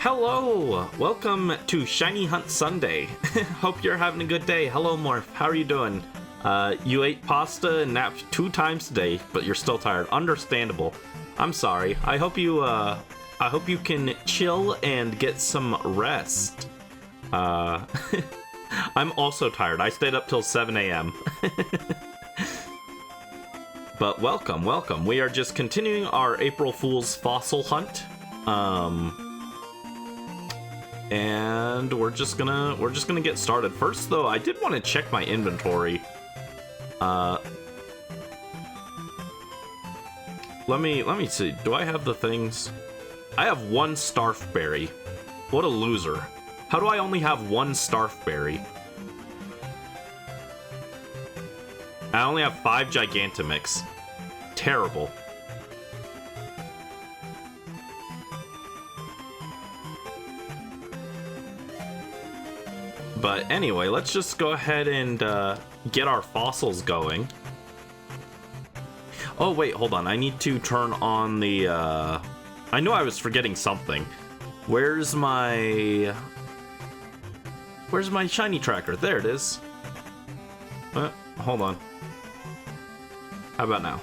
Hello! Welcome to Shiny Hunt Sunday. Hope you're having a good day. Hello, Morph. How are you doing? You ate pasta and napped 2 times today, but you're still tired. Understandable. I'm sorry. I hope you can chill and get some rest. I'm also tired. I stayed up till 7 a.m. But welcome, welcome. We are just continuing our April Fool's fossil hunt. And we're just gonna get started. First, though, I did want to check my inventory. Let me see. Do I have the things? I have 1 Starfberry. What a loser. How do I only have 1 Starfberry? I only have 5 Gigantomix. Terrible. But anyway, let's just go ahead and get our fossils going. Oh wait, hold on. I need to turn on the... I knew I was forgetting something. Where's my shiny tracker? There it is. Hold on. How about now?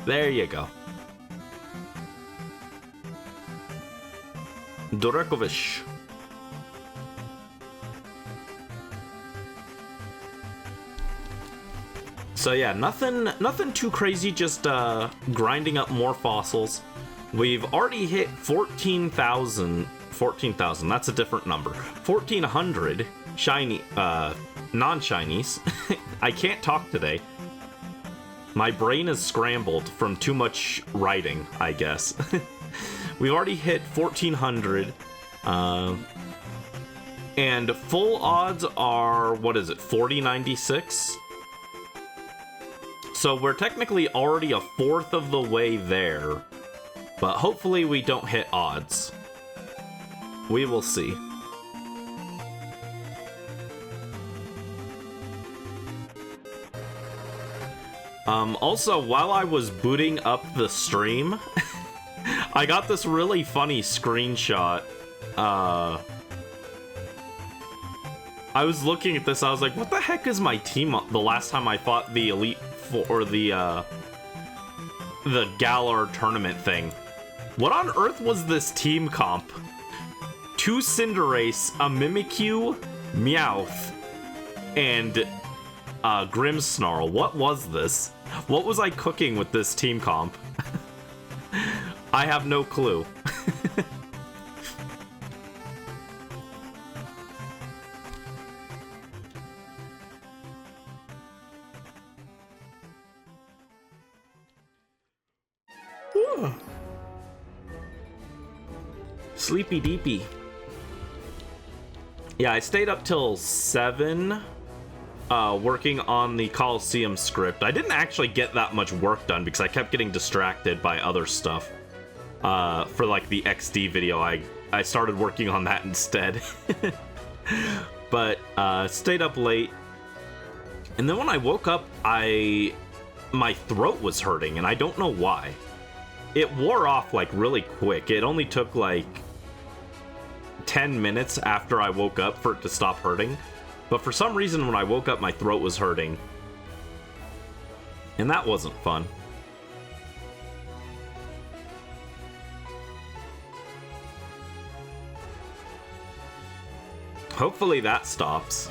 There you go. Durekovic. So yeah, nothing too crazy, just grinding up more fossils. We've already hit 14,000, that's a different number. 1,400 shiny, non-shinies. I can't talk today. My brain is scrambled from too much writing, I guess. We've already hit 1,400. And full odds are, what is it, 4096? So we're technically already a 1/4 of the way there. But hopefully we don't hit odds. We will see. Also, while I was booting up the stream, I got this really funny screenshot. I was looking at this, I was like, what the heck is my team the last time I fought the Elite Four, or the Galar tournament thing? What on earth was this team comp? 2 Cinderace, a Mimikyu, Meowth, and Grimmsnarl. What was this? What was I cooking with this team comp? I have no clue. Sleepy deepy. Yeah, I stayed up till 7 working on the Coliseum script. I didn't actually get that much work done because I kept getting distracted by other stuff. For like the XD video, I started working on that instead. But stayed up late. And then when I woke up, my throat was hurting and I don't know why. It wore off like really quick. It only took like 10 minutes after I woke up for it to stop hurting. But for some reason when I woke up my throat was hurting. And that wasn't fun. Hopefully that stops.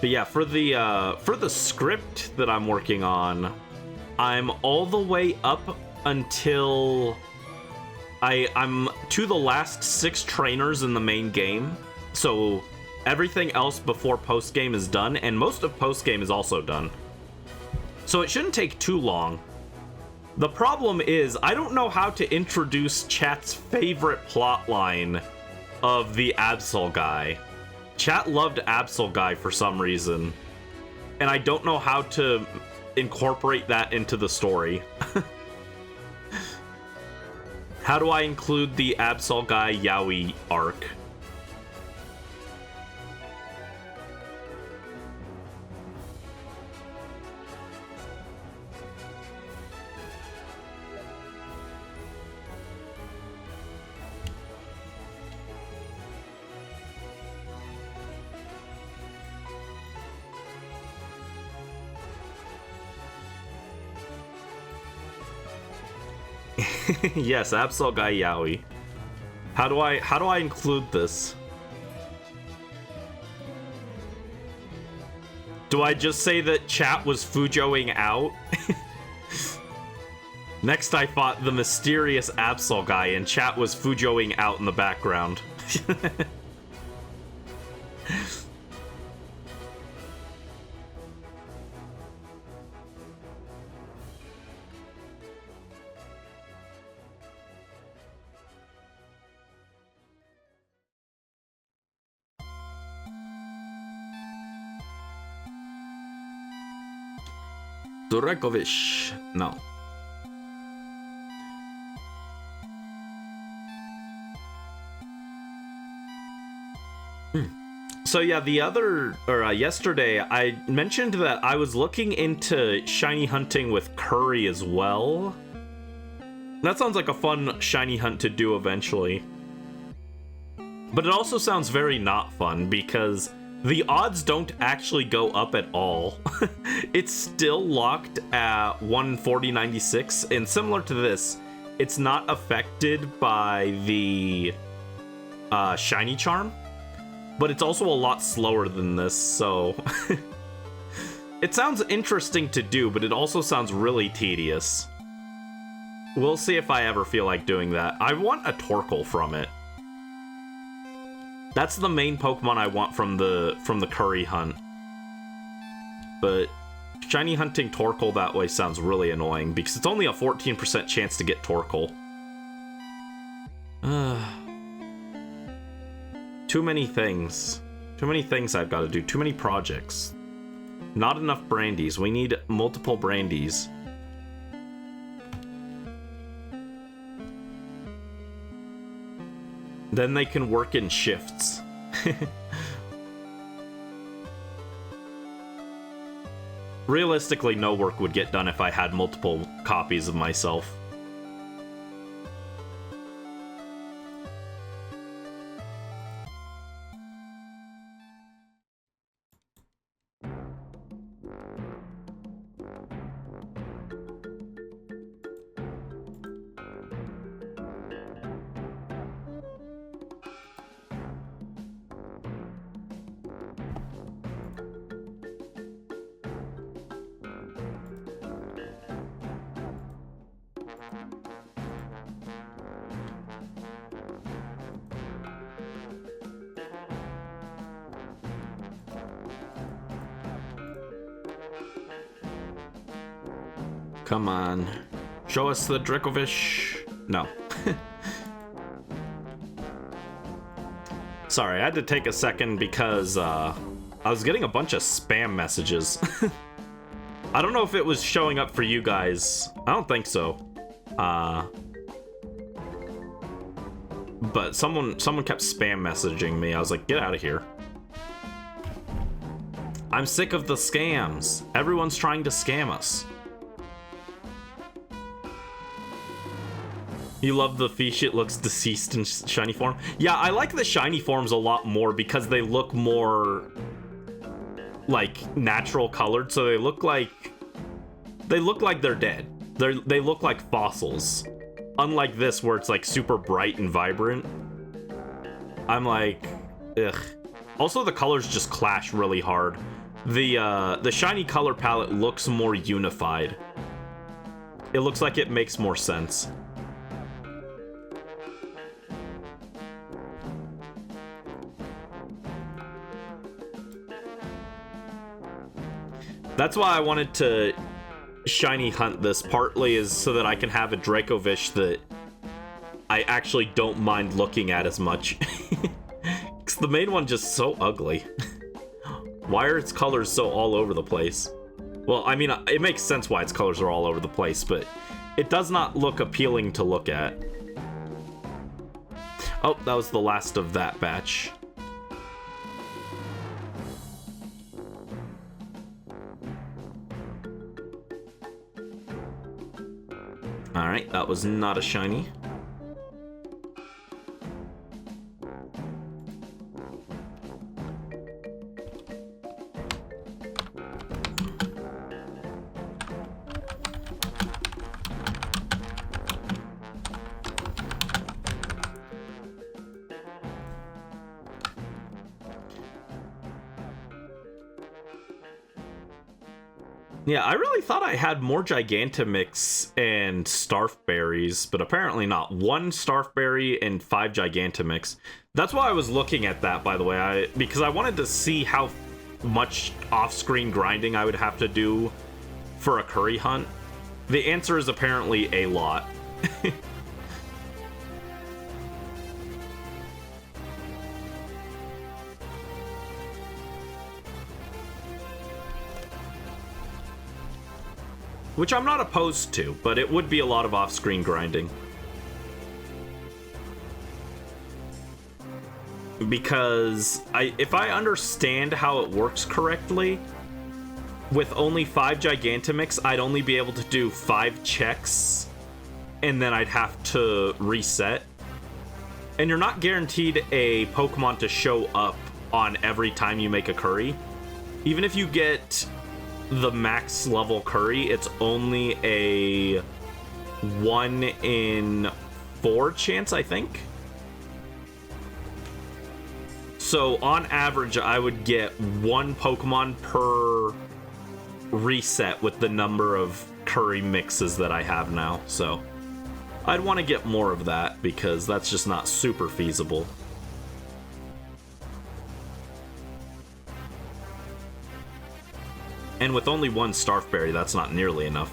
But yeah, for the script that I'm working on, I'm all the way up until I'm to the last 6 trainers in the main game. So everything else before post-game is done, and most of post-game is also done. So it shouldn't take too long. The problem is, I don't know how to introduce chat's favorite plotline of the Absol guy. Chat loved Absol guy for some reason, and I don't know how to incorporate that into the story. How do I include the Absol guy Yowie arc? Yes, Absol Guy Yowie. How do I include this? Do I just say that chat was Fujoing out? Next I fought the mysterious Absol guy and chat was Fujoing out in the background. Durekovic. No. So yeah, yesterday I mentioned that I was looking into shiny hunting with curry as well. That sounds like a fun shiny hunt to do eventually. But it also sounds very not fun because the odds don't actually go up at all. It's still locked at 140.96, and similar to this, it's not affected by the shiny charm, but it's also a lot slower than this, so it sounds interesting to do, but it also sounds really tedious. We'll see if I ever feel like doing that. I want a Torkoal from it. That's the main Pokemon I want from the curry hunt. But shiny hunting Torkoal that way sounds really annoying because it's only a 14% chance to get Torkoal. Too many things. Too many things I've got to do. Too many projects. Not enough brandies. We need multiple brandies. Then they can work in shifts. Realistically, no work would get done if I had multiple copies of myself. Come on. Show us the Dracovish. No. Sorry, I had to take a second because I was getting a bunch of spam messages. I don't know if it was showing up for you guys. I don't think so. But someone kept spam messaging me. I was like, get out of here. I'm sick of the scams. Everyone's trying to scam us. You love the fish, it looks deceased in shiny form. Yeah, I like the shiny forms a lot more because they look more like natural colored, so they look like they're dead. They look like fossils. Unlike this where it's like super bright and vibrant. I'm like, ugh. Also the colors just clash really hard. The shiny color palette looks more unified. It looks like it makes more sense. That's why I wanted to shiny hunt this, partly is so that I can have a Dracovish that I actually don't mind looking at as much. Because the main one just so ugly. Why are its colors so all over the place? Well, I mean, it makes sense why its colors are all over the place, but it does not look appealing to look at. Oh, that was the last of that batch. Alright, that was not a shiny. Yeah, I really thought I had more Gigantomix and Starfberries, but apparently not. 1 Starfberry and 5 Gigantomix. That's why I was looking at that, by the way, because I wanted to see how much off-screen grinding I would have to do for a curry hunt. The answer is apparently a lot. Which I'm not opposed to, but it would be a lot of off-screen grinding. Because if I understand how it works correctly, with only 5 Gigantomix, I'd only be able to do 5 checks, and then I'd have to reset. And you're not guaranteed a Pokemon to show up on every time you make a curry. Even if you get the max level curry, it's only a 1 in 4 chance, I think. So on average, I would get 1 Pokemon per reset with the number of curry mixes that I have now. So I'd want to get more of that because that's just not super feasible. And with only 1 Starfberry, that's not nearly enough.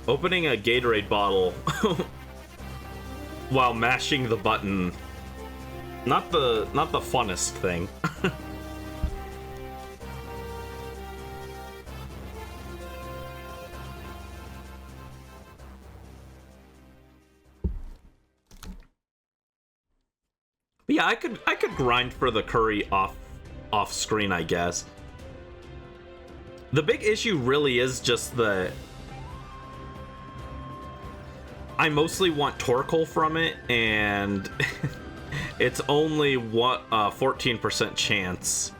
Opening a Gatorade bottle while mashing the button, not the funnest thing. But yeah, I could grind for the curry off screen, I guess. The big issue really is just the I mostly want Torkoal from it, and it's only what 14% chance.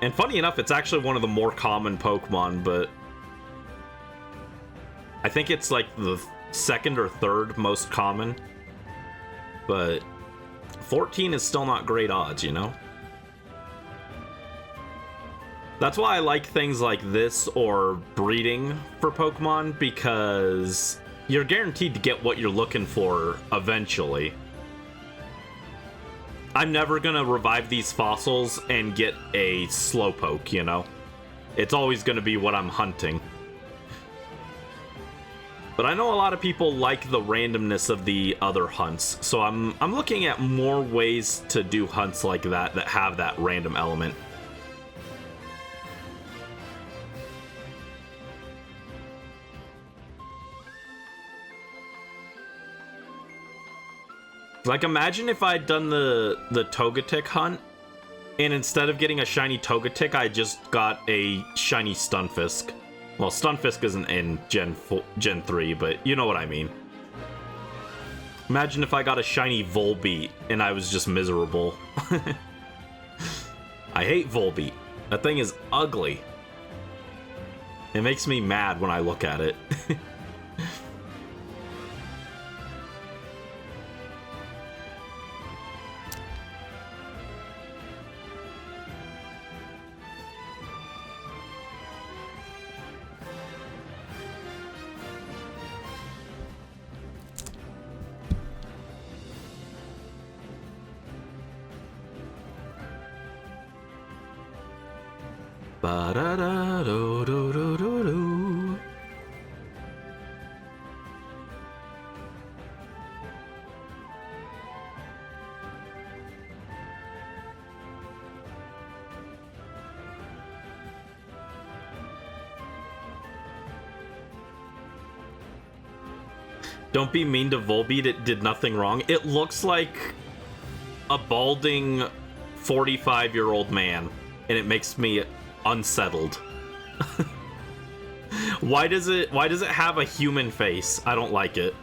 And funny enough, it's actually one of the more common Pokemon, but I think it's like the 2nd or 3rd most common. But 14 is still not great odds, you know? That's why I like things like this or breeding for Pokemon, because you're guaranteed to get what you're looking for eventually. I'm never gonna revive these fossils and get a Slowpoke, you know? It's always gonna be what I'm hunting. But I know a lot of people like the randomness of the other hunts, so I'm looking at more ways to do hunts like that have that random element. Like, imagine if I'd done the Togetic hunt, and instead of getting a shiny Togetic, I just got a shiny Stunfisk. Well, Stunfisk isn't in Gen 3, but you know what I mean. Imagine if I got a shiny Volbeat, and I was just miserable. I hate Volbeat. That thing is ugly. It makes me mad when I look at it. Ba-da-da-do-do-do-do-do. Don't be mean to Volbeat, it did nothing wrong. It looks like a balding 45-year-old man, and it makes me unsettled. Why does it have a human face? I don't like it.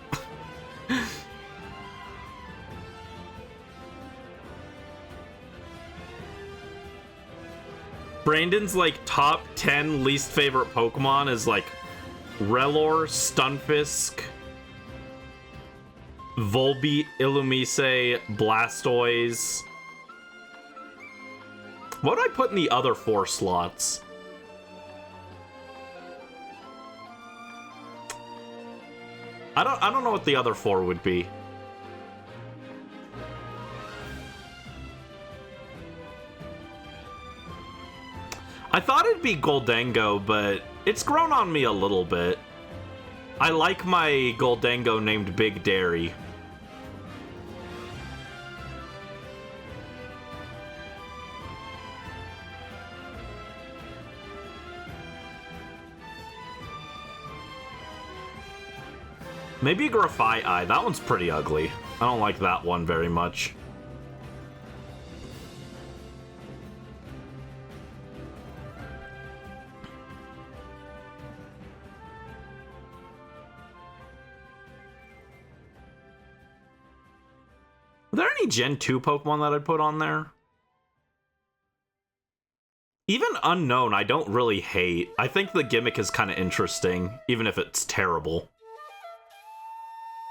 Brandon's like top 10 least favorite Pokemon is like Relor, Stunfisk, Volbeat, Illumise, Blastoise. What would I put in the other 4 slots? I don't know what the other 4 would be. I thought it'd be Goldengo, but it's grown on me a little bit. I like my Goldengo named Big Dairy. Maybe Grafai. That one's pretty ugly. I don't like that one very much. Are there any Gen 2 Pokemon that I'd put on there? Even Unknown, I don't really hate. I think the gimmick is kind of interesting, even if it's terrible.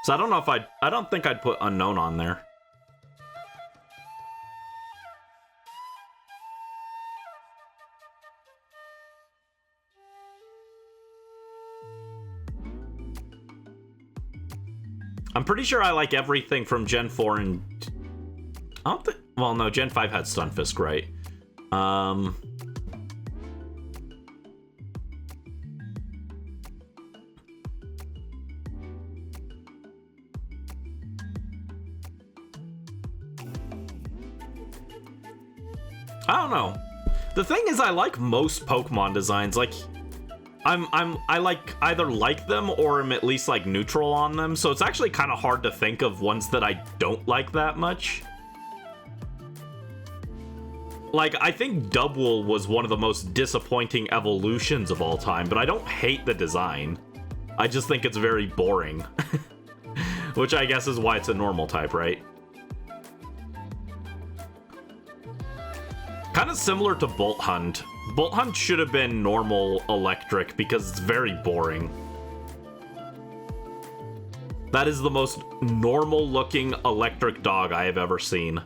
So I don't know if I don't think I'd put Unknown on there. I'm pretty sure I like everything from Gen 4 and... I don't think... Well, no, Gen 5 had Stunfisk, right? I don't know. The thing is, I like most Pokemon designs. Like, I like either like them or am at least like neutral on them. So it's actually kind of hard to think of ones that I don't like that much. Like, I think Dubwool was one of the most disappointing evolutions of all time, but I don't hate the design. I just think it's very boring. Which I guess is why it's a normal type, right? Kind of similar to Bolt Hunt. Bolt Hunt should have been normal electric because it's very boring. That is the most normal looking electric dog I have ever seen.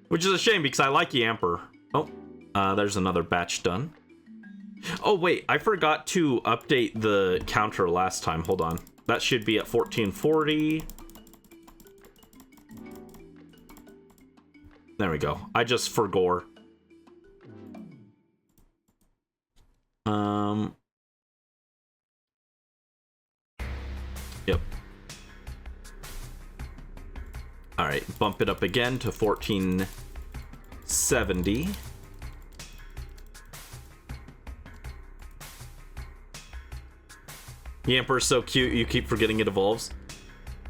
Which is a shame because I like Yamper. Oh, there's another batch done. Oh wait, I forgot to update the counter last time. Hold on. That should be at 1440. There we go. I just forgot. Yep. Alright, bump it up again to 1470. Yamper's so cute, you keep forgetting it evolves.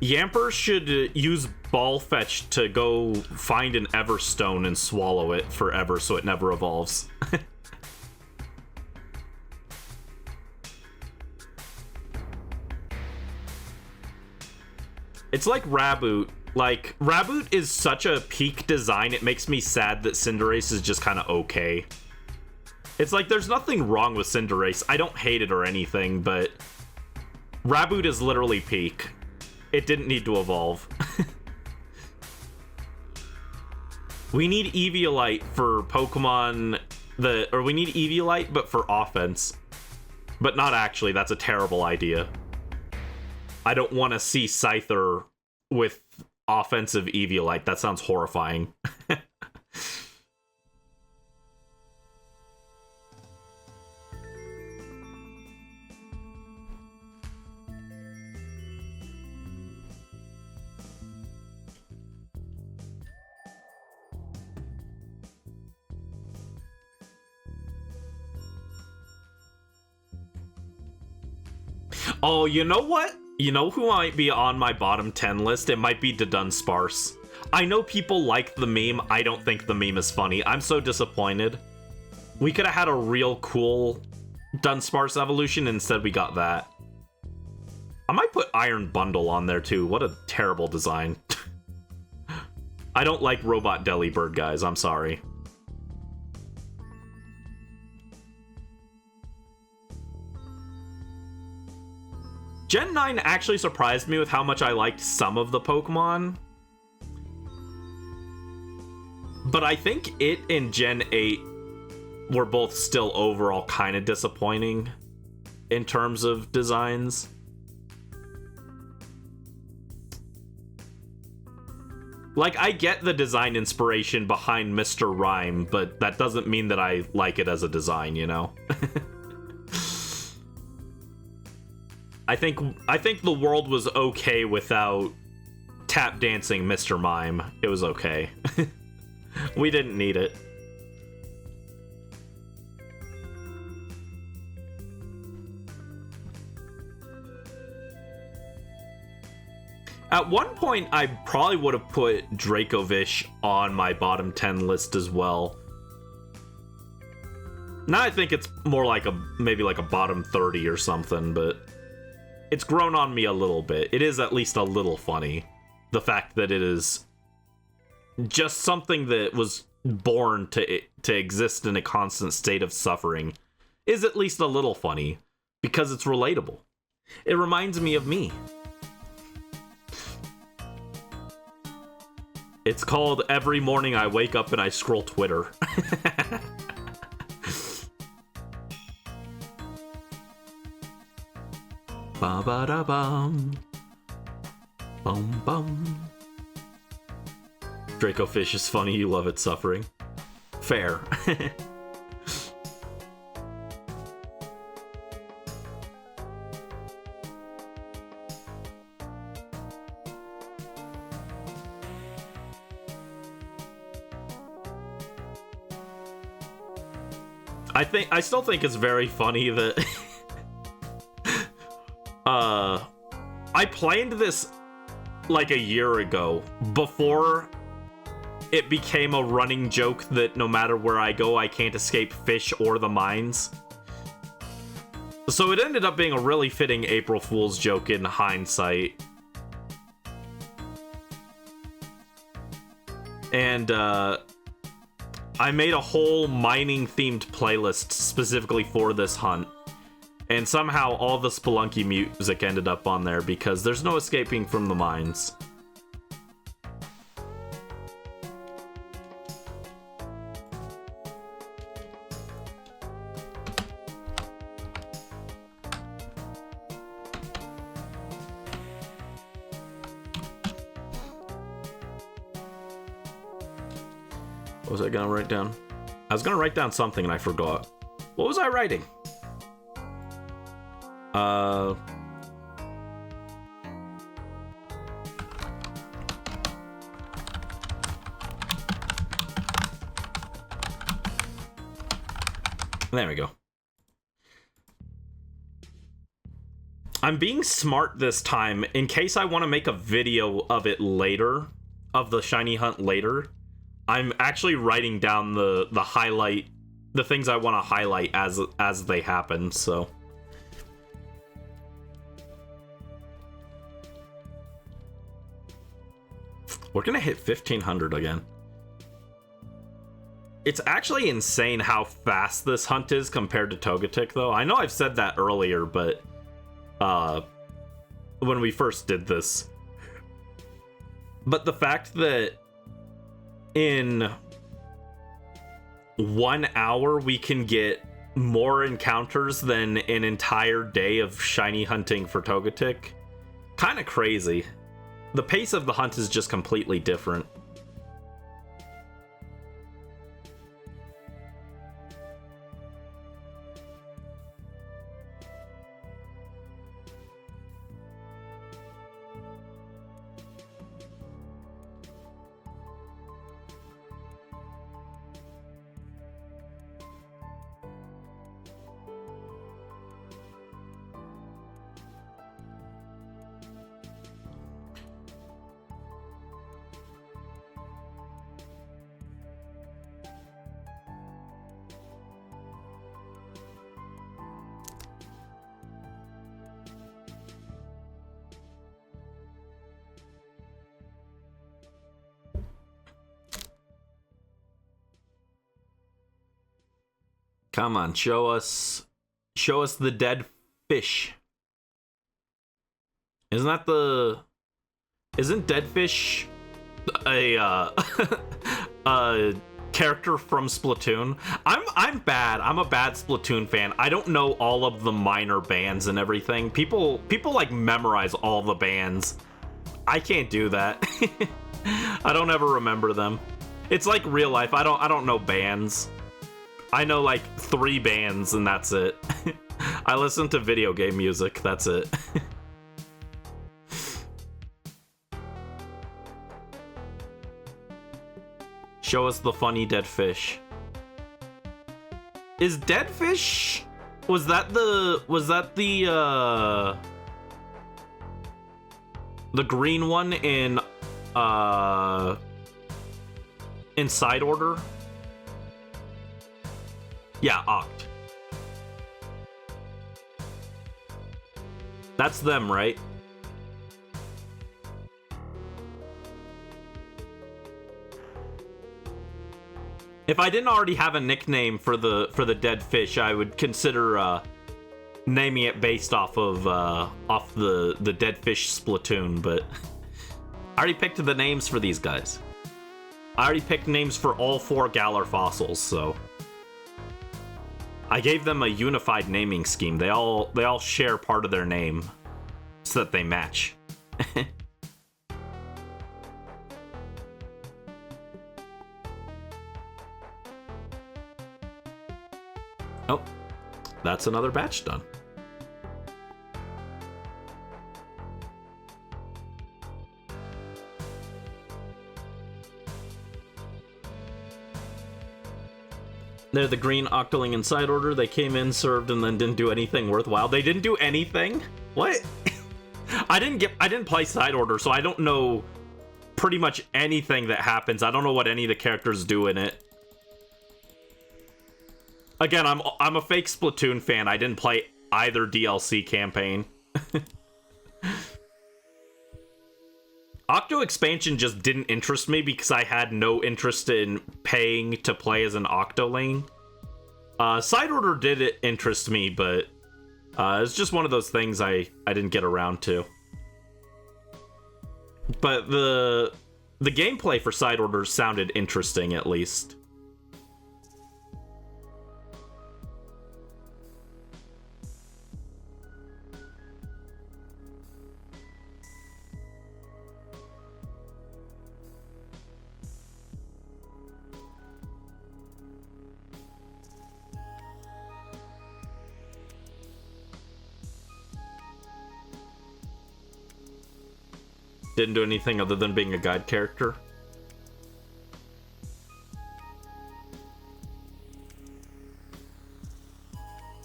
Yamper should use Ball Fetch to go find an Everstone and swallow it forever so it never evolves. It's like Raboot. Like, Raboot is such a peak design, it makes me sad that Cinderace is just kind of okay. It's like, there's nothing wrong with Cinderace. I don't hate it or anything, but Raboot is literally peak. It didn't need to evolve. We need Eviolite for Pokemon or we need Eviolite, but for offense. But not actually, that's a terrible idea. I don't want to see Scyther with offensive Eviolite. That sounds horrifying. Oh, you know what? You know who might be on my bottom 10 list? It might be Dudunsparce. I know people like the meme. I don't think the meme is funny. I'm so disappointed. We could have had a real cool done sparse evolution. Instead, we got that. I might put Iron Bundle on there too. What a terrible design. I don't like Robot Delibird, guys. I'm sorry. Gen 9 actually surprised me with how much I liked some of the Pokemon. But I think it and Gen 8 were both still overall kind of disappointing in terms of designs. Like, I get the design inspiration behind Mr. Rhyme, but that doesn't mean that I like it as a design, you know? I think the world was okay without tap dancing Mr. Mime. It was okay. We didn't need it. At one point, I probably would have put Dracovish on my bottom 10 list as well. Now I think it's more like maybe like a bottom 30 or something, but it's grown on me a little bit. It is at least a little funny. The fact that it is just something that was born to exist in a constant state of suffering is at least a little funny because it's relatable. It reminds me of me. It's called Every Morning I Wake Up and I Scroll Twitter. Ba ba da bum. Bum bum. Dracofish is funny, you love it suffering. Fair. I still think it's very funny that I planned this like a year ago before it became a running joke that no matter where I go, I can't escape fish or the mines. So it ended up being a really fitting April Fool's joke in hindsight. And I made a whole mining themed playlist specifically for this hunt. And somehow all the Spelunky music ended up on there because there's no escaping from the mines. What was I gonna write down? I was gonna write down something and I forgot. What was I writing? There we go. I'm being smart this time in case I want to make a video of it later, of the shiny hunt later. I'm actually writing down the things I want to highlight as they happen, so. We're gonna hit 1500 again. It's actually insane how fast this hunt is compared to Togetic, though. I know I've said that earlier, but when we first did this. But the fact that in 1 hour we can get more encounters than an entire day of shiny hunting for Togetic, kind of crazy. The pace of the hunt is just completely different. Come on, show us the dead fish. Isn't dead fish a a character from Splatoon? I'm bad. I'm a bad Splatoon fan. I don't know all of the minor bands and everything. People like memorize all the bands. I can't do that. I don't ever remember them. It's like real life. I don't know bands. I know like 3 bands and that's it. I listen to video game music. That's it. Show us the funny dead fish. Is dead fish? Was that the green one in side order? Yeah, Oct. That's them, right? If I didn't already have a nickname for the dead fish, I would consider naming it based off of the dead fish Splatoon, but I already picked the names for these guys. I already picked names for all 4 Galar fossils, so I gave them a unified naming scheme. They all share part of their name so that they match. Oh, that's another batch done. They're the green Octoling in side order. They came in, served, and then didn't do anything worthwhile. They didn't do anything? What? I didn't play side order, so I don't know pretty much anything that happens. I don't know what any of the characters do in it. Again, I'm a fake Splatoon fan. I didn't play either DLC campaign. Octo expansion just didn't interest me because I had no interest in paying to play as an Octoling. Side order did interest me, but it's just one of those things I didn't get around to. But the gameplay for side order sounded interesting, at least. Didn't do anything other than being a guide character.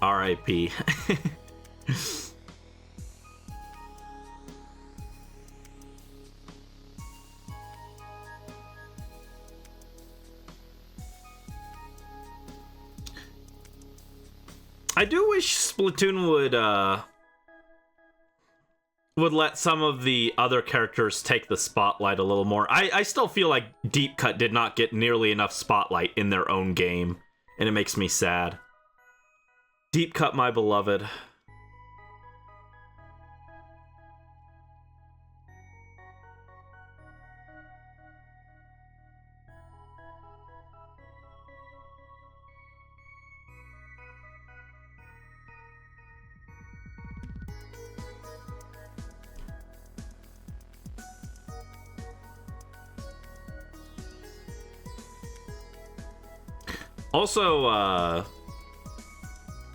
R.I.P. I do wish Splatoon would let some of the other characters take the spotlight a little more. I still feel like Deep Cut did not get nearly enough spotlight in their own game, and it makes me sad. Deep Cut, my beloved. Also,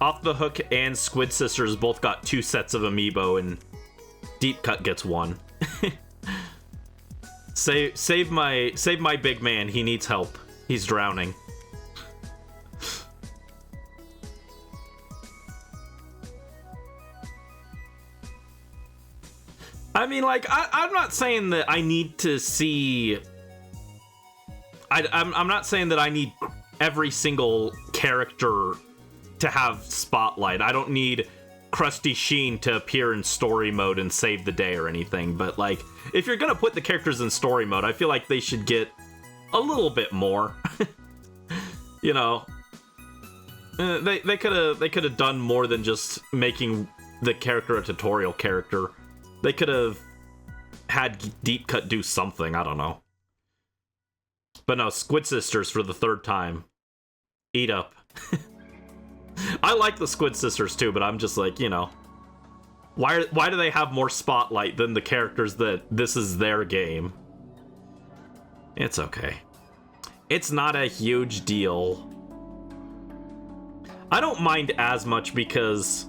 Off the Hook and Squid Sisters both got 2 sets of amiibo, and Deep Cut gets 1. Save my big man. He needs help. He's drowning. I mean, like, I'm not saying that I need to see... I'm not saying that I need every single character to have spotlight. I don't need Krusty Sheen to appear in story mode and save the day or anything, but like, if you're gonna put the characters in story mode, I feel like they should get a little bit more. You know, They could have done more than just making the character a tutorial character. They could have had Deep Cut do something. I don't know. But no, Squid Sisters for the third time. Eat up. I like the Squid Sisters too, but I'm just like, you know, why do they have more spotlight than the characters that this is their game? It's okay. It's not a huge deal. I don't mind as much because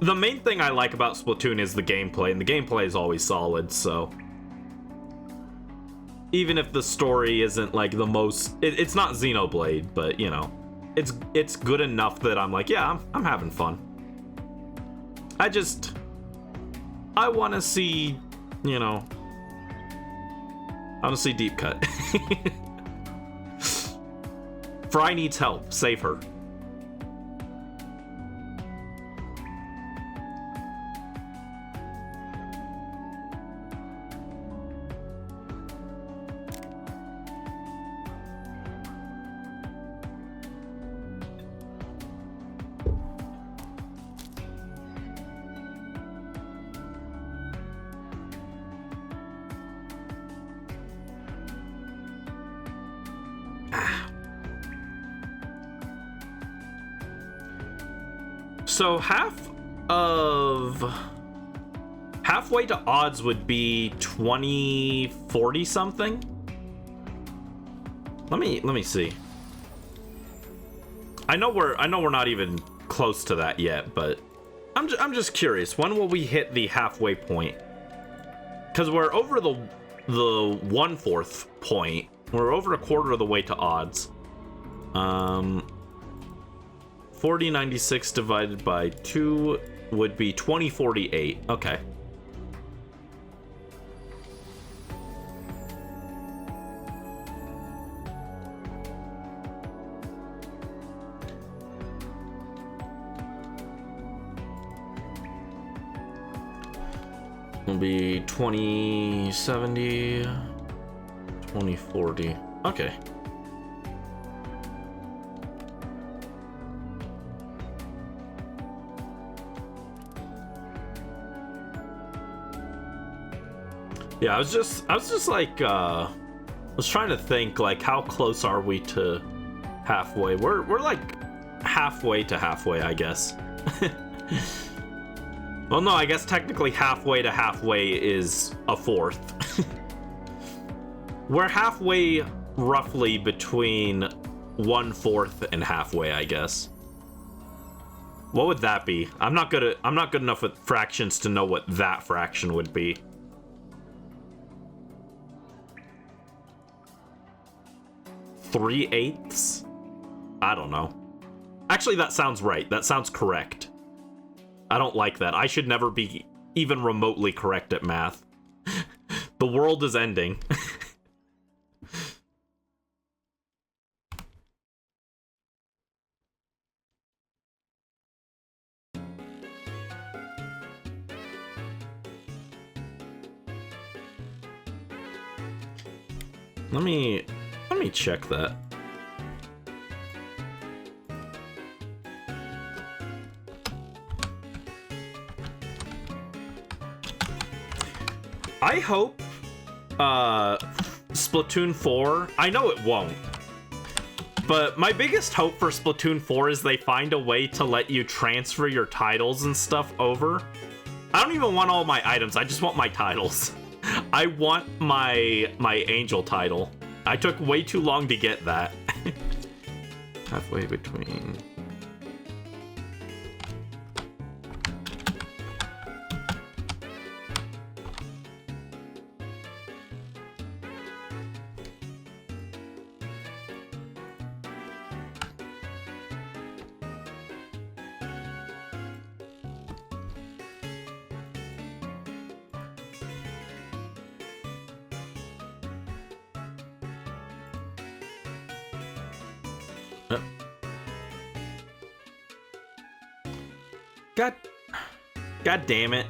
the main thing I like about Splatoon is the gameplay, and the gameplay is always solid, so even if the story isn't like the most, it's not Xenoblade, but you know, it's good enough that I'm like, yeah, I'm having fun. I want to see, you know, I want to see Deep Cut. Fry needs help. Save her. So halfway to odds would be 2040 something. Let me see. I know we're not even close to that yet, but I'm just curious. When will we hit the halfway point? Because we're over the 1/4 point. We're over a quarter of the way to odds. 4096 divided by 2 would be 2048. Okay. Will be 2070, 2040. Okay. Yeah, I was just like, I was trying to think, like, how close are we to halfway? We're like halfway to halfway, I guess. Well, no, I guess technically halfway to halfway is a fourth. We're halfway, roughly between 1/4 and halfway, I guess. What would that be? I'm not good enough with fractions to know what that fraction would be. 3/8? I don't know. Actually, that sounds right. That sounds correct. I don't like that. I should never be even remotely correct at math. The world is ending. Let me check that. I hope Splatoon 4, I know it won't, but my biggest hope for Splatoon 4 is they find a way to let you transfer your titles and stuff over. I don't even want all my items, I just want my titles. I want my angel title. I took way too long to get that. Halfway between... God damn it.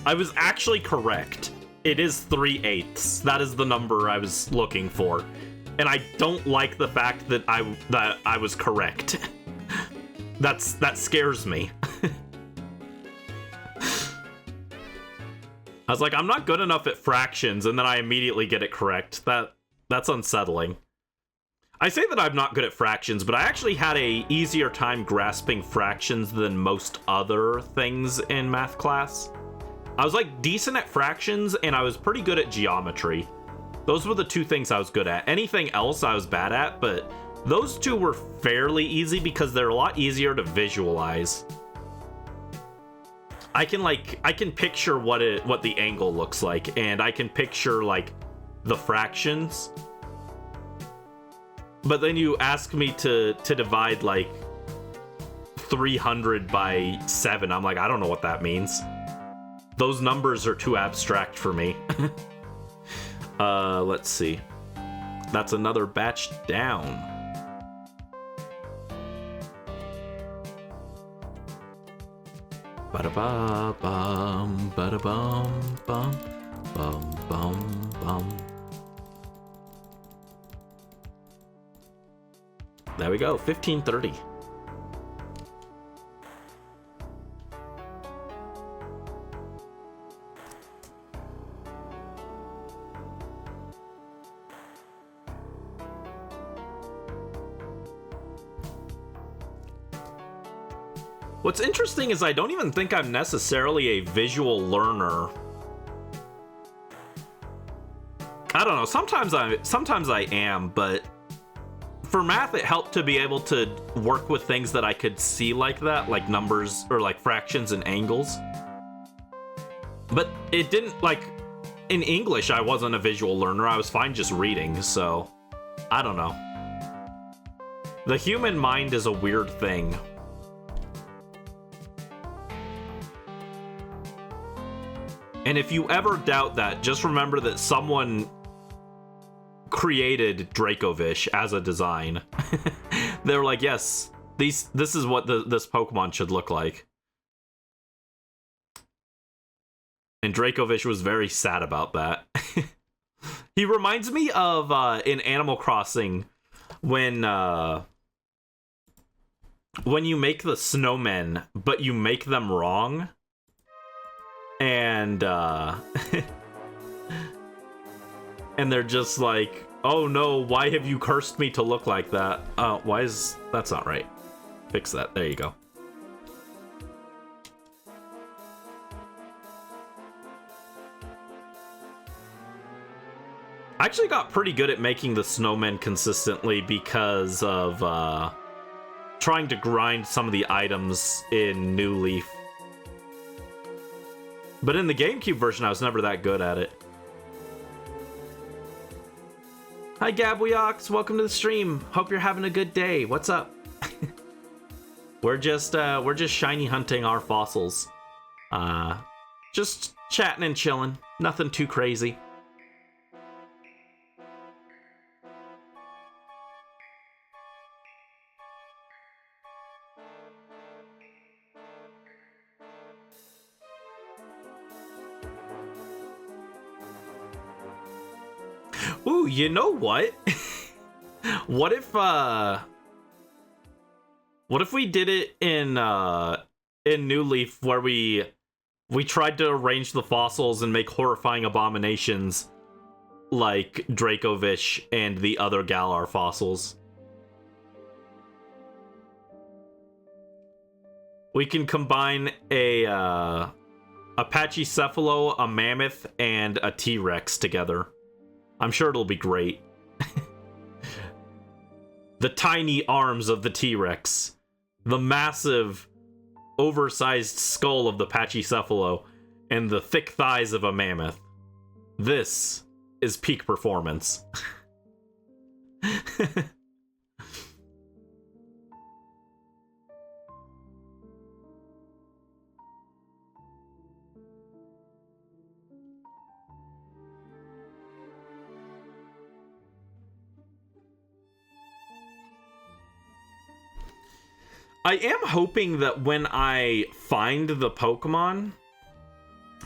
I was actually correct. It is 3/8. That is the number I was looking for. and I don't like the fact that I was correct. That scares me. I was like, I'm not good enough at fractions, and then I immediately get it correct. That's unsettling. I say that I'm not good at fractions, but I actually had a easier time grasping fractions than most other things in math class. I was like decent at fractions, and I was pretty good at geometry. Those were the two things I was good at. Anything else I was bad at, but those two were fairly easy because they're a lot easier to visualize. I can picture what the angle looks like, and I can picture like the fractions. But then you ask me to divide like 300 by 7. I'm like, I don't know what that means. Those numbers are too abstract for me. Let's see. That's another batch down. Ba-da-ba-bum, ba-da-bum, bum, bum, bum, bum. There we go, 1530. What's interesting is I don't even think I'm necessarily a visual learner. I don't know, sometimes I am, but for math it helped to be able to work with things that I could see like that, like numbers or like fractions and angles. But it didn't, like, in English I wasn't a visual learner, I was fine just reading, so I don't know. The human mind is a weird thing. And if you ever doubt that, just remember that someone created Dracovish as a design. They were like, yes, this is what this Pokemon should look like. And Dracovish was very sad about that. He reminds me of in Animal Crossing when you make the snowmen, but you make them wrong. And and they're just like, oh no, why have you cursed me to look like that? That's not right. Fix that. There you go. I actually got pretty good at making the snowmen consistently because of trying to grind some of the items in New Leaf. But in the GameCube version, I was never that good at it. Hi, Gabweox. Welcome to the stream. Hope you're having a good day. What's up? We're just shiny hunting our fossils. Just chatting and chilling. Nothing too crazy. Ooh, you know what? What if we did it in New Leaf where we tried to arrange the fossils and make horrifying abominations like Dracovish and the other Galar fossils? We can combine a Pachycephalo, a mammoth, and a T-Rex together. I'm sure it'll be great. The tiny arms of the T-Rex. The massive, oversized skull of the Pachycephalo. And the thick thighs of a mammoth. This is peak performance. I am hoping that when I find the Pokemon,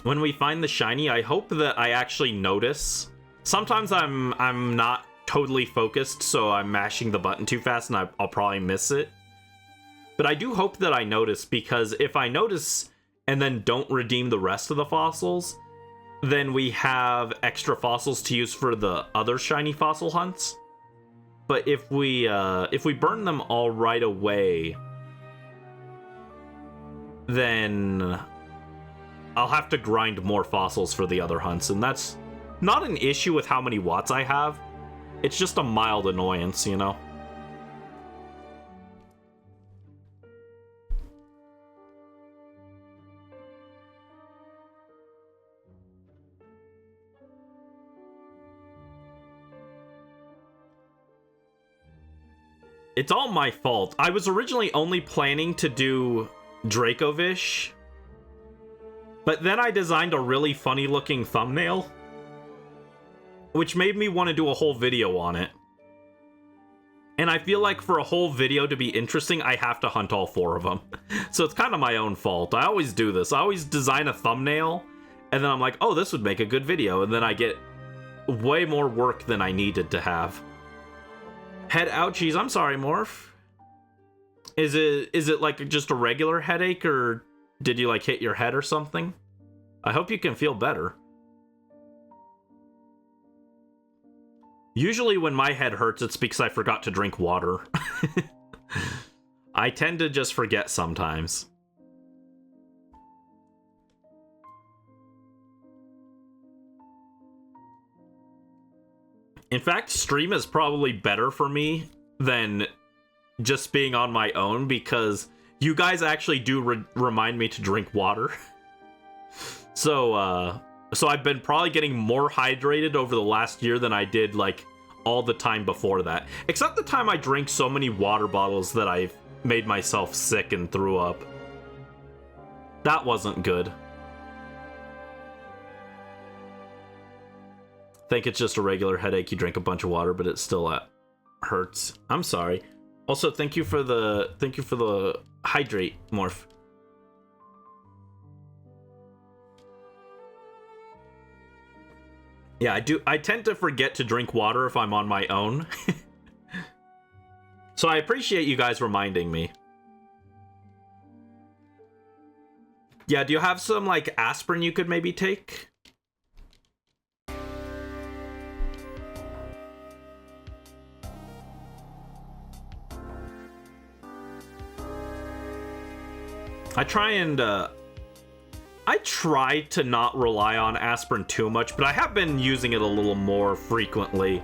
when we find the shiny, I hope that I actually notice. Sometimes I'm not totally focused, so I'm mashing the button too fast and I'll probably miss it. But I do hope that I notice, because if I notice and then don't redeem the rest of the fossils, then we have extra fossils to use for the other shiny fossil hunts. But if we burn them all right away, then I'll have to grind more fossils for the other hunts, and that's not an issue with how many watts I have. It's just a mild annoyance, you know? It's all my fault. I was originally only planning to do Dracovish, but then I designed a really funny looking thumbnail, which made me want to do a whole video on it. And I feel like for a whole video to be interesting, I have to hunt all 4 of them. So it's kind of my own fault. I always do this. I always design a thumbnail, and then I'm like, oh, this would make a good video. And then I get way more work than I needed to have. Head ouchies. I'm sorry, Morph. Is it like just a regular headache, or did you like hit your head or something? I hope you can feel better. Usually when my head hurts, it's because I forgot to drink water. I tend to just forget sometimes. In fact, stream is probably better for me than just being on my own, because you guys actually do remind me to drink water. So I've been probably getting more hydrated over the last year than I did, like, all the time before that. Except the time I drank so many water bottles that I made myself sick and threw up. That wasn't good. Think it's just a regular headache. You drink a bunch of water, but it still hurts. I'm sorry. Also, thank you for the hydrate, Morph. Yeah, I tend to forget to drink water if I'm on my own. So I appreciate you guys reminding me. Yeah, do you have some, like, aspirin you could maybe take? I try to not rely on aspirin too much, but I have been using it a little more frequently.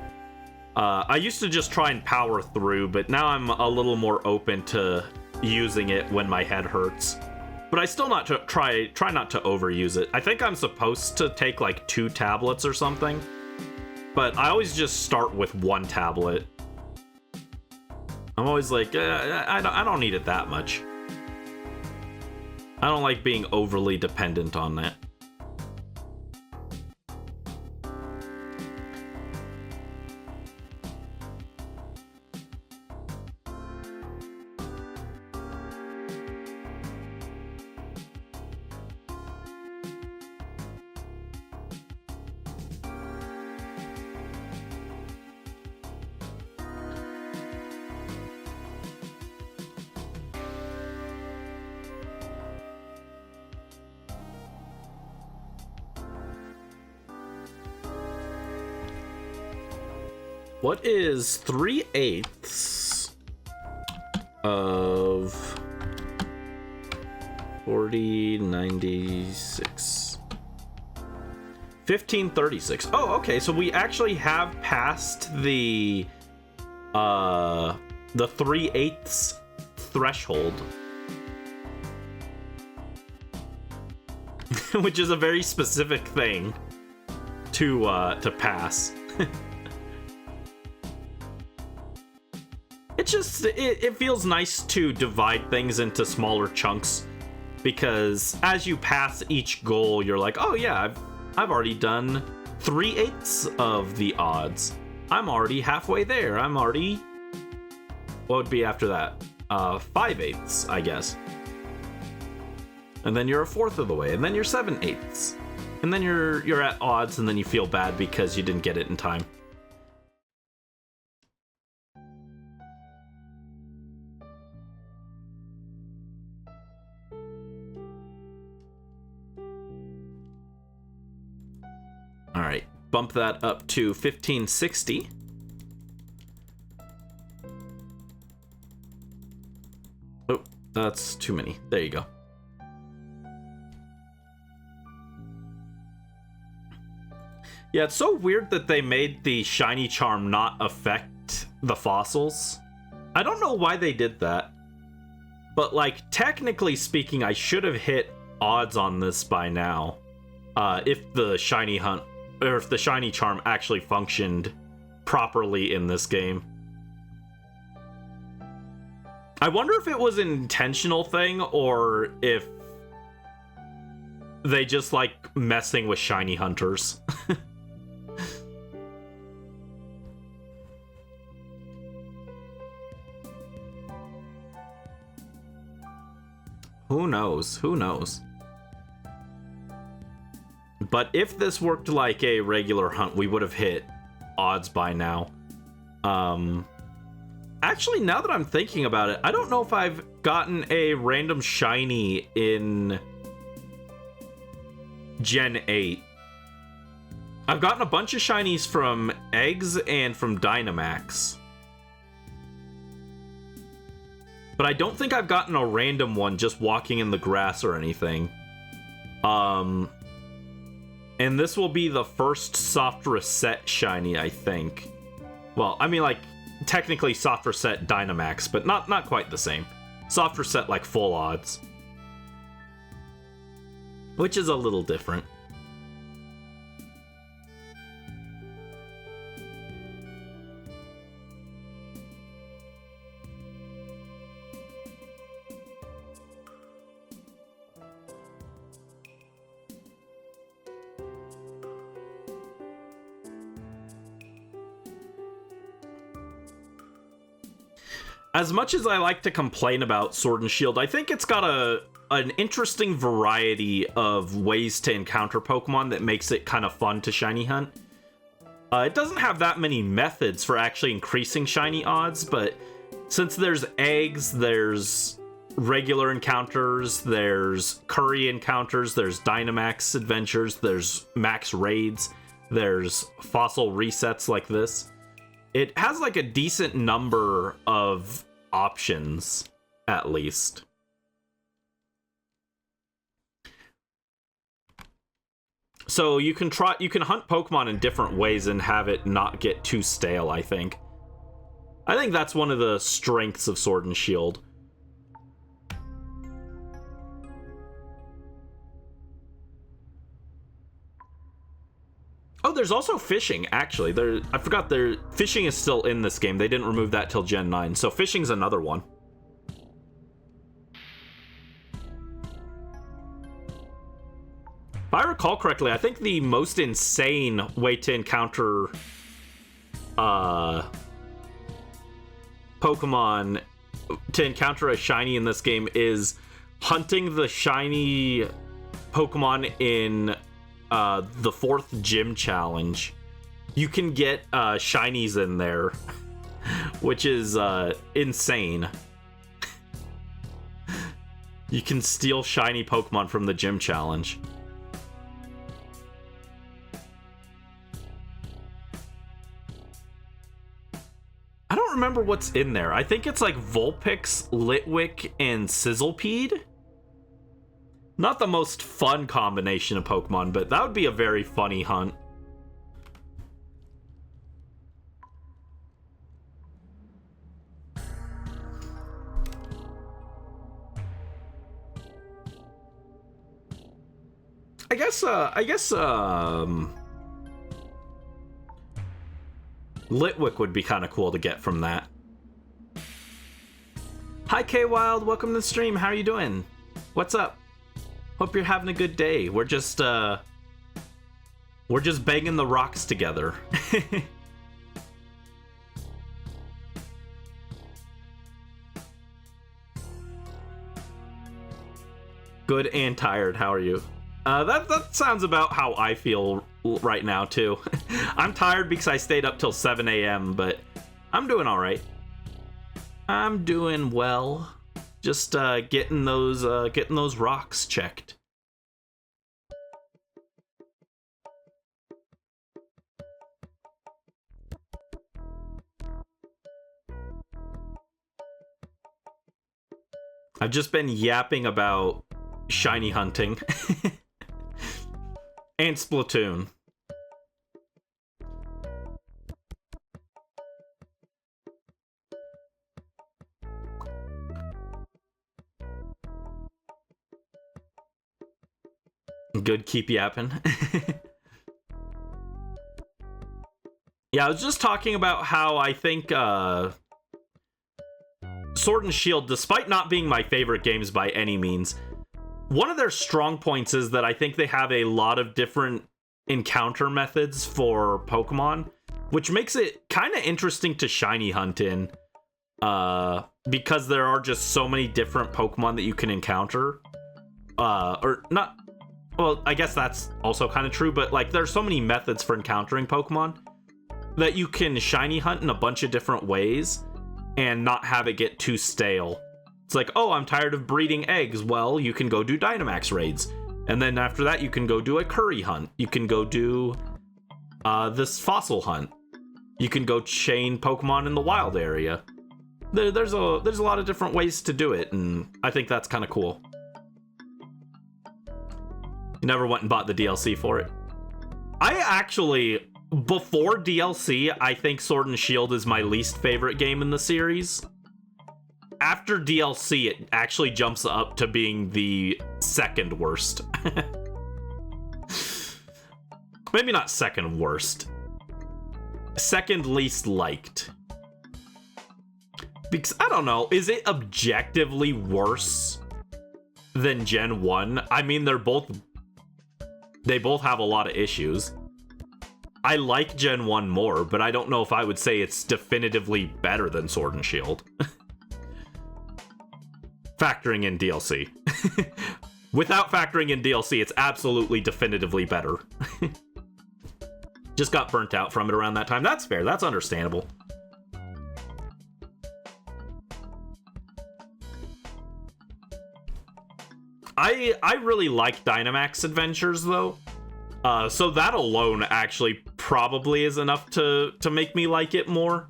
I used to just try and power through, but now I'm a little more open to using it when my head hurts. But I still try not to overuse it. I think I'm supposed to take like 2 tablets or something, but I always just start with 1 tablet. I'm always like, I don't need it that much. I don't like being overly dependent on that. What is 3/8 of 4096? 1536. Oh, okay, so we actually have passed the 3/8 threshold. Which is a very specific thing to pass. It's just, it feels nice to divide things into smaller chunks, because as you pass each goal, you're like, oh yeah, I've already done 3/8 of the odds. I'm already halfway there. I'm already, what would be after that? 5/8, I guess. And then you're a fourth of the way, and then you're 7/8. And then you're at odds, and then you feel bad because you didn't get it in time. All right, bump that up to 1560. Oh, that's too many. There you go. Yeah, it's so weird that they made the shiny charm not affect the fossils. I don't know why they did that. But, like, technically speaking, I should have hit odds on this by now. If the shiny hunt, or if the shiny charm actually functioned properly in this game. I wonder if it was an intentional thing, or if they just like messing with shiny hunters. Who knows? Who knows? But if this worked like a regular hunt, we would have hit odds by now. Actually, now that I'm thinking about it, I don't know if I've gotten a random shiny in Gen 8. I've gotten a bunch of shinies from eggs and from Dynamax. But I don't think I've gotten a random one just walking in the grass or anything. And this will be the first soft reset shiny, I think. Well, I mean, like, technically soft reset Dynamax, but not quite the same. Soft reset, like, full odds. Which is a little different. As much as I like to complain about Sword and Shield, I think it's got an interesting variety of ways to encounter Pokemon that makes it kind of fun to shiny hunt. It doesn't have that many methods for actually increasing shiny odds, but since there's eggs, there's regular encounters, there's curry encounters, there's Dynamax adventures, there's max raids, there's fossil resets like this. It has like a decent number of options, at least. So you can hunt Pokemon in different ways and have it not get too stale, I think. I think that's one of the strengths of Sword and Shield. Oh, there's also fishing, actually. I forgot fishing is still in this game. They didn't remove that till Gen 9, so fishing's another one. If I recall correctly, I think the most insane way to encounter Pokemon, to encounter a shiny in this game, is hunting the shiny Pokemon in the 4th gym challenge. You can get shinies in there, which is insane. You can steal shiny Pokemon from the gym challenge. I don't remember what's in there. I think it's like Vulpix, Litwick, and Sizzlipede. Not the most fun combination of Pokemon, but that would be a very funny hunt. I guess Litwick would be kind of cool to get from that. Hi K Wild, welcome to the stream. How are you doing? What's up? Hope you're having a good day. We're just banging the rocks together. Good and tired. How are you? That sounds about how I feel right now too. I'm tired because I stayed up till 7 a.m., but I'm doing all right. I'm doing well. Just getting those rocks checked. I've just been yapping about shiny hunting and Splatoon. Good, keep yapping. Yeah, I was just talking about how I think Sword and Shield, despite not being my favorite games by any means, one of their strong points is that I think they have a lot of different encounter methods for Pokemon, which makes it kind of interesting to shiny hunt in, because there are just so many different Pokemon that you can encounter. Or not, well, I guess that's also kind of true, but like there's so many methods for encountering Pokemon that you can shiny hunt in a bunch of different ways and not have it get too stale. It's like, oh, I'm tired of breeding eggs. Well, you can go do Dynamax raids. And then after that, you can go do a curry hunt. You can go do this fossil hunt. You can go chain Pokemon in the wild area. There's a lot of different ways to do it, and I think that's kind of cool. You never went and bought the DLC for it. I actually, before DLC, I think Sword and Shield is my least favorite game in the series. After DLC, it actually jumps up to being the second worst. Maybe not second worst. Second least liked. Because, I don't know, is it objectively worse than Gen 1? I mean, they both have a lot of issues. I like Gen 1 more, but I don't know if I would say it's definitively better than Sword and Shield. Factoring in DLC. Without factoring in DLC, it's absolutely definitively better. Just got burnt out from it around that time. That's fair. That's understandable. I really like Dynamax Adventures, though. So that alone actually probably is enough to make me like it more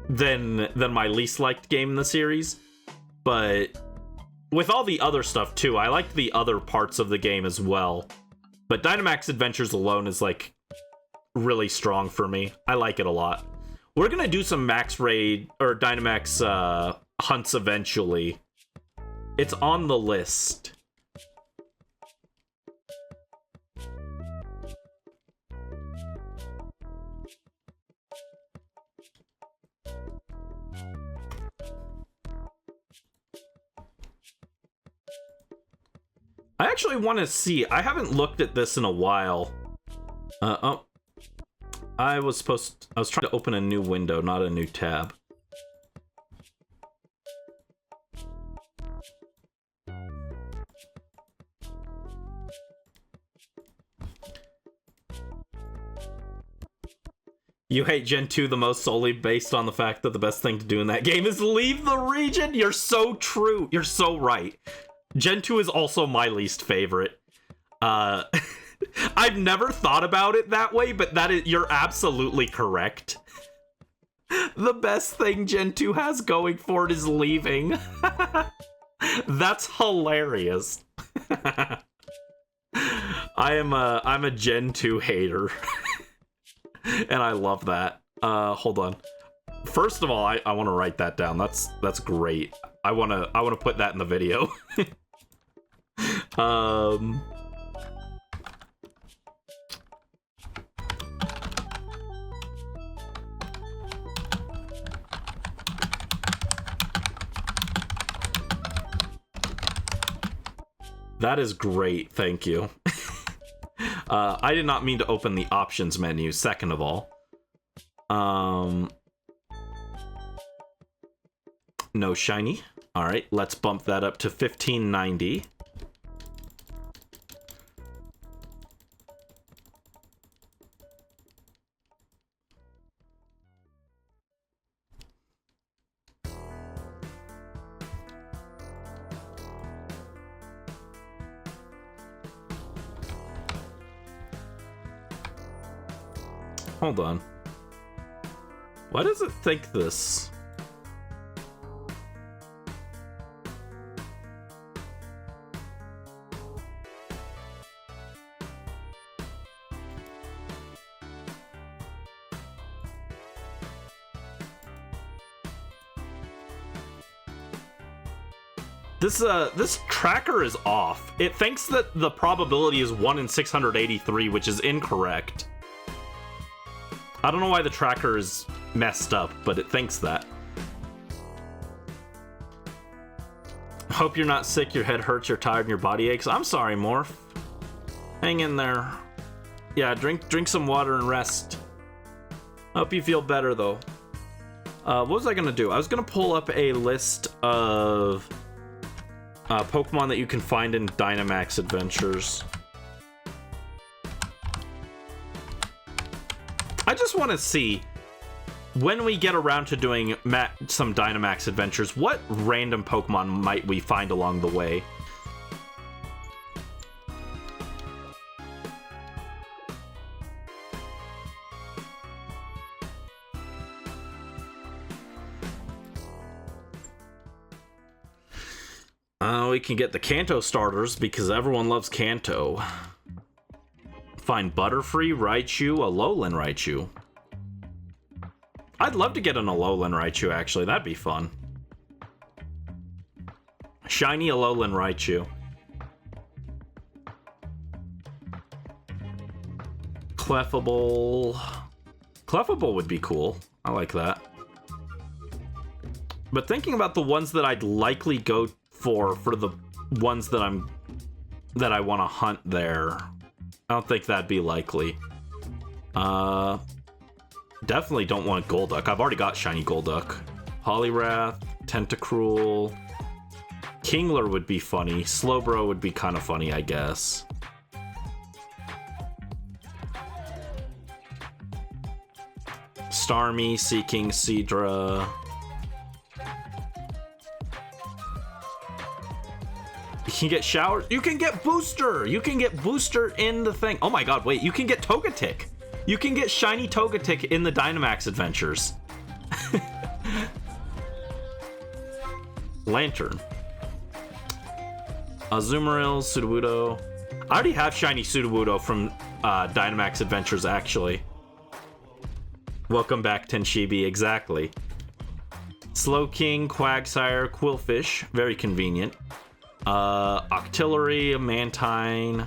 than my least liked game in the series. But with all the other stuff too, I liked the other parts of the game as well. But Dynamax Adventures alone is like really strong for me. I like it a lot. We're gonna do some Max Raid or Dynamax hunts eventually. It's on the list. I actually want to see. I haven't looked at this in a while. Oh. I was trying to open a new window, not a new tab. You hate Gen 2 the most solely based on the fact that the best thing to do in that game is leave the region? You're so true. You're so right. Gen 2 is also my least favorite. I've never thought about it that way, but you're absolutely correct. The best thing Gen 2 has going for it is leaving. That's hilarious. I'm a Gen 2 hater. And I love that. Hold on. First of all, I want to write that down. That's great. I want to put that in the video. That is great. Thank you. I did not mean to open the options menu, second of all. No shiny. All right, let's bump that up to 1590. Hold on. Why does it think this? This tracker is off. It thinks that the probability is 1 in 683, which is incorrect. I don't know why the tracker is messed up, but it thinks that. Hope you're not sick, your head hurts, you're tired, and your body aches. I'm sorry, Morph. Hang in there. Yeah, drink some water and rest. Hope you feel better, though. What was I gonna do? I was gonna pull up a list of Pokemon that you can find in Dynamax Adventures. I just want to see, when we get around to doing some Dynamax Adventures, what random Pokemon might we find along the way? We can get the Kanto starters because everyone loves Kanto. Find Butterfree, Raichu, Alolan Raichu. I'd love to get an Alolan Raichu, actually. That'd be fun. Shiny Alolan Raichu. Clefable. Clefable would be cool. I like that. But thinking about the ones that I'd likely go for the ones that I want to hunt there, I don't think that'd be likely. Definitely don't want Golduck. I've already got shiny Golduck. Poliwrath, Tentacruel, Kingler would be funny. Slowbro would be kind of funny, I guess. Starmie, Seeking, Seadra. You can get Shower. You can get Booster. You can get Booster in the thing. Oh my god, wait. You can get Togetic. You can get shiny Togetic in the Dynamax Adventures. Lantern. Azumarill, Sudowoodo. I already have shiny Sudowoodo from Dynamax Adventures, actually. Welcome back, Tenshibi. Exactly. Slowking, Quagsire, Quillfish. Very convenient. Octillery, Mantine,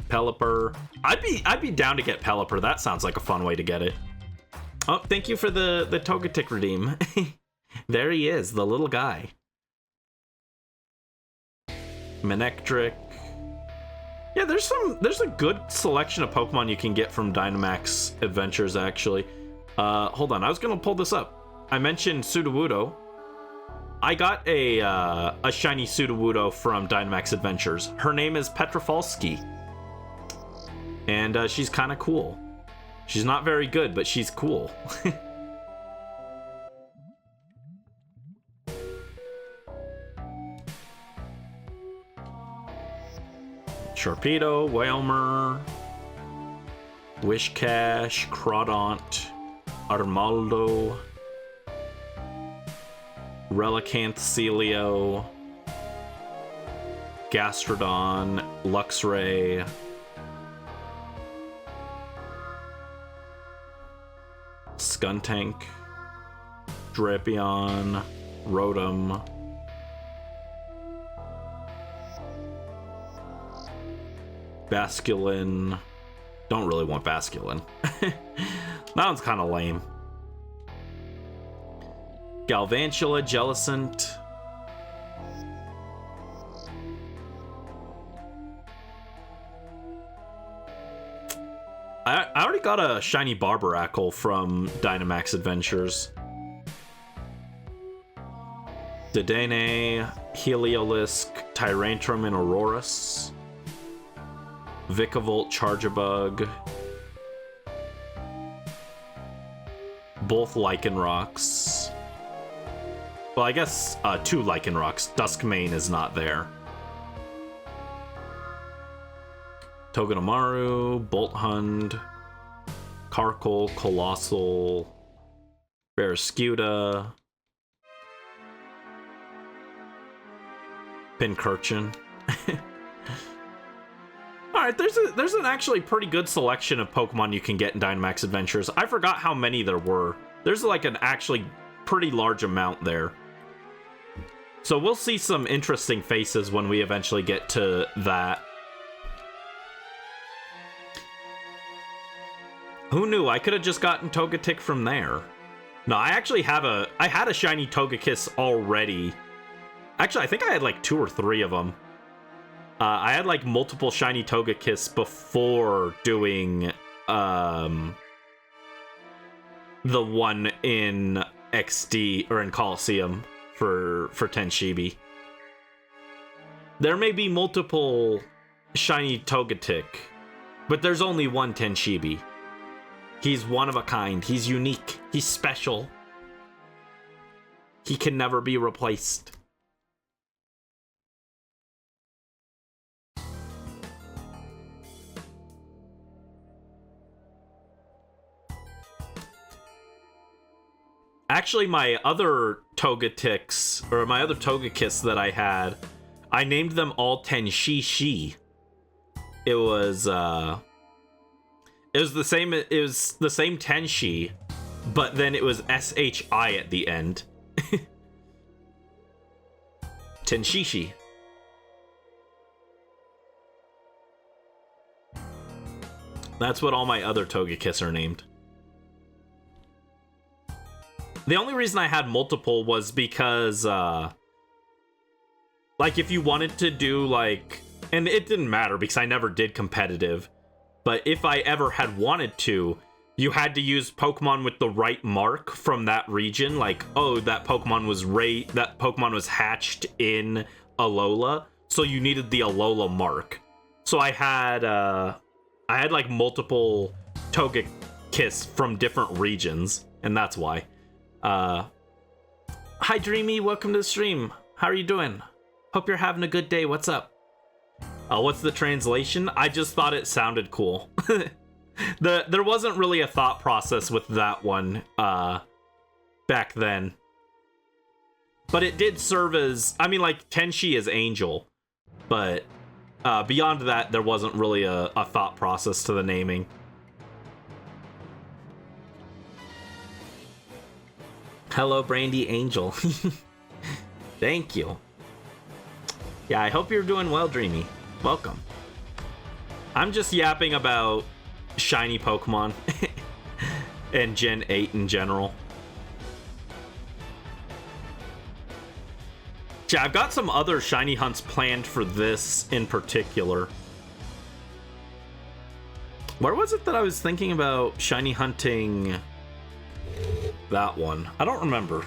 Pelipper. I'd be down to get Pelipper. That sounds like a fun way to get it. Oh, thank you for the Togetic redeem. There he is, the little guy. Manectric. Yeah, there's a good selection of Pokemon you can get from Dynamax Adventures, actually. Hold on, I was gonna pull this up. I mentioned Sudowoodo. I got a shiny Sudowoodo from Dynamax Adventures. Her name is Petrofalski. And she's kind of cool. She's not very good, but she's cool. Sharpedo, Wailmer, Wishcash, Crawdaunt, Armaldo, Relicanth, Celio, Gastrodon, Luxray, Skuntank, Drapion, Rotom, Basculin. Don't really want Basculin. That one's kind of lame. Galvantula, Jellicent. I already got a shiny Barbaracle from Dynamax Adventures. Dedenne, Heliolisk, Tyrantrum, and Aurorus. Vikavolt, Charjabug. Both Lycanrocs. Well, I guess 2 Lycanrocs. Duskmane is not there. Togedemaru, Bolthund, Karkle, Colossal, Barraskewda, Pincurchin. Alright, there's an actually pretty good selection of Pokemon you can get in Dynamax Adventures. I forgot how many there were. There's like an actually pretty large amount there. So we'll see some interesting faces when we eventually get to that. Who knew? I could have just gotten Togetic from there. No, I actually have I had a shiny Togekiss already. Actually, I think I had like 2 or 3 of them. I had like multiple shiny Togekiss before doing the one in XD or in Coliseum for Tenshibi. There may be multiple shiny Togetic, but there's only one Tenshibi. He's one of a kind. He's unique. He's special. He can never be replaced. Actually, my other Togetics, or my other Togekiss that I had, I named them all Tenshishi. It was the same Tenshi, but then it was SHI at the end. Tenshishi. That's what all my other Togekiss are named. The only reason I had multiple was because, like, if you wanted to do, like... And it didn't matter because I never did competitive. But if I ever had wanted to, you had to use Pokemon with the right mark from that region. Like, oh, that Pokemon was hatched in Alola, so you needed the Alola mark. So I had like multiple Togekiss from different regions, and that's why. Hi Dreamy, welcome to the stream. How are you doing? Hope you're having a good day. What's up? What's the translation? I just thought it sounded cool. There wasn't really a thought process with that one back then. But it did serve as, I mean, like, Tenshi is Angel. But beyond that, there wasn't really a thought process to the naming. Hello, Brandy Angel. Thank you. Yeah, I hope you're doing well, Dreamy. Welcome. I'm just yapping about shiny Pokemon and Gen 8 in general. Yeah, I've got some other shiny hunts planned for this in particular. Where was it that I was thinking about shiny hunting? That one. I don't remember.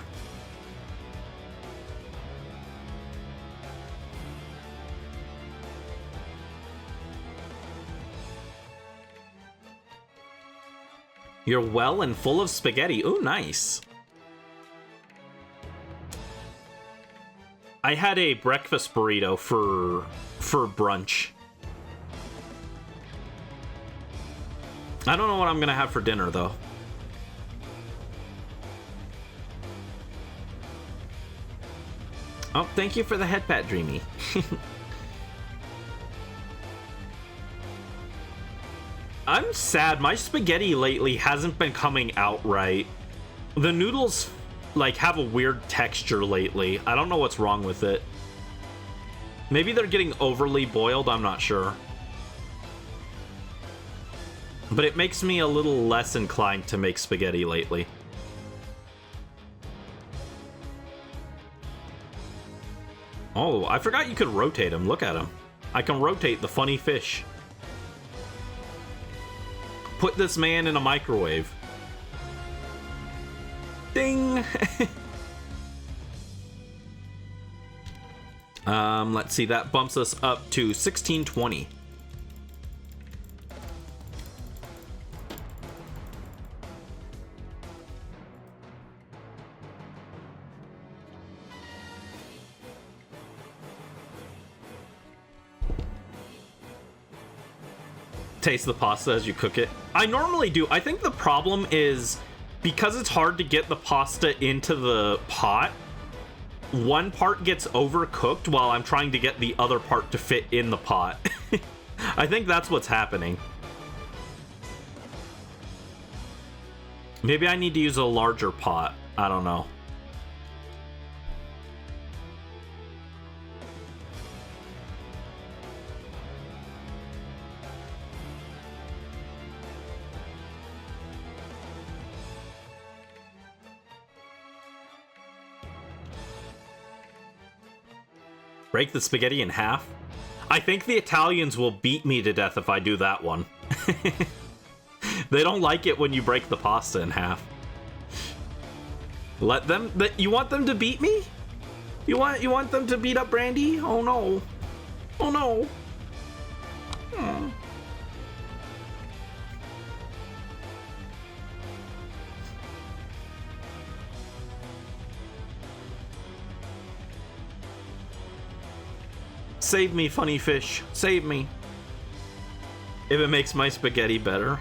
You're well and full of spaghetti. Ooh, nice. I had a breakfast burrito for brunch. I don't know what I'm gonna have for dinner though. Oh, thank you for the head pat, Dreamy. I'm sad. My spaghetti lately hasn't been coming out right. The noodles, like, have a weird texture lately. I don't know what's wrong with it. Maybe they're getting overly boiled. I'm not sure. But it makes me a little less inclined to make spaghetti lately. Oh, I forgot you could rotate him. Look at him. I can rotate the funny fish. Put this man in a microwave. Ding! Let's see. That bumps us up to 1620. Taste the pasta as you cook it. I normally do. I think the problem is because it's hard to get the pasta into the pot, one part gets overcooked while I'm trying to get the other part to fit in the pot. I think that's what's happening. Maybe I need to use a larger pot. I don't know. Break the spaghetti in half? I think the Italians will beat me to death if I do that one. They don't like it when you break the pasta in half. Let them... You want them to beat me? You want them to beat up Brandy? Oh no. Oh no. Hmm. Save me, funny fish. Save me. If it makes my spaghetti better.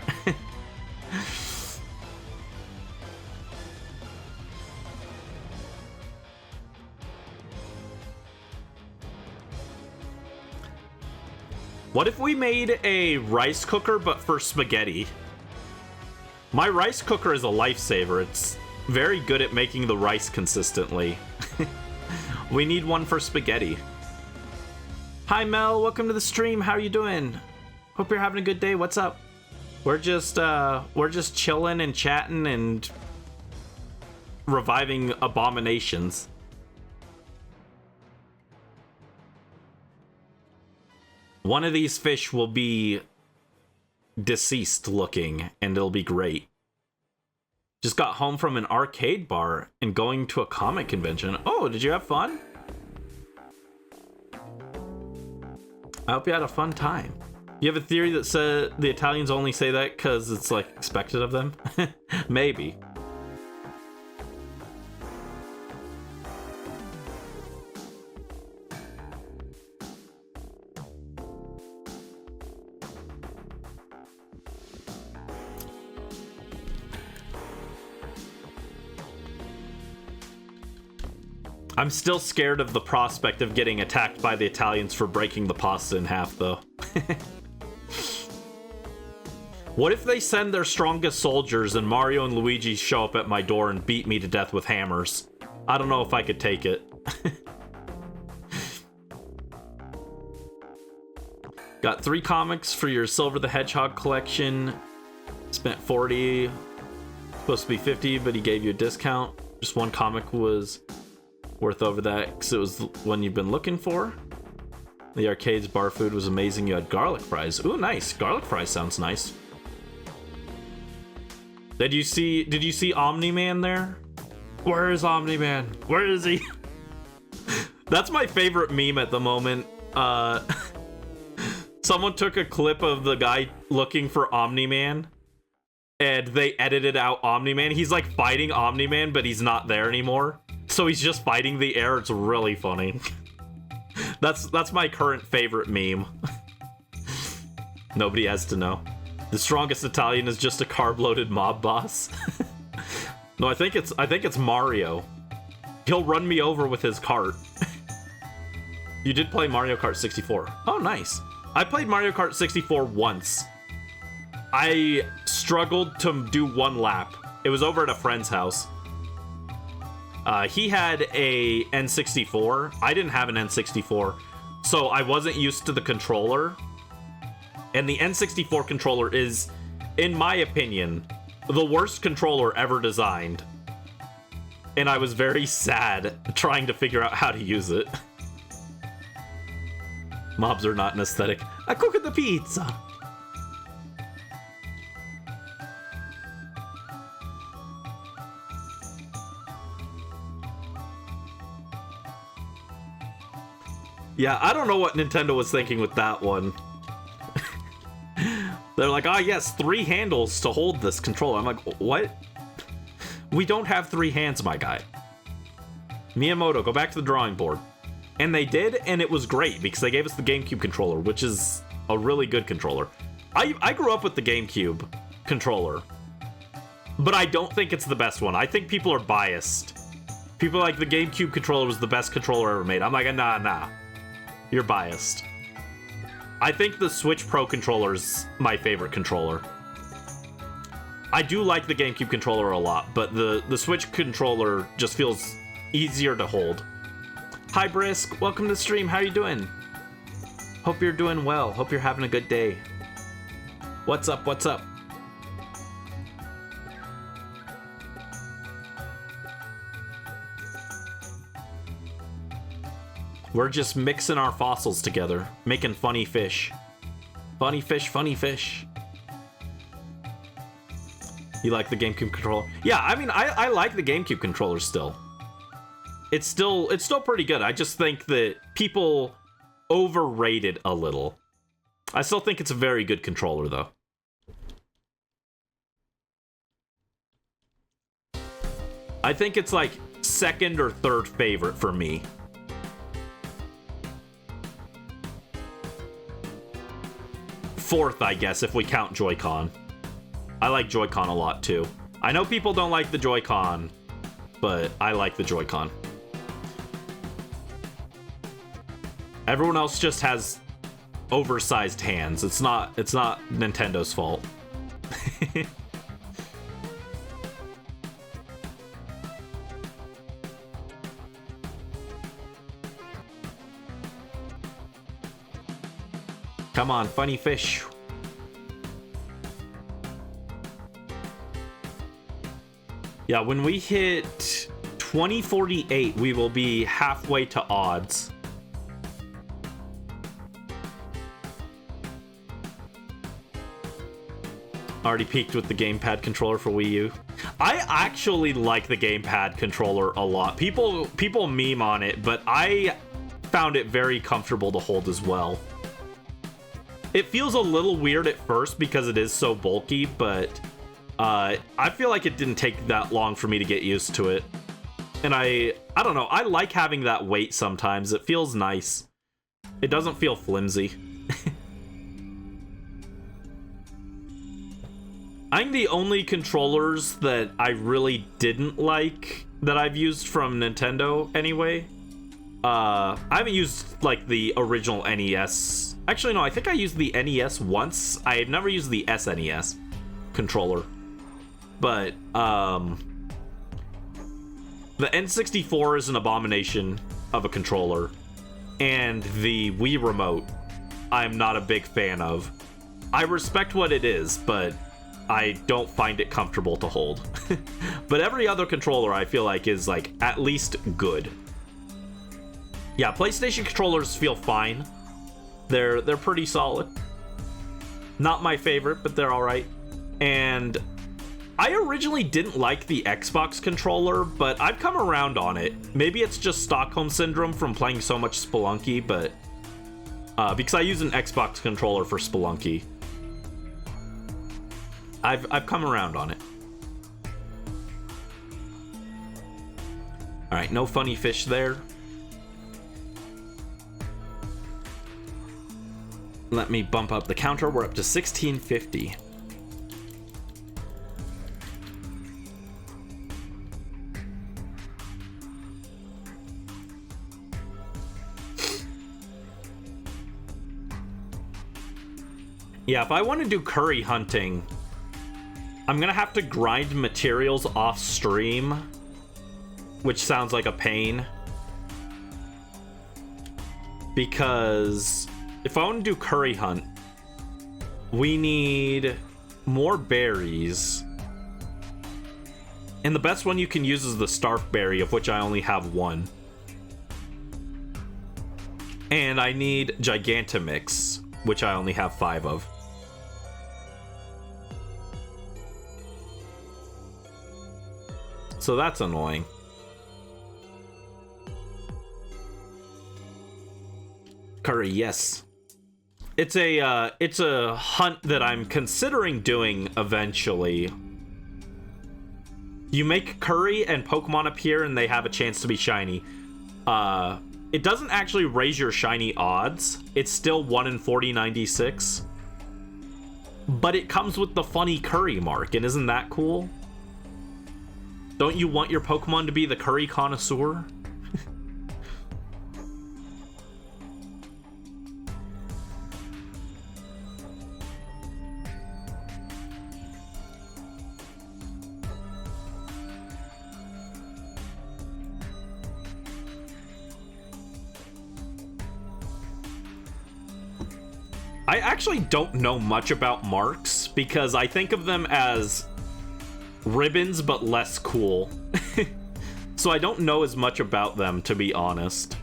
What if we made a rice cooker but for spaghetti? My rice cooker is a lifesaver. It's very good at making the rice consistently. We need one for spaghetti. Hi Mel, welcome to the stream. How are you doing? Hope you're having a good day. What's up? We're just chilling and chatting and reviving abominations. One of these fish will be deceased looking, and it'll be great. Just got home from an arcade bar and going to a comic convention. Oh, did you have fun? I hope you had a fun time. You have a theory that said the Italians only say that because it's like expected of them? Maybe. I'm still scared of the prospect of getting attacked by the Italians for breaking the pasta in half, though. What if they send their strongest soldiers and Mario and Luigi show up at my door and beat me to death with hammers? I don't know if I could take it. Got 3 comics for your Silver the Hedgehog collection. Spent 40. Supposed to be 50, but he gave you a discount. Just one comic was worth over that because it was the one you've been looking for. The arcade's bar food was amazing. You had garlic fries. Ooh, nice. Garlic fries sounds nice. Did you see Omni-Man there? Where is Omni-Man? Where is he? That's my favorite meme at the moment. Someone took a clip of the guy looking for Omni-Man and they edited out Omni-Man. He's like fighting Omni-Man, but he's not there anymore. So he's just fighting the air. It's really funny. That's my current favorite meme. Nobody has to know. The strongest Italian is just a carb-loaded mob boss. No, I think it's Mario. He'll run me over with his cart. You did play Mario Kart 64. Oh, nice. I played Mario Kart 64 once. I struggled to do one lap. It was over at a friend's house. He had a N64. I didn't have an N64, so I wasn't used to the controller. And the N64 controller is, in my opinion, the worst controller ever designed. And I was very sad trying to figure out how to use it. Mobs are not an aesthetic. I cook the pizza. Yeah, I don't know what Nintendo was thinking with that one. They're like, ah, yes, 3 handles to hold this controller. I'm like, what? We don't have 3 hands, my guy. Miyamoto, go back to the drawing board. And they did, and it was great because they gave us the GameCube controller, which is a really good controller. I grew up with the GameCube controller, but I don't think it's the best one. I think people are biased. People are like, the GameCube controller was the best controller ever made. I'm like, nah. You're biased. I think the Switch Pro controller is my favorite controller. I do like the GameCube controller a lot, but the Switch controller just feels easier to hold. Hi Brisk, welcome to the stream. How are you doing? Hope you're doing well. Hope you're having a good day. What's up? What's up? We're just mixing our fossils together, making funny fish. Funny fish, funny fish. You like the GameCube controller? Yeah, I mean, I like the GameCube controller still. It's still pretty good. I just think that people overrate it a little. I still think it's a very good controller, though. I think it's like second or third favorite for me. Fourth, I guess, if we count Joy-Con. I like Joy-Con a lot, too. I know people don't like the Joy-Con, but I like the Joy-Con. Everyone else just has oversized hands. It's not Nintendo's fault. Come on, funny fish. Yeah, when we hit 2048, we will be halfway to odds. Already peaked with the gamepad controller for Wii U. I actually like the gamepad controller a lot. People meme on it, but I found it very comfortable to hold as well. It feels a little weird at first because it is so bulky, but I feel like it didn't take that long for me to get used to it. And I don't know, I like having that weight sometimes. It feels nice. It doesn't feel flimsy. I think the only controllers that I really didn't like that I've used from Nintendo anyway, I haven't used like the original NES. Actually, no, I think I used the NES once. I had never used the SNES controller. But, the N64 is an abomination of a controller. And the Wii Remote, I'm not a big fan of. I respect what it is, but I don't find it comfortable to hold. But every other controller I feel like is like at least good. Yeah, PlayStation controllers feel fine. They're pretty solid. Not my favorite, but they're all right. And I originally didn't like the Xbox controller, but I've come around on it. Maybe it's just Stockholm Syndrome from playing so much Spelunky, but because I use an Xbox controller for Spelunky. I've come around on it. All right, no funny fish there. Let me bump up the counter. We're up to 1650. Yeah, if I want to do curry hunting, I'm gonna have to grind materials off stream, which sounds like a pain. Because if I want to do curry hunt, we need more berries. And the best one you can use is the Starf Berry, of which I only have one. And I need Gigantomix, which I only have 5 of. So that's annoying. Curry, yes. It's a hunt that I'm considering doing eventually. You make curry and Pokemon appear and they have a chance to be shiny. It doesn't actually raise your shiny odds. It's still 1 in 4096. But it comes with the funny curry mark, and isn't that cool? Don't you want your Pokemon to be the curry connoisseur? I actually don't know much about marks because I think of them as ribbons but less cool. So I don't know as much about them, to be honest.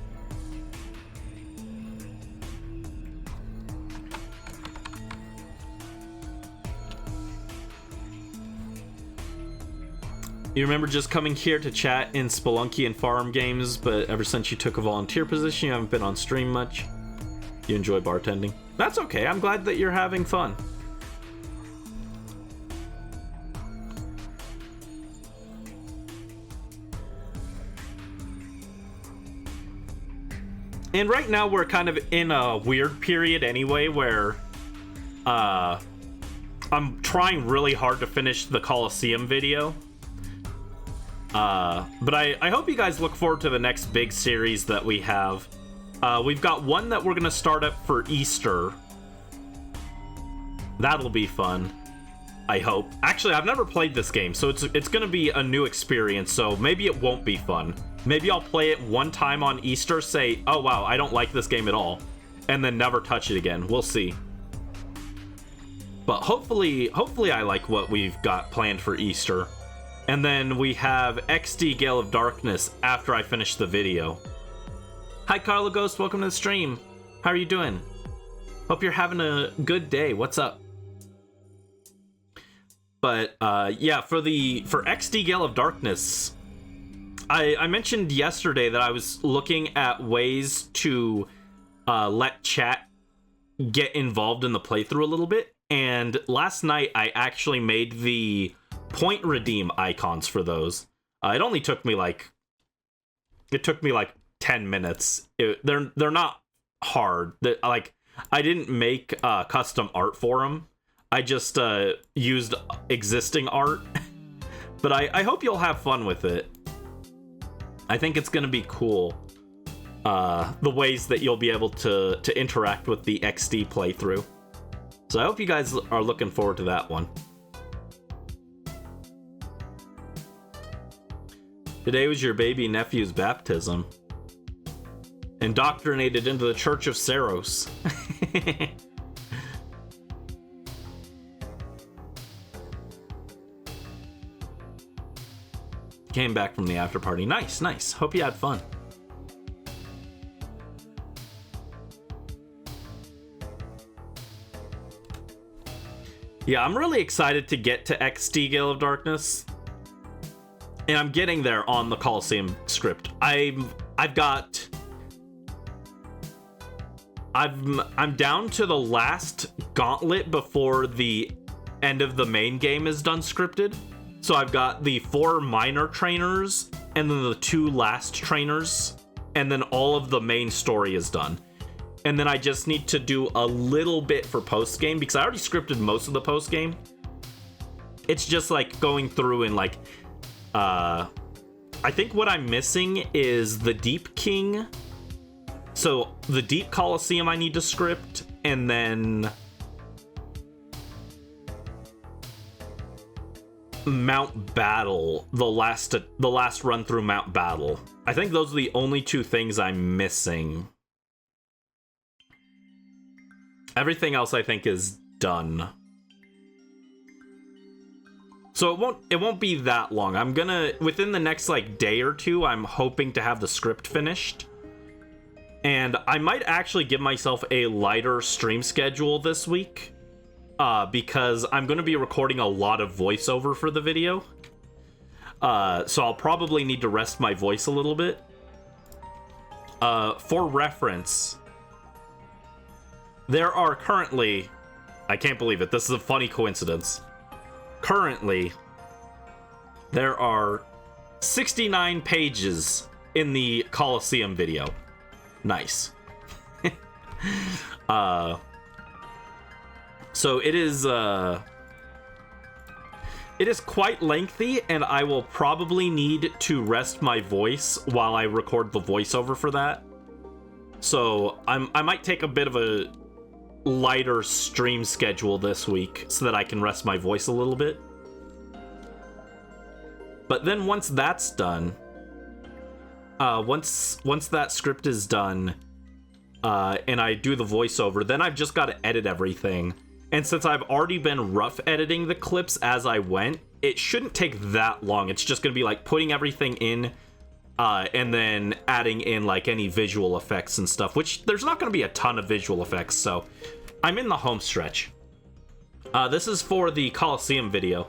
You remember just coming here to chat in Spelunky and farm games, but ever since you took a volunteer position, you haven't been on stream much. You enjoy bartending. That's okay. I'm glad that you're having fun. And right now we're kind of in a weird period anyway, where I'm trying really hard to finish the Coliseum video. But I hope you guys look forward to the next big series that we have. We've got one that we're going to start up for Easter. That'll be fun, I hope. Actually, I've never played this game, so it's going to be a new experience, so maybe it won't be fun. Maybe I'll play it one time on Easter, say, oh wow, I don't like this game at all, and then never touch it again. We'll see. But hopefully I like what we've got planned for Easter. And then we have XD Gale of Darkness after I finish the video. Hi Carlo Ghost, welcome to the stream. How are you doing? Hope you're having a good day. What's up? But yeah, for XD Gale of Darkness, I mentioned yesterday that I was looking at ways to let chat get involved in the playthrough a little bit. And last night I actually made the point redeem icons for those. It only took me like 10 minutes. They're not hard. I didn't make custom art for them. I just used existing art. But I hope you'll have fun with it. I think it's gonna be cool. The ways that you'll be able to interact with the XD playthrough. So I hope you guys are looking forward to that one. Today was your baby nephew's baptism. Indoctrinated into the Church of Saros. Came back from the after party. Nice, nice. Hope you had fun. Yeah, I'm really excited to get to XD Gale of Darkness. And I'm getting there on the Coliseum script. I'm down to the last gauntlet before the end of the main game is done scripted. So I've got the 4 minor trainers and then the 2 last trainers, and then all of the main story is done. And then I just need to do a little bit for post-game because I already scripted most of the post-game. It's just like going through and like I think what I'm missing is the Deep King. So the Deep Coliseum I need to script, and then Mount Battle, the last run through Mount Battle. I think those are the only 2 things I'm missing. Everything else I think is done. So it won't be that long. I'm gonna, within the next like day or 2, I'm hoping to have the script finished. And I might actually give myself a lighter stream schedule this week. Because I'm going to be recording a lot of voiceover for the video. So I'll probably need to rest my voice a little bit. For reference, there are currently... I can't believe it. This is a funny coincidence. Currently, there are 69 pages in the Coliseum video. Nice. So it is quite lengthy, and I will probably need to rest my voice while I record the voiceover for that. So I might take a bit of a lighter stream schedule this week so that I can rest my voice a little bit. But then once that's done, once that script is done, and I do the voiceover, then I've just got to edit everything. And since I've already been rough editing the clips as I went, it shouldn't take that long. It's just going to be like putting everything in, and then adding in like any visual effects and stuff, which there's not going to be a ton of visual effects, so I'm in the home stretch. This is for the Coliseum video.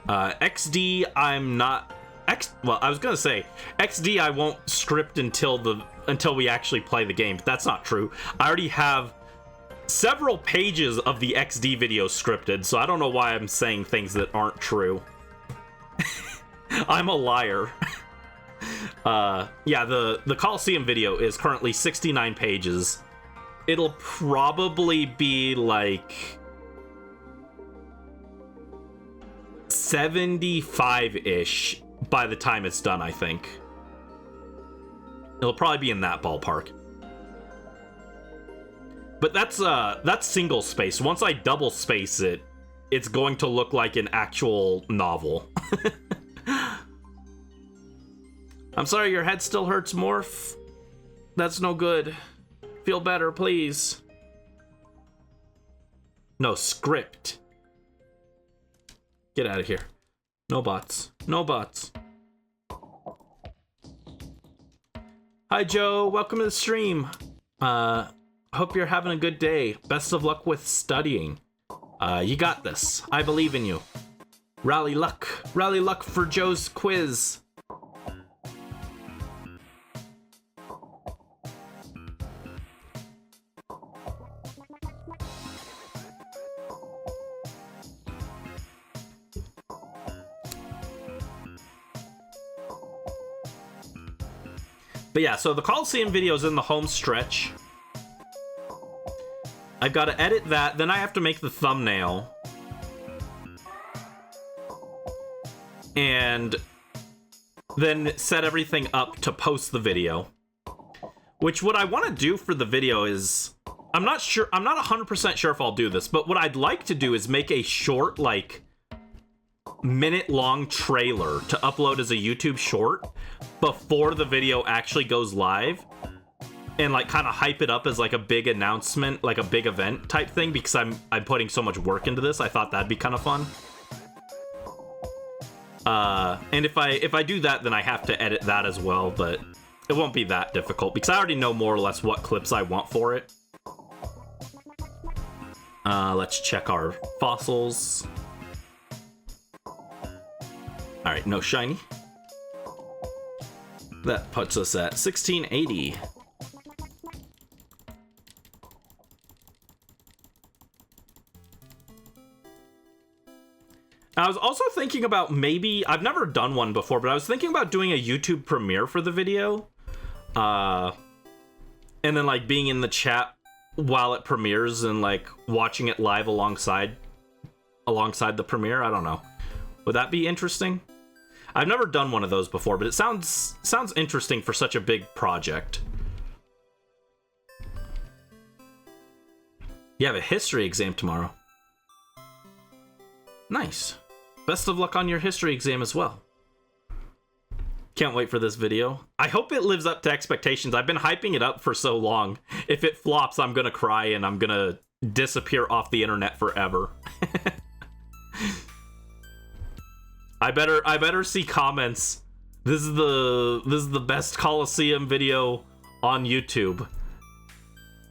XD, I'm not... Well, I was gonna say, XD I won't script until we actually play the game, but that's not true. I already have several pages of the XD video scripted, so I don't know why I'm saying things that aren't true. I'm a liar. Yeah, the Coliseum video is currently 69 pages. It'll probably be like 75-ish by the time it's done, I think. It'll probably be in that ballpark. But that's single space. Once I double space it, it's going to look like an actual novel. I'm sorry your head still hurts, Morph. That's no good. Feel better, please. No, script. Get out of here. No bots. No bots. Hi, Joe. Welcome to the stream. Hope you're having a good day. Best of luck with studying. You got this. I believe in you. Rally luck. Rally luck for Joe's quiz. But yeah, so the Coliseum video is in the home stretch. I've got to edit that, then I have to make the thumbnail. And then set everything up to post the video. Which what I want to do for the video is... I'm not 100% sure if I'll do this, but what I'd like to do is make a short, like, minute-long trailer to upload as a YouTube short before the video actually goes live, and like kind of hype it up as like a big announcement, like a big event type thing, because I'm putting so much work into this. I thought that'd be kind of fun. And if I do that, then I have to edit that as well, but it won't be that difficult because I already know more or less what clips I want for it. Let's check our fossils. All right, no shiny. That puts us at 1680. I was also thinking about maybe, I've never done one before, but I was thinking about doing a YouTube premiere for the video. And then like being in the chat while it premieres and like watching it live alongside the premiere. I don't know. Would that be interesting? I've never done one of those before, but it sounds interesting for such a big project. You have a history exam tomorrow. Nice. Best of luck on your history exam as well. Can't wait for this video. I hope it lives up to expectations. I've been hyping it up for so long. If it flops, I'm gonna cry and I'm gonna disappear off the internet forever. I better see comments. This is the best Coliseum video on YouTube.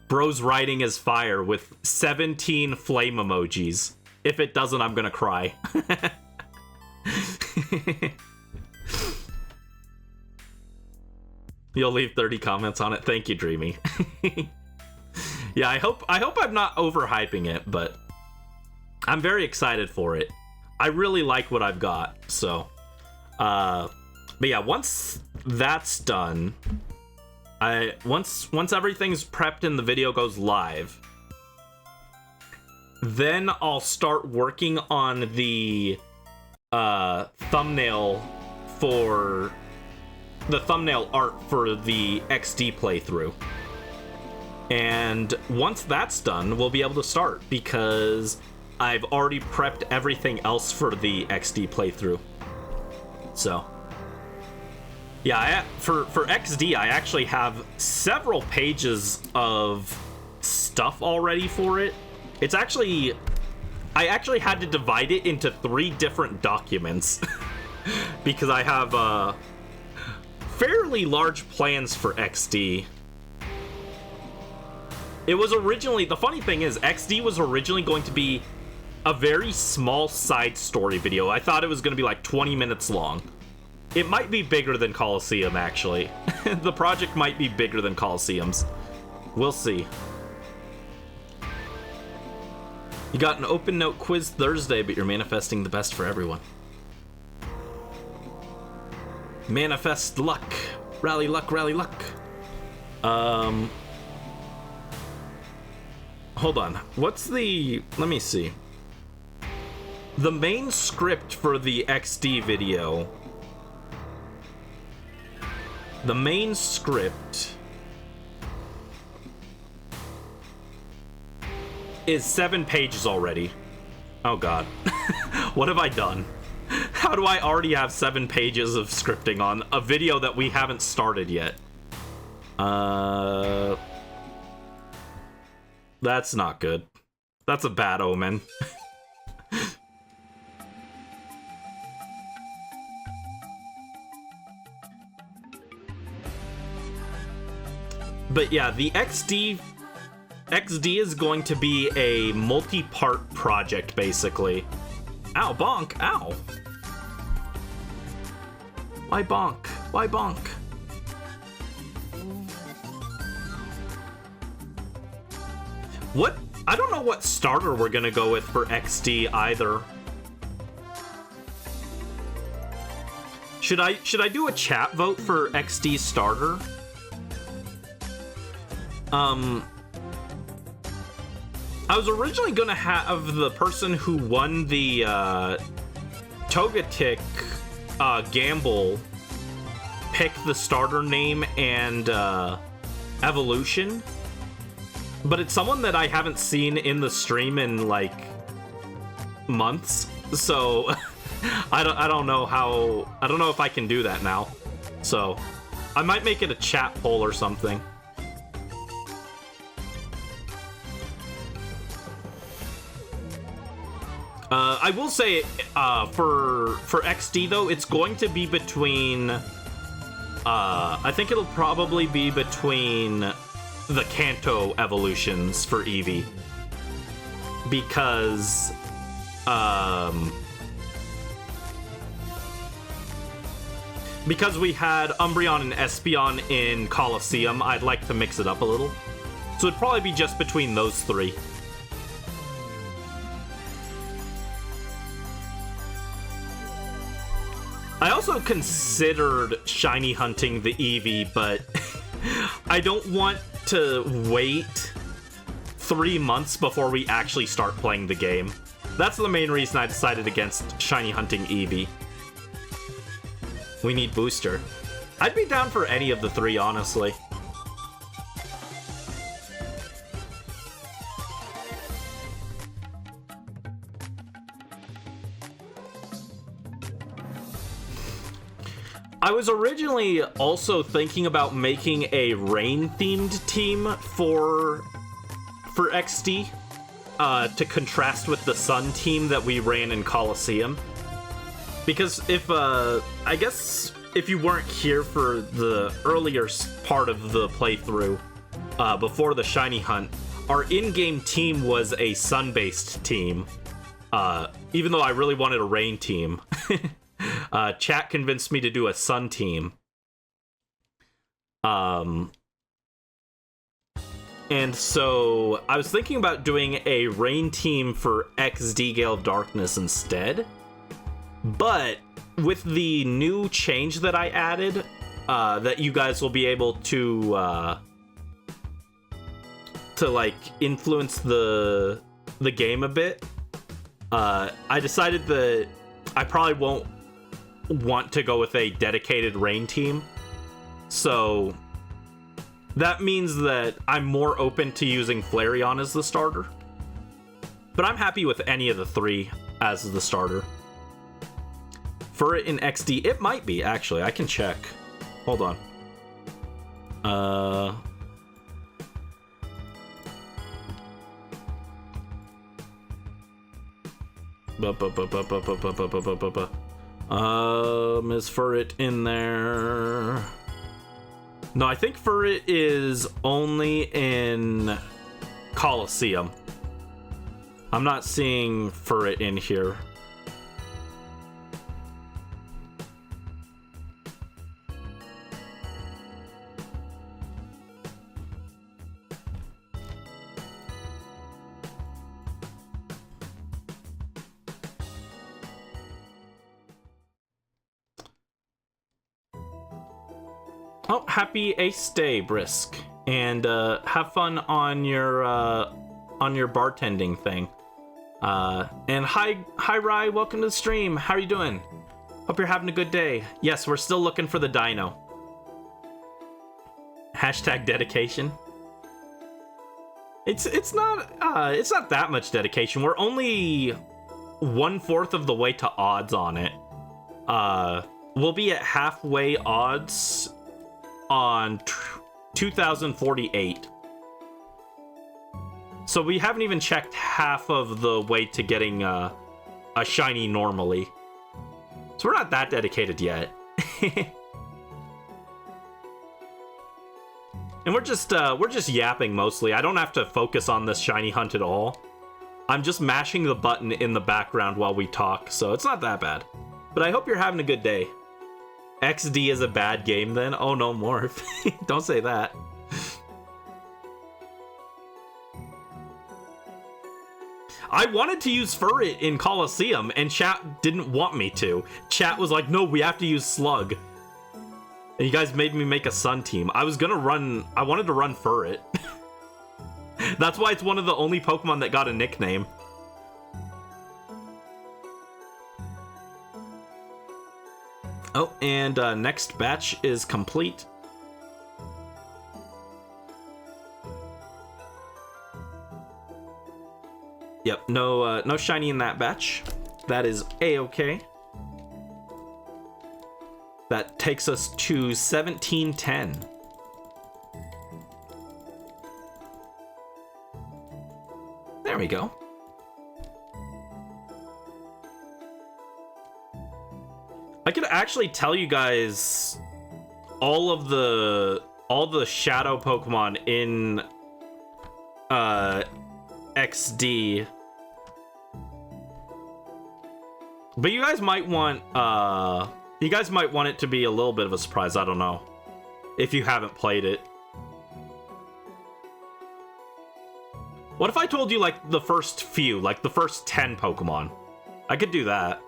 Bro's writing is fire with 17 flame emojis. If it doesn't, I'm gonna cry. You'll leave 30 comments on it. Thank you, Dreamy. Yeah, I hope I'm not overhyping it, but I'm very excited for it. I really like what I've got, so but yeah, once that's done, once everything's prepped and the video goes live, then I'll start working on the thumbnail art for the XD playthrough. And once that's done, we'll be able to start because I've already prepped everything else for the XD playthrough. So yeah, for XD, I actually have several pages of stuff already for it. It's actually, I actually had to divide it into 3 different documents because I have fairly large plans for XD. It was originally, the funny thing is, XD was originally going to be a very small side story video. I thought it was going to be like 20 minutes long. It might be bigger than Coliseum, actually. The project might be bigger than Coliseum's. We'll see. You got an open note quiz Thursday, but you're manifesting the best for everyone. Manifest luck. Rally luck, rally luck. Hold on. What's the... Let me see. The main script for the XD video... The main script... is 7 pages already. Oh god. What have I done? How do I already have 7 pages of scripting on a video that we haven't started yet? That's not good. That's a bad omen. But yeah, the XD is going to be a multi-part project, basically. Ow, bonk, ow. Why bonk? Why bonk? What? I don't know what starter we're gonna go with for XD either. Should I do a chat vote for XD starter? I was originally gonna have the person who won the Togetic gamble pick the starter name and evolution, but it's someone that I haven't seen in the stream in like months, so I don't know if I can do that now. So I might make it a chat poll or something. I will say, for XD though, it's going to be between, I think it'll probably be between the Kanto evolutions for Eevee. Because, we had Umbreon and Espeon in Coliseum, I'd like to mix it up a little. So it'd probably be just between those three. I also considered shiny hunting the Eevee, but I don't want to wait 3 months before we actually start playing the game. That's the main reason I decided against shiny hunting Eevee. We need booster. I'd be down for any of the three, honestly. I was originally also thinking about making a rain-themed team for XD to contrast with the sun team that we ran in Coliseum. Because if, I guess if you weren't here for the earlier part of the playthrough, before the shiny hunt, our in-game team was a sun-based team, even though I really wanted a rain team. Chat convinced me to do a sun team. And so I was thinking about doing a rain team for XD Gale of Darkness instead. But with the new change that I added, that you guys will be able to like influence the game a bit, I decided that I probably won't want to go with a dedicated rain team. So that means that I'm more open to using Flareon as the starter. But I'm happy with any of the three as the starter. For it in XD, it might be, actually. I can check. Hold on. Is Furret in there? No, I think Furret is only in Coliseum. I'm not seeing Furret in here. Oh, happy Ace Day, Brisk, and have fun on your bartending thing. And hi Rye, welcome to the stream. How are you doing? Hope you're having a good day. Yes, we're still looking for the dino. Hashtag dedication. It's not that much dedication. We're only 1/4 of the way to odds on it. We'll be at halfway odds on 2048. So we haven't even checked half of the way to getting a shiny normally. So we're not that dedicated yet. And we're just yapping mostly. I don't have to focus on this shiny hunt at all. I'm just mashing the button in the background while we talk, so it's not that bad. But I hope you're having a good day. XD is a bad game then? Oh no, Morph. Don't say that. I wanted to use Furret in Coliseum, and chat didn't want me to. Chat was like, no, we have to use Slug. And you guys made me make a Sun team. I wanted to run Furret. That's why it's one of the only Pokemon that got a nickname. Oh, and next batch is complete. Yep, no shiny in that batch. That is A-okay. That takes us to 1710. There we go. I could actually tell you guys all the shadow Pokemon in XD. But you guys might want it to be a little bit of a surprise, I don't know. If you haven't played it. What if I told you like the first few, like the first 10 Pokemon? I could do that.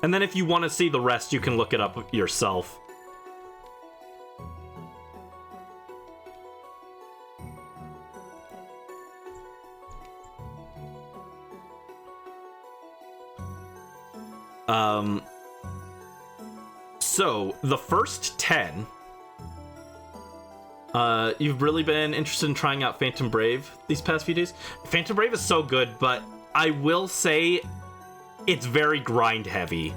And then if you want to see the rest, you can look it up yourself. So, the first 10... you've really been interested in trying out Phantom Brave these past few days? Phantom Brave is so good, but I will say it's very grind heavy.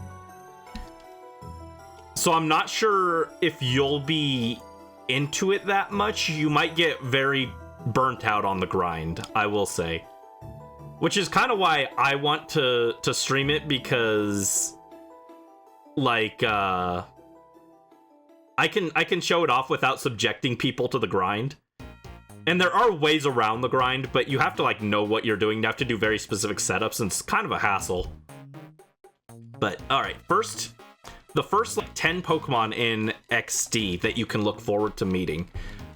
So I'm not sure if you'll be into it that much. You might get very burnt out on the grind, I will say. Which is kind of why I want to stream it, because like I can show it off without subjecting people to the grind. And there are ways around the grind, but you have to like know what you're doing. You have to do very specific setups, and it's kind of a hassle. But alright, the first like 10 Pokemon in XD that you can look forward to meeting.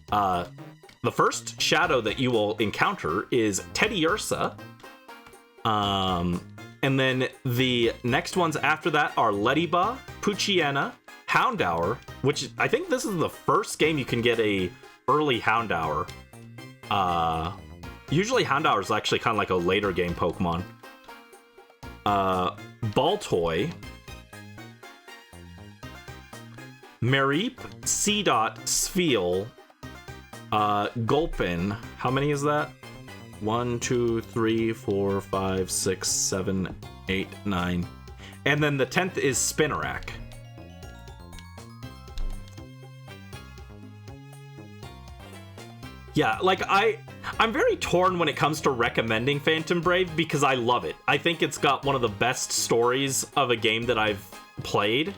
The first shadow that you will encounter is Teddiursa. And then the next ones after that are Leddyba, Poochyena, Houndour, which I think this is the first game you can get a early Houndour. Usually Houndour is actually kind of like a later game Pokemon. Baltoy, Mareep, Seedot, Spheal, Gulpin. How many is that? 1, 2, 3, 4, 5, 6, 7, 8, 9. And then the 10th is Spinarak. Yeah, like I'm very torn when it comes to recommending Phantom Brave because I love it. I think it's got one of the best stories of a game that I've played.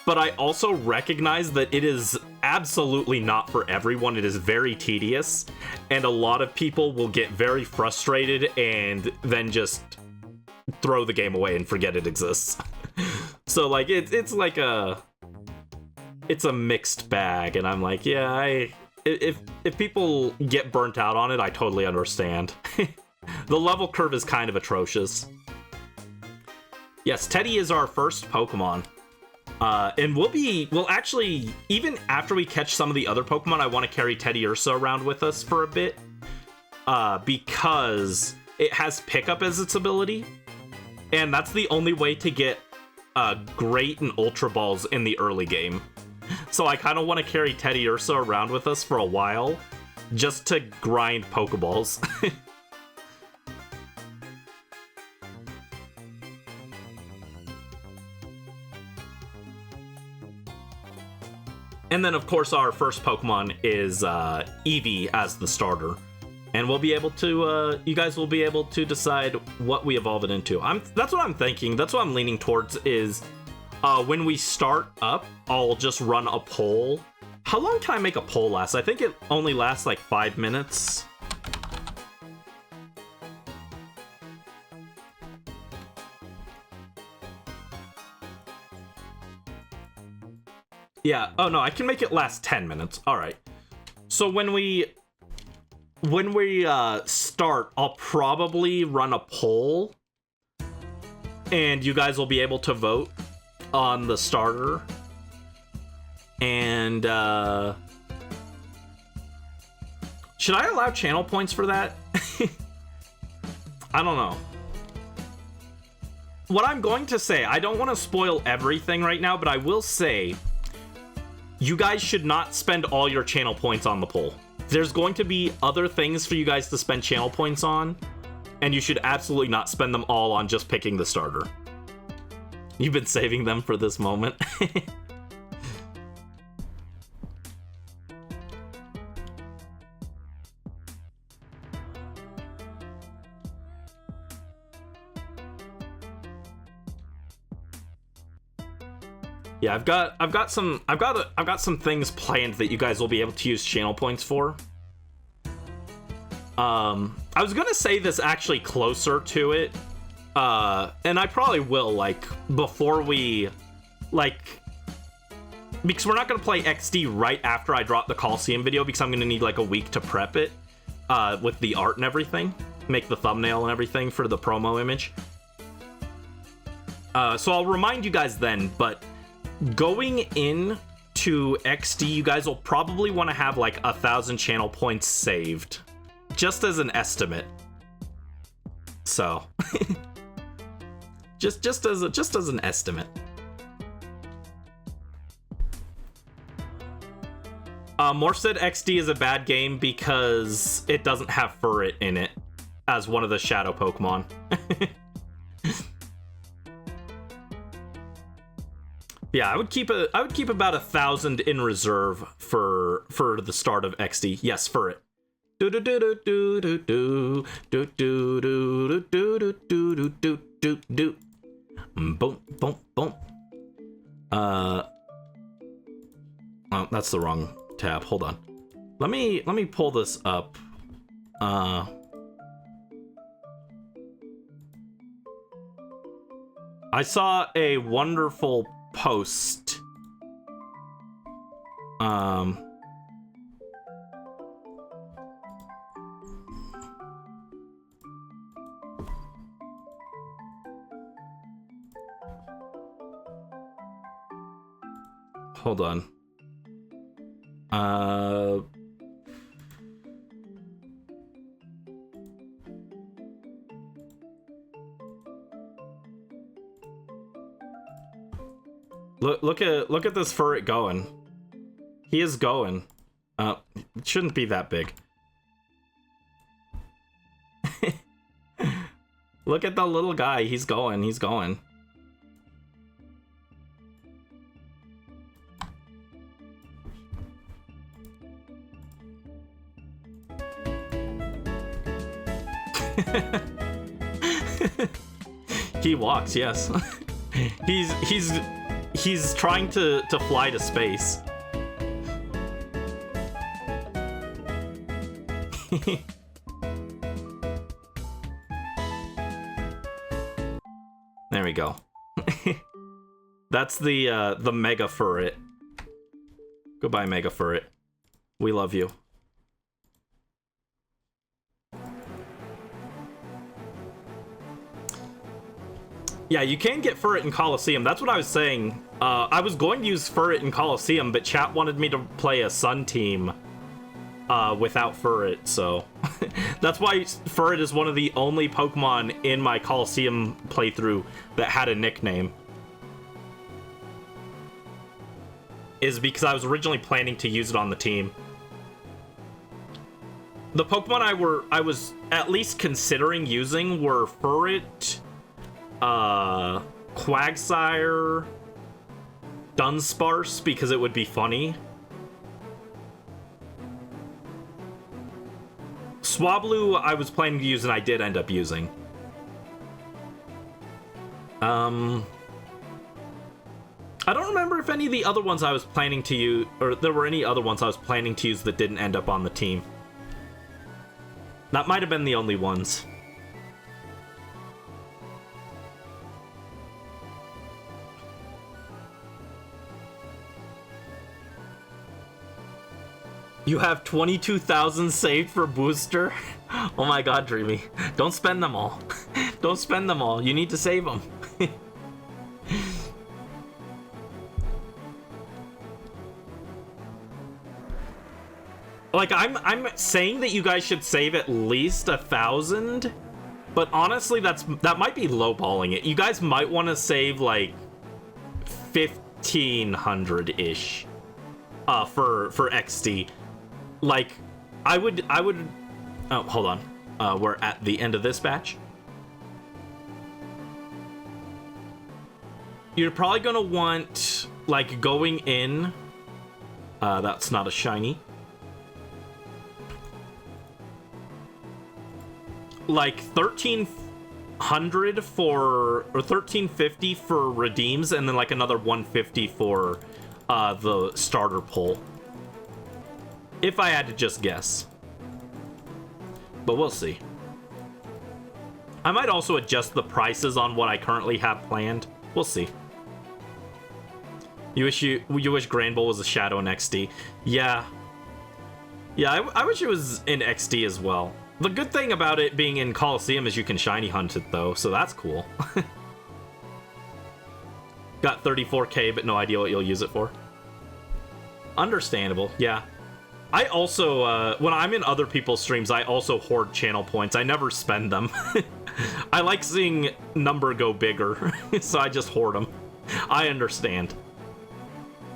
but I also recognize that it is absolutely not for everyone. It is very tedious, and a lot of people will get very frustrated and then just throw the game away and forget it exists. So like it's like it's a mixed bag, and I'm like, yeah, if people get burnt out on it, I totally understand. The level curve is kind of atrocious. Yes, Teddy is our first Pokemon. And we'll actually, even after we catch some of the other Pokemon, I want to carry Teddy Ursa around with us for a bit. Because it has Pickup as its ability. And that's the only way to get Great and Ultra Balls in the early game. So I kind of want to carry Teddy Ursa around with us for a while, just to grind Pokeballs. And then, of course, our first Pokemon is Eevee as the starter. And we'll be able to, you guys will be able to decide what we evolve it into. That's what I'm thinking. That's what I'm leaning towards is when we start up, I'll just run a poll. How long can I make a poll last? I think it only lasts like 5 minutes. Yeah, oh no, I can make it last 10 minutes. All right. So when we start, I'll probably run a poll, and you guys will be able to vote on the starter. And should I allow channel points for that? I don't know. What I'm going to say, I don't want to spoil everything right now, but I will say you guys should not spend all your channel points on the poll. There's going to be other things for you guys to spend channel points on, and you should absolutely not spend them all on just picking the starter. You've been saving them for this moment. Yeah, I've got some things planned that you guys will be able to use channel points for. I was gonna say this actually closer to it, and I probably will, like, before we, like, because we're not gonna play XD right after I drop the Coliseum video, because I'm gonna need like a week to prep it, with the art and everything, make the thumbnail and everything for the promo image. So I'll remind you guys then, but going in to XD, you guys will probably want to have like 1,000 channel points saved, just as an estimate. So, just as an estimate. Morph said XD is a bad game because it doesn't have Furret in it as one of the shadow Pokemon. Yeah, I would keep about 1,000 in reserve for the start of XD. Yes, for it. Do do do do do do do do do do do do do do do. Boom boom boom. Oh, that's the wrong tab. Hold on. Let me pull this up. I saw a wonderful post. Hold on. Look at this Furret going. He is going. It shouldn't be that big. Look at the little guy. He's going. He's going. He walks, yes. He's trying to fly to space. There we go. That's the Mega Furret. Goodbye, Mega Furret. We love you. Yeah, you can get Furret in Coliseum. That's what I was saying. I was going to use Furret in Coliseum, but chat wanted me to play a Sun team without Furret, so... That's why Furret is one of the only Pokemon in my Coliseum playthrough that had a nickname. Is because I was originally planning to use it on the team. The Pokemon I was at least considering using were Furret, Quagsire, Dunsparce, because it would be funny. Swablu I was planning to use and I did end up using. I don't remember if any of the other ones I was planning to use, or there were any other ones I was planning to use that didn't end up on the team. That might have been the only ones. You have 22,000 saved for booster? Oh my god, Dreamy. Don't spend them all. Don't spend them all. You need to save them. Like, I'm saying that you guys should save at least 1,000, but honestly, that might be lowballing it. You guys might want to save like 1,500-ish for XD. Like, I would. Oh, hold on. We're at the end of this batch. You're probably gonna want, like, going in. That's not a shiny. Like 1,300 for, or 1,350 for redeems, and then like another 150 for the starter pull. If I had to just guess. But we'll see. I might also adjust the prices on what I currently have planned. We'll see. You wish Grand Bull was a shadow in XD. Yeah. Yeah, I wish it was in XD as well. The good thing about it being in Coliseum is you can shiny hunt it though, so that's cool. Got 34k, but no idea what you'll use it for. Understandable, yeah. I also, when I'm in other people's streams, I also hoard channel points. I never spend them. I like seeing number go bigger, so I just hoard them. I understand.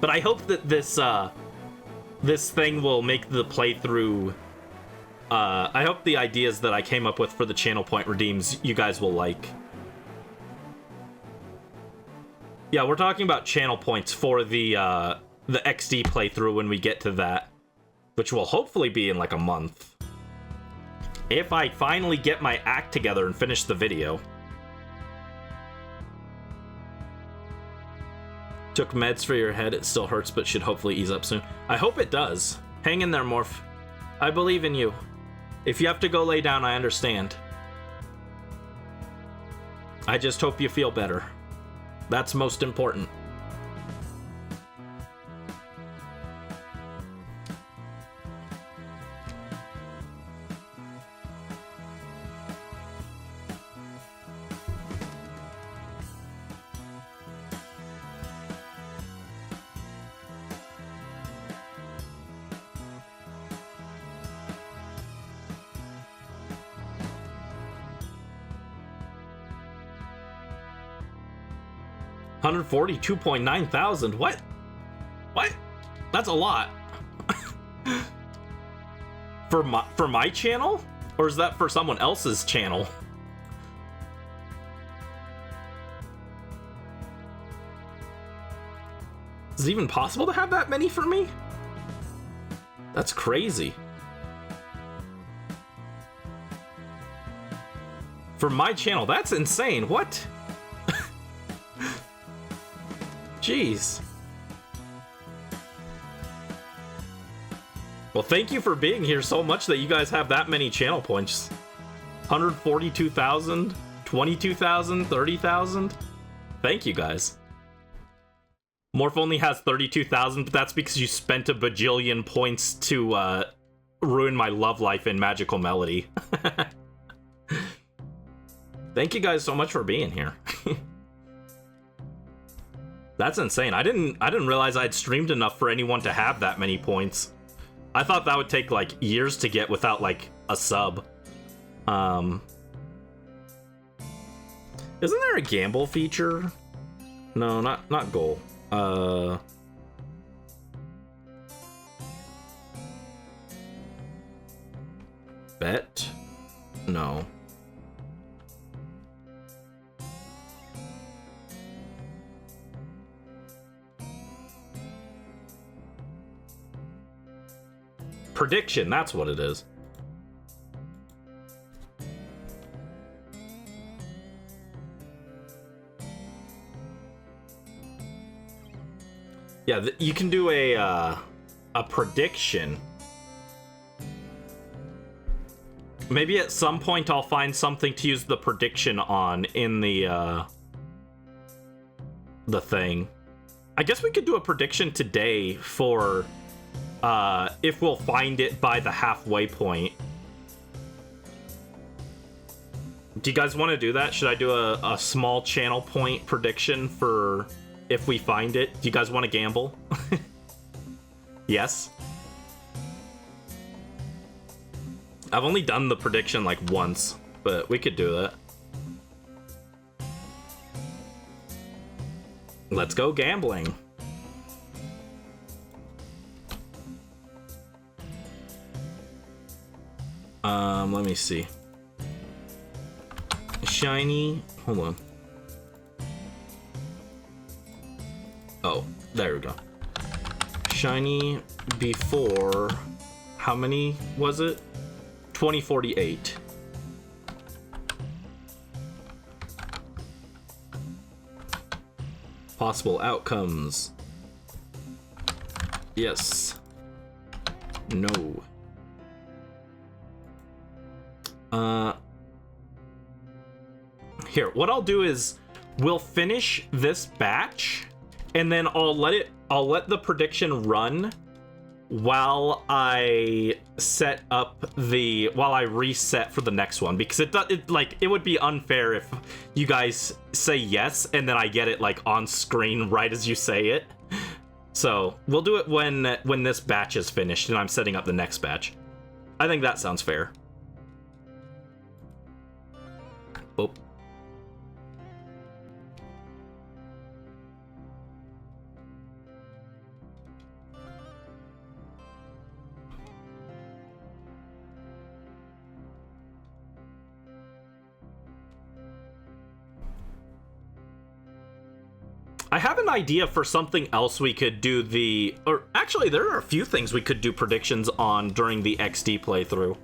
But I hope that this thing will make the playthrough... I hope the ideas that I came up with for the channel point redeems you guys will like. Yeah, we're talking about channel points for the XD playthrough when we get to that, which will hopefully be in like a month. If I finally get my act together and finish the video. Took meds for your head, it still hurts but should hopefully ease up soon. I hope it does. Hang in there, Morph. I believe in you. If you have to go lay down, I understand. I just hope you feel better. That's most important. $142,900. What? What? That's a lot. For my channel? Or is that for someone else's channel? Is it even possible to have that many for me? That's crazy. For my channel, that's insane. What? Jeez. Well, thank you for being here so much that you guys have that many channel points. 142,000, 22,000, 30,000. Thank you guys. Morph only has 32,000, but that's because you spent a bajillion points to ruin my love life in Magical Melody. Thank you guys so much for being here. That's insane. I didn't realize I'd streamed enough for anyone to have that many points. I thought that would take like years to get without like a sub. Isn't there a gamble feature? No, not goal. Bet? No. Prediction, that's what it is. Yeah, you can do a prediction. Maybe at some point I'll find something to use the prediction on in the thing. I guess we could do a prediction today for if we'll find it by the halfway point. Do you guys want to do that? Should I do a small channel point prediction for if we find it? Do you guys want to gamble? Yes? I've only done the prediction like once, but we could do that. Let's go gambling. Let me see. Shiny, hold on. Oh, there we go. Shiny before, how many was it? 2048. Possible outcomes. Yes. No. Here, what I'll do is we'll finish this batch and then I'll let the prediction run while I reset for the next one, because it would be unfair if you guys say yes and then I get it like on screen right as you say it. So we'll do it when this batch is finished and I'm setting up the next batch. I think that sounds fair. Oh. I have an idea for something else we could do or actually there are a few things we could do predictions on during the XD playthrough.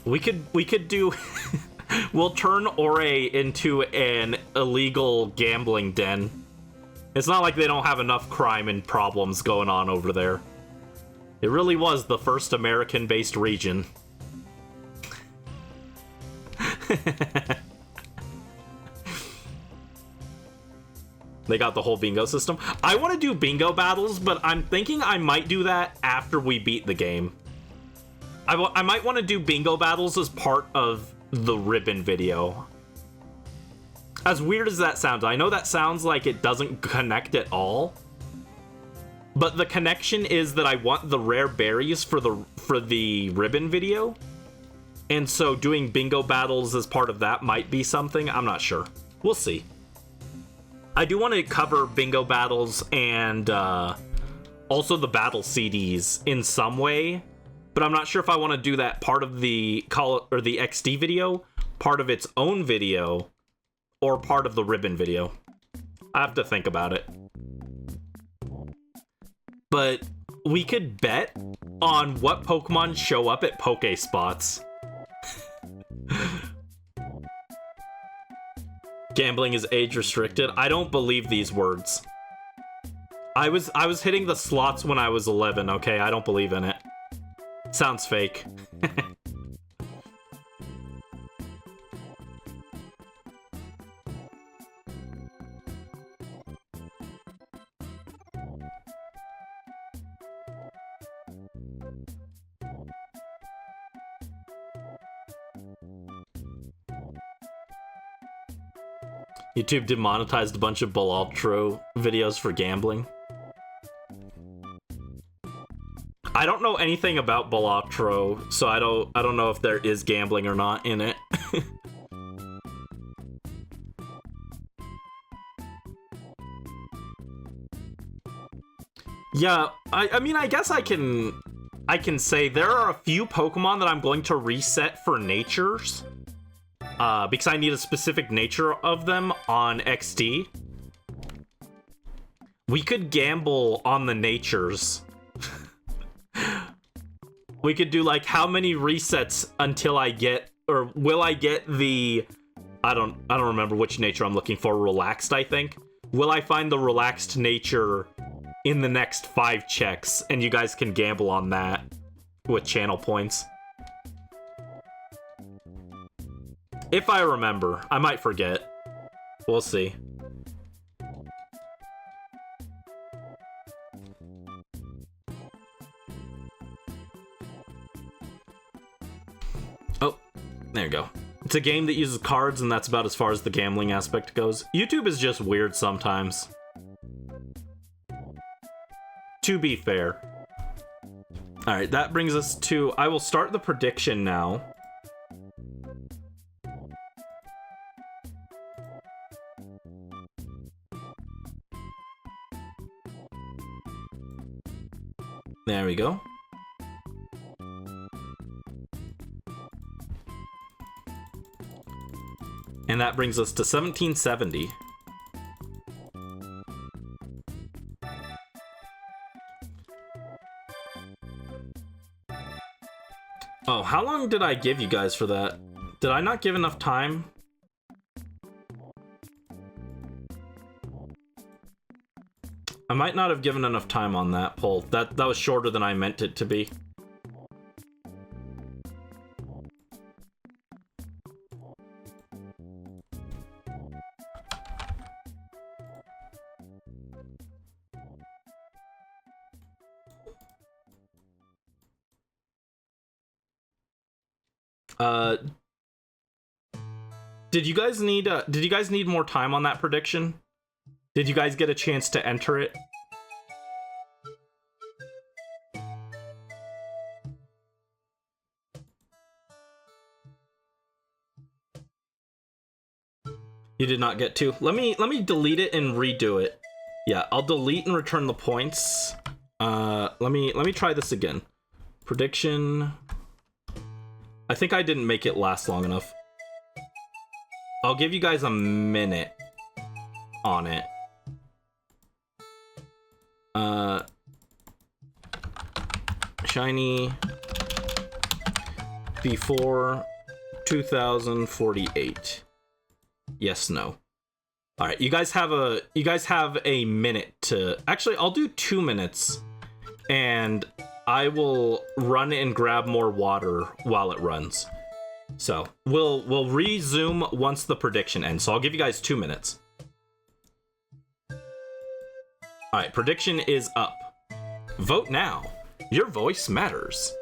We could do we'll turn Ore into an illegal gambling den. It's not like they don't have enough crime and problems going on over there. It really was the first American-based region. They got the whole bingo system. I want to do bingo battles, but I'm thinking I might do that after we beat the game. I might want to do bingo battles as part of the ribbon video. As weird as that sounds, I know that sounds like it doesn't connect at all. But the connection is that I want the rare berries for the ribbon video. And so doing bingo battles as part of that might be something. I'm not sure. We'll see. I do want to cover bingo battles and also the battle CDs in some way. But I'm not sure if I want to do that part of the the XD video, part of its own video, or part of the ribbon video. I have to think about it. But we could bet on what Pokemon show up at Poké Spots. Gambling is age restricted. I don't believe these words. I was hitting the slots when I was 11, okay? I don't believe in it. Sounds fake. YouTube demonetized a bunch of Balotro videos for gambling. I don't know anything about Balotro, so I don't know if there is gambling or not in it. Yeah, I mean, I guess I can say there are a few Pokemon that I'm going to reset for natures. Because I need a specific nature of them on XD. We could gamble on the natures. We could do like how many resets until I get, or will I get the, I don't remember which nature I'm looking for, relaxed, I think. Will I find the relaxed nature in the next 5 checks, and you guys can gamble on that with channel points. If I remember, I might forget. We'll see. Oh, there you go. It's a game that uses cards, and that's about as far as the gambling aspect goes. YouTube is just weird sometimes. To be fair. Alright, that brings us to... I will start the prediction now. There we go. And that brings us to 1770. Oh, how long did I give you guys for that? Did I not give enough time? I might not have given enough time on that poll. That was shorter than I meant it to be. Did you guys need more time on that prediction? Did you guys get a chance to enter it? You did not get to. Let me delete it and redo it. Yeah, I'll delete and return the points. Let me try this again. Prediction. I think I didn't make it last long enough. I'll give you guys a minute on it. Shiny before 2048. Yes, no. All right, you guys have a minute to. Actually, I'll do 2 minutes, and I will run and grab more water while it runs. So we'll resume once the prediction ends. So I'll give you guys 2 minutes. All right, prediction is up. Vote now. Your voice matters.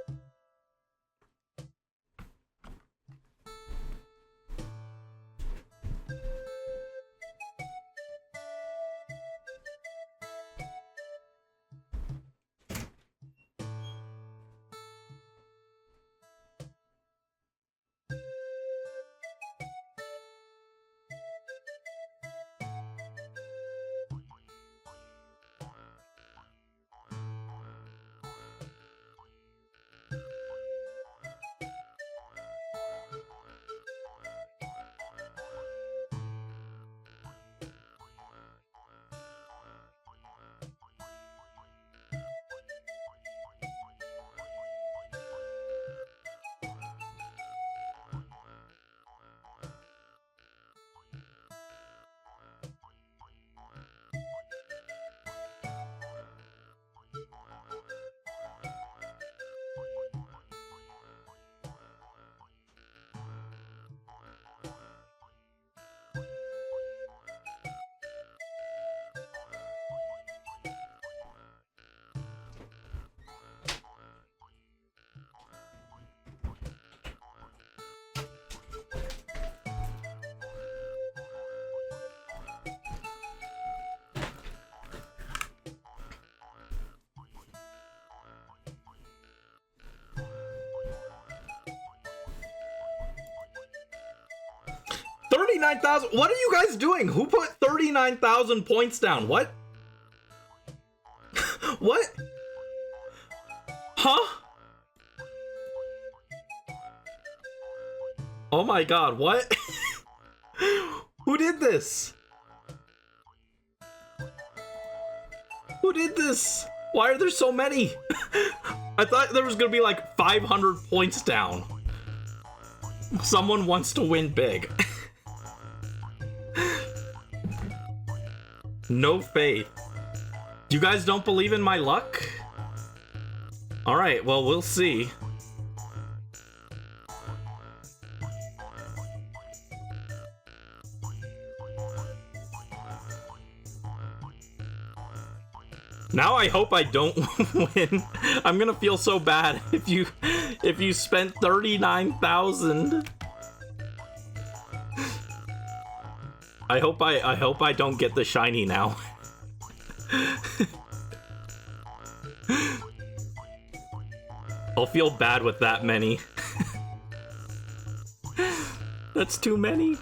39,000. What are you guys doing? Who put 39,000 points down? What? What? Huh? Oh my god, what? Who did this? Who did this? Why are there so many? I thought there was gonna be like 500 points down. Someone wants to win big. No faith. You guys don't believe in my luck? Alright, well, we'll see. Now I hope I don't win. I'm gonna feel so bad if you spent 39,000. I hope I don't get the shiny now. I'll feel bad with that many. That's too many.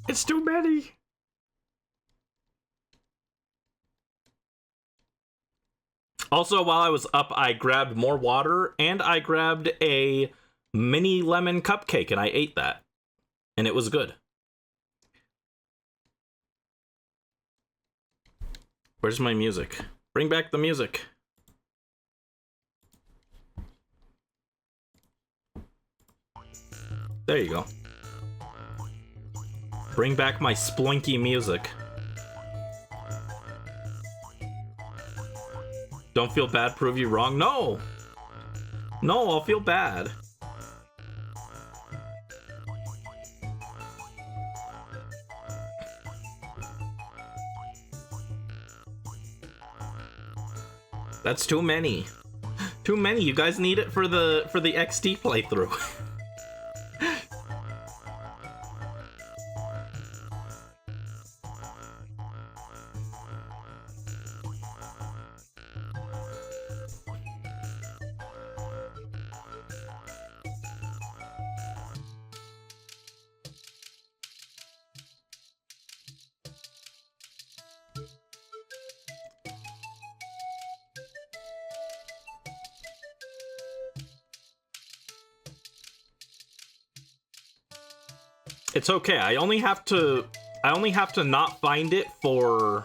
It's too many. Also, while I was up, I grabbed more water and I grabbed a mini lemon cupcake and I ate that. And it was good. Where's my music? Bring back the music. There you go. Bring back my Spelunky music. Don't feel bad, prove you wrong. No! No, I'll feel bad. That's too many. Too many. You guys need it for the XD playthrough. It's okay. I only have to not find it for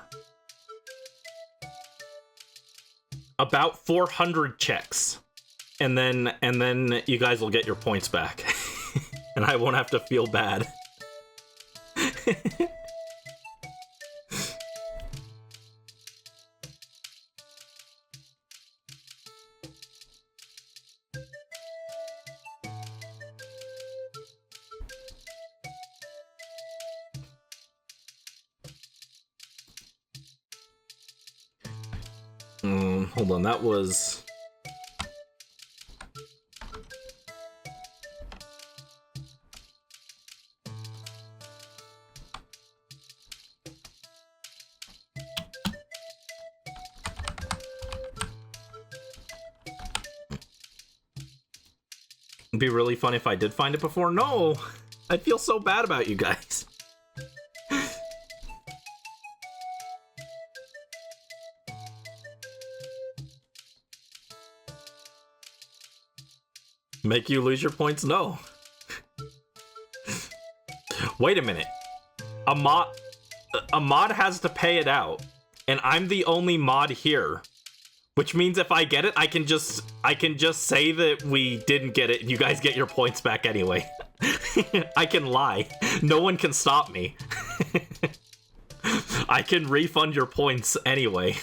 about 400 checks. And then you guys will get your points back. And I won't have to feel bad. Hold on, that was... It'd be really fun if I did find it before. No! I'd feel so bad about you guys. Make you lose your points? No. Wait a minute. A mod has to pay it out, and I'm the only mod here. Which means if I get it, I can just say that we didn't get it and you guys get your points back anyway. I can lie. No one can stop me. I can refund your points anyway.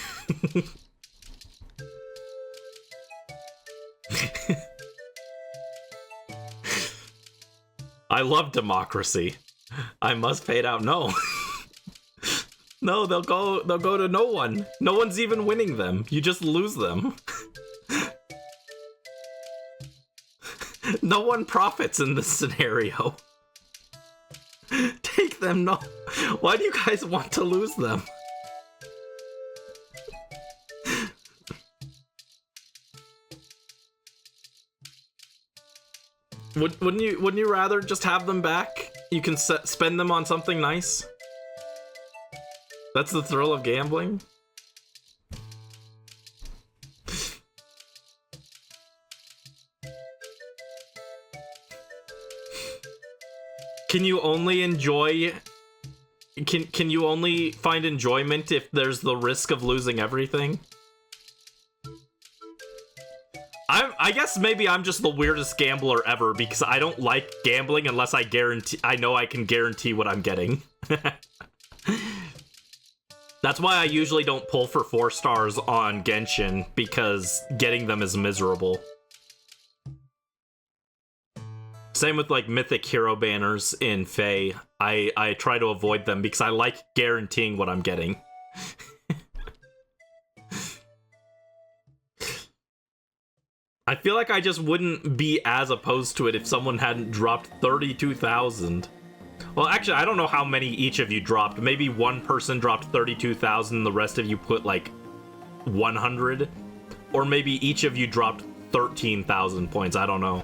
I love democracy. I must pay it out. No. No, they'll go to no one. No one's even winning them. You just lose them. No one profits in this scenario. Take them. No. Why do you guys want to lose them? Wouldn't you rather just have them back? You can spend them on something nice. That's the thrill of gambling. Can you only enjoy... Can you only find enjoyment if there's the risk of losing everything? I guess maybe I'm just the weirdest gambler ever because I don't like gambling unless I know I can guarantee what I'm getting. That's why I usually don't pull for 4 stars on Genshin, because getting them is miserable. Same with like mythic hero banners in Fae. I try to avoid them because I like guaranteeing what I'm getting. I feel like I just wouldn't be as opposed to it if someone hadn't dropped 32,000. Well, actually, I don't know how many each of you dropped. Maybe one person dropped 32,000, the rest of you put like 100. Or maybe each of you dropped 13,000 points, I don't know.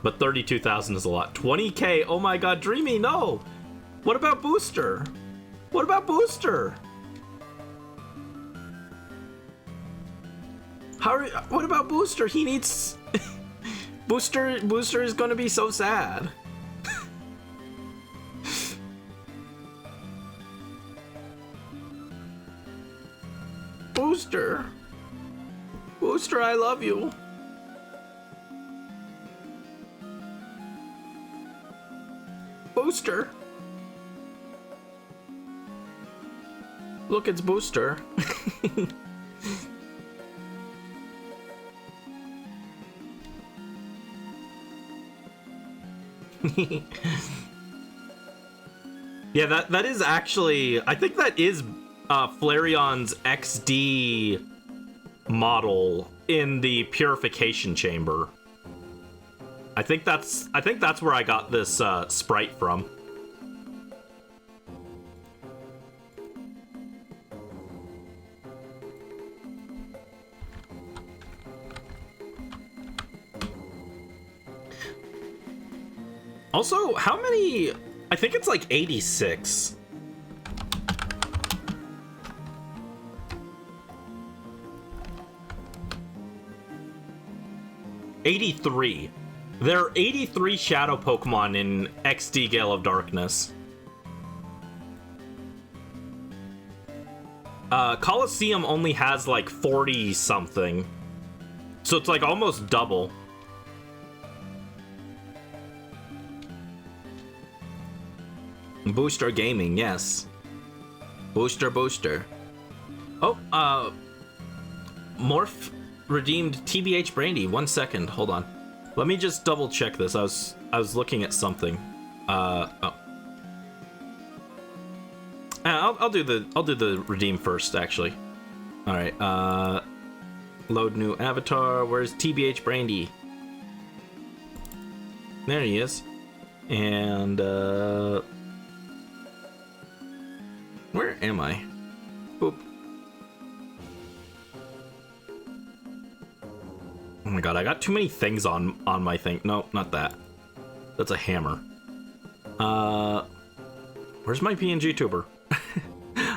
But 32,000 is a lot. 20k, oh my god, Dreamy, no! What about Booster? What about Booster? What about Booster? He needs... Booster is gonna be so sad. Booster. Booster, I love you. Booster. Look, it's Booster. Yeah, that is actually... I think that is Flareon's XD model in the purification chamber. I think that's where I got this sprite from. Also, how many... I think it's like 86. '83. There are 83 shadow Pokemon in XD Gale of Darkness. Colosseum only has like 40 something. So it's like almost double. Booster Gaming, yes. Booster. Oh, Morph redeemed TBH Brandy. 1 second, hold on. Let me just double check this. I was looking at something. Oh. I'll do the redeem first, actually. All right. Load new avatar. Where's TBH Brandy? There he is. And where am I? Boop. Oh my god, I got too many things on my thing. No, not that. That's a hammer. Where's my PNG tuber?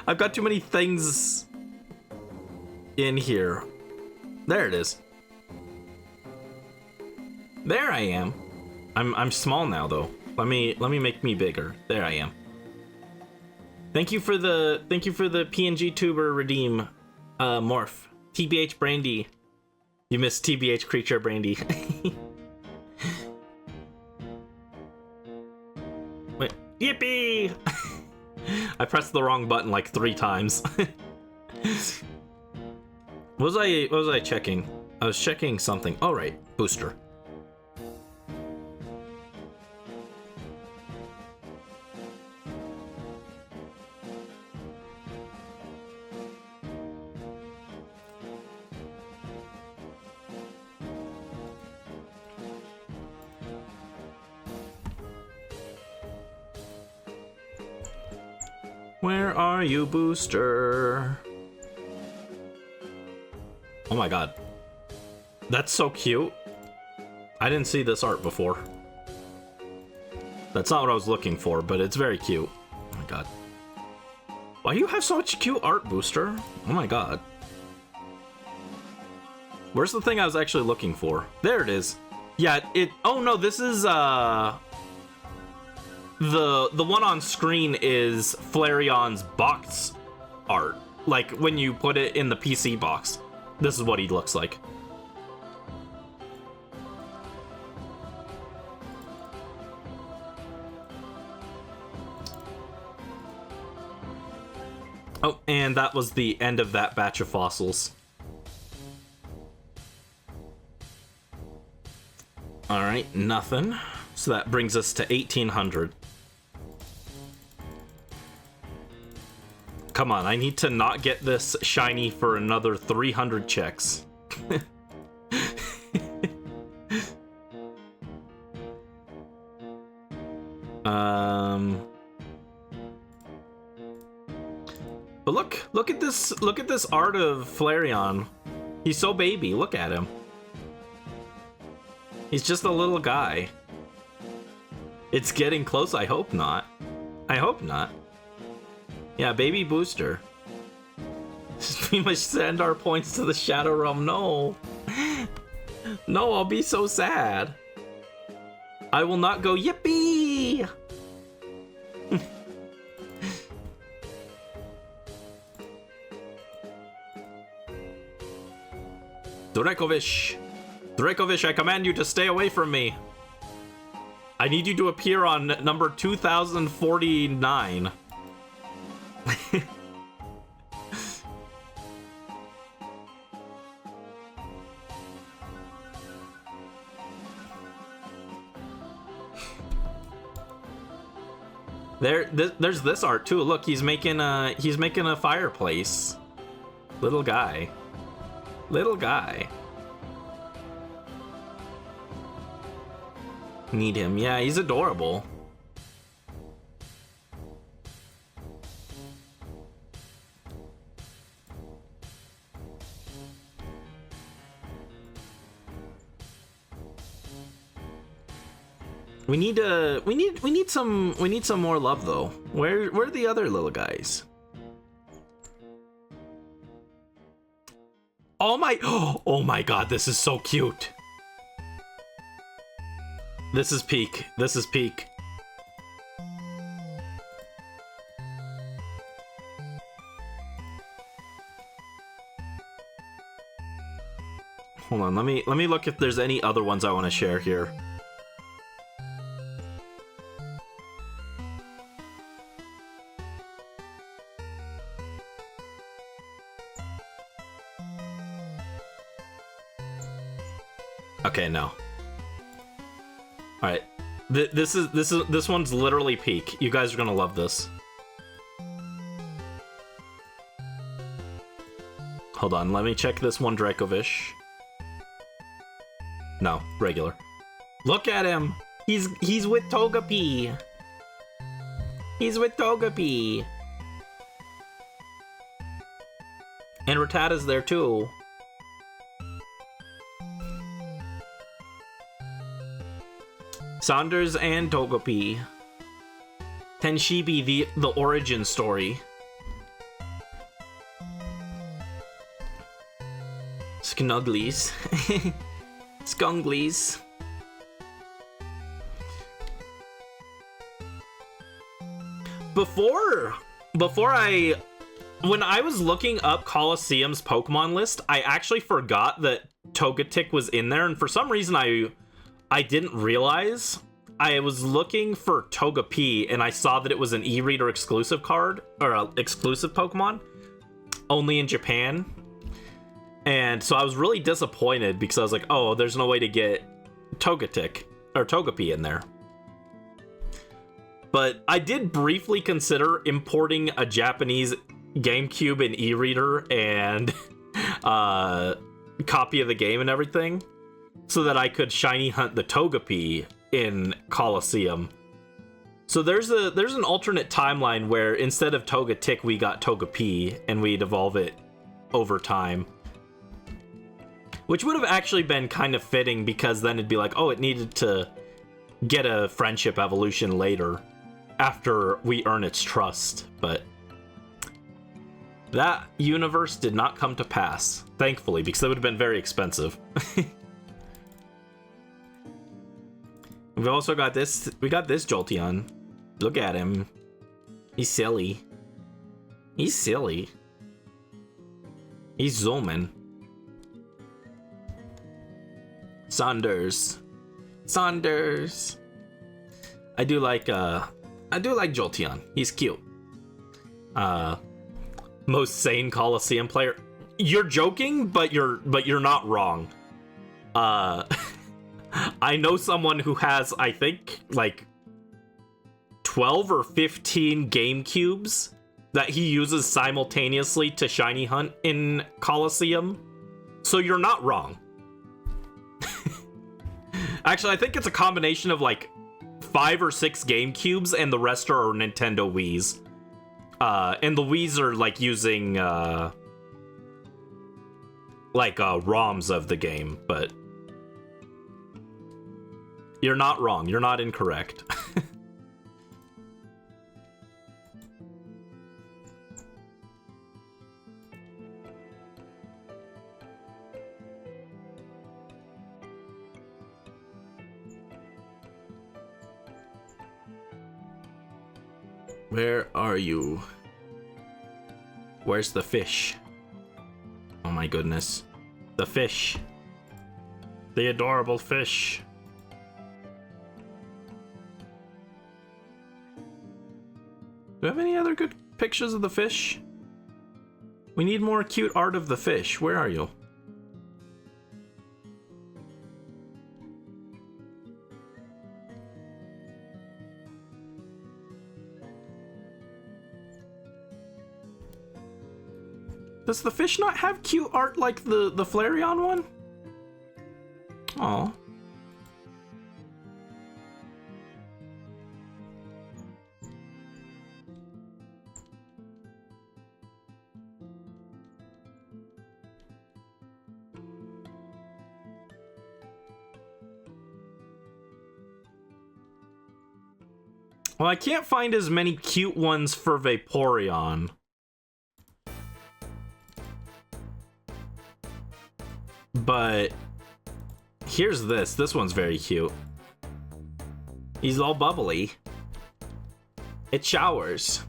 I've got too many things in here. There it is. There I am. I'm small now though. Let me make me bigger. There I am. Thank you for the PNG tuber redeem, Morph. TBH Brandy. You missed TBH Creature Brandy. Wait, yippee! I pressed the wrong button like 3 times. What was I checking? I was checking something. All right, Booster. Where are you, Booster? Oh my god. That's so cute. I didn't see this art before. That's not what I was looking for, but it's very cute. Oh my god. Why do you have so much cute art, Booster? Oh my god. Where's the thing I was actually looking for? There it is. Yeah, oh no, this is, the one on screen is Flareon's box art. Like, when you put it in the PC box. This is what he looks like. Oh, and that was the end of that batch of fossils. Alright, nothing. So that brings us to 1800. Come on, I need to not get this shiny for another 300 checks. But look at this art of Flareon. He's so baby, look at him. He's just a little guy. It's getting close, I hope not. I hope not. Yeah, baby Booster. We must send our points to the Shadow Realm. No. No, I'll be so sad. I will not go yippee! Dracovish! Dracovish, I command you to stay away from me. I need you to appear on number 2049. There's this art too. Look, he's making a fireplace. Little guy. Little guy. Need him. Yeah, he's adorable. We need some more love though. Where are the other little guys? Oh my god, this is so cute. This is peak. This is peak. Hold on, let me look if there's any other ones I want to share here. Okay, no. All right, this one's literally peak. You guys are gonna love this. Hold on, let me check this one Dracovish. No, regular. Look at him. He's with Togepi. He's with Togepi. And Rattata's there too. Saunders and Togepi. Tenshibi, the origin story. Snugglies. Skunglies. When I was looking up Colosseum's Pokemon list, I actually forgot that Togetic was in there, and for some reason I didn't realize. I was looking for Togepi, and I saw that it was an e-reader exclusive card, or an exclusive Pokemon, only in Japan. And so I was really disappointed because I was like, oh, there's no way to get Togetic, or Togepi in there. But I did briefly consider importing a Japanese GameCube and e-reader and copy of the game and everything, so that I could shiny hunt the Togepi in Colosseum. So there's an alternate timeline where instead of Togetic we got Togepi and we'd evolve it over time. Which would have actually been kind of fitting, because then it'd be like, oh, it needed to get a friendship evolution later after we earn its trust, but that universe did not come to pass, thankfully, because it would have been very expensive. We've also got this, we got this Jolteon. Look at him. He's silly. He's silly. He's zooming. Saunders. Saunders. I do like Jolteon. He's cute. Most sane Coliseum player. You're joking, but you're not wrong. I know someone who has, I think, like 12 or 15 GameCubes that he uses simultaneously to shiny hunt in Coliseum. So you're not wrong. Actually, I think it's a combination of like 5 or 6 GameCubes and the rest are Nintendo Wiis. And the Wiis are like using ROMs of the game, but you're not wrong. You're not incorrect. Where are you? Where's the fish? Oh my goodness. The fish. The adorable fish. Do we have any other good pictures of the fish? We need more cute art of the fish. Where are you? Does the fish not have cute art like the Flareon one? Aw. Well, I can't find as many cute ones for Vaporeon. But here's this. This one's very cute. He's all bubbly. It showers.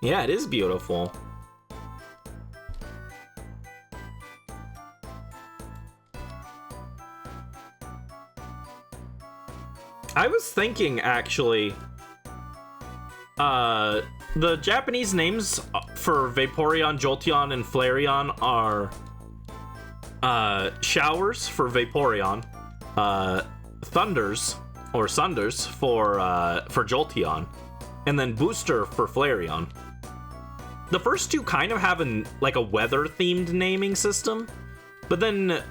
Yeah, it is beautiful. I was thinking, actually, the Japanese names for Vaporeon, Jolteon, and Flareon are Showers for Vaporeon, Thunders or Sunders for Jolteon, and then Booster for Flareon. The first two kind of have like a weather-themed naming system, but then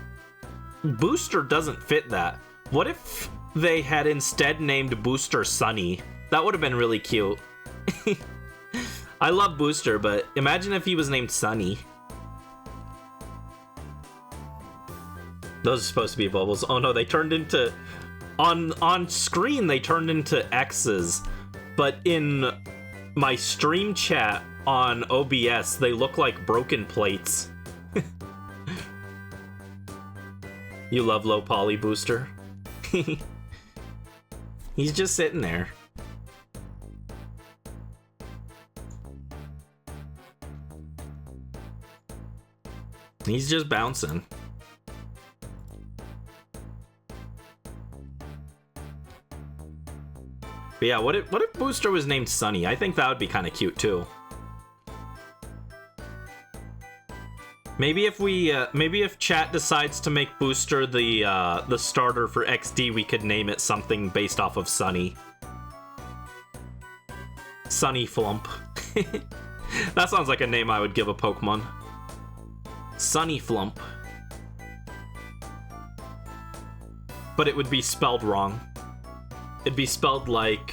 Booster doesn't fit that. What if they had instead named Booster Sunny? That would have been really cute. I love Booster, but imagine if he was named Sunny. Those are supposed to be bubbles. Oh no, they turned into... On screen, they turned into X's. But in my stream chat on OBS, they look like broken plates. You love low poly Booster? He's just sitting there. He's just bouncing. But yeah, what if Booster was named Sunny? I think that would be kind of cute too. Maybe if chat decides to make Booster the starter for XD, we could name it something based off of Sunny. Sunny Flump. That sounds like a name I would give a Pokemon. Sunny Flump. But it would be spelled wrong. It'd be spelled like...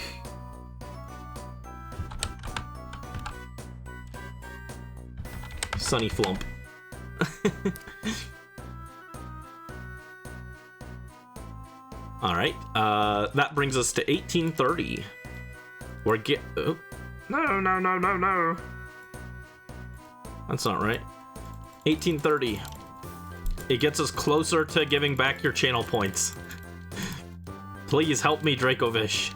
Sunny Flump. All right, that brings us to 1830. We're oh. No. That's not right. 1830. It gets us closer to giving back your channel points. Please help me, Dracovish.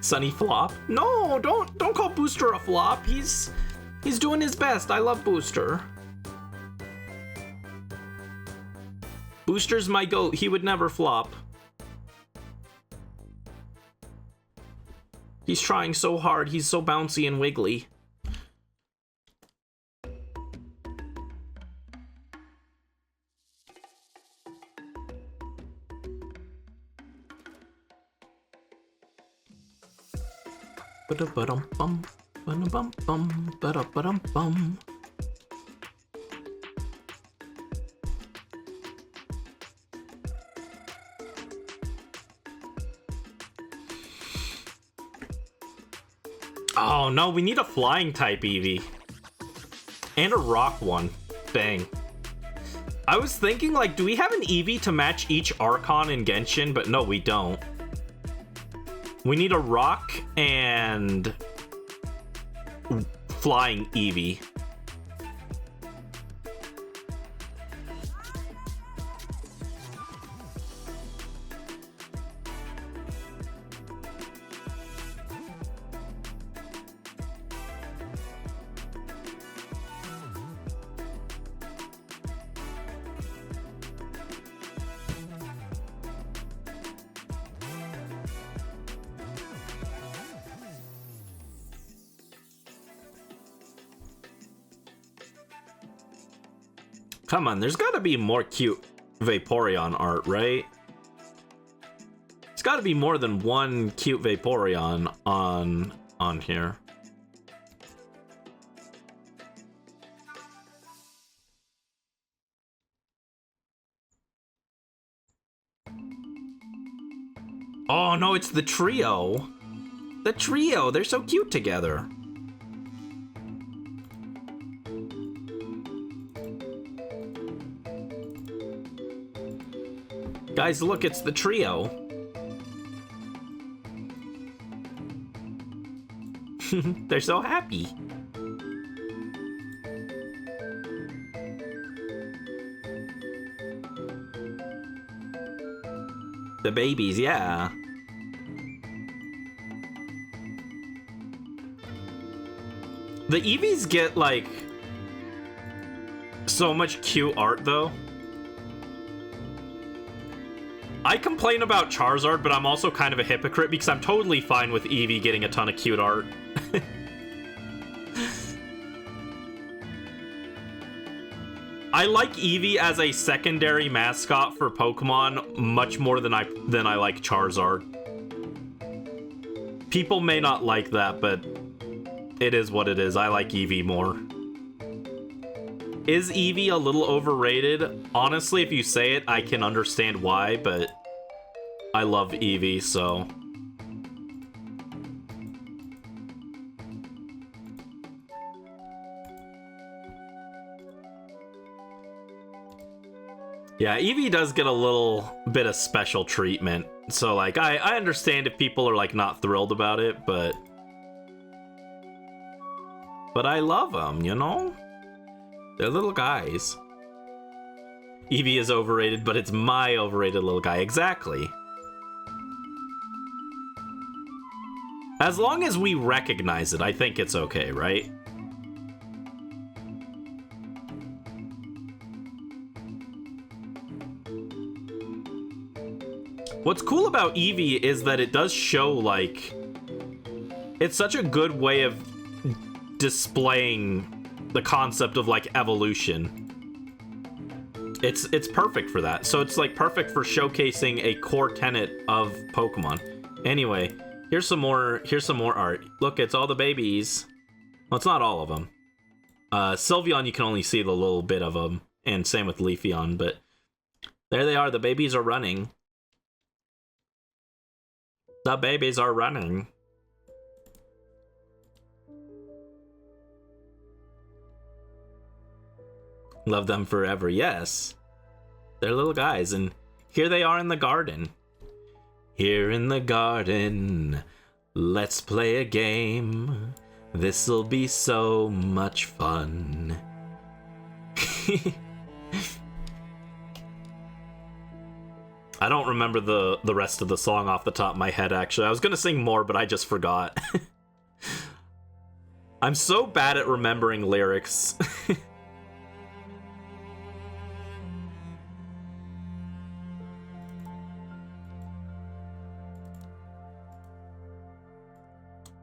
Sunny flop? No, don't call Booster a flop. He's doing his best. I love Booster. Booster's my goat. He would never flop. He's trying so hard. He's so bouncy and wiggly. Ba-da-ba-dum-bum, ba-da-bum-bum, ba-da-ba-dum-bum. Oh no, we need a flying type Eevee. And a rock one. Dang. I was thinking, like, do we have an Eevee to match each Archon in Genshin? But no, we don't. We need a rock and flying Eevee. Come on, there's gotta be more cute Vaporeon art, right? There's gotta be more than one cute Vaporeon on here. Oh no, it's the trio. The trio, they're so cute together. Guys, look, it's the trio. They're so happy. The babies, yeah. The Eevees get, like, so much cute art, though. I complain about Charizard, but I'm also kind of a hypocrite because I'm totally fine with Eevee getting a ton of cute art. I like Eevee as a secondary mascot for Pokemon much more than I like Charizard. People may not like that, but it is what it is. I like Eevee more. Is Eevee a little overrated? Honestly, if you say it, I can understand why, but I love Eevee, so... Yeah, Eevee does get a little bit of special treatment. So, like, I understand if people are, like, not thrilled about it, but I love them, you know? They're little guys. Eevee is overrated, but it's my overrated little guy. Exactly. As long as we recognize it, I think it's okay, right? What's cool about Eevee is that it does show, like... It's such a good way of displaying the concept of, like, evolution. It's perfect for that. So it's, like, perfect for showcasing a core tenet of Pokemon. Anyway, here's some more art. Look, it's all the babies. Well, it's not all of them. Sylveon, you can only see the little bit of them, and same with Leafeon, but there they are. The babies are running. The babies are running. Love them forever, yes. They're little guys, and here they are in the garden. Here in the garden, let's play a game. This'll be so much fun. I don't remember the rest of the song off the top of my head, actually. I was gonna sing more, but I just forgot. I'm so bad at remembering lyrics.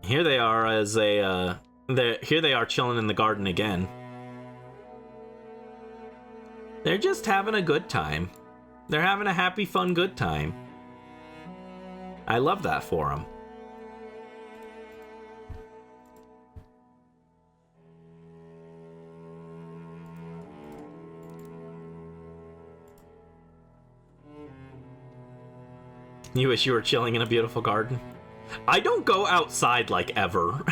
Here they are as a, here they are chilling in the garden again. They're just having a good time. They're having a happy, fun, good time. I love that for them. You wish you were chilling in a beautiful garden? I don't go outside, like, ever.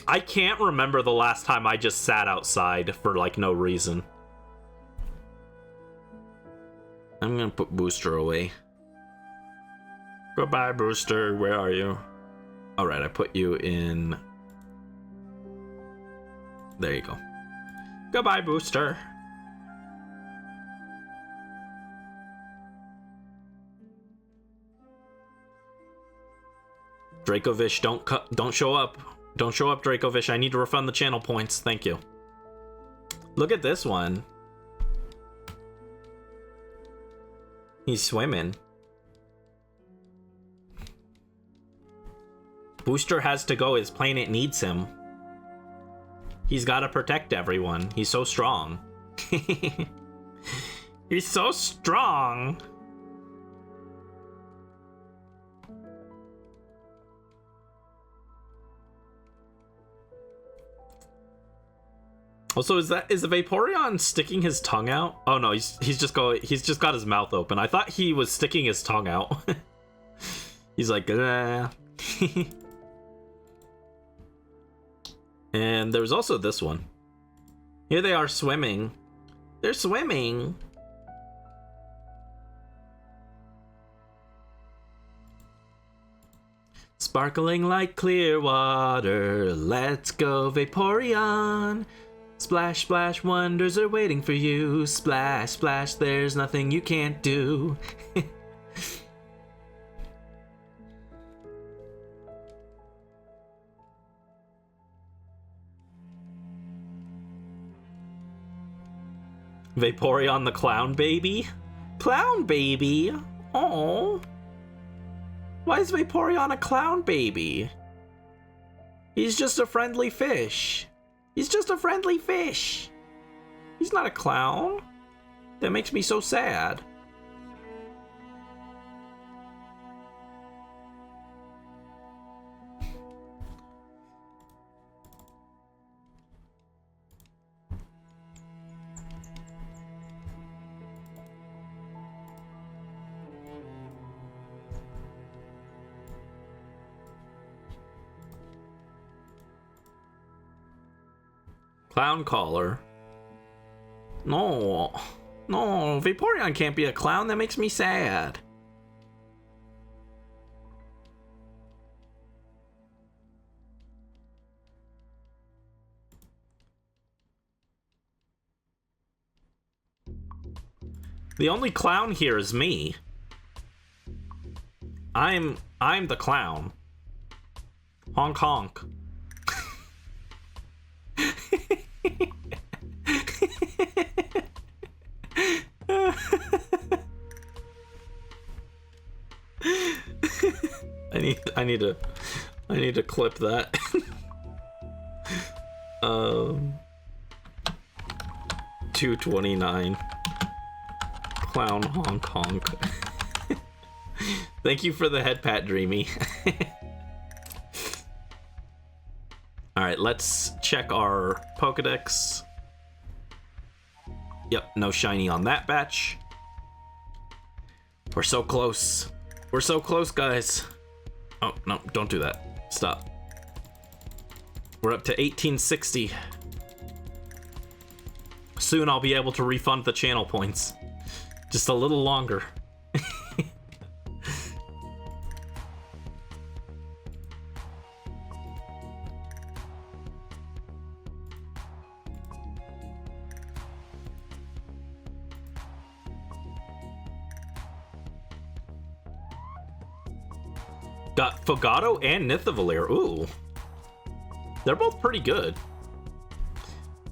I can't remember the last time I just sat outside for, like, no reason. I'm gonna put Booster away. Goodbye, Booster. Where are you? Alright, I put you in... There you go. Goodbye, Booster. Dracovish, don't show up. Don't show up, Dracovish. I need to refund the channel points. Thank you. Look at this one. He's swimming. Booster has to go. His planet needs him. He's got to protect everyone. He's so strong. He's so strong. Also, is the Vaporeon sticking his tongue out? Oh no, he's just got his mouth open. I thought he was sticking his tongue out. He's like, And there's also this one. Here they are swimming. They're swimming. Sparkling like clear water. Let's go, Vaporeon. Splash, splash, wonders are waiting for you. Splash, splash, there's nothing you can't do. Vaporeon the clown baby? Clown baby? Oh. Why is Vaporeon a clown baby? He's just a friendly fish. He's just a friendly fish. He's not a clown. That makes me so sad. Clown collar. No. No, Vaporeon can't be a clown. That makes me sad. The only clown here is me. I'm the clown. Honk honk. I need to clip that. 229. Clown honk honk. Thank you for the head pat, Dreamy. Alright, let's check our Pokedex. Yep, no shiny on that batch. We're so close. We're so close, guys. Oh, no, don't do that. Stop. We're up to 1860. Soon I'll be able to refund the channel points. Just a little longer. Got Fogato and Nithavalir. Ooh. They're both pretty good.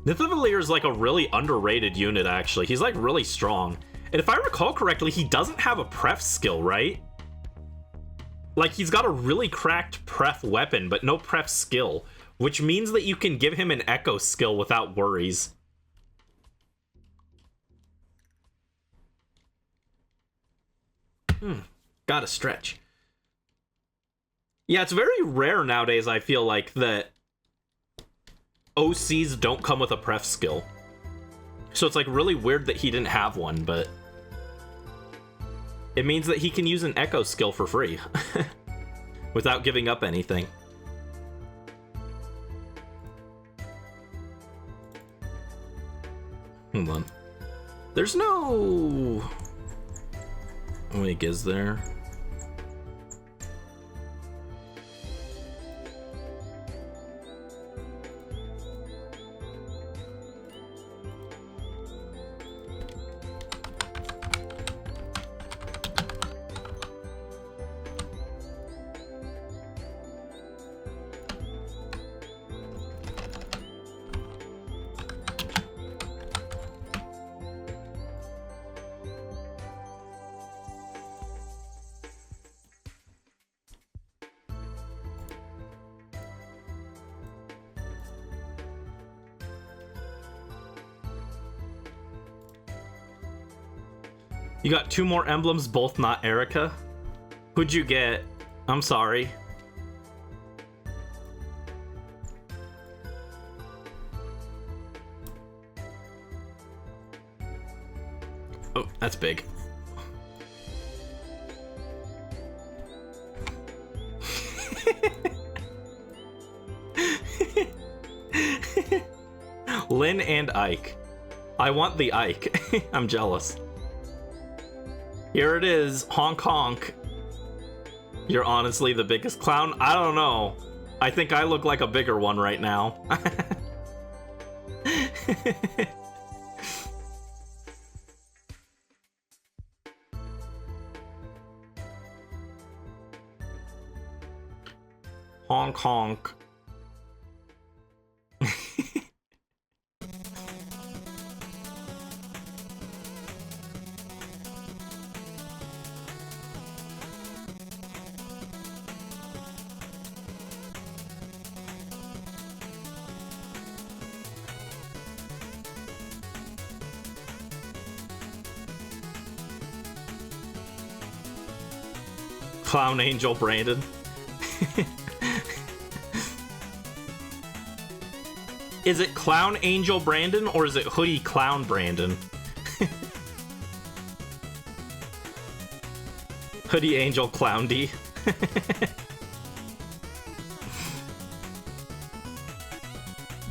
Nithavalir is like a really underrated unit, actually. He's like really strong. And if I recall correctly, he doesn't have a pref skill, right? Like, he's got a really cracked pref weapon, but no pref skill. Which means that you can give him an echo skill without worries. Gotta stretch. Yeah, it's very rare nowadays, I feel like, that OCs don't come with a pref skill. So it's like really weird that he didn't have one, but it means that he can use an echo skill for free without giving up anything. Hold on. There's no... Wait, is there? You got 2 more emblems, both not Erica? Who'd you get? I'm sorry. Oh, that's big. Lynn and Ike. I want the Ike. I'm jealous. Here it is, honk honk. You're honestly the biggest clown? I don't know. I think I look like a bigger one right now. Honk honk. Clown Angel Brandon. Is it Clown Angel Brandon or is it Hoodie Clown Brandon? Hoodie Angel Clown D.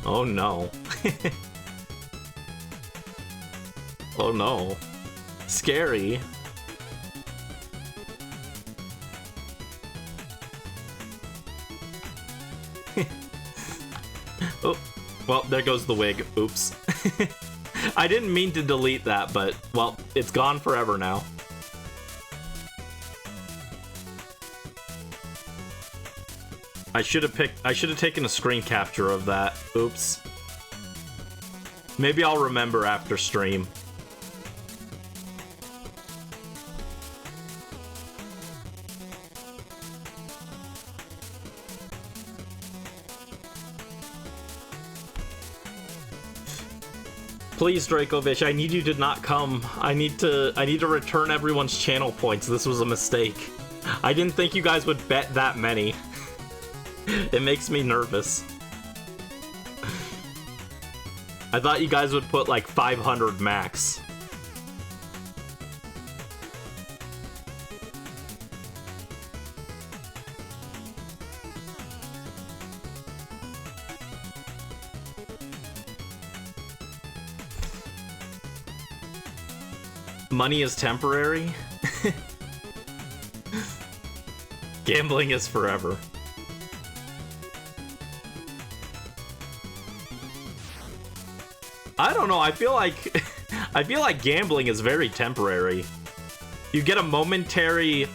Oh no. Oh no. Scary. Oh, well, there goes the wig. Oops. I didn't mean to delete that, but, well, it's gone forever now. I should have taken a screen capture of that. Oops. Maybe I'll remember after stream. Please, Dracovish, I need you to not come. I need to return everyone's channel points. This was a mistake. I didn't think you guys would bet that many. It makes me nervous. I thought you guys would put like 500 max. Money is temporary. Gambling is forever. I don't know, I feel like I feel like gambling is very temporary. You get a momentary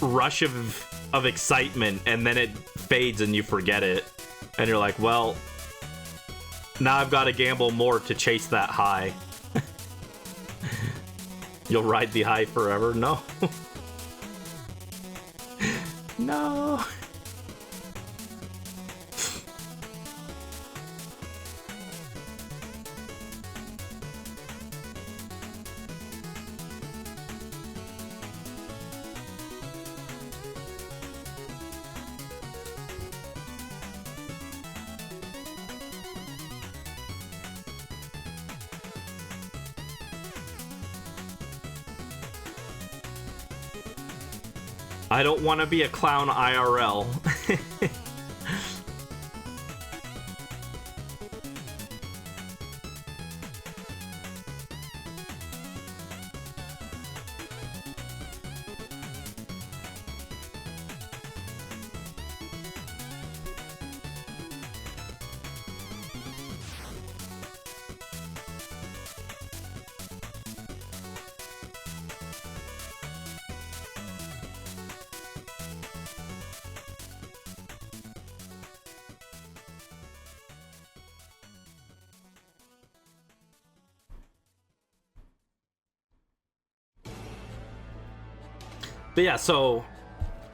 rush of excitement and then it fades and you forget it. And you're like, well, now I've got to gamble more to chase that high. You'll ride the high forever? No. No. I don't want to be a clown IRL. But yeah, so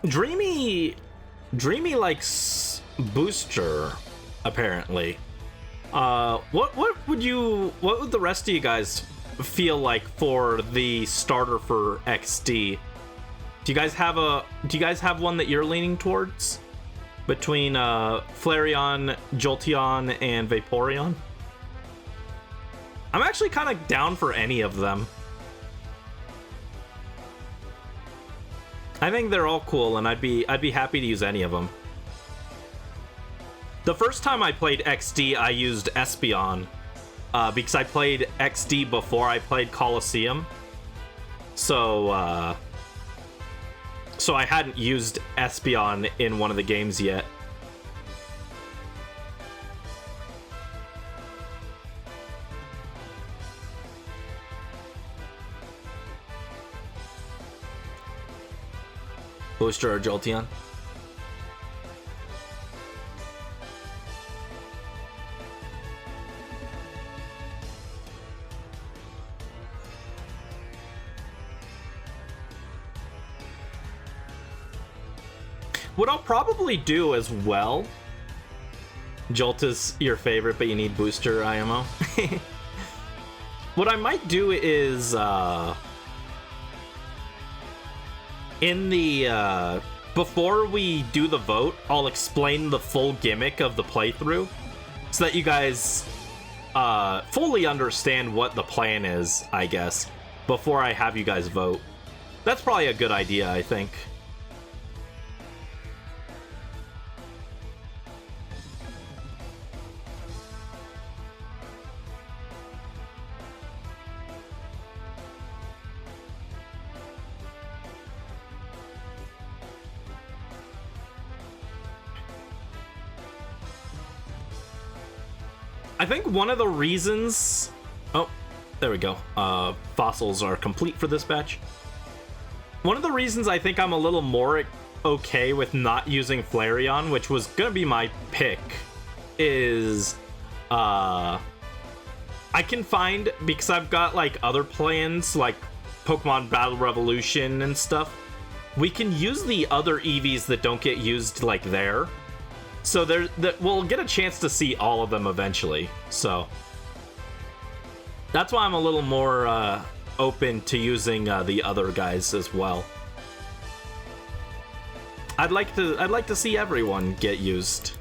Dreamy likes Booster, apparently. What would the rest of you guys feel like for the starter for XD? Do you guys have one that you're leaning towards between Flareon, Jolteon, and Vaporeon? I'm actually kind of down for any of them. I think they're all cool, and I'd be happy to use any of them. The first time I played XD, I used Espeon, because I played XD before I played Colosseum. So I hadn't used Espeon in one of the games yet. Booster or Jolteon? What I'll probably do as well... Jolt is your favorite, but you need Booster IMO. What I might do is... in the, before we do the vote, I'll explain the full gimmick of the playthrough so that you guys fully understand what the plan is, I guess, before I have you guys vote. That's probably a good idea, I think. I think one of the reasons... Oh, there we go. Fossils are complete for this batch. One of the reasons I think I'm a little more okay with not using Flareon, which was going to be my pick, is... I can find, because I've got like other plans, like Pokemon Battle Revolution and stuff, we can use the other EVs that don't get used like there. So we'll get a chance to see all of them eventually. So that's why I'm a little more open to using the other guys as well. I'd like to see everyone get used.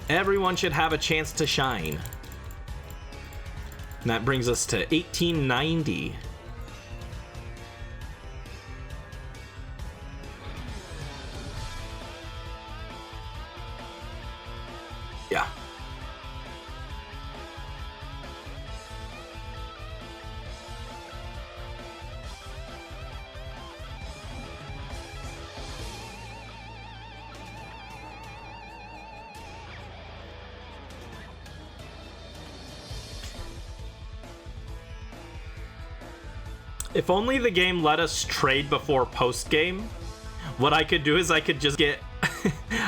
Everyone should have a chance to shine. And that brings us to 1890. Yeah. If only the game let us trade before post-game. What I could do is I could just get...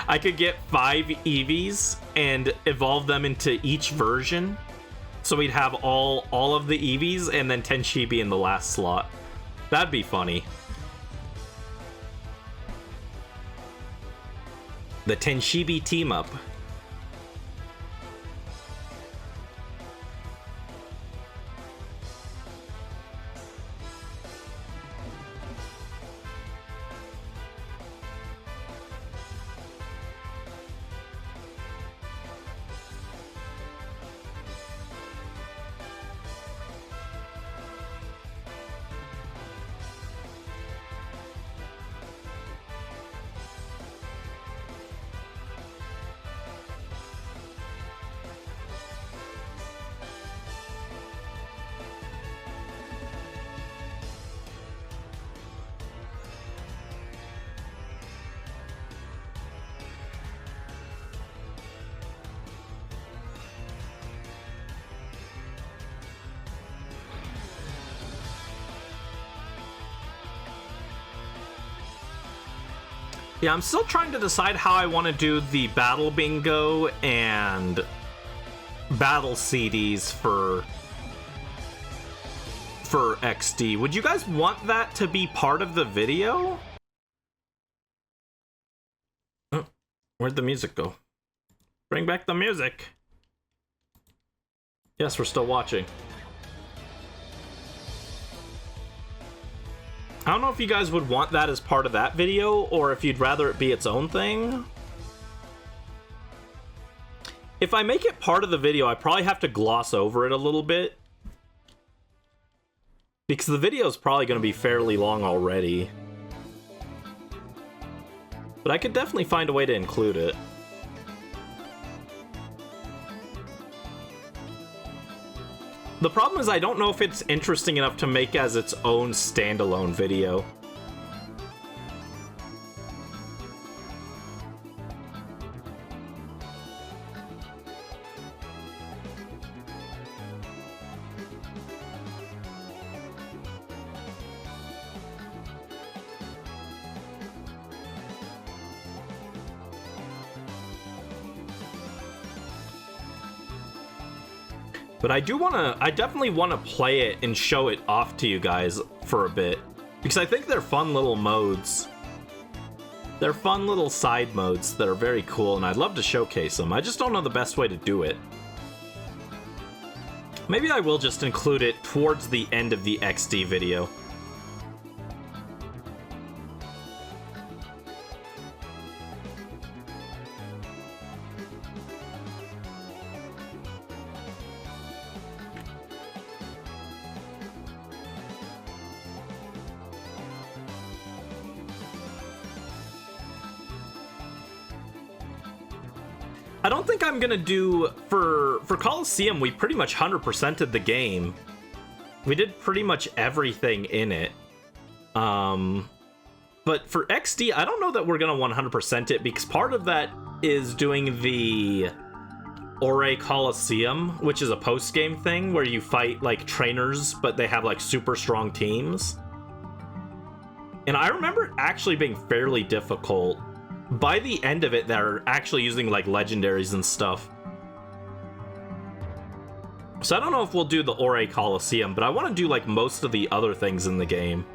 I could get 5 Eevees and evolve them into each version. So we'd have all of the Eevees and then Tenshibi in the last slot. That'd be funny. The Tenshibi team-up. Yeah, I'm still trying to decide how I want to do the battle bingo and battle CDs for XD. Would you guys want that to be part of the video? Oh, where'd the music go? Bring back the music. Yes, we're still watching. I don't know if you guys would want that as part of that video, or if you'd rather it be its own thing. If I make it part of the video, I probably have to gloss over it a little bit. Because the video is probably going to be fairly long already. But I could definitely find a way to include it. The problem is I don't know if it's interesting enough to make as its own standalone video. But I definitely want to play it and show it off to you guys for a bit. Because I think they're fun little modes. They're fun little side modes that are very cool, and I'd love to showcase them. I just don't know the best way to do it. Maybe I will just include it towards the end of the XD video. I don't think I'm gonna do for Coliseum. We pretty much 100%ed the game. We did pretty much everything in it. But for XD, I don't know that we're gonna 100% it, because part of that is doing the Ore Coliseum, which is a post-game thing where you fight like trainers, but they have like super strong teams. And I remember it actually being fairly difficult. By the end of it, they're actually using like legendaries and stuff. So I don't know if we'll do the Ore Coliseum, but I want to do like most of the other things in the game.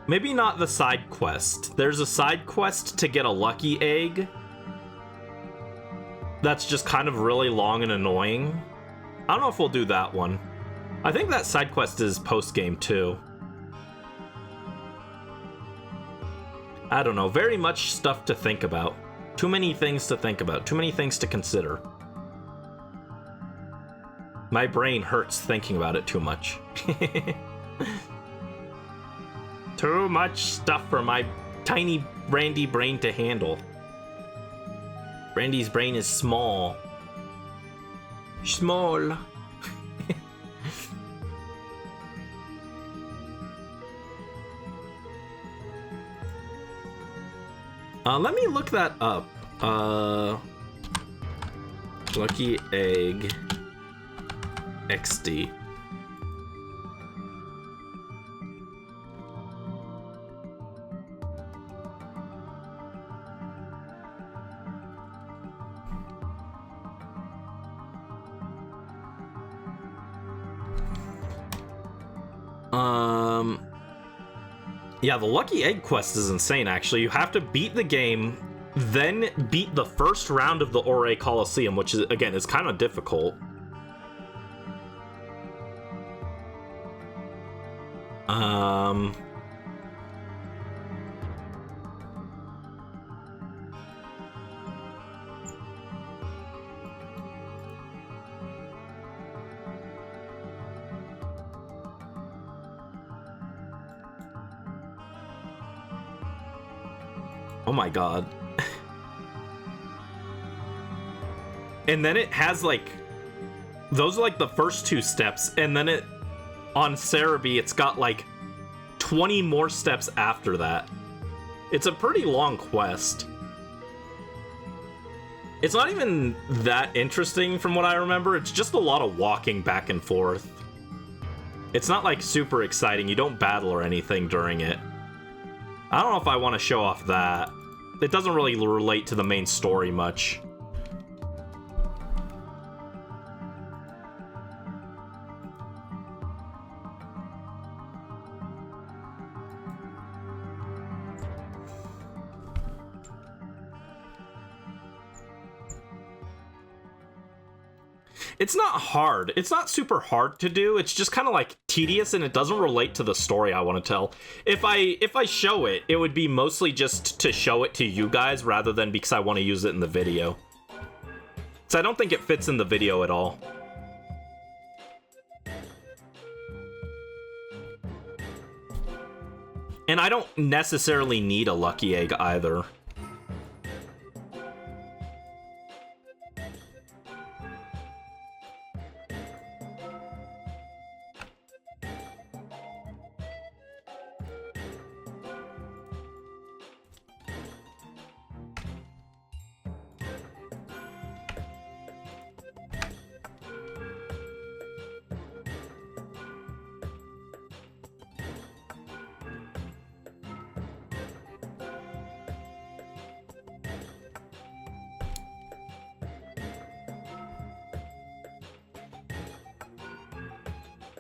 Maybe not the side quest. There's a side quest to get a lucky egg. That's just kind of really long and annoying. I don't know if we'll do that one. I think that side quest is post-game too. I don't know, very much stuff to think about. Too many things to think about, too many things to consider. My brain hurts thinking about it too much. Too much stuff for my tiny Brandy brain to handle. Brandy's brain is small. Small. Let me look that up. Lucky Egg XD. Yeah, the Lucky Egg quest is insane, actually. You have to beat the game, then beat the first round of the Ore Coliseum, which, is, again, is kind of difficult. Oh my god. And then it has, like... Those are, like, the first 2 steps, and then on Cerebi, it's got, like, 20 more steps after that. It's a pretty long quest. It's not even that interesting from what I remember. It's just a lot of walking back and forth. It's not, like, super exciting. You don't battle or anything during it. I don't know if I want to show off that. It doesn't really relate to the main story much. It's not hard. It's not super hard to do. It's just kind of like tedious, and it doesn't relate to the story I want to tell. If I show it, it would be mostly just to show it to you guys rather than because I want to use it in the video. So I don't think it fits in the video at all. And I don't necessarily need a lucky egg either.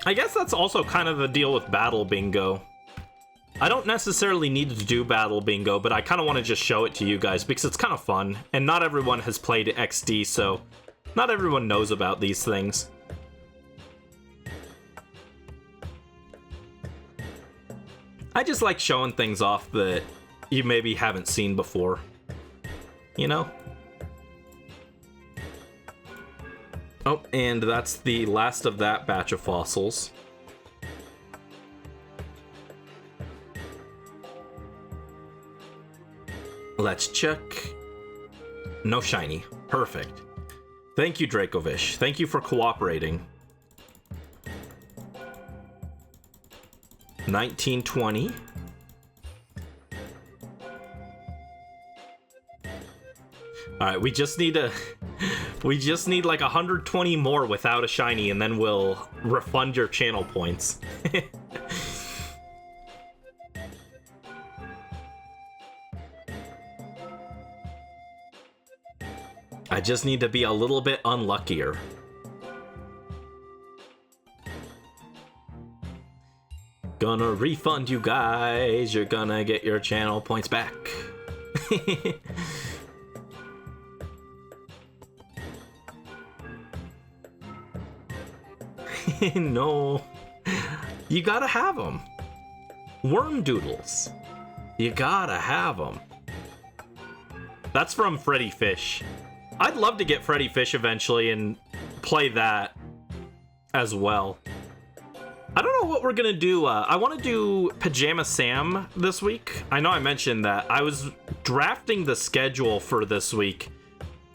I guess that's also kind of the deal with Battle Bingo. I don't necessarily need to do Battle Bingo, but I kind of want to just show it to you guys because it's kind of fun, and not everyone has played XD, so not everyone knows about these things. I just like showing things off that you maybe haven't seen before, you know? Oh, and that's the last of that batch of fossils. Let's check. No shiny. Perfect. Thank you, Dracovish. Thank you for cooperating. 1920. Alright, we just need like 120 more without a shiny, and then we'll refund your channel points. I just need to be a little bit unluckier. Gonna refund you guys. You're gonna get your channel points back. No. You gotta have them. Worm Doodles. You gotta have them. That's from Freddy Fish. I'd love to get Freddy Fish eventually and play that as well. I don't know what we're gonna do. I want to do Pajama Sam this week. I know I mentioned that. I was drafting the schedule for this week,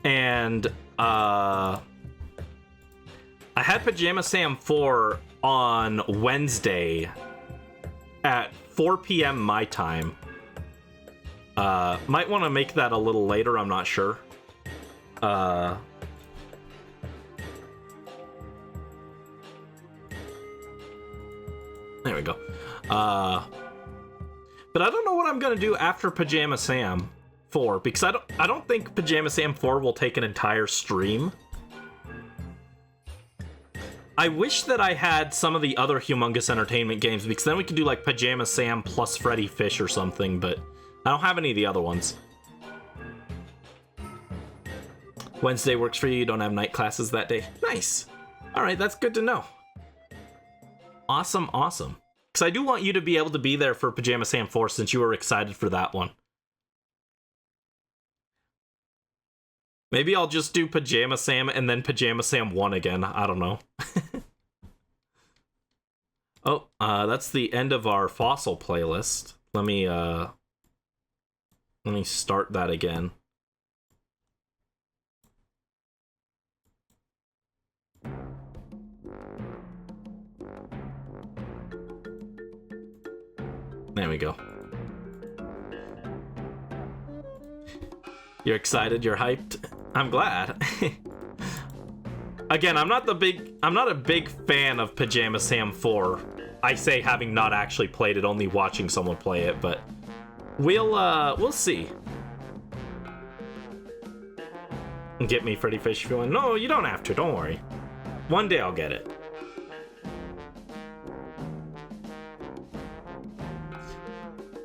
and I had Pajama Sam 4 on Wednesday at 4 p.m. my time. Might want to make that a little later, I'm not sure. There we go. But I don't know what I'm gonna do after Pajama Sam 4, because I don't think Pajama Sam 4 will take an entire stream. I wish that I had some of the other Humongous Entertainment games, because then we could do like Pajama Sam plus Freddy Fish or something, but I don't have any of the other ones. Wednesday works for you, you don't have night classes that day. Nice. Alright, that's good to know. Awesome, awesome. Because I do want you to be able to be there for Pajama Sam 4 since you were excited for that one. Maybe I'll just do Pajama Sam and then Pajama Sam 1 again. I don't know. Oh, that's the end of our fossil playlist. Let me start that again. There we go. You're excited, you're hyped. I'm glad. Again, I'm not a big fan of Pajama Sam 4. I say having not actually played it, only watching someone play it, but we'll see. Get me Freddy Fish if you want. No, you don't have to, don't worry. One day I'll get it.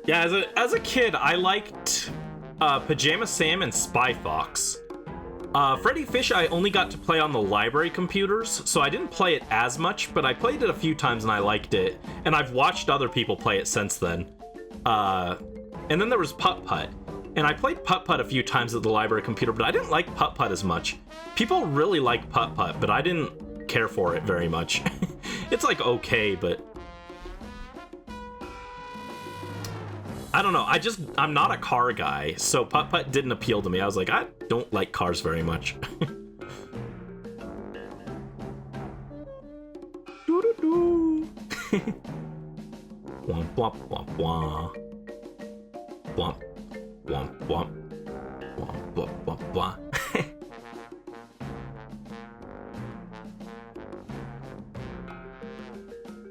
Yeah, as a kid, I liked Pajama Sam and Spy Fox. Freddy Fish I only got to play on the library computers, so I didn't play it as much, but I played it a few times and I liked it, and I've watched other people play it since then. And then there was Putt-Putt, and I played Putt-Putt a few times at the library computer, but I didn't like Putt-Putt as much. People really like Putt-Putt, but I didn't care for it very much. It's like okay, but I don't know, I'm not a car guy, so Putt-Putt didn't appeal to me. I was like, I don't like cars very much. Doo-doo-doo. Womp womp womp womp. Womp womp womp. Womp womp womp womp.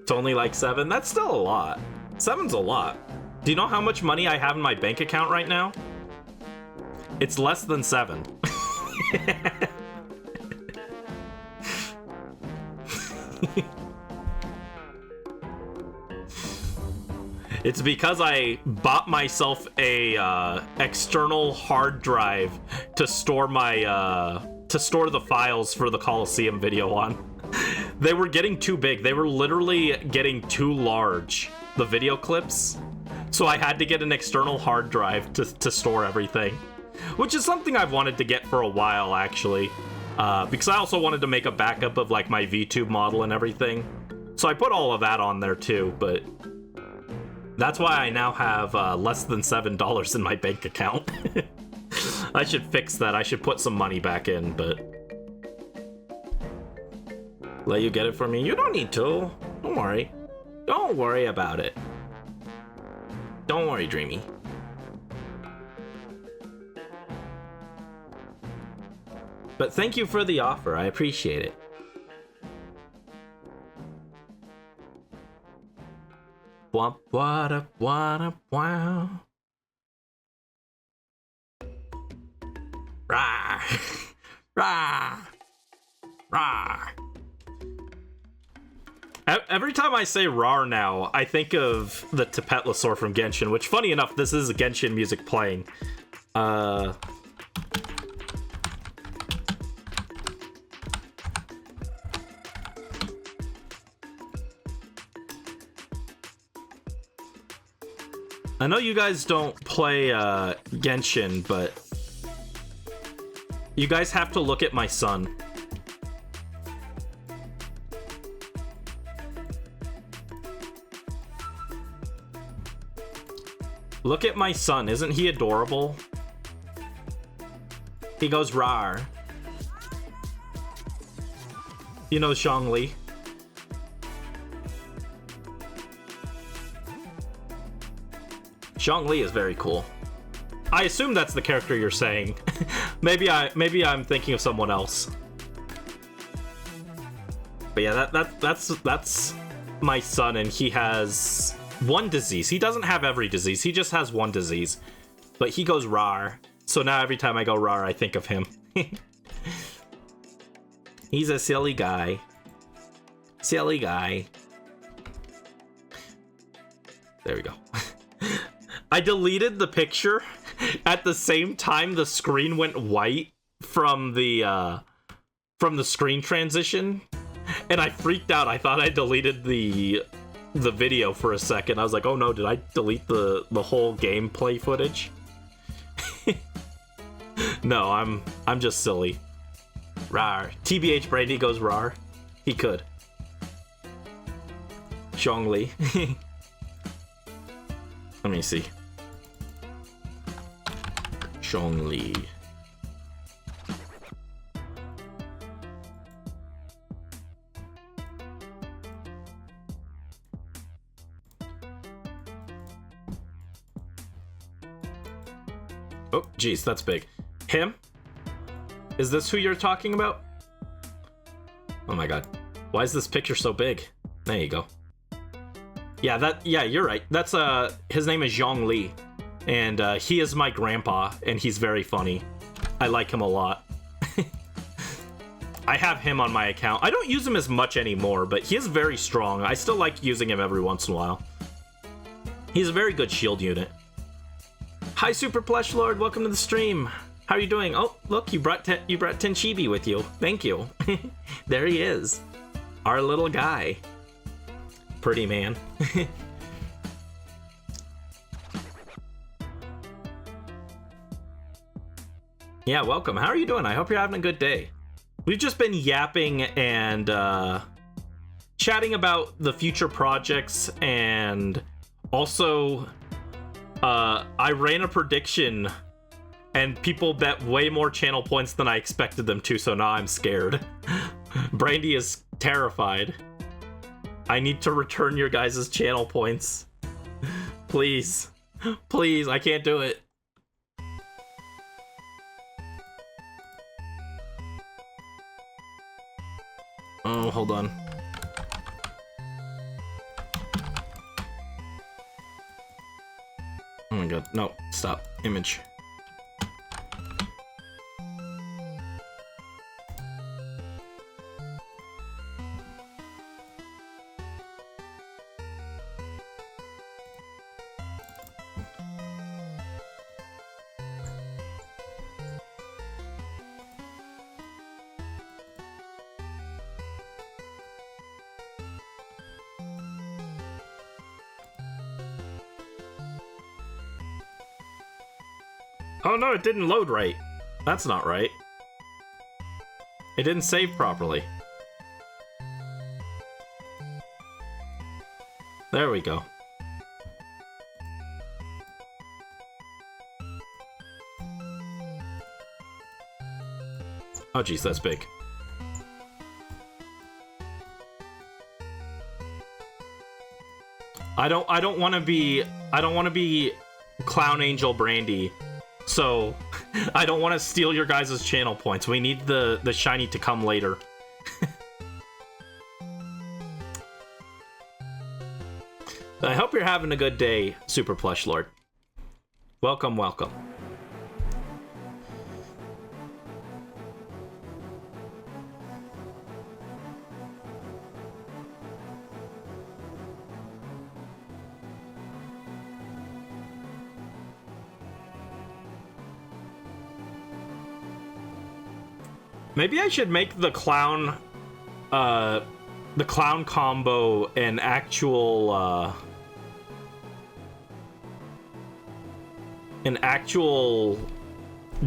It's only like 7? That's still a lot. 7's a lot. Do you know how much money I have in my bank account right now? It's less than 7. It's because I bought myself a external hard drive to store my the files for the Coliseum video on. They were getting too big. They were literally getting too large, the video clips. So I had to get an external hard drive to store everything, which is something I've wanted to get for a while, actually, because I also wanted to make a backup of like my VTube model and everything. So I put all of that on there too, but that's why I now have less than $7 in my bank account. I should fix that. I should put some money back in, but let you get it for me? You don't need to. Don't worry. Don't worry about it. Don't worry, Dreamy. But thank you for the offer. I appreciate it. Womp wada wada wow. Rah. Rah. Rah. Every time I say "rar" now, I think of the Tapetlosaur from Genshin, which, funny enough, this is Genshin music playing. I know you guys don't play Genshin, but you guys have to look at my son. Look at my son, isn't he adorable? He goes rar. You know Zhongli. Zhongli is very cool. I assume that's the character you're saying. maybe I'm thinking of someone else. But yeah, that's my son, and he has one disease. He doesn't have every disease. He just has one disease. But he goes rar. So now every time I go rar, I think of him. He's a silly guy. Silly guy. There we go. I deleted the picture at the same time the screen went white from the screen transition, and I freaked out. I thought I deleted the video for a second. I was like, oh no, did I delete the whole gameplay footage? No, I'm just silly. Rar. TBH Brandy goes rar. He could. Zhongli. Let me see. Zhongli. Oh, geez, that's big. Him? Is this who you're talking about? Oh my god. Why is this picture so big? There you go. Yeah, you're right. That's, his name is Zhong Li. And, he is my grandpa, and he's very funny. I like him a lot. I have him on my account. I don't use him as much anymore, but he is very strong. I still like using him every once in a while. He's a very good shield unit. Hi, Super Plush Lord. Welcome to the stream. How are you doing? Oh, look, you brought Tenchibi with you. Thank you. There he is. Our little guy. Pretty man. Yeah, welcome. How are you doing? I hope you're having a good day. We've just been yapping and chatting about the future projects, and also I ran a prediction and people bet way more channel points than I expected them to, so now I'm scared. Brandy is terrified. I need to return your guys' channel points. Please. Please, I can't do it. Oh, hold on. Oh my god, no, stop. Image. Oh no, it didn't load right. That's not right. It didn't save properly. There we go. Oh geez, that's big. I don't want to be Clown Angel Brandy. So, I don't want to steal your guys' channel points. We need the shiny to come later. I hope you're having a good day, Super Plush Lord. Welcome, welcome. Maybe I should make the clown combo an actual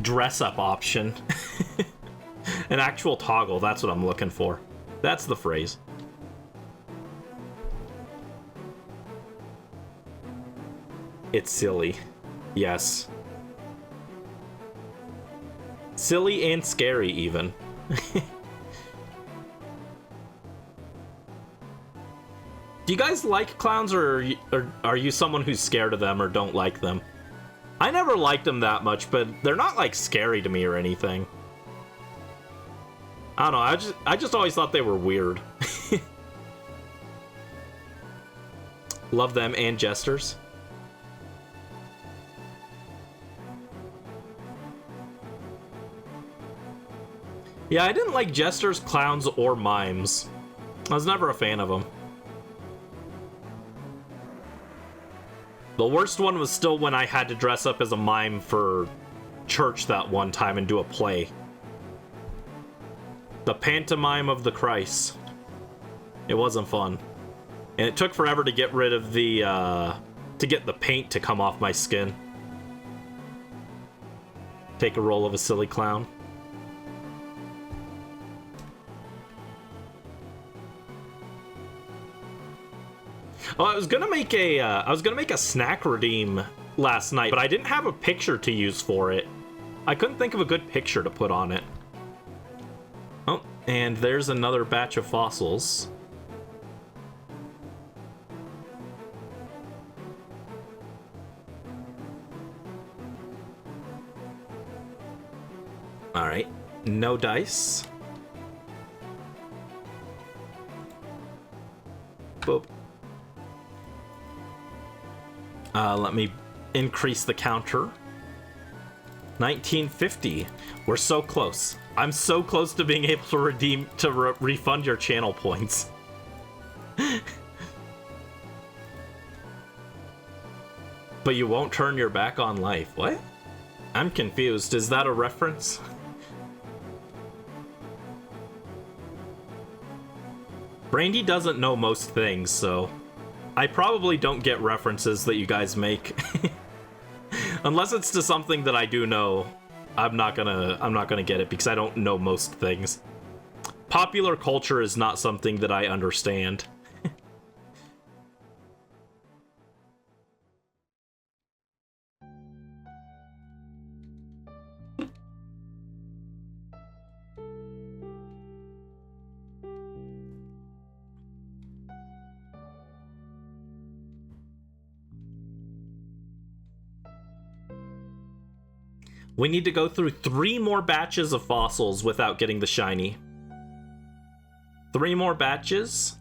dress-up option. An actual toggle, that's what I'm looking for. That's the phrase. It's silly. Yes. Silly and scary, even. Do you guys like clowns, or are you someone who's scared of them or don't like them? I never liked them that much, but they're not, like, scary to me or anything. I don't know, I just always thought they were weird. Love them and jesters. Yeah, I didn't like jesters, clowns, or mimes. I was never a fan of them. The worst one was still when I had to dress up as a mime for church that one time and do a play. The Pantomime of the Christ. It wasn't fun. And it took forever to get rid of the, to get the paint to come off my skin. Take a role of a silly clown. Oh, I was gonna make a snack redeem last night, but I didn't have a picture to use for it. I couldn't think of a good picture to put on it. Oh, and there's another batch of fossils. Alright, no dice. Boop. Let me increase the counter. 1950. We're so close. I'm so close to being able to refund your channel points. But you won't turn your back on life. What? I'm confused. Is that a reference? Brandy doesn't know most things, so I probably don't get references that you guys make. Unless it's to something that I do know, I'm not gonna get it because I don't know most things. Popular culture is not something that I understand. We need to go through 3 more batches of fossils without getting the shiny. 3 more batches,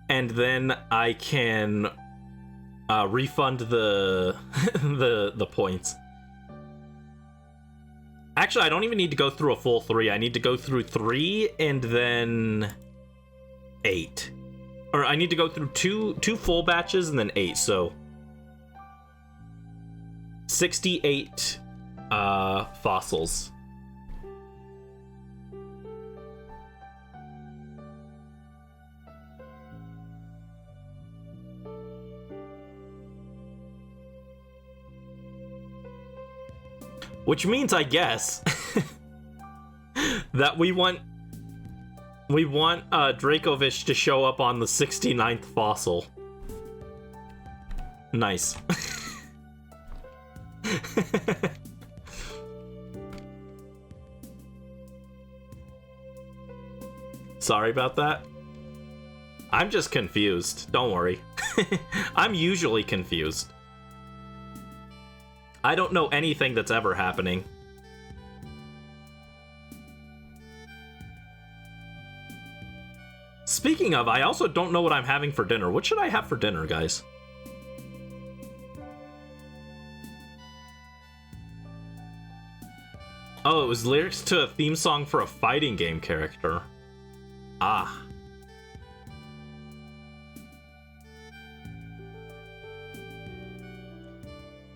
and then I can refund the the points. Actually, I don't even need to go through a full 3. I need to go through 3 and then 8. Or I need to go through two full batches and then 8, so 68 fossils. Which means, I guess, that we want Dracovish to show up on the 69th fossil. Nice. Sorry about that. I'm just confused. Don't worry. I'm usually confused. I don't know anything that's ever happening. Speaking of, I also don't know what I'm having for dinner. What should I have for dinner, guys? Oh, it was lyrics to a theme song for a fighting game character. Ah.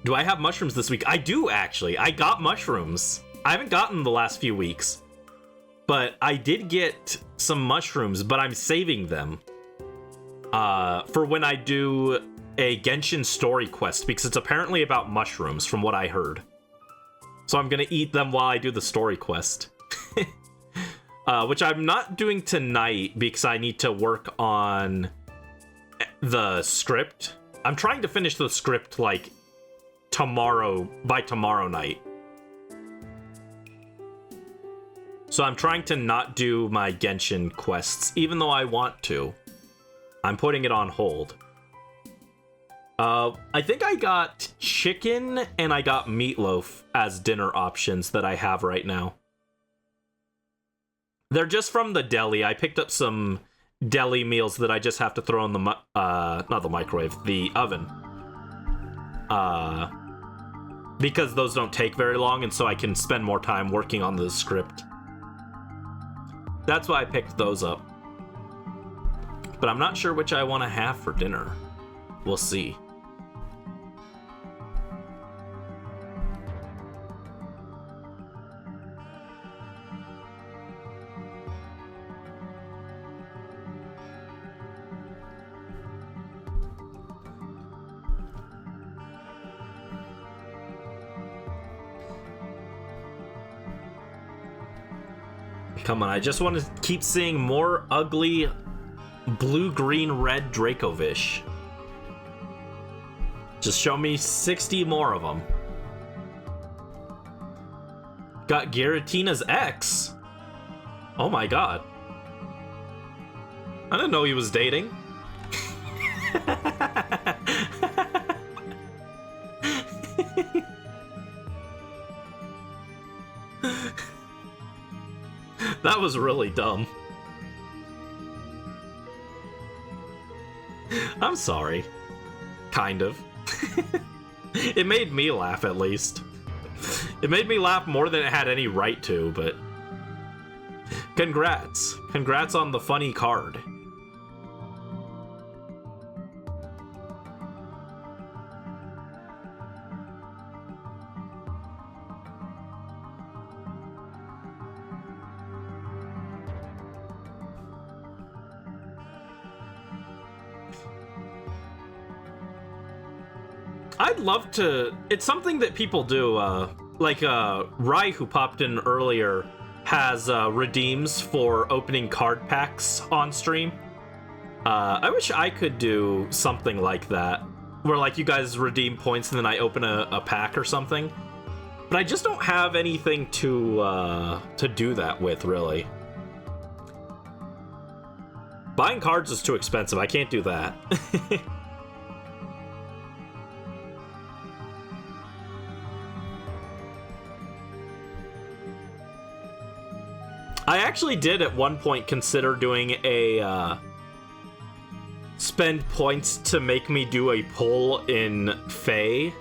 Do I have mushrooms this week? I do, actually. I got mushrooms. I haven't gotten them the last few weeks. But I did get some mushrooms, but I'm saving them for when I do a Genshin story quest, because it's apparently about mushrooms, from what I heard. So I'm gonna eat them while I do the story quest. Which I'm not doing tonight because I need to work on the script. I'm trying to finish the script, like, by tomorrow night. So I'm trying to not do my Genshin quests, even though I want to. I'm putting it on hold. I think I got chicken and I got meatloaf as dinner options that I have right now. They're just from the deli. I picked up some deli meals that I just have to throw in the, not the microwave, the oven. Because those don't take very long, and so I can spend more time working on the script. That's why I picked those up. but I'm not sure which I want to have for dinner. We'll see. Come on, I just want to keep seeing more ugly blue, green, red Dracovish. Just show me 60 more of them. Got Giratina's ex. Oh my god. I didn't know he was dating. That was really dumb. I'm sorry. Kind of. It made me laugh, at least. It made me laugh more than it had any right to, but... Congrats. Congrats on the funny card. I'd love to... It's something that people do, like, Rai, who popped in earlier, has, redeems for opening card packs on stream. I wish I could do something like that, where, like, you guys redeem points and then I open a pack or something. But I just don't have anything to do that with, really. Buying cards is too expensive, I can't do that. I actually did at one point consider doing a spend points to make me do a pull in Fae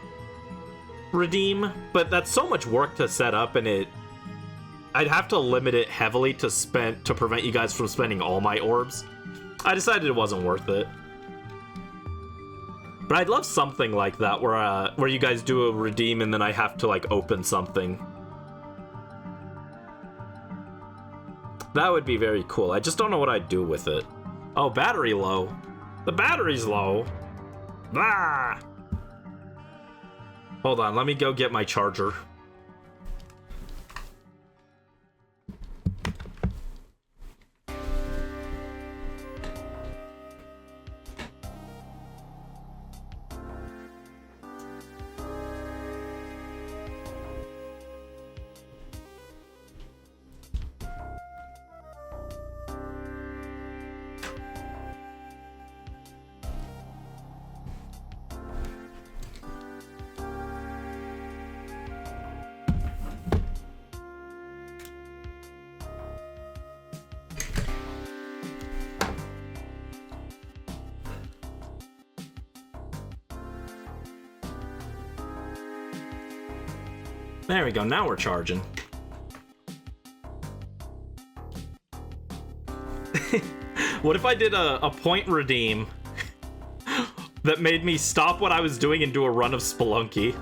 redeem, but that's so much work to set up, and I'd have to limit it heavily to prevent you guys from spending all my orbs. I decided it wasn't worth it. But I'd love something like that where you guys do a redeem and then I have to like open something. That would be very cool. I just don't know what I'd do with it. Oh, battery low. The battery's low. Ah! Hold on, let me go get my charger. There we go, now we're charging. What if I did a point redeem that made me stop what I was doing and do a run of Spelunky?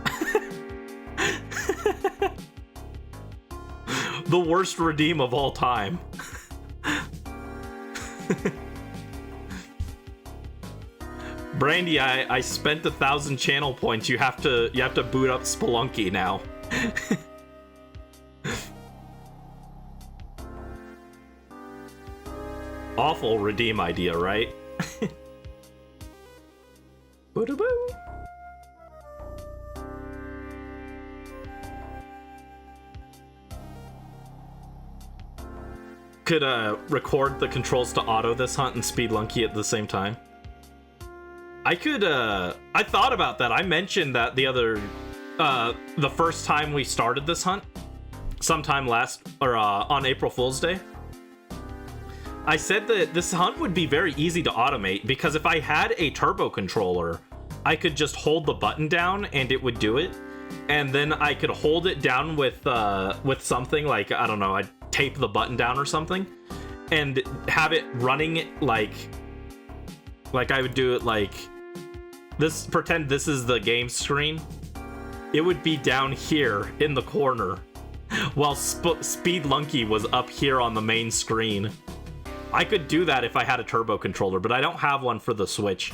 The worst redeem of all time. Brandy, I spent 1,000 channel points. You have to boot up Spelunky now. Awful redeem idea, right? Boo-da-boo. Could record the controls to auto this hunt and Spelunky at the same time. I could I thought about that. I mentioned that the first time we started this hunt, sometime on April Fool's Day. I said that this hunt would be very easy to automate because if I had a turbo controller, I could just hold the button down and it would do it. And then I could hold it down with something like, I don't know, I'd tape the button down or something and have it running like Like, I would do it like this. Pretend this is the game screen. It would be down here in the corner, while Spelunky was up here on the main screen. I could do that if I had a turbo controller, but I don't have one for the Switch.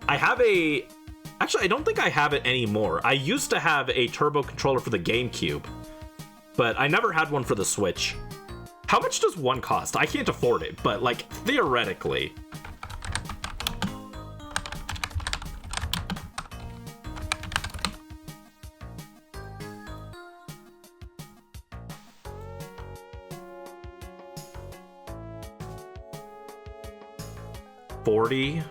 I have a... Actually, I don't think I have it anymore. I used to have a turbo controller for the GameCube, but I never had one for the Switch. How much does one cost? I can't afford it, but, like, theoretically... $40.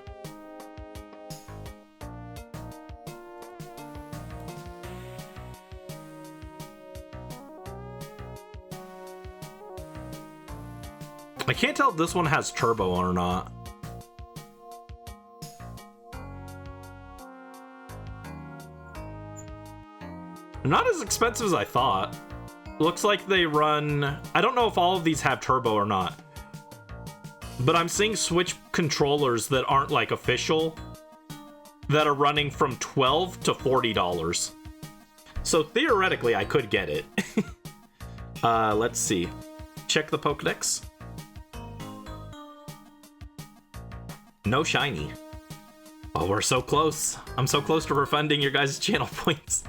I can't tell if this one has turbo or not. Not as expensive as I thought. Looks like they run... I don't know if all of these have turbo or not. But I'm seeing Switch controllers that aren't, like, official that are running from $12 to $40. So theoretically, I could get it. Let's see. Check the Pokédex. No shiny. Oh, we're so close. I'm so close to refunding your guys' channel points.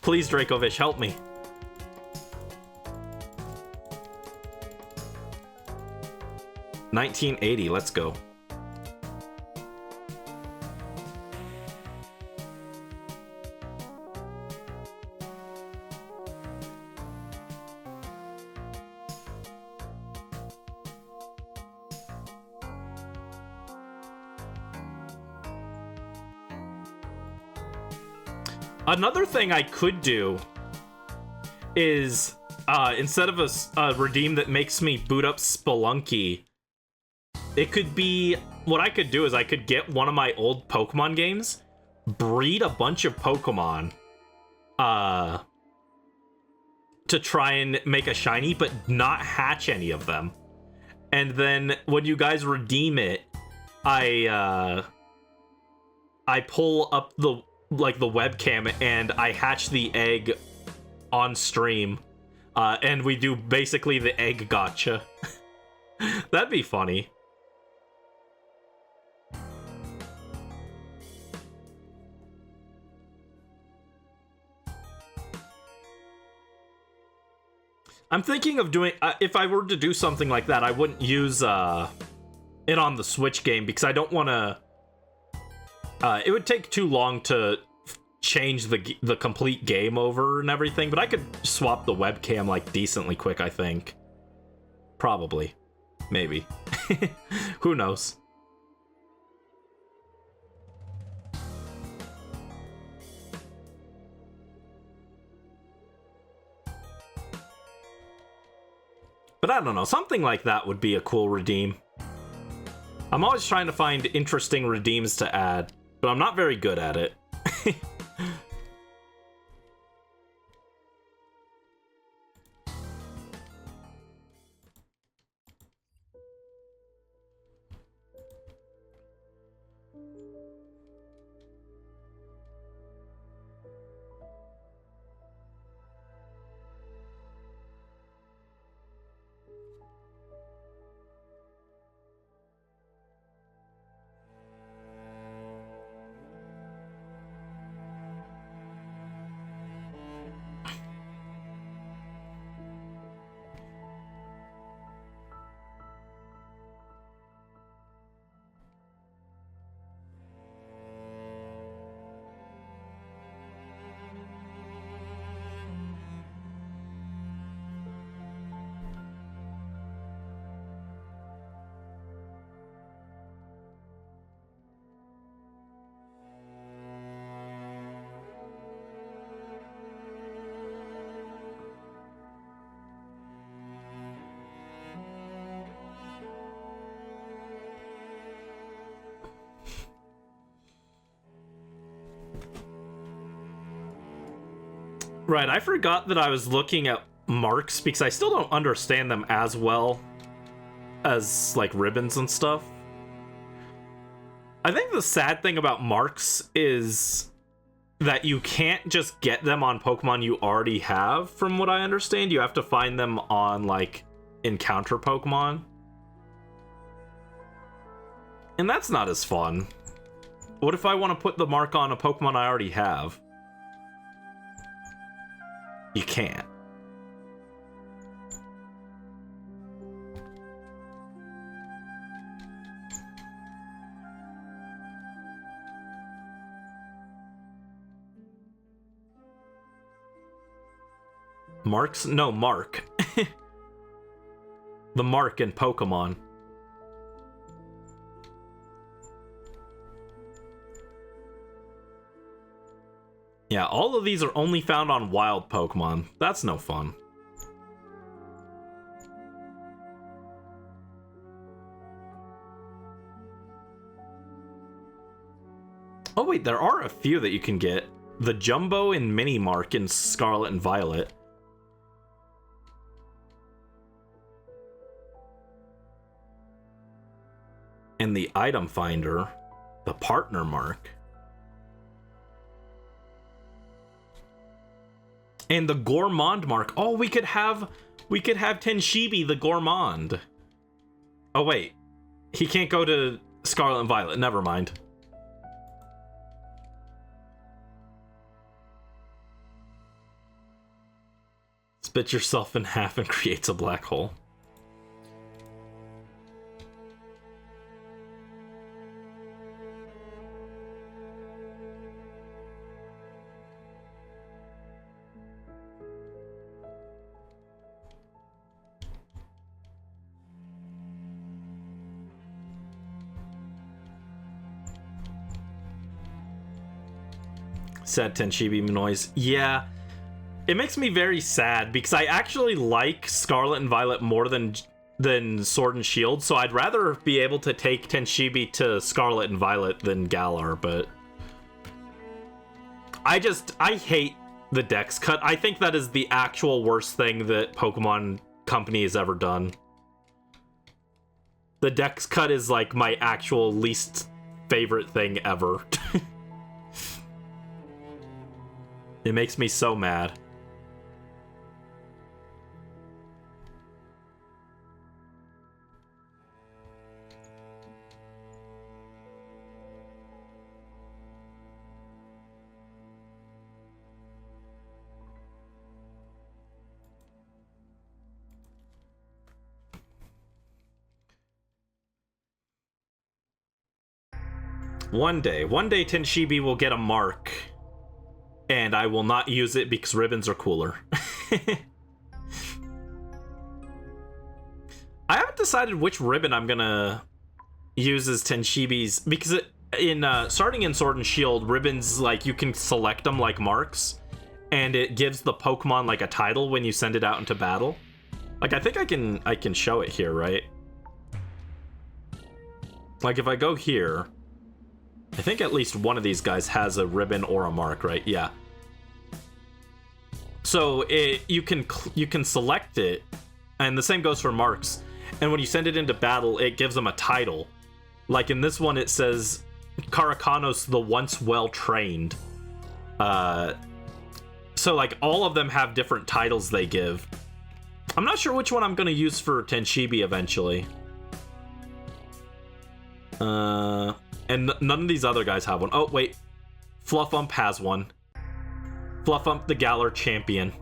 Please, Dracovish, help me. $19.80, let's go. Another thing I could do is, instead of a redeem that makes me boot up Spelunky, it could be, what I could do is I could get one of my old Pokemon games, breed a bunch of Pokemon, to try and make a shiny, but not hatch any of them. And then when you guys redeem it, I pull up the webcam and I hatch the egg on stream, and we do basically the egg gotcha. That'd be funny. I'm thinking of doing, if I were to do something like that, I wouldn't use it on the Switch game, because I don't want to... it would take too long to change the complete game over and everything, but I could swap the webcam, like, decently quick, I think. Probably. Maybe. Who knows? But I don't know, something like that would be a cool redeem. I'm always trying to find interesting redeems to add, but I'm not very good at it. Right, I forgot that I was looking at marks because I still don't understand them as well as, like, ribbons and stuff. I think the sad thing about marks is that you can't just get them on Pokemon you already have, from what I understand. You have to find them on, like, encounter Pokemon. And that's not as fun. What if I want to put the mark on a Pokemon I already have? You can't. Marks? No, Mark. The mark in Pokemon. Yeah, all of these are only found on wild Pokemon. That's no fun. Oh wait, there are a few that you can get. The Jumbo and Mini Mark in Scarlet and Violet. And the Item Finder, the Partner Mark. And the Gourmand Mark. Oh, we could have Tenshibi the Gourmand. Oh wait, he can't go to Scarlet and Violet. Never mind. Spit yourself in half and creates a black hole. Sad Tenshibi noise. Yeah. It makes me very sad because I actually like Scarlet and Violet more than Sword and Shield, so I'd rather be able to take Tenshibi to Scarlet and Violet than Galar, but I hate the Dex cut. I think that is the actual worst thing that Pokemon Company has ever done. The Dex cut is like my actual least favorite thing ever. It makes me so mad. One day Tenshibi will get a mark. And I will not use it because ribbons are cooler. I haven't decided which ribbon I'm gonna use as Tenshibi's, because starting in Sword and Shield, ribbons, like, you can select them like marks, and it gives the Pokemon like a title when you send it out into battle. Like, I think I can show it here, right? Like, if I go here, I think at least one of these guys has a ribbon or a mark, right? Yeah. So you can select it, and the same goes for marks. And when you send it into battle, it gives them a title. Like in this one, it says Karakanos the Once Well Trained. So like all of them have different titles they give. I'm not sure which one I'm gonna use for Tenshibi eventually. And none of these other guys have one. Oh, wait. Fluffump has one. Fluffump the Galar champion.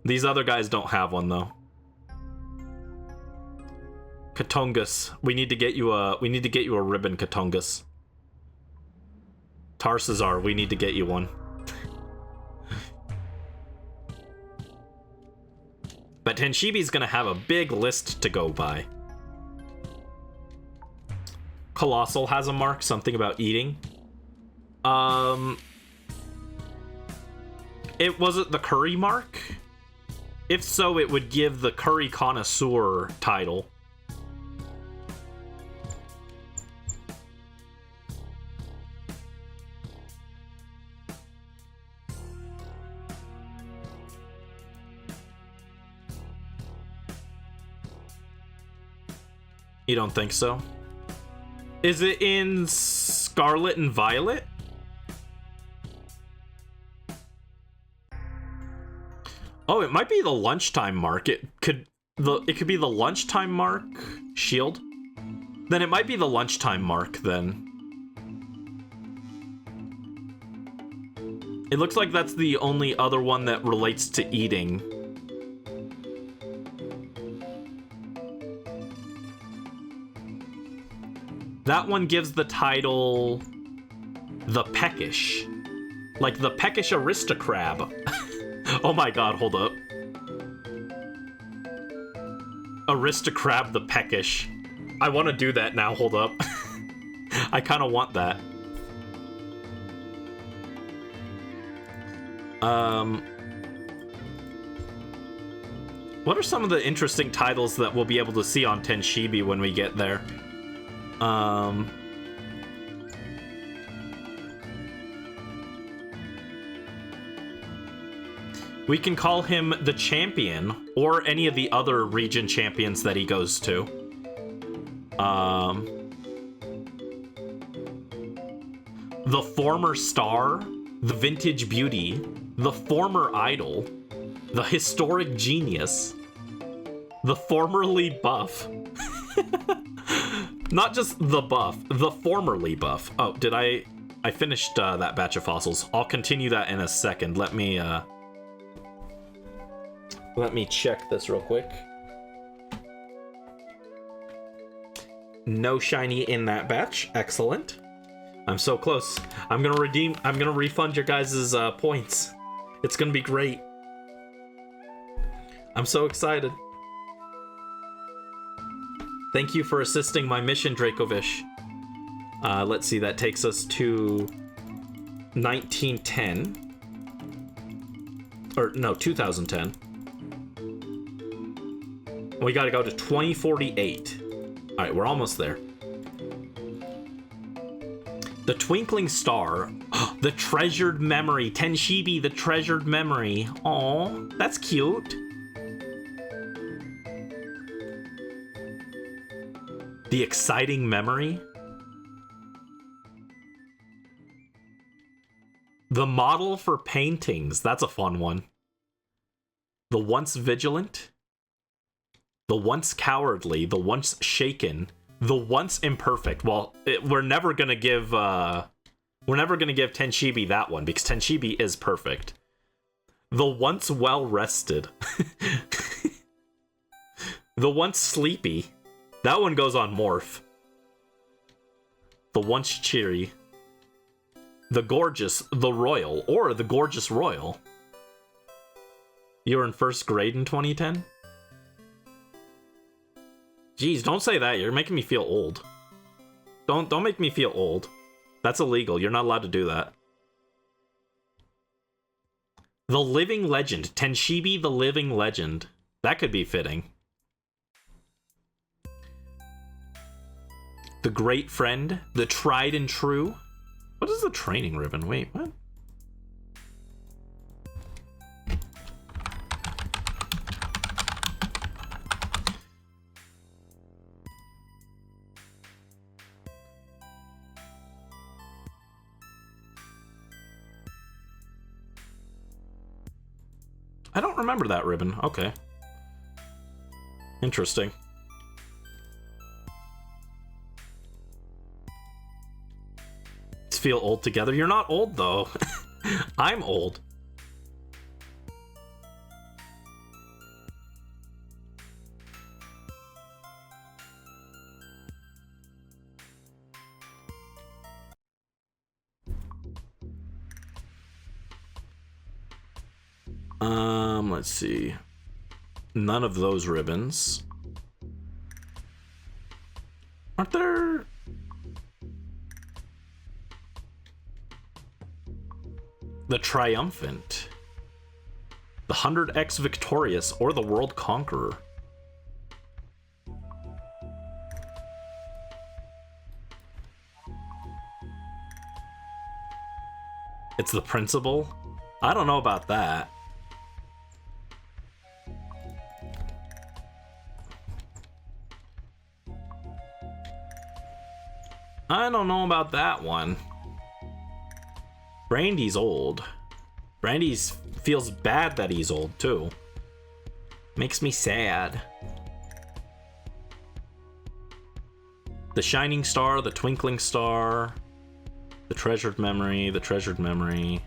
These other guys don't have one, though. Katongus. We need to get you a ribbon, Katongus. Tarsazar, we need to get you one. But Tenshibi's gonna have a big list to go by. Colossal has a mark, something about eating. Was it the curry mark? If so, it would give the curry connoisseur title. You don't think so? Is it in Scarlet and Violet? Oh, it might be the lunchtime mark. It could be the lunchtime mark shield. Then it might be the lunchtime mark then. It looks like that's the only other one that relates to eating. That one gives the title the Peckish. Like the Peckish Aristocrab. Oh my god, hold up. Aristocrab the Peckish. I want to do that now, hold up. I kind of want that. What are some of the interesting titles that we'll be able to see on Tenshibi when we get there? We can call him the champion, or any of the other region champions that he goes to. The former star, the vintage beauty, the former idol, the historic genius, the formerly buff. Not just the buff, the formerly buff. Oh, did I finished that batch of fossils. I'll continue that in a second. Let me check this real quick. No shiny in that batch. Excellent. I'm so close. I'm gonna refund your guys' points. It's gonna be great. I'm so excited. Thank you for assisting my mission, Dracovish. Let's see, that takes us to 1910. Or, no, 2010. We gotta go to 2048. Alright, we're almost there. The Twinkling Star. The Treasured Memory. Tenshibi, the Treasured Memory. Aw, that's cute. The Exciting Memory. The Model for Paintings. That's a fun one. The Once Vigilant. The Once Cowardly. The Once Shaken. The Once Imperfect. Well, we're never gonna give Tenshibi that one because Tenshibi is perfect. The Once Well Rested. The Once Sleepy. That one goes on Morph. The Once Cheery. The Gorgeous, the Royal, or the Gorgeous Royal. You were in first grade in 2010? Jeez, don't say that. You're making me feel old. Don't make me feel old. That's illegal. You're not allowed to do that. The Living Legend. Tenshibi the Living Legend. That could be fitting. The Great Friend. The Tried and True. What is the training ribbon? Wait, what? I don't remember that ribbon. Okay. Interesting. Let's feel old together. You're not old, though. I'm old. Let's see. None of those ribbons. Aren't there... The Triumphant. The 100x Victorious, or the World Conqueror. It's the Principal? I don't know about that. I don't know about that one. Brandy's old. Brandy's feels bad that he's old, too. Makes me sad. The Shining Star, the Twinkling Star, the Treasured Memory, the Treasured Memory.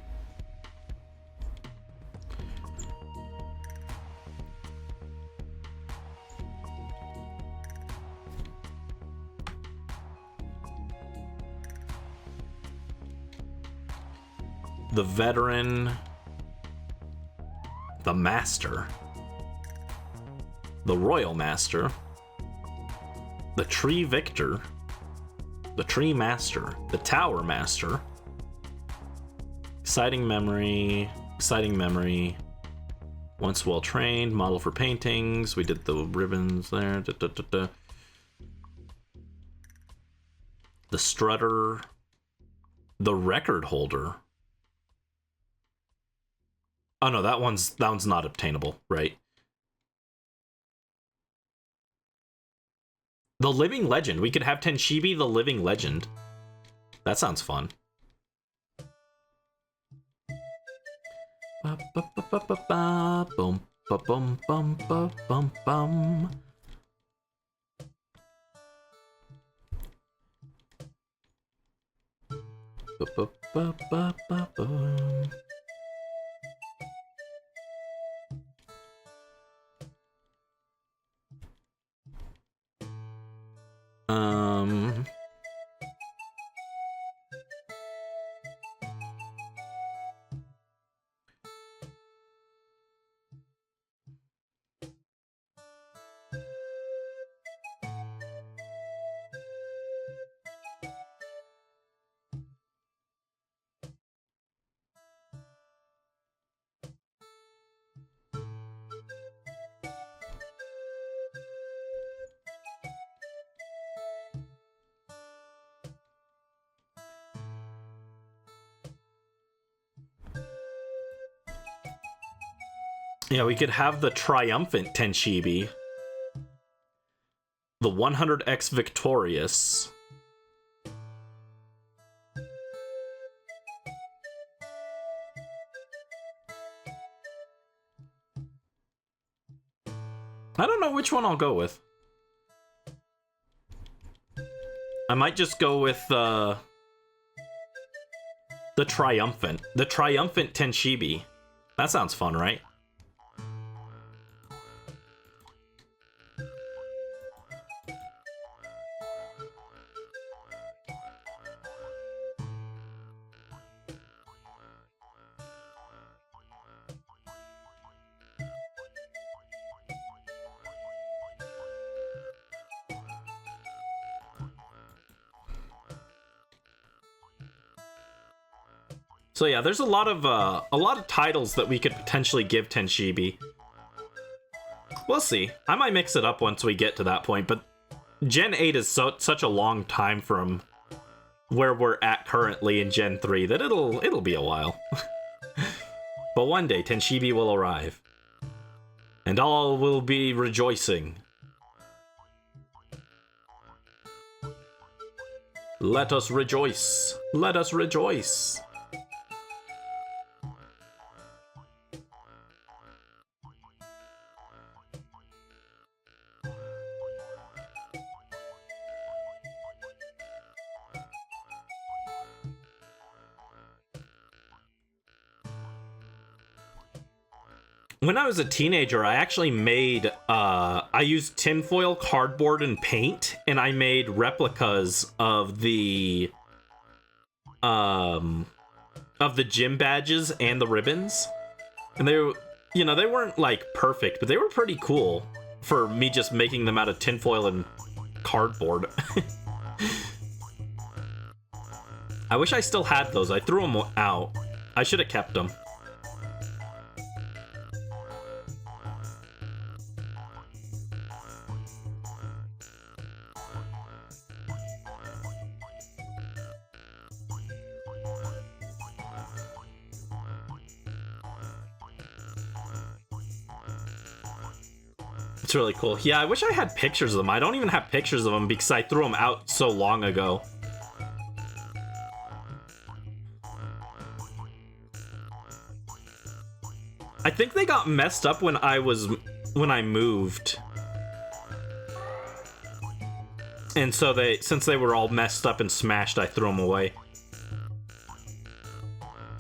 The Veteran, the Master, the Royal Master, the Tree Victor, the Tree Master, the Tower Master, Exciting Memory, Once Well Trained, Model for Paintings, we did the ribbons there, the Strutter, the Record Holder. Oh no, that one's not obtainable, right? The Living Legend. We could have Tenshibi the Living Legend. That sounds fun. Boom, bum, bum, bum, bum. Yeah, we could have the Triumphant Tenshibi. The 100X Victorious. I don't know which one I'll go with. I might just go with the Triumphant. The Triumphant Tenshibi. That sounds fun, right? So yeah, there's a lot of titles that we could potentially give Tenshibi. We'll see. I might mix it up once we get to that point, but Gen 8 is such a long time from where we're at currently in Gen 3 that it'll be a while. But one day Tenshibi will arrive, and all will be rejoicing. Let us rejoice. Let us rejoice. When I was a teenager, I actually made, I used tinfoil, cardboard, and paint, and I made replicas of the gym badges and the ribbons. And they were, you know, they weren't, like, perfect, but they were pretty cool for me just making them out of tinfoil and cardboard. I wish I still had those. I threw them out. I should have kept them. It's really cool. Yeah, I wish I had pictures of them. I don't even have pictures of them because I threw them out so long ago. I think they got messed up when I moved. And so since they were all messed up and smashed, I threw them away.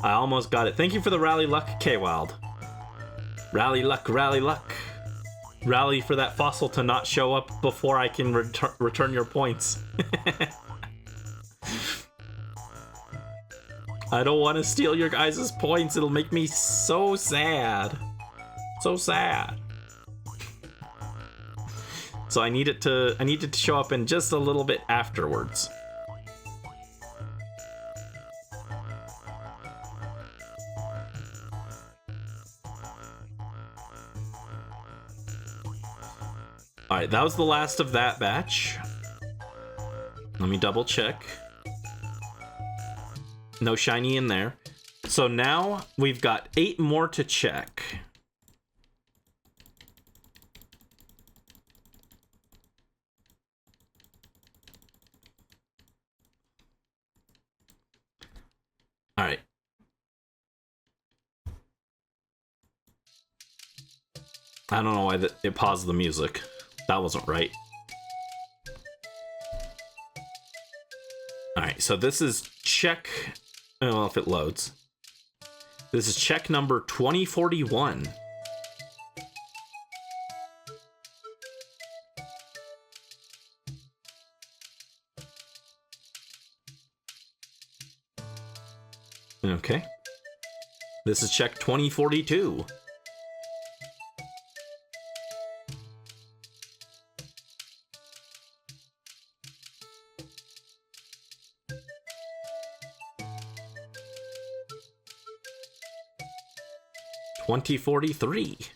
I almost got it. Thank you for the rally luck, K-Wild. Rally luck, rally luck. Rally for that fossil to not show up before I can return your points. I don't want to steal your guys' points. It'll make me so sad. So sad. So I need it to show up in just a little bit afterwards. Alright, that was the last of that batch. Let me double check. No shiny in there. So now we've got 8 more to check. Alright. I don't know why it paused the music. That wasn't right. Alright, so this is check... Well, if it loads. This is check number 2041. Okay. This is check 2042. $20.43.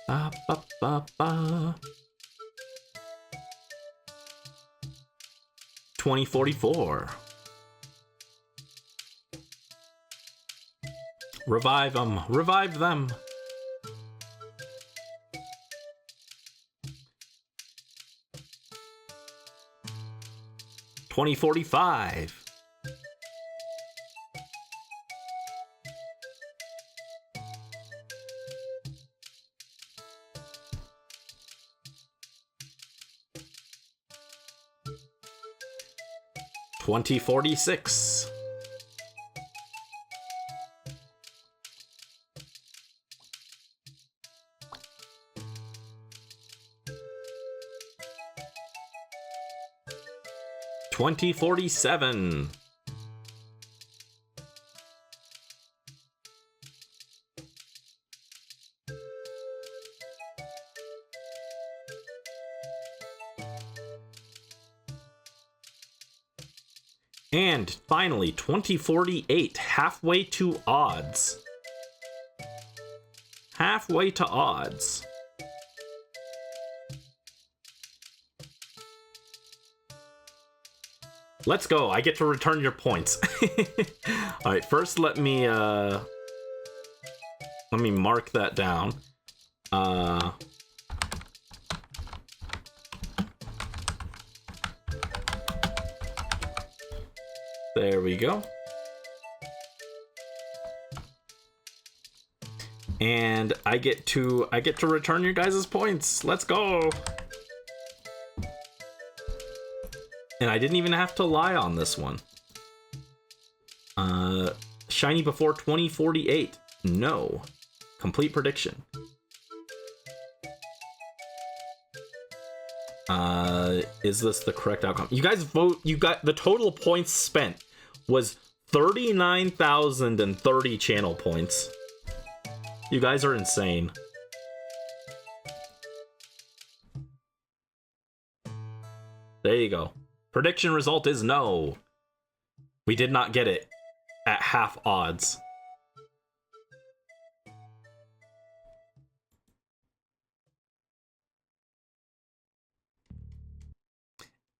Ba, ba, ba, ba. $20.44. Revive them. Revive them. $20.45. $20.46. $20.47. And finally, 2048, halfway to odds. Halfway to odds. Let's go. I get to return your points. All right, first let me mark that down. There we go. And I get to return your guys' points. Let's go. And I didn't even have to lie on this one. Shiny before 2048. No. Complete prediction. Is this the correct outcome? You guys vote. You got the total points spent was 39,030 channel points. You guys are insane. There you go. Prediction result is no. We did not get it at half odds.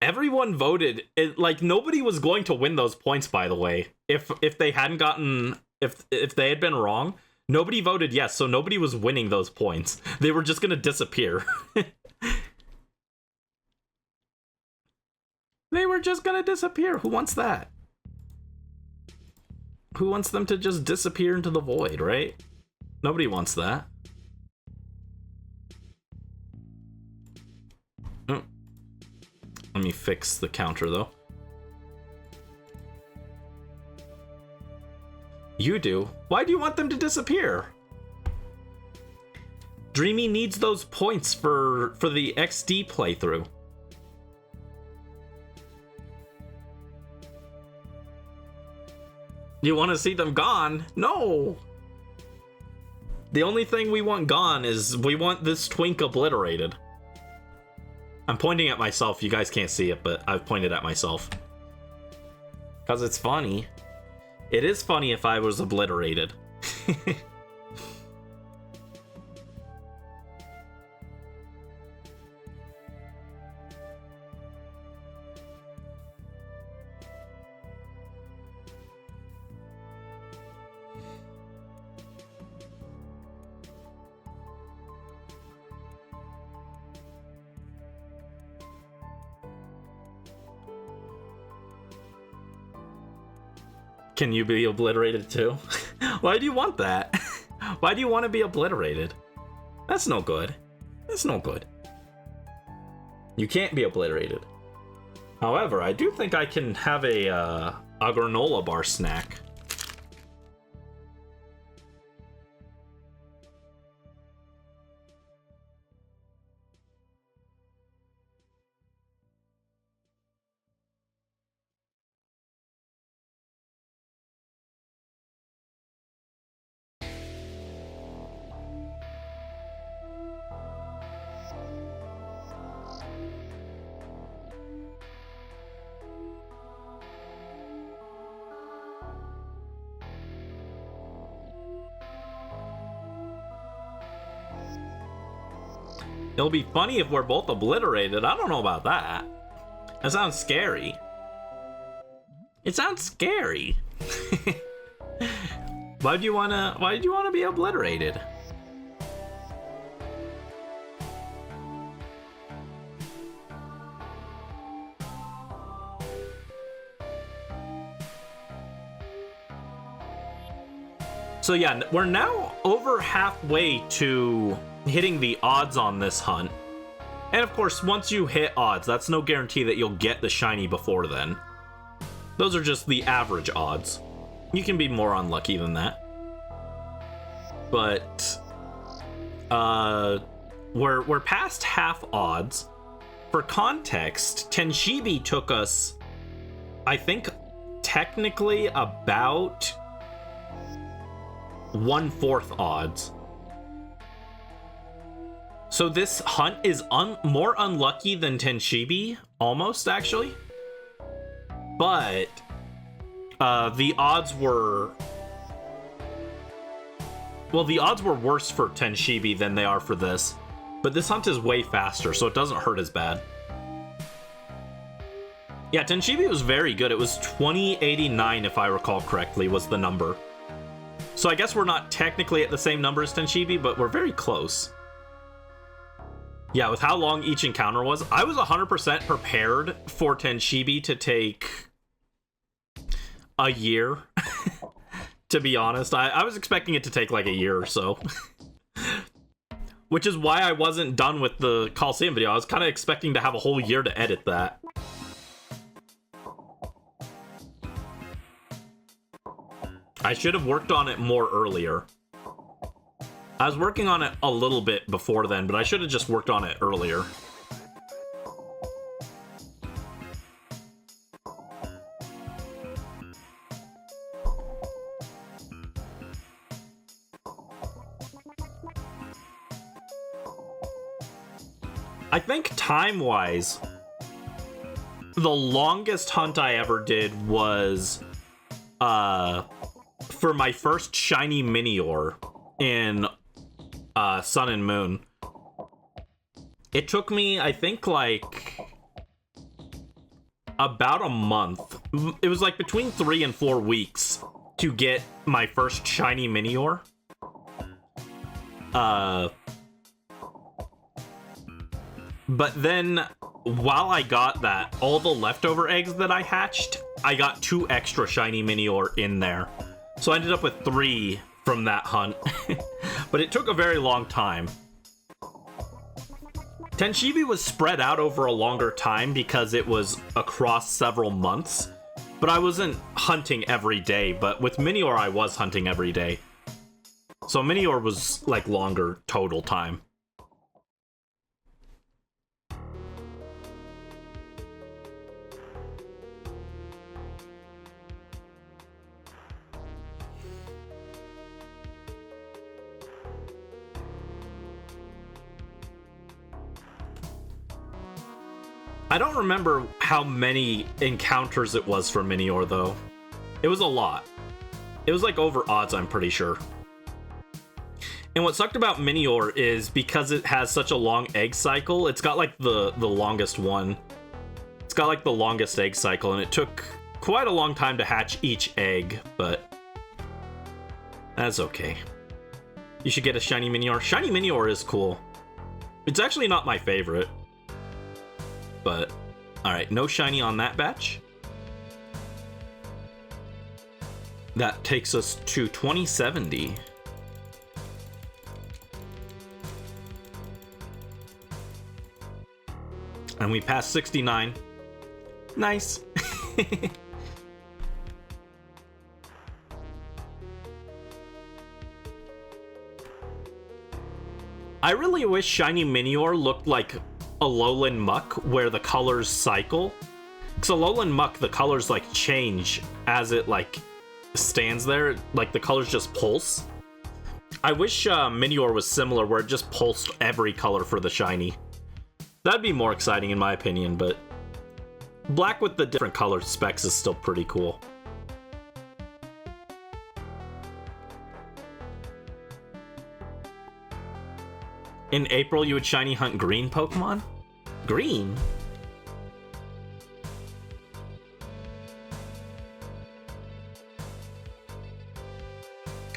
Everyone voted. Like, nobody was going to win those points, by the way. If they hadn't gotten... If they had been wrong, nobody voted yes, so nobody was winning those points. They were just gonna disappear. They were just gonna disappear. Who wants that? Who wants them to just disappear into the void, right? Nobody wants that. Oh. Let me fix the counter, though. You do? Why do you want them to disappear? Dreamy needs those points for the XD playthrough. You want to see them gone? No! The only thing we want gone is we want this twink obliterated. I'm pointing at myself. You guys can't see it, but I've pointed at myself. Because it's funny. It is funny if I was obliterated. Can you be obliterated too? Why do you want that? Why do you want to be obliterated? That's no good. That's no good. You can't be obliterated. However, I do think I can have a granola bar snack. It'll be funny if we're both obliterated. I don't know about that. That sounds scary. It sounds scary. Why do you wanna be obliterated? So yeah, we're now over halfway to hitting the odds on this hunt. And of course, once you hit odds, that's no guarantee that you'll get the shiny before then. Those are just the average odds. You can be more unlucky than that. But we're past half odds. For context, Tenshibi took us, I think, technically about 1/4 odds. So this hunt is more unlucky than Tenshibi, almost, actually. But the odds were... Well, the odds were worse for Tenshibi than they are for this. But this hunt is way faster, so it doesn't hurt as bad. Yeah, Tenshibi was very good. It was 2089, if I recall correctly, was the number. So I guess we're not technically at the same number as Tenshibi, but we're very close. Yeah, with how long each encounter was, I was 100% prepared for Tenshibi to take a year. To be honest, I was expecting it to take like a year or so. Which is why I wasn't done with the Coliseum video. I was kind of expecting to have a whole year to edit that. I should have worked on it more earlier. I was working on it a little bit before then, but I should have just worked on it earlier. I think time-wise, the longest hunt I ever did was for my first shiny Minior in Sun and Moon. It took me, I think, like about a month. It was like between 3 and 4 weeks to get my first shiny Minior. But then, while I got that, all the leftover eggs that I hatched, I got 2 extra shiny Minior in there. So I ended up with 3 from that hunt. But it took a very long time. Tenshibi was spread out over a longer time because it was across several months. But I wasn't hunting every day, but with Minior I was hunting every day. So Minior was like longer total time. I don't remember how many encounters it was for Minior, though. It was a lot. It was like over odds, I'm pretty sure. And what sucked about Minior is because it has such a long egg cycle, it's got like the longest one. It's got like the longest egg cycle, and it took quite a long time to hatch each egg, but that's okay. You should get a shiny Minior. Shiny Minior is cool. It's actually not my favorite. But, alright, no shiny on that batch. That takes us to 2070. And we passed 69. Nice. I really wish shiny Minior looked like Alolan Muck, where the colors cycle. Because Alolan Muck, the colors like change as it like stands there. Like the colors just pulse. I wish Minior was similar, where it just pulsed every color for the shiny. That'd be more exciting in my opinion, but black with the different color specs is still pretty cool. In April, you would shiny hunt green Pokemon? Green?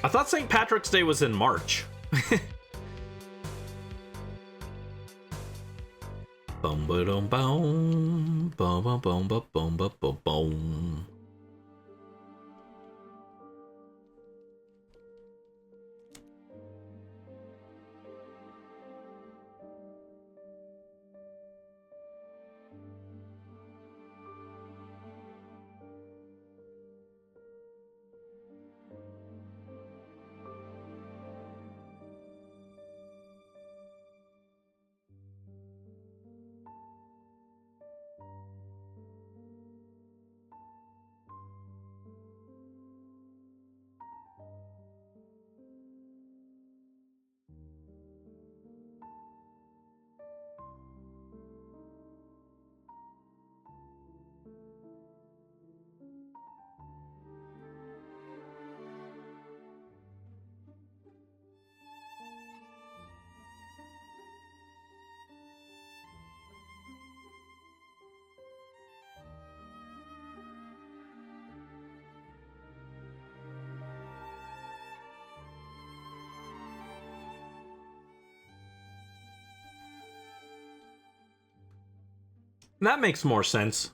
I thought St. Patrick's Day was in March. Boom, boom, boom, boom, boom, boom, boom, boom, boom, boom. That makes more sense.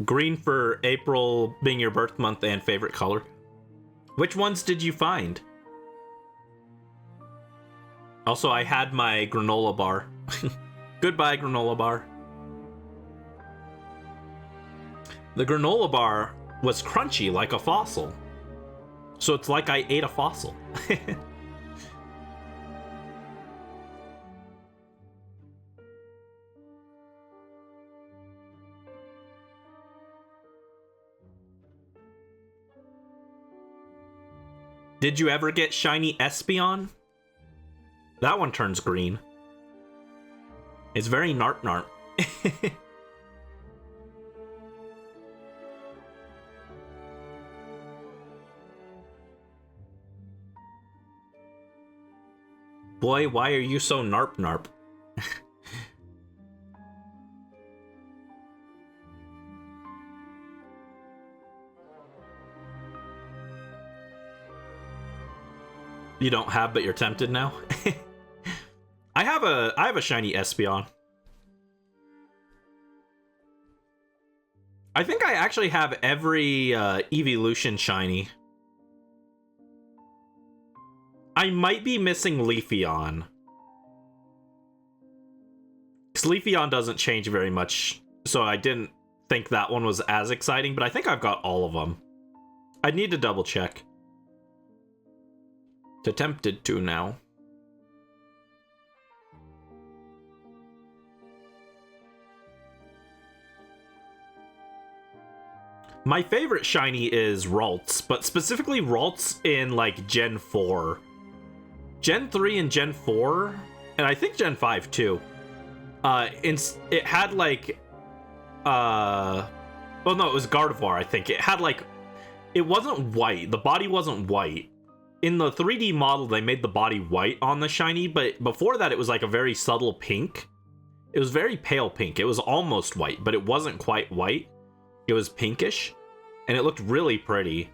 Green for April being your birth month and favorite color. Which ones did you find? Also, I had my granola bar. Goodbye, granola bar. The granola bar was crunchy like a fossil. So it's like I ate a fossil. Did you ever get shiny Espeon? That one turns green. It's very narp. Boy, why are you so narp? You don't have, but you're tempted now? I have a shiny Espeon. I think I actually have every Evolution shiny. I might be missing Leafeon. Because Leafeon doesn't change very much, so I didn't think that one was as exciting, but I think I've got all of them. I need to double check. Tempted to now. My favorite shiny is Ralts, but specifically Ralts in like Gen 4. Gen 3 and Gen 4, and I think Gen 5 too. It had like well no, it was Gardevoir, I think. It had like, it wasn't white. The body wasn't white. In the 3D model, they made the body white on the shiny, but before that, it was like a very subtle pink. It was very pale pink. It was almost white, but it wasn't quite white. It was pinkish, and it looked really pretty.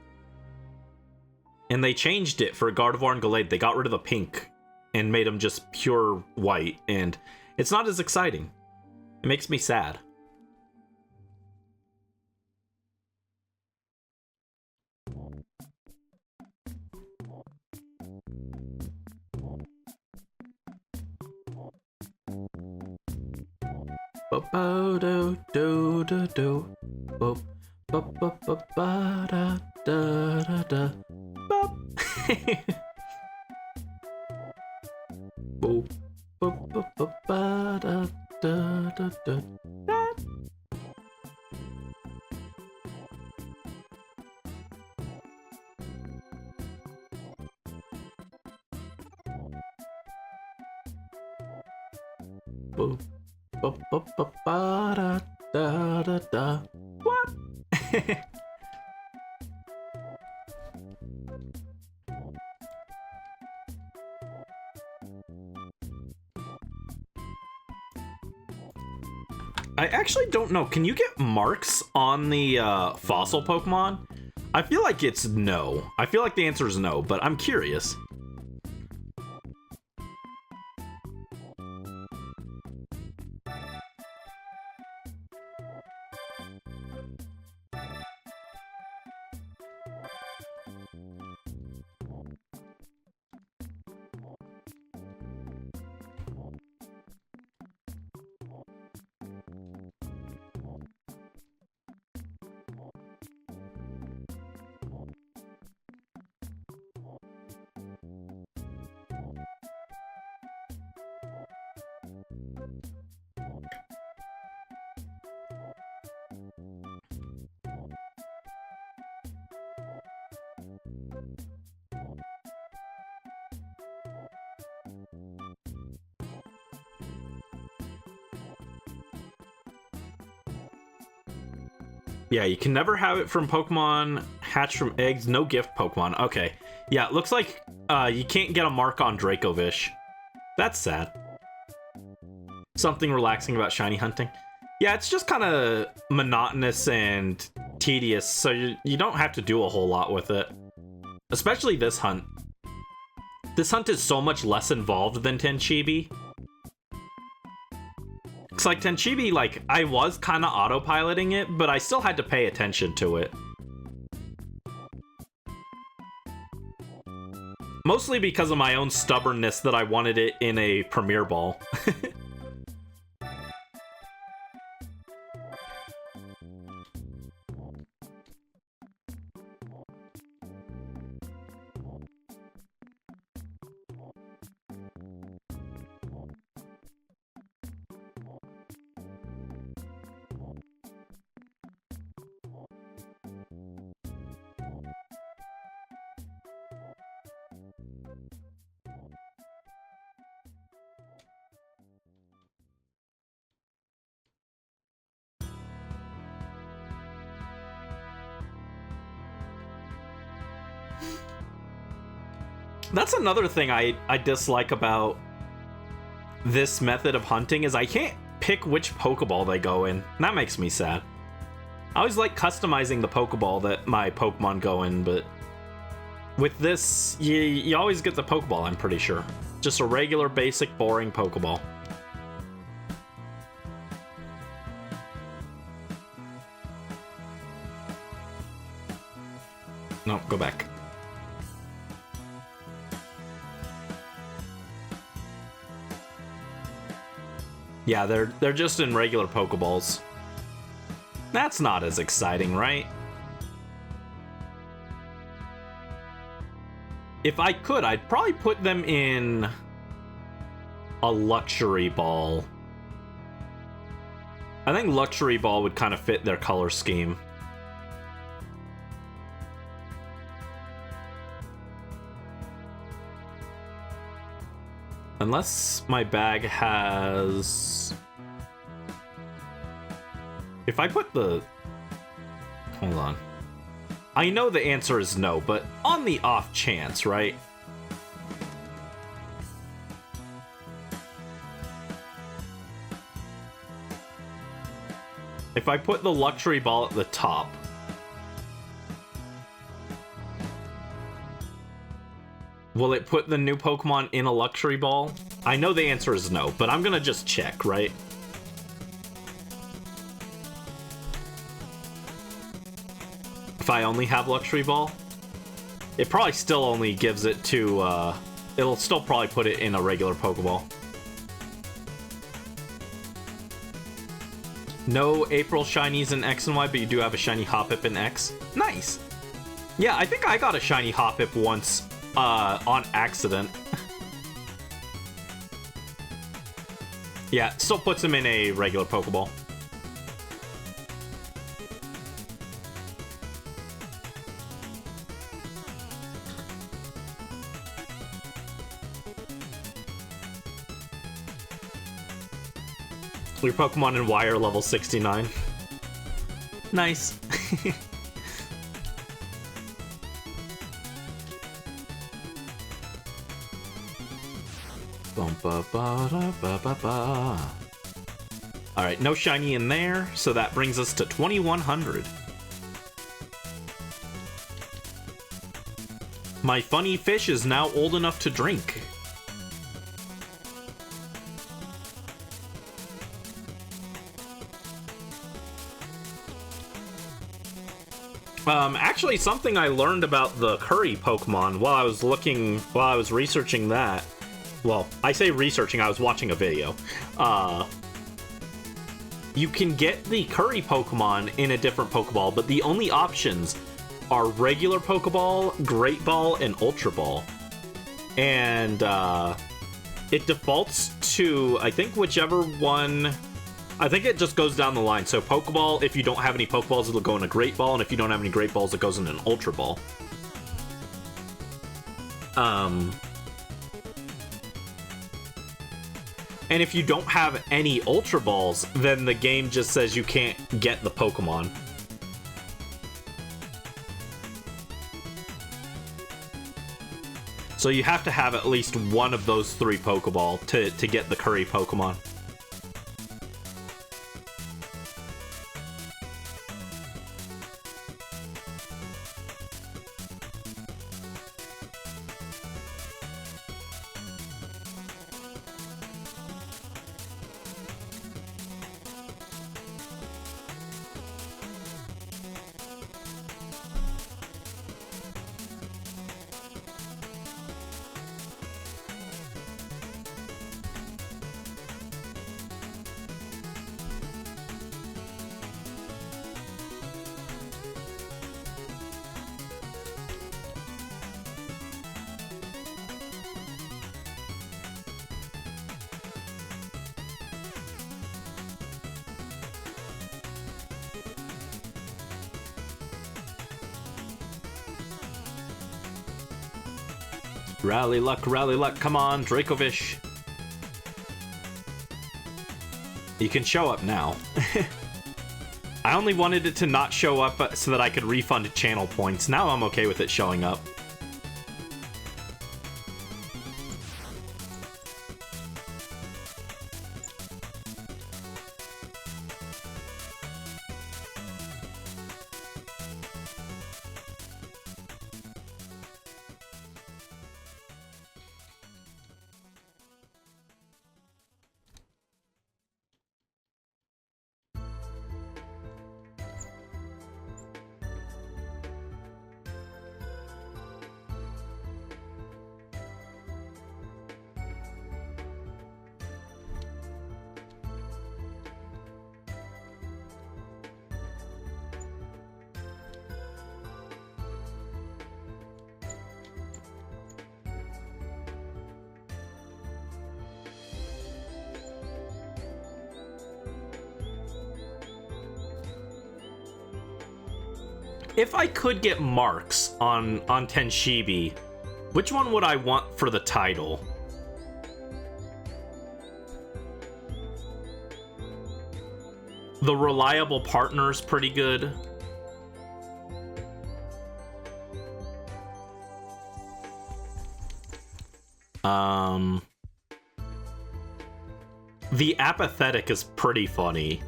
And they changed it for Gardevoir and Gallade. They got rid of the pink and made them just pure white, and it's not as exciting. It makes me sad. What? I actually don't know. Can you get marks on the fossil Pokemon? I feel like it's no. I feel like the answer is no, but I'm curious. Yeah, you can never have it from Pokemon hatched from eggs. No gift Pokemon. Okay. Yeah, it looks like you can't get a mark on Dracovish. That's sad. Something relaxing about shiny hunting. Yeah, it's just kind of monotonous and tedious, so you don't have to do a whole lot with it. Especially this hunt. This hunt is so much less involved than Tenchibi. It's like Tenchibi, like, I was kind of autopiloting it, but I still had to pay attention to it. Mostly because of my own stubbornness that I wanted it in a Premier Ball. That's another thing I dislike about this method of hunting is I can't pick which Pokeball they go in. That makes me sad. I always like customizing the Pokeball that my Pokemon go in, but with this, you always get the Pokeball, I'm pretty sure. Just a regular, basic, boring Pokeball. No, go back. Yeah, they're just in regular Pokeballs. That's not as exciting, right? If I could, I'd probably put them in a luxury ball. I think luxury ball would kind of fit their color scheme. Unless my bag has... If I put the... Hold on. I know the answer is no, but on the off chance, right? If I put the luxury ball at the top... Will it put the new Pokemon in a luxury ball? I know the answer is no, but I'm gonna just check, right? If I only have luxury ball? It probably still only gives it to, it'll still probably put it in a regular Pokeball. No April shinies in X and Y, but you do have a shiny Hoppip in X. Nice! Yeah, I think I got a shiny Hoppip once, on accident. Yeah, still puts him in a regular Pokeball. Your Pokemon in Y are level 69. Nice. Alright, no shiny in there, so that brings us to 2100. My funny fish is now old enough to drink. Actually, something I learned about the curry Pokemon while I was researching that. Well, I say researching, I was watching a video. You can get the curry Pokemon in a different Pokeball, but the only options are regular Pokeball, Great Ball, and Ultra Ball. And it defaults to, I think, whichever one... I think it just goes down the line. So Pokeball, if you don't have any Pokeballs, it'll go in a Great Ball, and if you don't have any Great Balls, it goes in an Ultra Ball. And if you don't have any Ultra Balls, then the game just says you can't get the Pokemon. So you have to have at least one of those 3 Pokeball to get the curry Pokemon. Rally luck, come on, Dracovish. You can show up now. I only wanted it to not show up so that I could refund channel points. Now I'm okay with it showing up. If I could get marks on Tenshibi, which one would I want for the title? The reliable partner's pretty good. The apathetic is pretty funny.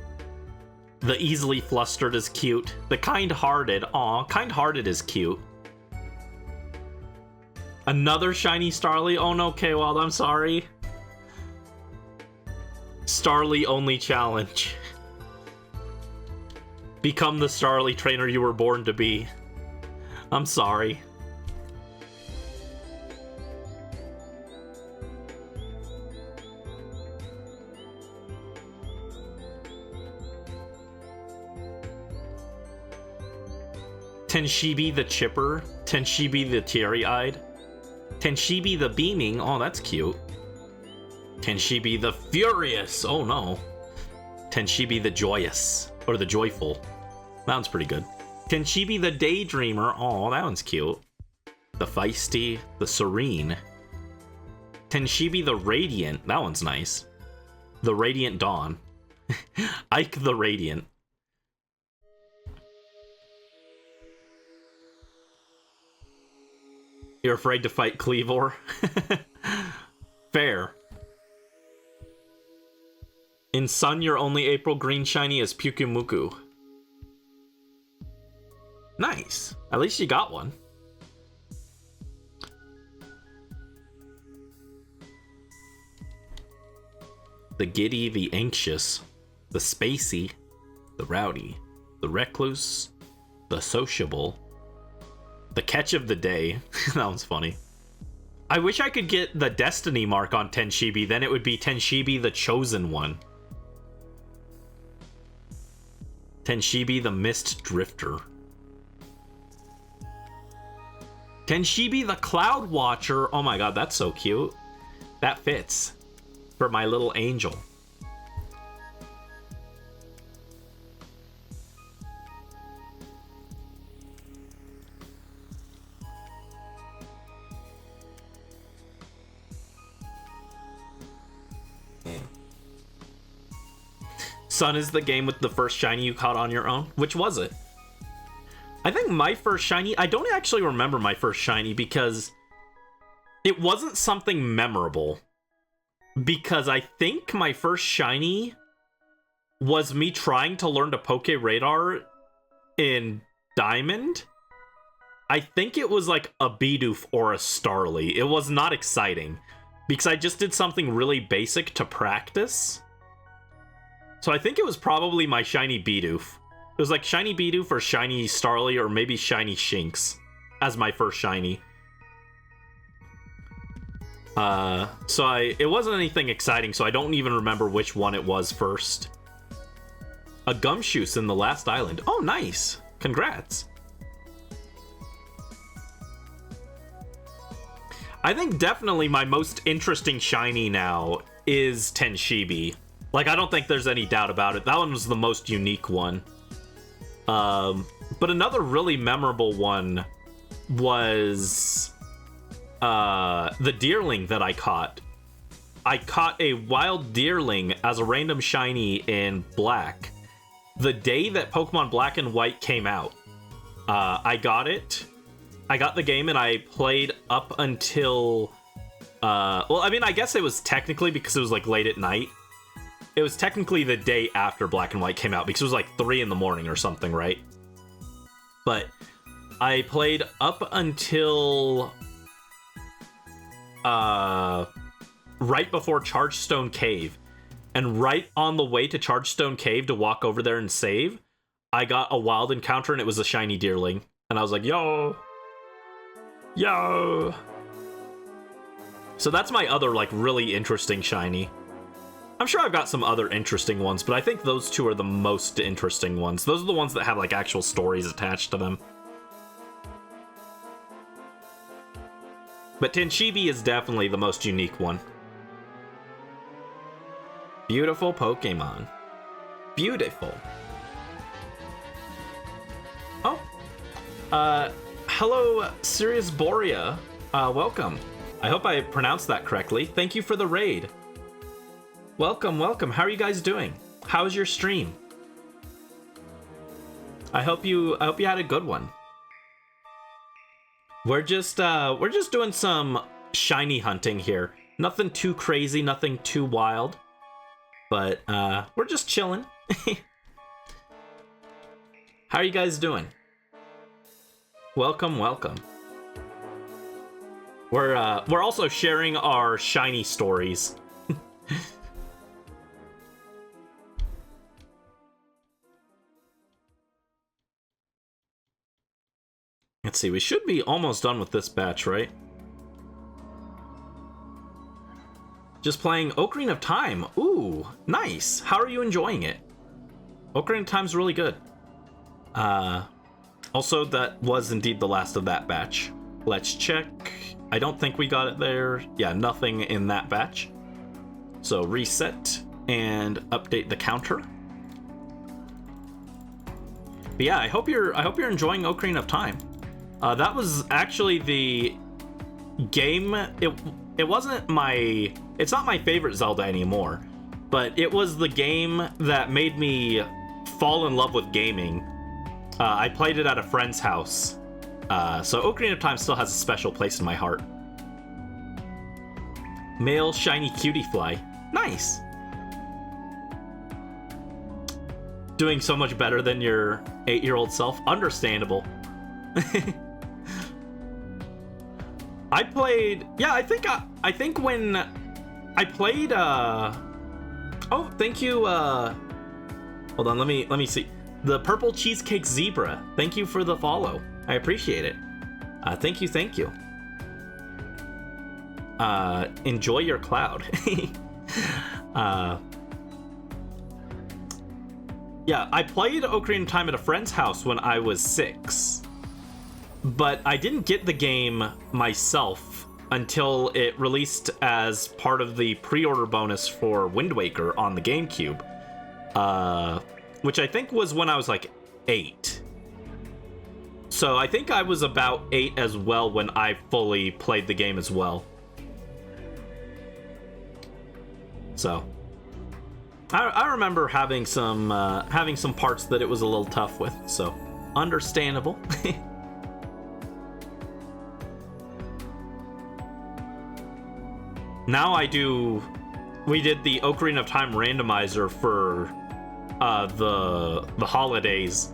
The easily flustered is cute. The kind-hearted, aw, kind-hearted is cute. Another shiny Starly? Oh no, K-Wild, I'm sorry. Starly only challenge. Become the Starly trainer you were born to be. I'm sorry. Tenshibi the Chipper, Tenshibi the Teary-Eyed, Tenshibi the Beaming, oh that's cute. Tenshibi the Furious, oh no. Tenshibi the Joyous, or the Joyful, that one's pretty good. Tenshibi the Daydreamer, oh that one's cute. The Feisty, the Serene. Tenshibi the Radiant, that one's nice. The Radiant Dawn. Ike the Radiant. You're afraid to fight Cleavor? Fair. In Sun, your only April Green shiny is Pyukumuku. Nice. At least you got one. The Giddy, the Anxious, the Spacey, the Rowdy, the Recluse, the Sociable, the Catch of the Day. That one's funny. I wish I could get the Destiny mark on Tenshibi, then it would be Tenshibi the Chosen One. Tenshibi the Mist Drifter. Tenshibi the Cloud Watcher. Oh my god, that's so cute. That fits for my little angel. Sun is the game with the first shiny you caught on your own. Which was it? I think my first shiny... I don't actually remember my first shiny because it wasn't something memorable. Because I think my first shiny was me trying to learn to Poke Radar in Diamond. I think it was like a Bidoof or a Starly. It was not exciting because I just did something really basic to practice. So I think it was probably my shiny Bidoof. It was like shiny Bidoof or shiny Starly or maybe shiny Shinx as my first shiny. It wasn't anything exciting, so I don't even remember which one it was first. A Gumshoos in the last island. Oh, nice. Congrats. I think definitely my most interesting shiny now is Tenshibi. Like, I don't think there's any doubt about it. That one was the most unique one. But another really memorable one was the Deerling that I caught. I caught a wild Deerling as a random shiny in Black. The day that Pokemon Black and White came out, I got it. I got the game and I played up until... well, I mean, I guess it was technically because it was like late at night. It was technically the day after Black and White came out because it was like 3 in the morning or something, right? But I played up until right before Chargestone Cave. And right on the way to Chargestone Cave to walk over there and save, I got a wild encounter and it was a shiny Deerling. And I was like, yo! Yo! So that's my other, like, really interesting shiny. I'm sure I've got some other interesting ones, but I think those two are the most interesting ones. Those are the ones that have, like, actual stories attached to them. But Tenshibi is definitely the most unique one. Beautiful Pokemon. Beautiful. Oh. Hello, Sirius Borea. Welcome. I hope I pronounced that correctly. Thank you for the raid. Welcome, welcome. How are you guys doing? How's your stream? I hope you had a good one. We're just doing some shiny hunting here. Nothing too crazy, nothing too wild. But we're just chilling. How are you guys doing? Welcome, welcome. We're also sharing our shiny stories. Let's see, we should be almost done with this batch, right? Just playing Ocarina of Time. Ooh, nice. How are you enjoying it? Ocarina of Time's really good. Also, that was indeed the last of that batch. Let's check. I don't think we got it there. Yeah, nothing in that batch. So reset and update the counter. But yeah, I hope you're enjoying Ocarina of Time. That was actually the game. It wasn't my. It's not my favorite Zelda anymore, but it was the game that made me fall in love with gaming. I played it at a friend's house, so Ocarina of Time still has a special place in my heart. Male shiny cutie fly. Nice. Doing so much better than your 8-year-old self. Understandable. I played. Yeah, I think when I played. Oh, thank you. Hold on. Let me see. The Purple Cheesecake Zebra. Thank you for the follow. I appreciate it. Thank you. Enjoy your cloud. Yeah, I played Ocarina of Time at a friend's house when I was 6. But I didn't get the game myself until it released as part of the pre-order bonus for Wind Waker on the GameCube. Which I think was when I was like 8. So I think I was about 8 as well when I fully played the game as well. So I remember having some parts that it was a little tough with, so understandable. Now we did the Ocarina of Time randomizer for the holidays,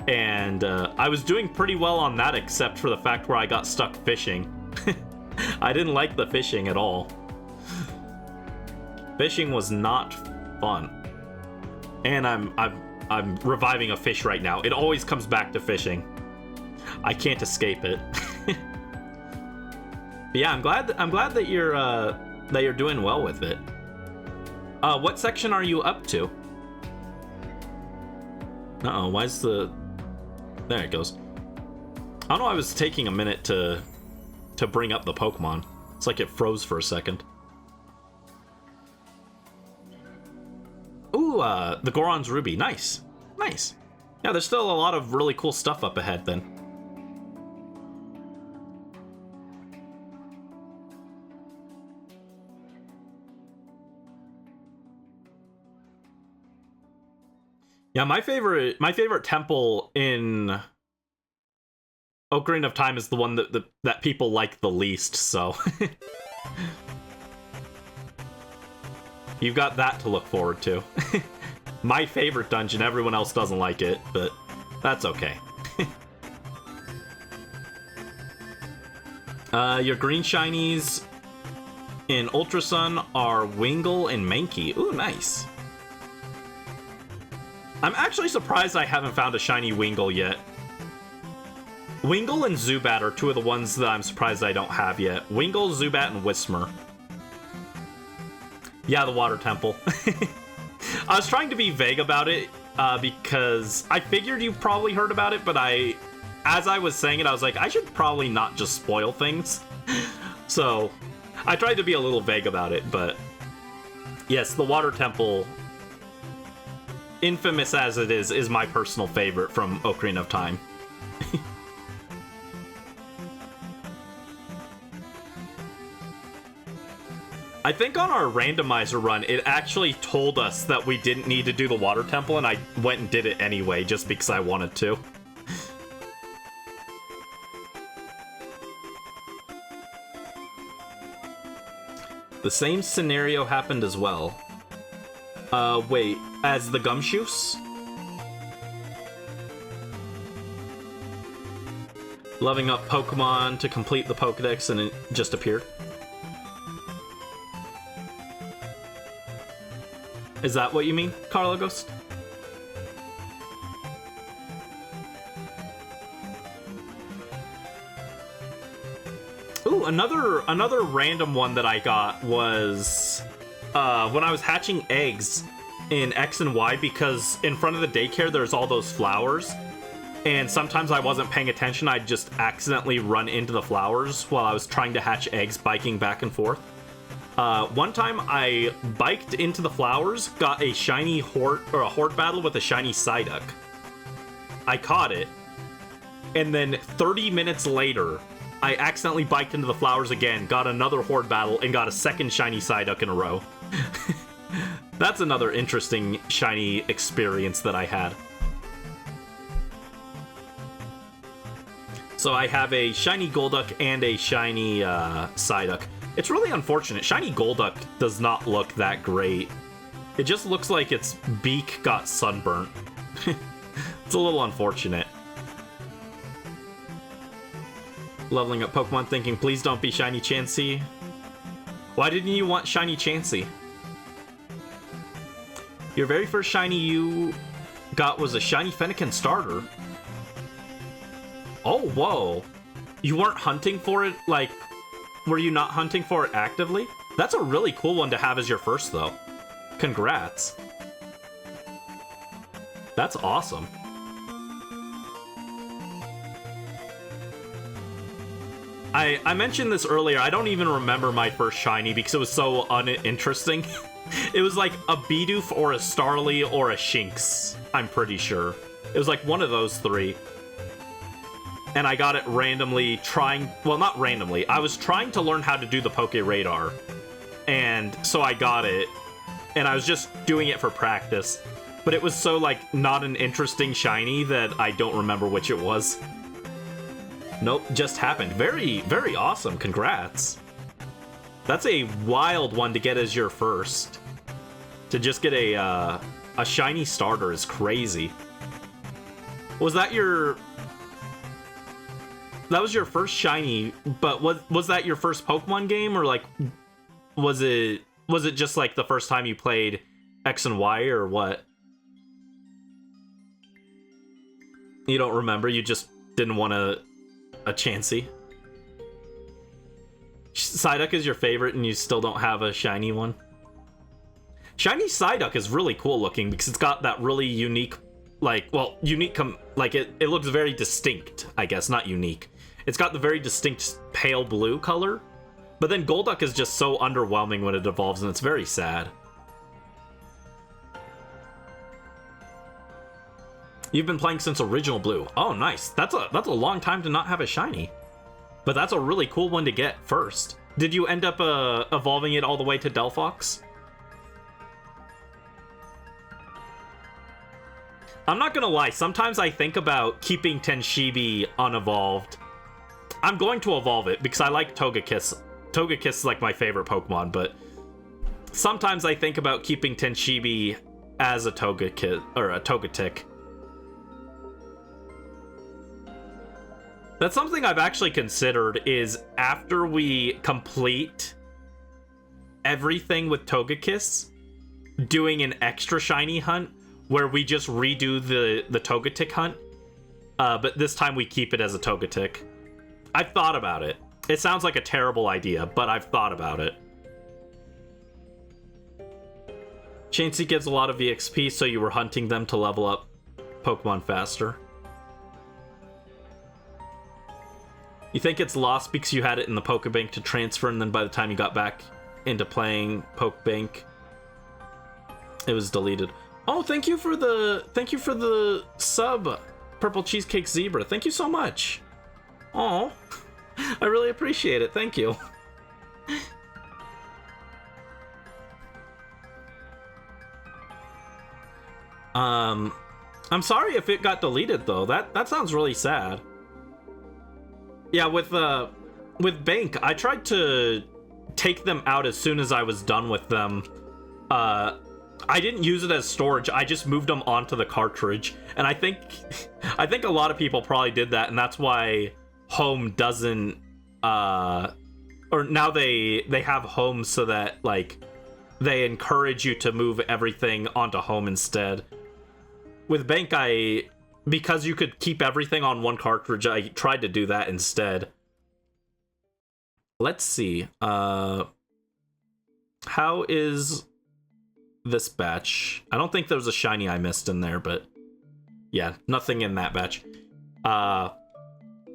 and I was doing pretty well on that, except for the fact where I got stuck fishing. I didn't like the fishing at all. Fishing was not fun, and I'm reviving a fish right now. It always comes back to fishing. I can't escape it. But yeah, I'm glad that you're doing well with it. What section are you up to? Uh-oh, why's the... There it goes. I don't know, I was taking a minute to bring up the Pokemon. It's like it froze for a second. Ooh, the Goron's Ruby. Nice. Nice. Yeah, there's still a lot of really cool stuff up ahead then. Yeah, my favorite temple in Ocarina of Time is the one that people like the least, so you've got that to look forward to. My favorite dungeon, everyone else doesn't like it, but that's okay. Your green shinies in Ultra Sun are Wingull and Mankey. Ooh, nice. I'm actually surprised I haven't found a shiny Wingull yet. Wingull and Zubat are two of the ones that I'm surprised I don't have yet. Wingull, Zubat, and Whismur. Yeah, the Water Temple. I was trying to be vague about it because I figured you probably heard about it, but as I was saying it, I was like, I should probably not just spoil things. So I tried to be a little vague about it, but yes, the Water Temple, infamous as it is my personal favorite from Ocarina of Time. I think on our randomizer run, it actually told us that we didn't need to do the water temple, and I went and did it anyway, just because I wanted to. The same scenario happened as well. Wait, as the gumshoes? Leveling up Pokemon to complete the Pokedex, and it just appeared. Is that what you mean, Carla Ghost? Ooh, another random one that I got was when I was hatching eggs in X and Y, because in front of the daycare there's all those flowers, and sometimes I wasn't paying attention. I'd just accidentally run into the flowers while I was trying to hatch eggs, biking back and forth. One time I biked into the flowers, got a shiny horde, or a horde battle with a shiny Psyduck. I caught it, and then 30 minutes later, I accidentally biked into the flowers again, got another horde battle, and got a second shiny Psyduck in a row. That's another interesting shiny experience that I had. So I have a shiny Golduck and a shiny Psyduck. It's really unfortunate. Shiny Golduck does not look that great. It just looks like its beak got sunburnt. It's a little unfortunate. Leveling up Pokemon, thinking, please don't be shiny Chansey. Why didn't you want shiny Chansey? Your very first shiny you got was a shiny Fennekin starter. Oh, whoa. You weren't hunting for it, like... Were you not hunting for it actively? That's a really cool one to have as your first, though. Congrats. That's awesome. I mentioned this earlier. I don't even remember my first shiny because it was so uninteresting. It was like a Bidoof or a Starly or a Shinx, I'm pretty sure. It was like one of those three. And I got it randomly trying... Well, not randomly. I was trying to learn how to do the Poke Radar. And so I got it. And I was just doing it for practice. But it was so, like, not an interesting shiny that I don't remember which it was. Nope, just happened. Very, very awesome. Congrats. That's a wild one to get as your first. To just get a shiny starter is crazy. Was that your... That was your first shiny, but was that your first Pokemon game, or like was it just like the first time you played X and Y, or what? You don't remember? You just didn't want a Chansey? Psyduck is your favorite and you still don't have a shiny one? Shiny Psyduck is really cool looking because it's got that really unique, like, well, unique, like it looks very distinct, I guess, not unique. It's got the very distinct pale blue color, but then Golduck is just so underwhelming when it evolves, and it's very sad. You've been playing since Original Blue. Oh, nice. That's a long time to not have a shiny. But that's a really cool one to get first. Did you end up evolving it all the way to Delphox? I'm not gonna lie, sometimes I think about keeping Tenshibi unevolved. I'm going to evolve it because I like Togekiss. Togekiss is like my favorite Pokemon, but sometimes I think about keeping Tenshibi as a Togekiss or a Togetic. That's something I've actually considered, is after we complete everything with Togekiss, doing an extra shiny hunt where we just redo the Togetic hunt, but this time we keep it as a Togetic. I've thought about it. It sounds like a terrible idea, but I've thought about it. Chansey gives a lot of EXP, so you were hunting them to level up Pokemon faster. You think it's lost because you had it in the Pokebank to transfer, and then by the time you got back into playing Pokebank, it was deleted. Oh, thank you for the sub, Purple Cheesecake Zebra. Thank you so much. Oh, I really appreciate it. Thank you. I'm sorry if it got deleted though. That sounds really sad. Yeah, with Bank, I tried to take them out as soon as I was done with them. I didn't use it as storage. I just moved them onto the cartridge, and I think a lot of people probably did that, and that's why Home doesn't. Or now they have Home so that like they encourage you to move everything onto Home instead. With Bank, because you could keep everything on one cartridge, I tried to do that instead. Let's see. How is this batch? I don't think there was a shiny I missed in there, but yeah, nothing in that batch.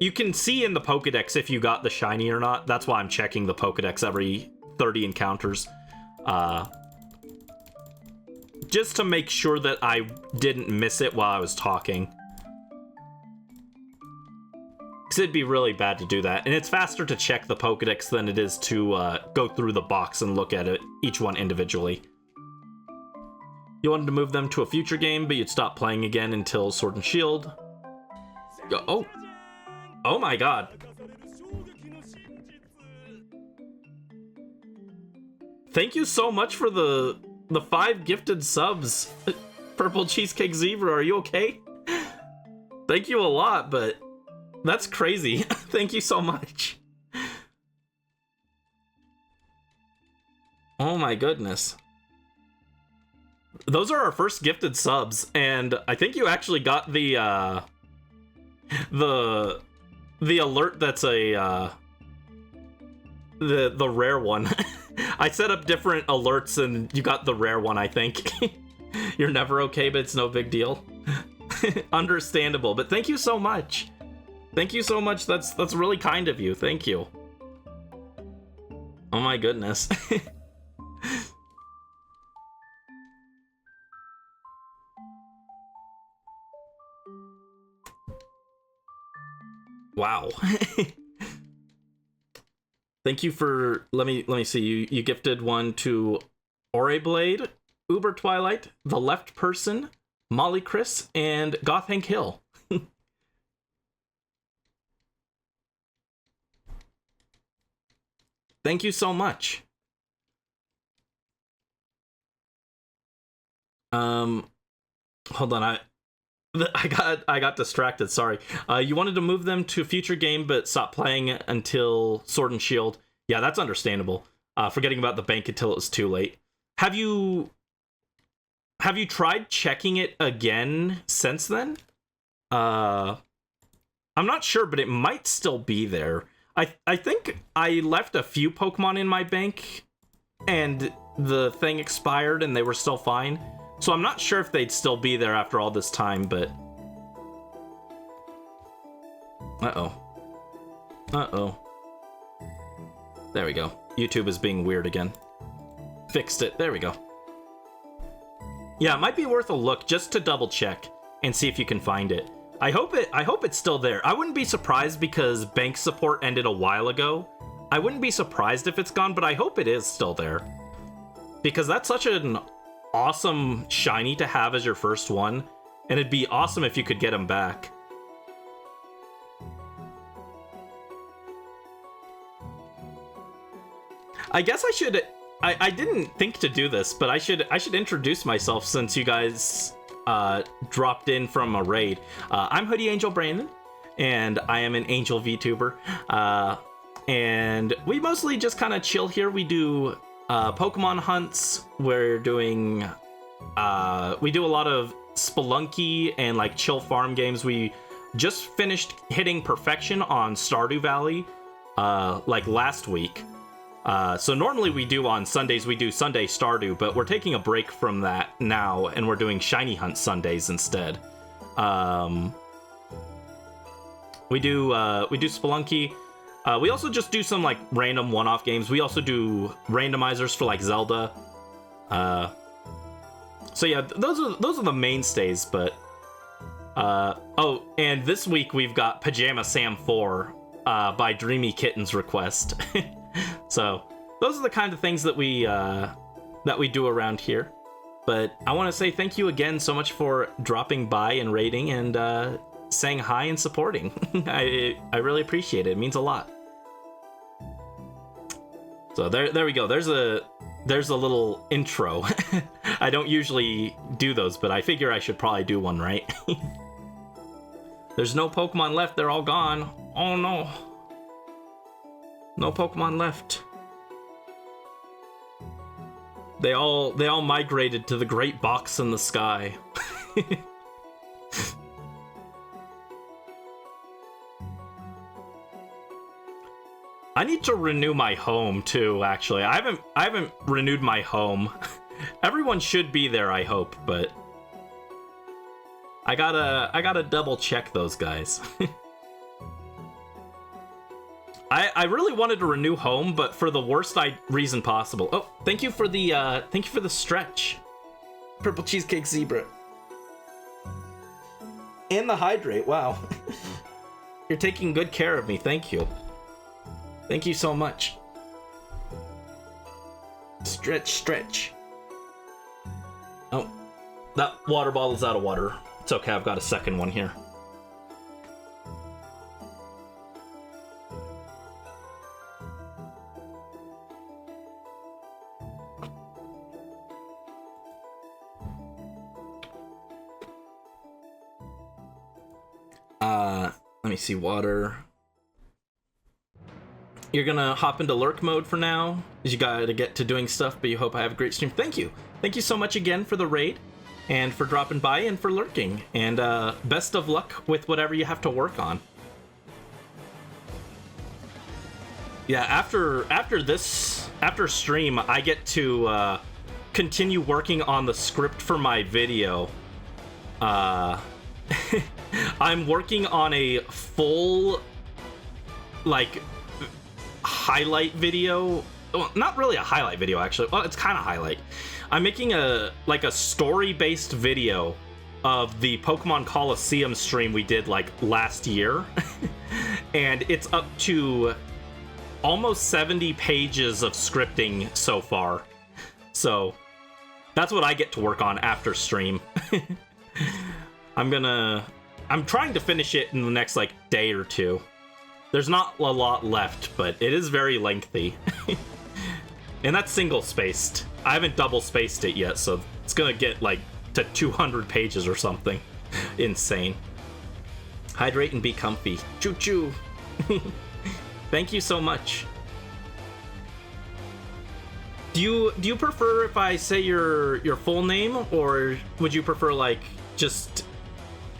You can see in the Pokedex if you got the shiny or not. That's why I'm checking the Pokedex every 30 encounters. Just to make sure that I didn't miss it while I was talking. Because it'd be really bad to do that. And it's faster to check the Pokedex than it is to go through the box and look at it, each one individually. You wanted to move them to a future game, but you'd stop playing again until Sword and Shield. Oh. Oh my god. Thank you so much for the 5 gifted subs. Purple Cheesecake Zebra, are you okay? Thank you a lot, but that's crazy. Thank you so much. Oh my goodness. Those are our first gifted subs, and I think you actually got the alert that's the rare one. I set up different alerts and you got the rare one, I think. You're never okay, but it's no big deal. Understandable, but thank you so much. Thank you so much. That's really kind of you. Thank you. Oh my goodness. Wow. Thank you for let me see. You gifted one to Oreblade, Uber Twilight, The Left Person, Molly Chris, and Goth Hank Hill. Thank you so much. Hold on, I got distracted, sorry. You wanted to move them to a future game, but stop playing until Sword and Shield. Yeah, that's understandable. Forgetting about the bank until it was too late. Have you tried checking it again since then? I'm not sure, but it might still be there. I think I left a few Pokemon in my bank, and the thing expired, and they were still fine. So I'm not sure if they'd still be there after all this time, but... Uh-oh. Uh-oh. There we go. YouTube is being weird again. Fixed it. There we go. Yeah, it might be worth a look just to double check and see if you can find it. I hope it's still there. I wouldn't be surprised because bank support ended a while ago. I wouldn't be surprised if it's gone, but I hope it is still there. Because that's such an awesome shiny to have as your first one, and it'd be awesome if you could get him back. I guess I should... I didn't think to do this, but I should introduce myself since you guys dropped in from a raid. I'm Hoodie Angel Brandon, and I am an Angel VTuber. And we mostly just kind of chill here. We do Pokemon hunts. We're doing... we do a lot of Spelunky and like chill farm games. We just finished hitting perfection on Stardew Valley like last week. So normally we do on Sundays, we do Sunday Stardew, but we're taking a break from that now, and we're doing Shiny Hunt Sundays instead. We do Spelunky. We also just do some like random one-off games. We also do randomizers for like Zelda. So yeah, those are the mainstays, but oh, and this week we've got Pajama Sam 4 by Dreamy Kitten's request. So those are the kind of things that we do around here. But I want to say thank you again so much for dropping by and rating and saying hi and supporting. I really appreciate it. It means a lot. So there we go. There's a little intro. I don't usually do those, but I figure I should probably do one, right? There's no Pokemon left. They're all gone. Oh no. No Pokemon left. They all migrated to the great box in the sky. I need to renew my home too, actually. I haven't renewed my home. Everyone should be there, I hope, but I gotta double check those guys. I really wanted to renew home, but for the worst reason possible. Oh, thank you for the stretch. Purple Cheesecake Zebra. And the hydrate, wow. You're taking good care of me, thank you. Thank you so much. Stretch, stretch. Oh, that water bottle's out of water. It's okay, I've got a second one here. Let me see, water. You're gonna hop into lurk mode for now, as you gotta get to doing stuff, but you hope I have a great stream. Thank you. Thank you so much again for the raid, and for dropping by, and for lurking. And best of luck with whatever you have to work on. Yeah, after stream, I get to continue working on the script for my video. I'm working on a full, like, highlight video. Well, not really a highlight video, actually. Well, it's kind of highlight. I'm making a story-based video of the Pokemon Coliseum stream we did, like, last year. And it's up to almost 70 pages of scripting so far. So that's what I get to work on after stream. I'm trying to finish it in the next, like, day or two. There's not a lot left, but it is very lengthy. And that's single-spaced. I haven't double-spaced it yet, so it's gonna get, like, to 200 pages or something. Insane. Hydrate and be comfy. Choo-choo! Thank you so much. Do you prefer if I say your full name, or would you prefer, like, just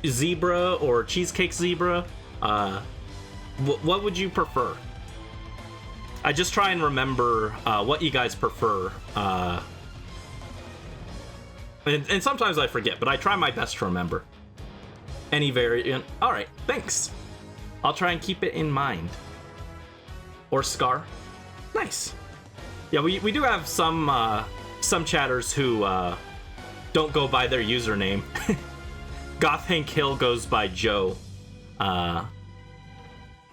Zebra or Cheesecake Zebra? What would you prefer? I just try and remember what you guys prefer. And sometimes I forget, but I try my best to remember. Any variant? Alright, thanks. I'll try and keep it in mind. Or Scar. Nice. Yeah, we do have some chatters who don't go by their username. Goth Hank Hill goes by Joe,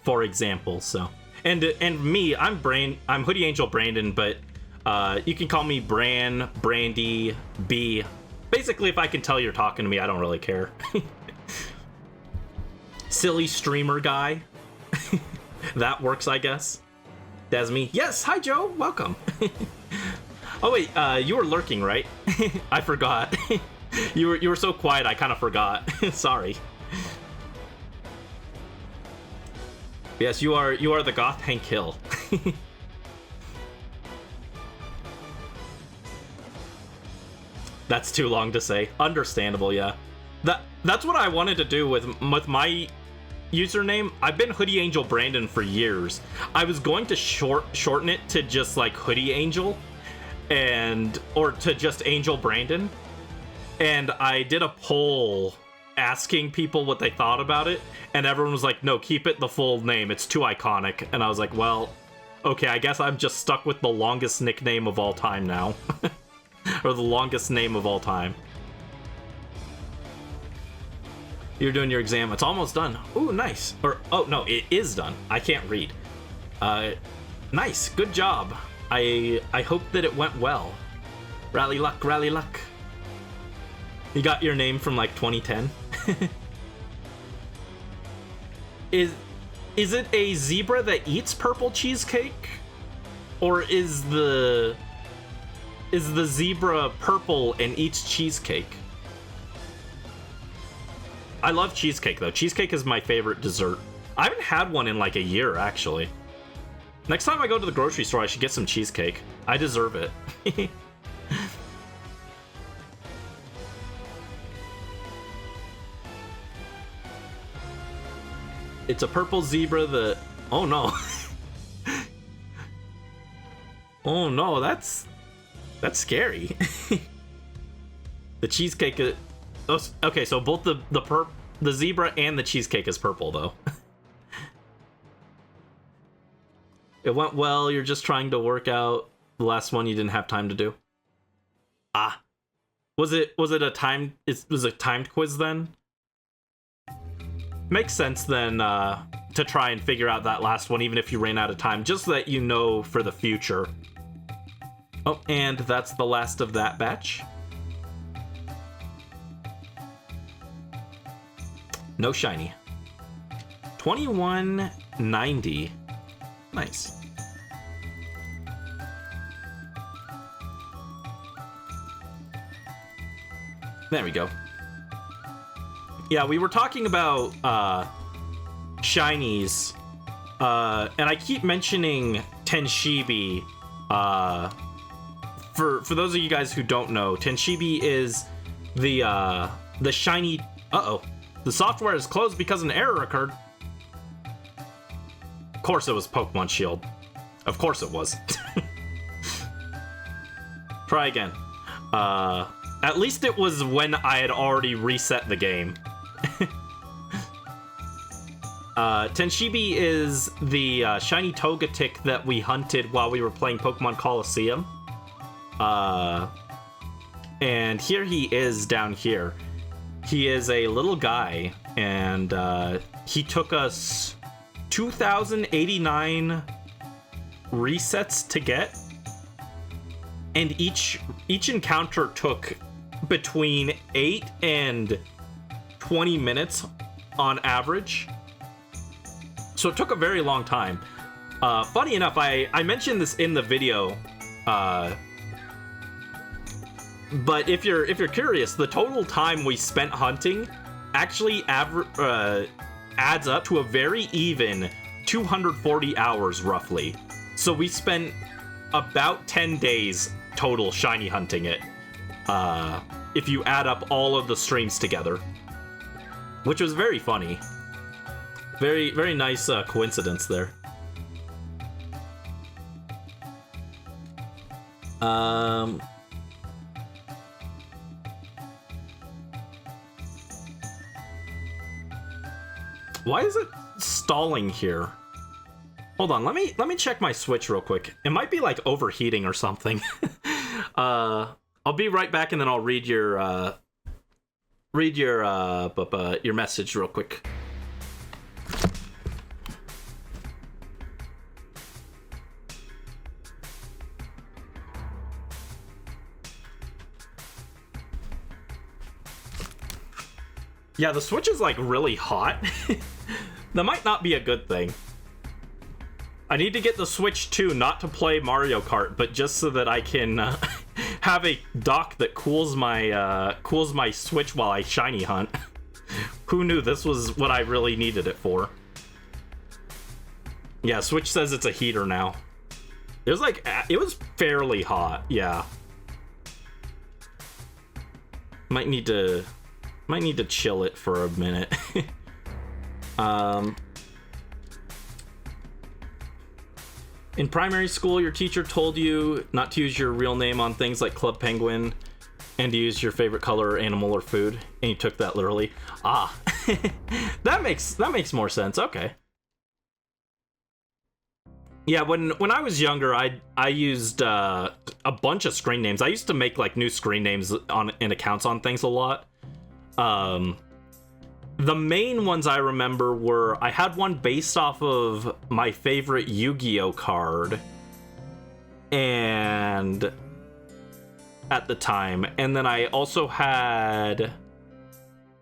for example. So, and me, I'm Hoodie Angel Brandon, but you can call me Bran, Brandy, B. Basically, if I can tell you're talking to me, I don't really care. Silly streamer guy. That works, I guess. That's me. Yes, hi Joe, welcome. Oh wait, you were lurking, right? I forgot. You were so quiet, I kind of forgot. Sorry. Yes, you are the Goth Hank Hill. That's too long to say. Understandable, yeah. That's what I wanted to do with my username. I've been Hoodie Angel Brandon for years. I was going to shorten it to just like Hoodie Angel, or to just Angel Brandon. And I did a poll asking people what they thought about it, and everyone was like, no, keep it the full name, it's too iconic. And I was like, well, okay, I guess I'm just stuck with the longest nickname of all time now. Or the longest name of all time. You're doing your exam. It's almost done. Ooh, nice. Or, oh, no, it is done. I can't read. Nice. Good job. I hope that it went well. Rally luck, rally luck. You got your name from like 2010. Is it a zebra that eats purple cheesecake? Or is the zebra purple and eats cheesecake? I love cheesecake though. Cheesecake is my favorite dessert. I haven't had one in like a year actually. Next time I go to the grocery store, I should get some cheesecake. I deserve it. It's a purple zebra that... Oh no. Oh no, that's scary. The cheesecake is... Oh, okay, so both the zebra and the cheesecake is purple though. It went well, you're just trying to work out the last one you didn't have time to do. Ah. Was it a timed quiz then? Makes sense then to try and figure out that last one even if you ran out of time, just so that you know for the future. Oh, and that's the last of that batch. No shiny. 2190. Nice. There we go. Yeah, we were talking about shinies, and I keep mentioning Tenshibi. For those of you guys who don't know, Tenshibi is the shiny. Uh-oh, the software is closed because an error occurred. Of course, it was Pokemon Shield. Of course, it was. Try again. At least it was when I had already reset the game. Tenshibi is the shiny Togetic that we hunted while we were playing Pokemon Colosseum. And here he is down here. He is a little guy, and he took us 2,089 resets to get. And each encounter took between 8 and 20 minutes on average. So it took a very long time. Funny enough, I mentioned this in the video, but if you're curious, the total time we spent hunting actually adds up to a very even 240 hours roughly. So we spent about 10 days total shiny hunting it, if you add up all of the streams together, which was very funny. Very, very nice coincidence there. Why is it stalling here? Hold on, let me check my Switch real quick. It might be like overheating or something. I'll be right back, and then I'll read your message real quick. Yeah, the Switch is like really hot. That might not be a good thing. I need to get the Switch 2, not to play Mario Kart, but just so that I can have a dock that cools my Switch while I shiny hunt. Who knew this was what I really needed it for? Yeah, Switch says it's a heater now. It was fairly hot, yeah. Might need to chill it for a minute. In primary school, your teacher told you not to use your real name on things like Club Penguin and to use your favorite color, animal, or food, and you took that literally. Ah, that makes more sense. Okay. Yeah, when I was younger, I used a bunch of screen names. I used to make like new screen names in accounts on things a lot. The main ones I remember were, I had one based off of my favorite Yu-Gi-Oh card, and at the time, and then I also had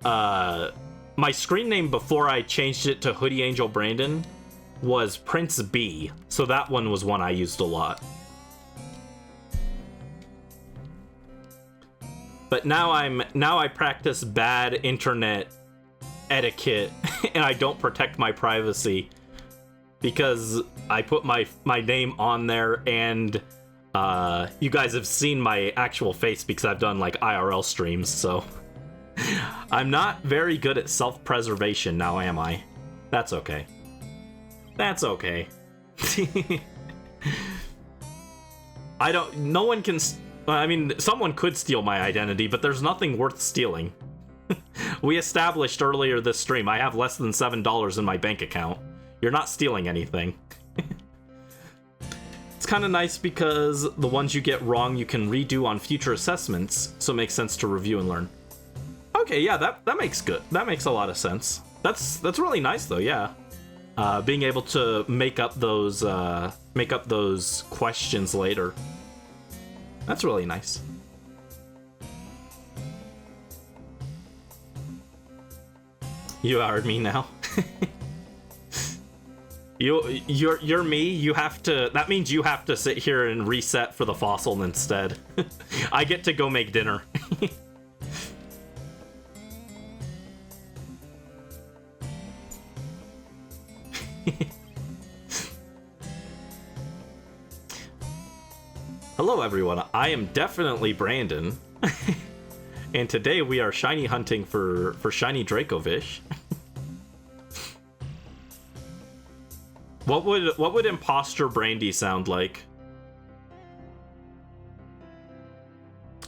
my screen name before I changed it to Hoodie Angel Brandon was Prince B, so that one was one I used a lot. But now I practice bad internet etiquette and I don't protect my privacy because I put my name on there, and you guys have seen my actual face because I've done like IRL streams, so I'm not very good at self-preservation now, am I? That's okay. That's okay. No one can, I mean, someone could steal my identity, but there's nothing worth stealing. We established earlier this stream, I have less than $7 in my bank account. You're not stealing anything. It's kind of nice because the ones you get wrong you can redo on future assessments, so it makes sense to review and learn. Okay, yeah, that makes good. That makes a lot of sense. That's really nice though, yeah. Being able to make up those questions later. That's really nice. You outed me now. You're me. You have to. That means you have to sit here and reset for the fossil instead. I get to go make dinner. Hello everyone, I am definitely Brandon, and today we are shiny hunting for shiny Dracovish. What would imposter Brandy sound like?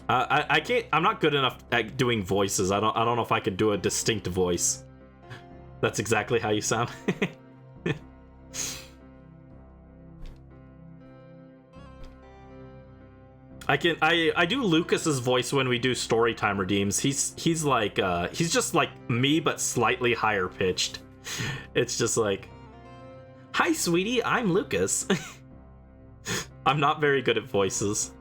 I can't. I'm not good enough at doing voices. I don't know if I could do a distinct voice. That's exactly how you sound. I do Lucas's voice when we do Storytime redeems. He's like he's just like me but slightly higher pitched. It's just like, "Hi sweetie, I'm Lucas." I'm not very good at voices.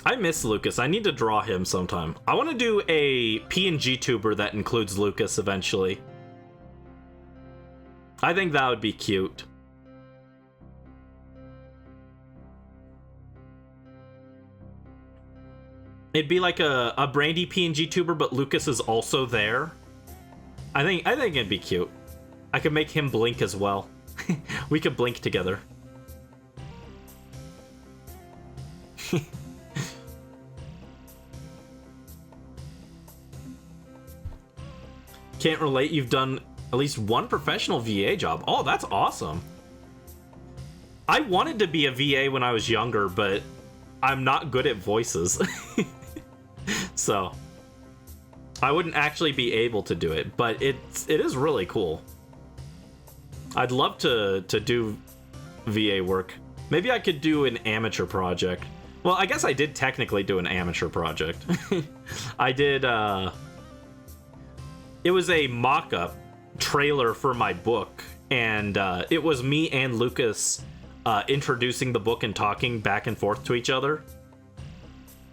I miss Lucas. I need to draw him sometime. I want to do a PNG tuber that includes Lucas eventually. I think that would be cute. It'd be like a Brandy PNG tuber, but Lucas is also there. I think it'd be cute. I could make him blink as well. We could blink together. Can't relate. You've done at least one professional VA job. Oh, that's awesome. I wanted to be a VA when I was younger, but I'm not good at voices. So I wouldn't actually be able to do it, but it is really cool. I'd love to do VA work. Maybe I could do an amateur project. Well, I guess I did technically do an amateur project. I did, it was a mock-up trailer for my book, and it was me and Lucas introducing the book and talking back and forth to each other.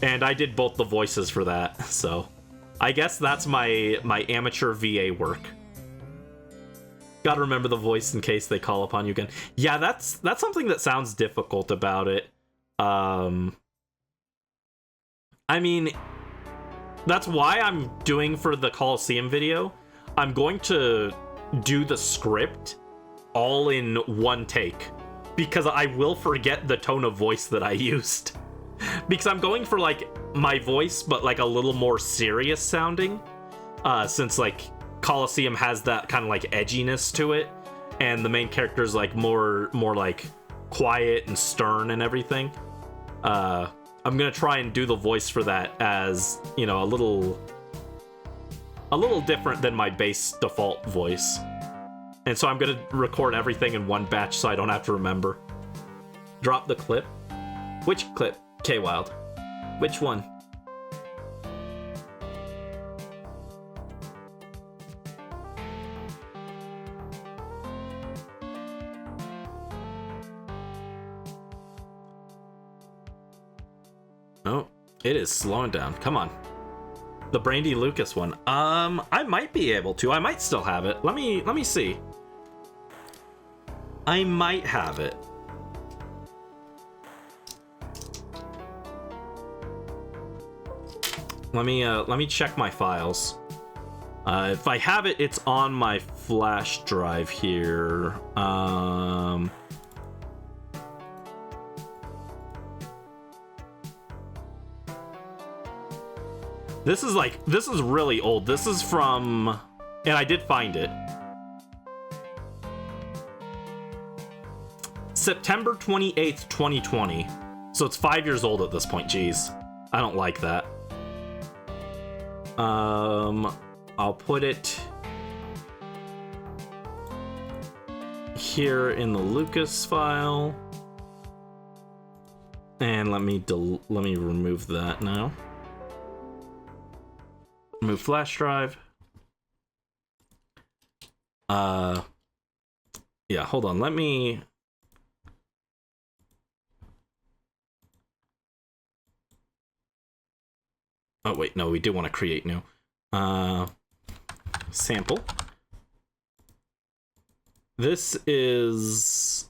And I did both the voices for that, so I guess that's my amateur VA work. Gotta remember the voice in case they call upon you again. Yeah, that's something that sounds difficult about it. I mean, that's why I'm doing for the Coliseum video. I'm going to do the script all in one take, because I will forget the tone of voice that I used. Because I'm going for like my voice, but like a little more serious sounding, since like Coliseum has that kind of like edginess to it, and the main character is like more like quiet and stern and everything. I'm gonna try and do the voice for that as, you know, a little different than my base default voice. And so I'm gonna record everything in one batch so I don't have to remember. Drop the clip. Which clip? K-Wild. Which one? Oh, it is slowing down. Come on. The Brandy Lucas one. I might be able to. I might still have it. Let me see. I might have it. Let me check my files. If I have it, it's on my flash drive here. This is really old. This is from, and I did find it. September 28th, 2020. So it's 5 years old at this point. Jeez. I don't like that. I'll put it here in the Lucas file. And let me remove that now. Remove flash drive. Yeah, hold on. Let me... Oh, wait, no, we do want to create new. Sample. This is...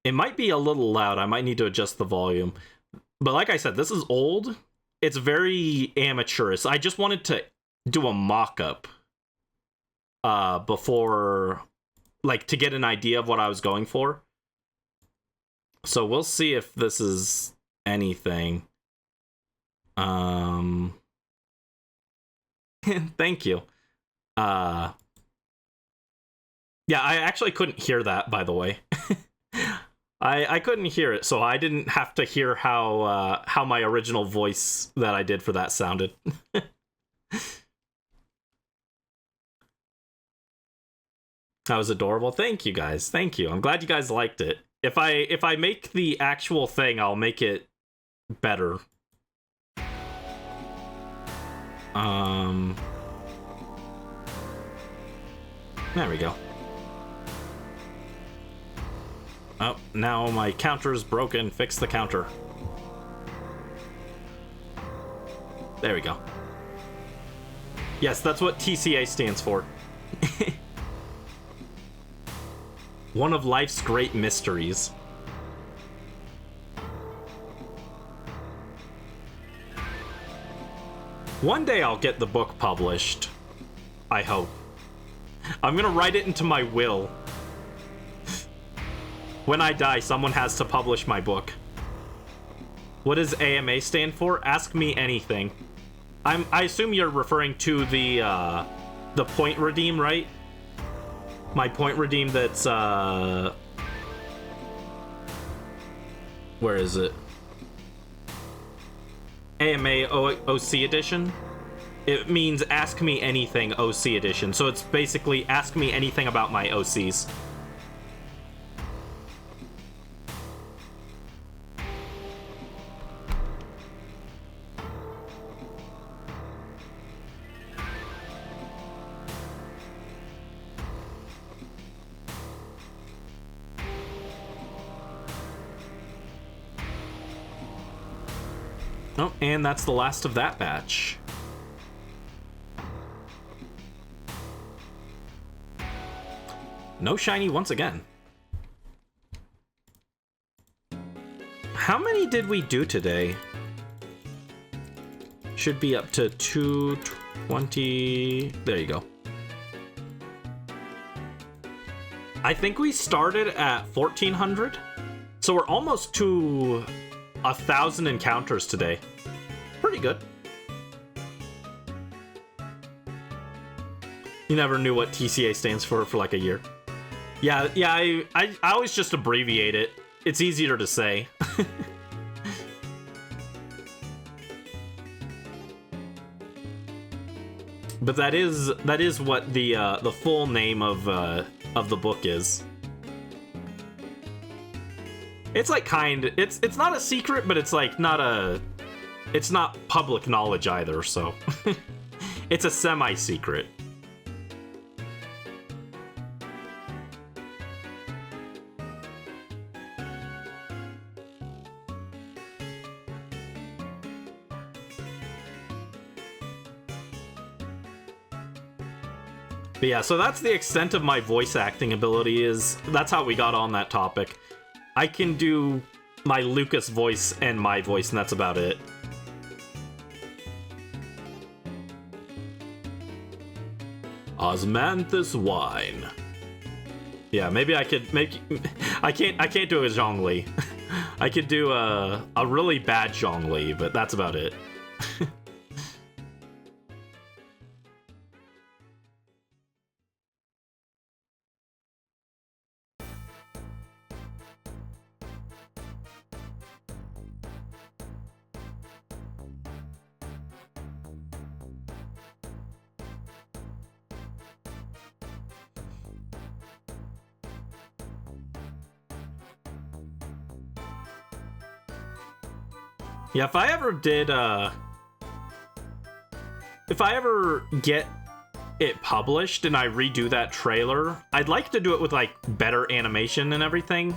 It might be a little loud. I might need to adjust the volume. But like I said, this is old. It's very amateurish. I just wanted to do a mock-up before, like, to get an idea of what I was going for. So we'll see if this is anything. Thank you. Yeah, I actually couldn't hear that, by the way. I couldn't hear it, so I didn't have to hear how my original voice that I did for that sounded. That was adorable. Thank you guys. Thank you. I'm glad you guys liked it. If I make the actual thing, I'll make it better. There we go. Oh, now my counter's broken. Fix the counter. There we go. Yes, that's what TCA stands for. One of life's great mysteries. One day I'll get the book published. I hope. I'm gonna write it into my will. When I die, someone has to publish my book. What does AMA stand for? Ask me anything. I assume you're referring to the point redeem, right? My point redeem that's where is it? AMA OC edition. It means ask me anything OC edition. So it's basically ask me anything about my OCs. Oh, and that's the last of that batch. No shiny once again. How many did we do today? Should be up to 220. There you go. I think we started at 1400. So we're almost to 1,000 encounters today. Pretty good. You never knew what TCA stands for like a year. Yeah, I always just abbreviate it. It's easier to say. But that is what the full name of the book is. It's like it's not a secret, but it's like it's not public knowledge either, so it's a semi-secret. But yeah, so that's the extent of my voice acting ability. That's how we got on that topic. I can do my Lucas voice and my voice, and that's about it. Osmanthus wine. Yeah, maybe I could make. I can't do a Zhongli. I could do a really bad Zhongli, but that's about it. Yeah, if I ever get it published and I redo that trailer, I'd like to do it with, like, better animation and everything.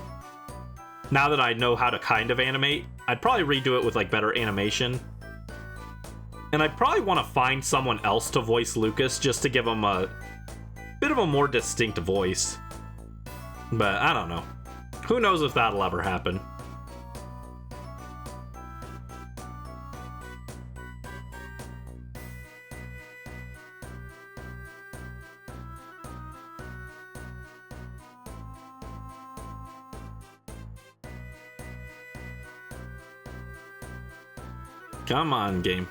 Now that I know how to kind of animate, I'd probably redo it with, like, better animation. And I'd probably want to find someone else to voice Lucas just to give him a bit of a more distinct voice. But I don't know. Who knows if that'll ever happen. Come on, game.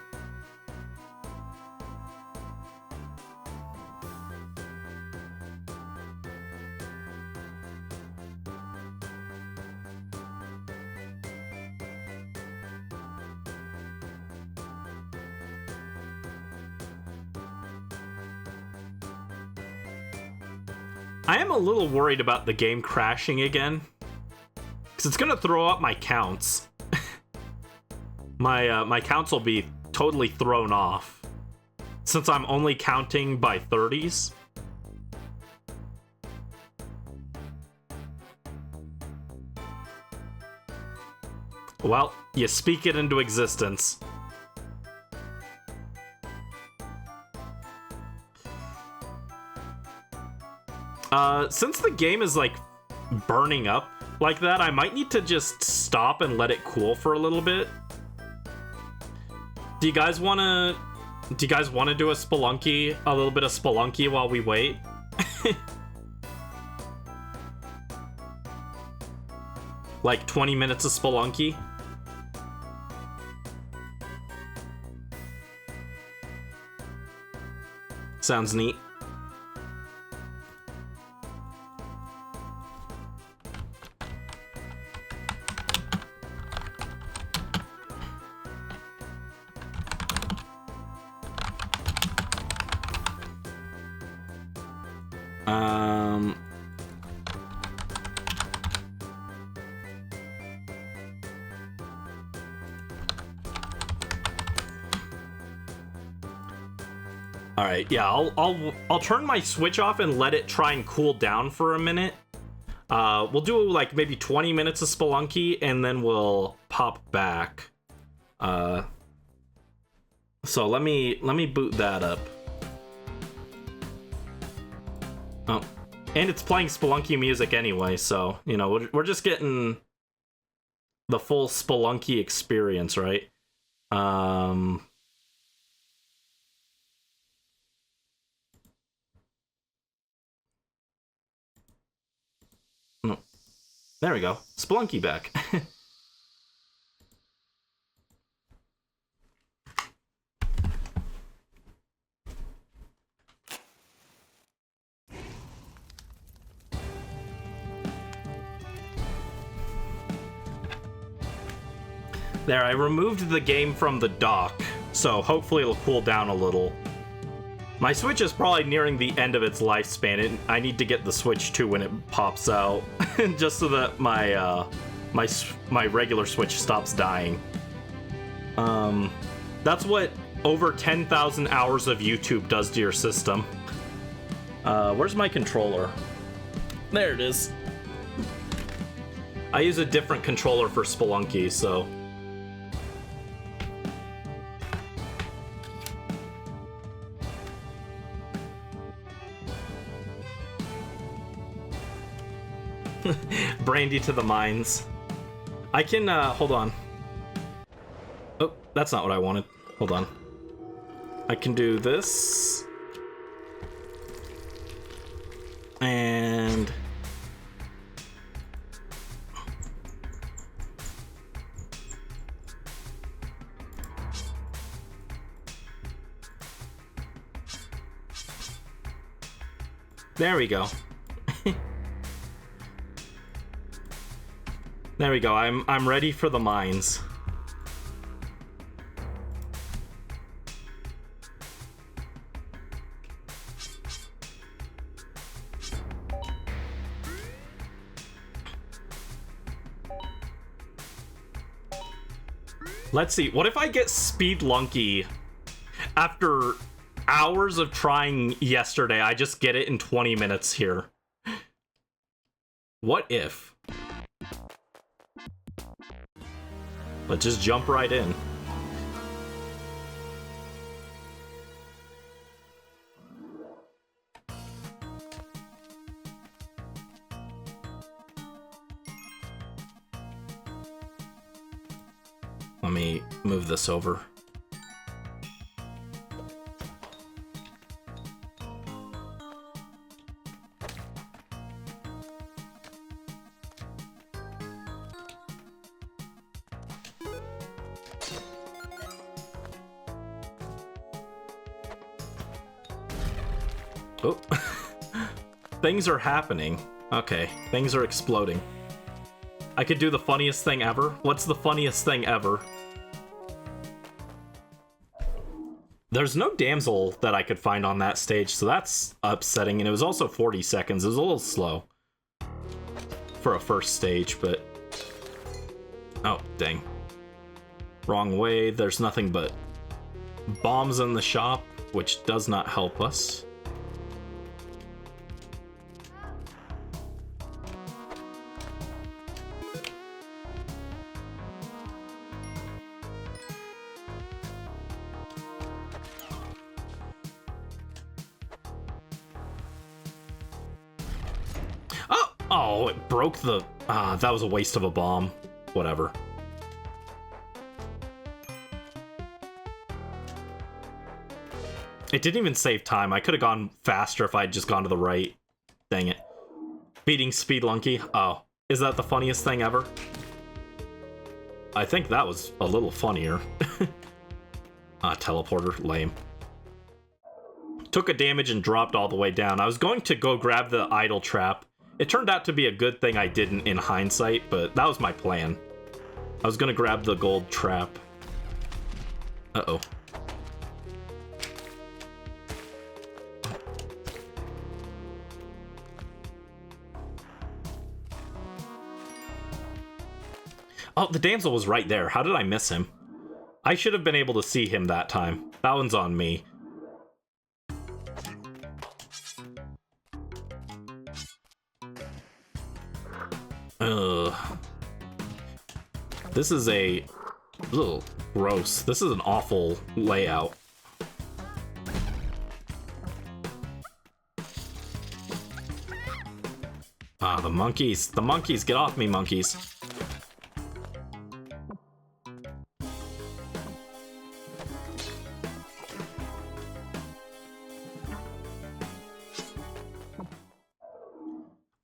I am a little worried about the game crashing again, because it's gonna throw up my counts. My counts will be totally thrown off, since I'm only counting by 30s. Well, you speak it into existence. Since the game is, like, burning up like that, I might need to just stop and let it cool for a little bit. Do you guys want to do a Spelunky, a little bit of Spelunky while we wait? Like 20 minutes of Spelunky? Sounds neat. All right, yeah, I'll turn my Switch off and let it try and cool down for a minute. We'll do like maybe 20 minutes of Spelunky and then we'll pop back. So let me boot that up. Oh, and it's playing Spelunky music anyway, so you know we're just getting the full Spelunky experience, right? No. There we go. Spelunky back. There, I removed the game from the dock, so hopefully it'll cool down a little. My Switch is probably nearing the end of its lifespan, and I need to get the Switch 2 when it pops out, just so that my my regular Switch stops dying. That's what over 10,000 hours of YouTube does to your system. Where's my controller? There it is. I use a different controller for Spelunky, so... Brandy to the mines. I can, hold on. Oh, that's not what I wanted. Hold on. I can do this. And... there we go. There we go. I'm ready for the mines. Let's see. What if I get Spelunky after hours of trying yesterday? I just get it in 20 minutes here. What if? Let's just jump right in. Let me move this over. Oh. Things are happening. Okay, things are exploding. I could do the funniest thing ever. What's the funniest thing ever? There's no damsel that I could find on that stage, so that's upsetting. And it was also 40 seconds. It was a little slow for a first stage, but... oh, dang. Wrong way. There's nothing but bombs in the shop, which does not help us. Oh, it broke the... that was a waste of a bomb. Whatever. It didn't even save time. I could have gone faster if I had just gone to the right. Dang it. Beating Spelunky. Oh, is that the funniest thing ever? I think that was a little funnier. Teleporter. Lame. Took a damage and dropped all the way down. I was going to go grab the idle trap. It turned out to be a good thing I didn't in hindsight, but that was my plan. I was gonna grab the gold trap. Uh-oh. Oh, the damsel was right there. How did I miss him? I should have been able to see him that time. That one's on me. Ugh. This is a little gross. This is an awful layout. Ah, the monkeys. The monkeys, get off me, monkeys.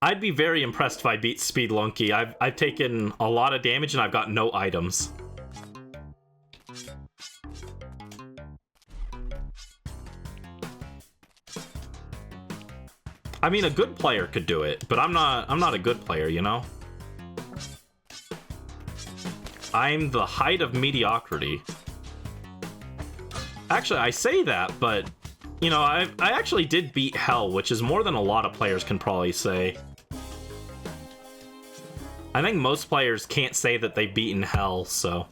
I'd be very impressed if I beat Spelunky. I've taken a lot of damage and I've got no items. I mean, a good player could do it, but I'm not a good player, you know? I'm the height of mediocrity. Actually, I say that, but you know, I actually did beat Hell, which is more than a lot of players can probably say. I think most players can't say that they've beaten Hell, so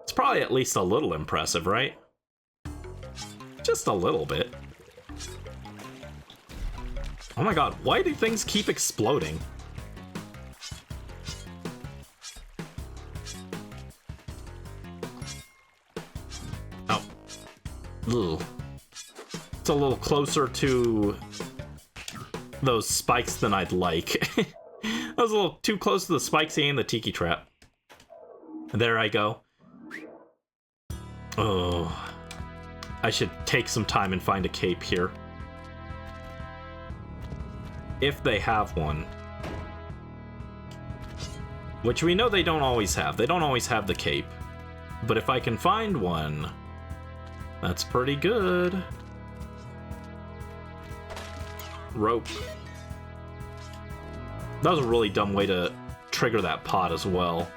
it's probably at least a little impressive, right? Just a little bit. Oh my god, why do things keep exploding? Oh. Ugh. It's a little closer to those spikes than I'd like. I was a little too close to the spikes and the tiki trap. There I go. Oh, I should take some time and find a cape here. If they have one. Which we know they don't always have. They don't always have the cape. But if I can find one, that's pretty good. Rope. That was a really dumb way to trigger that pot as well.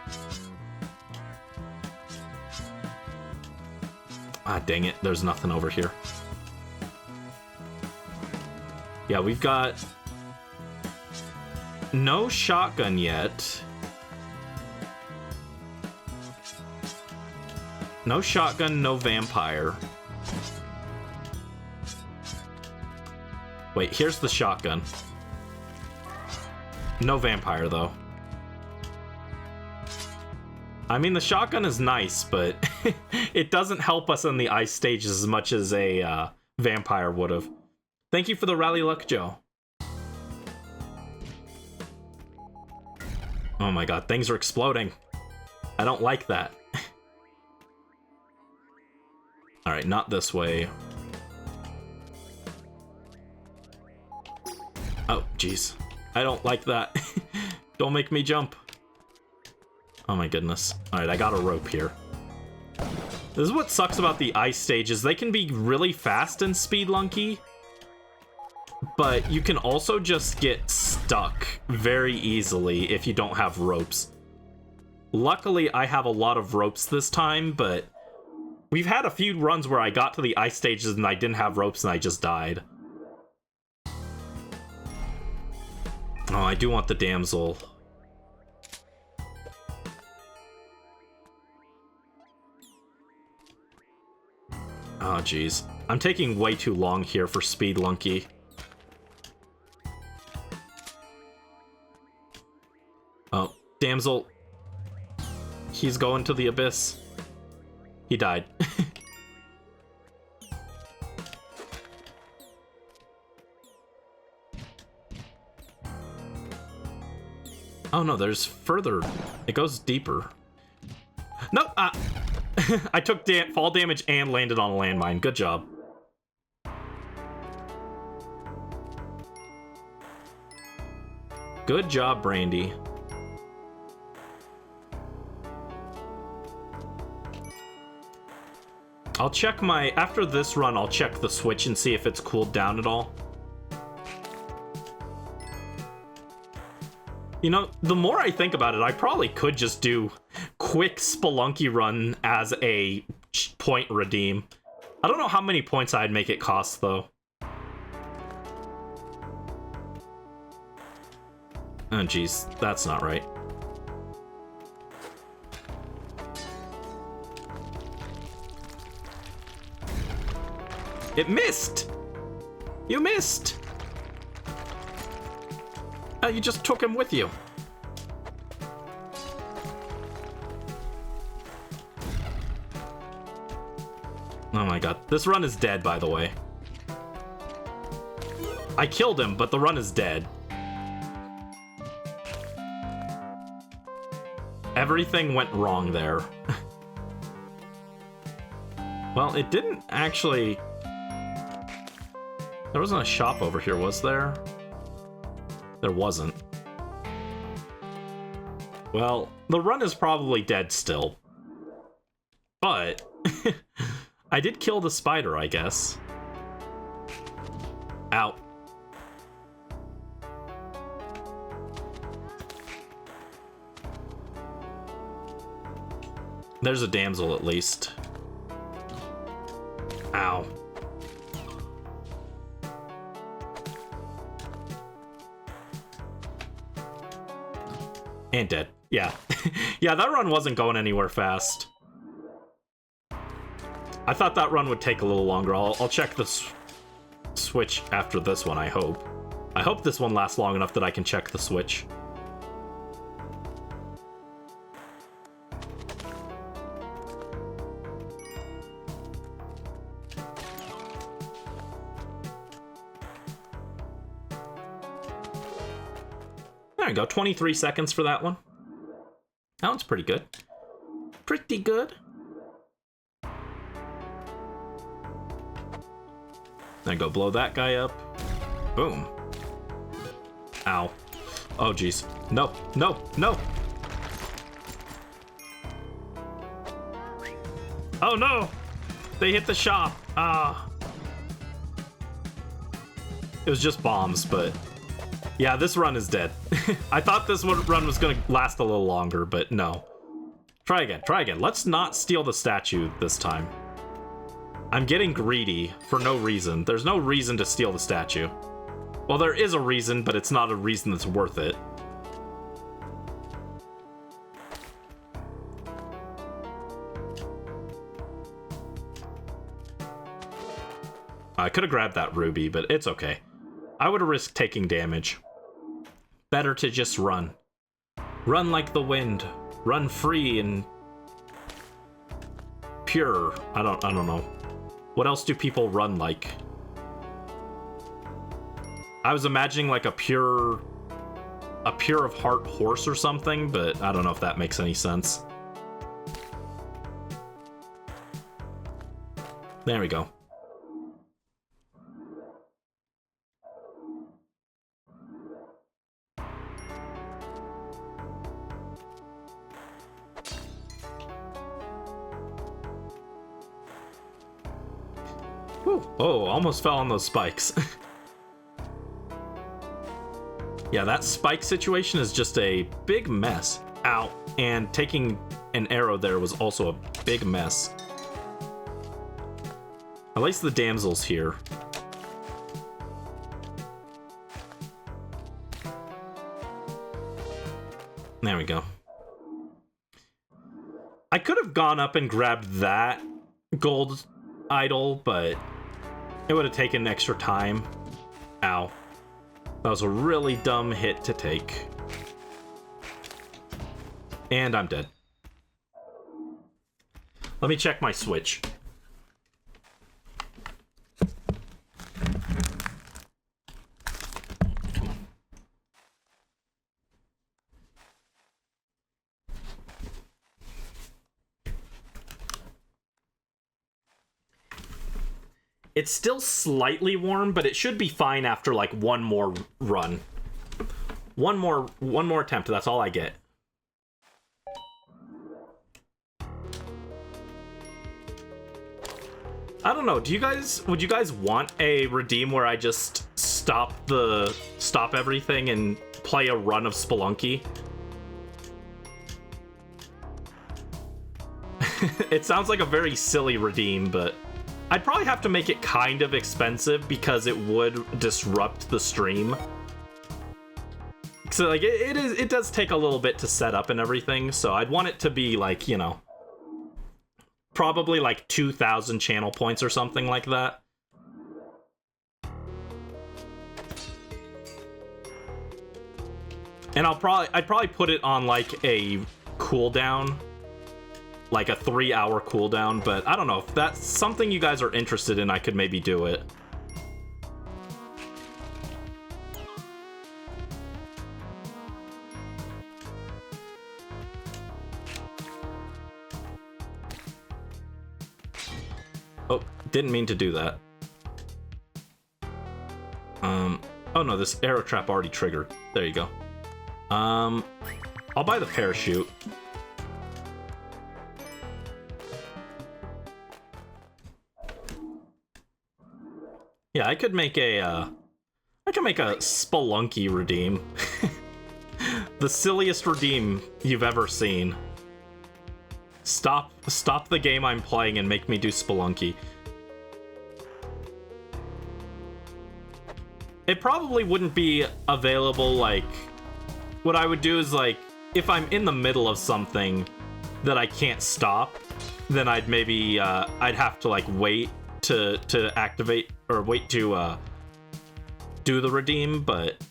Ah, dang it. There's nothing over here. Yeah, we've got no shotgun yet. No shotgun, no vampire. Wait, here's the shotgun. No vampire, though. I mean, the shotgun is nice, but it doesn't help us in the ice stages as much as a vampire would have. Thank you for the rally luck, Joe. Oh my god, things are exploding. I don't like that. Alright, not this way. Oh, jeez. I don't like that. Don't make me jump. Oh my goodness. Alright, I got a rope here. This is what sucks about the ice stages. They can be really fast in Spelunky, but you can also just get stuck very easily if you don't have ropes. Luckily, I have a lot of ropes this time, but we've had a few runs where I got to the ice stages and I didn't have ropes and I just died. Oh, I do want the damsel. Oh, jeez. I'm taking way too long here for Spelunky. Oh, damsel. He's going to the abyss. He died. Oh no, there's further. It goes deeper. Nope. I took fall damage and landed on a landmine. Good job. Good job, Brandy. I'll check my... After this run, I'll check the switch and see if it's cooled down at all. You know, the more I think about it, I probably could just do quick Spelunky run as a point redeem. I don't know how many points I'd make it cost, though. Oh, jeez. That's not right. It missed! You missed! You just took him with you. Oh my god. This run is dead, by the way. I killed him, but the run is dead. Everything went wrong there. Well, it didn't actually... There wasn't a shop over here, was there? There wasn't. Well, the run is probably dead still. But... I did kill the spider, I guess. Ow. There's a damsel, at least. Ow. And dead. Yeah. Yeah, that run wasn't going anywhere fast. I thought that run would take a little longer. I'll check the switch after this one, I hope. I hope this one lasts long enough that I can check the switch. There you go, 23 seconds for that one. That one's pretty good. Pretty good. Then go blow that guy up. Boom. Ow. Oh, jeez. No, no, no. Oh, no. They hit the shop. Ah. It was just bombs, but... yeah, this run is dead. I thought this run was going to last a little longer, but no. Try again, try again. Let's not steal the statue this time. I'm getting greedy for no reason. There's no reason to steal the statue. Well, there is a reason, but it's not a reason that's worth it. I could have grabbed that ruby, but it's okay. I would have risked taking damage. Better to just run. Run like the wind. Run free and pure. I don't know. What else do people run like? I was imagining like a pure of heart horse or something, but I don't know if that makes any sense. There we go. Whew. Oh, almost fell on those spikes. Yeah, that spike situation is just a big mess. Ow. And taking an arrow there was also a big mess. At least the damsel's here. There we go. I could have gone up and grabbed that gold idol, but it would have taken extra time. Ow. That was a really dumb hit to take. And I'm dead. Let me check my switch. It's still slightly warm, but it should be fine after like one more run. One more attempt, that's all I get. I don't know, would you guys want a redeem where I just stop everything and play a run of Spelunky? It sounds like a very silly redeem, but I'd probably have to make it kind of expensive because it would disrupt the stream. So like it does take a little bit to set up and everything, so I'd want it to be like, you know, probably like 2,000 channel points or something like that. And I'd probably put it on like a cooldown. Like a 3-hour cooldown, but I don't know. If that's something you guys are interested in, I could maybe do it. Oh, didn't mean to do that. Oh no, this arrow trap already triggered. There you go. I'll buy the parachute. Yeah, I could make a Spelunky redeem. The silliest redeem you've ever seen. Stop the game I'm playing and make me do Spelunky. It probably wouldn't be available, like... What I would do is, like, if I'm in the middle of something that I can't stop, then I'd maybe, I'd have to, like, wait to activate, or wait to, do the redeem, but...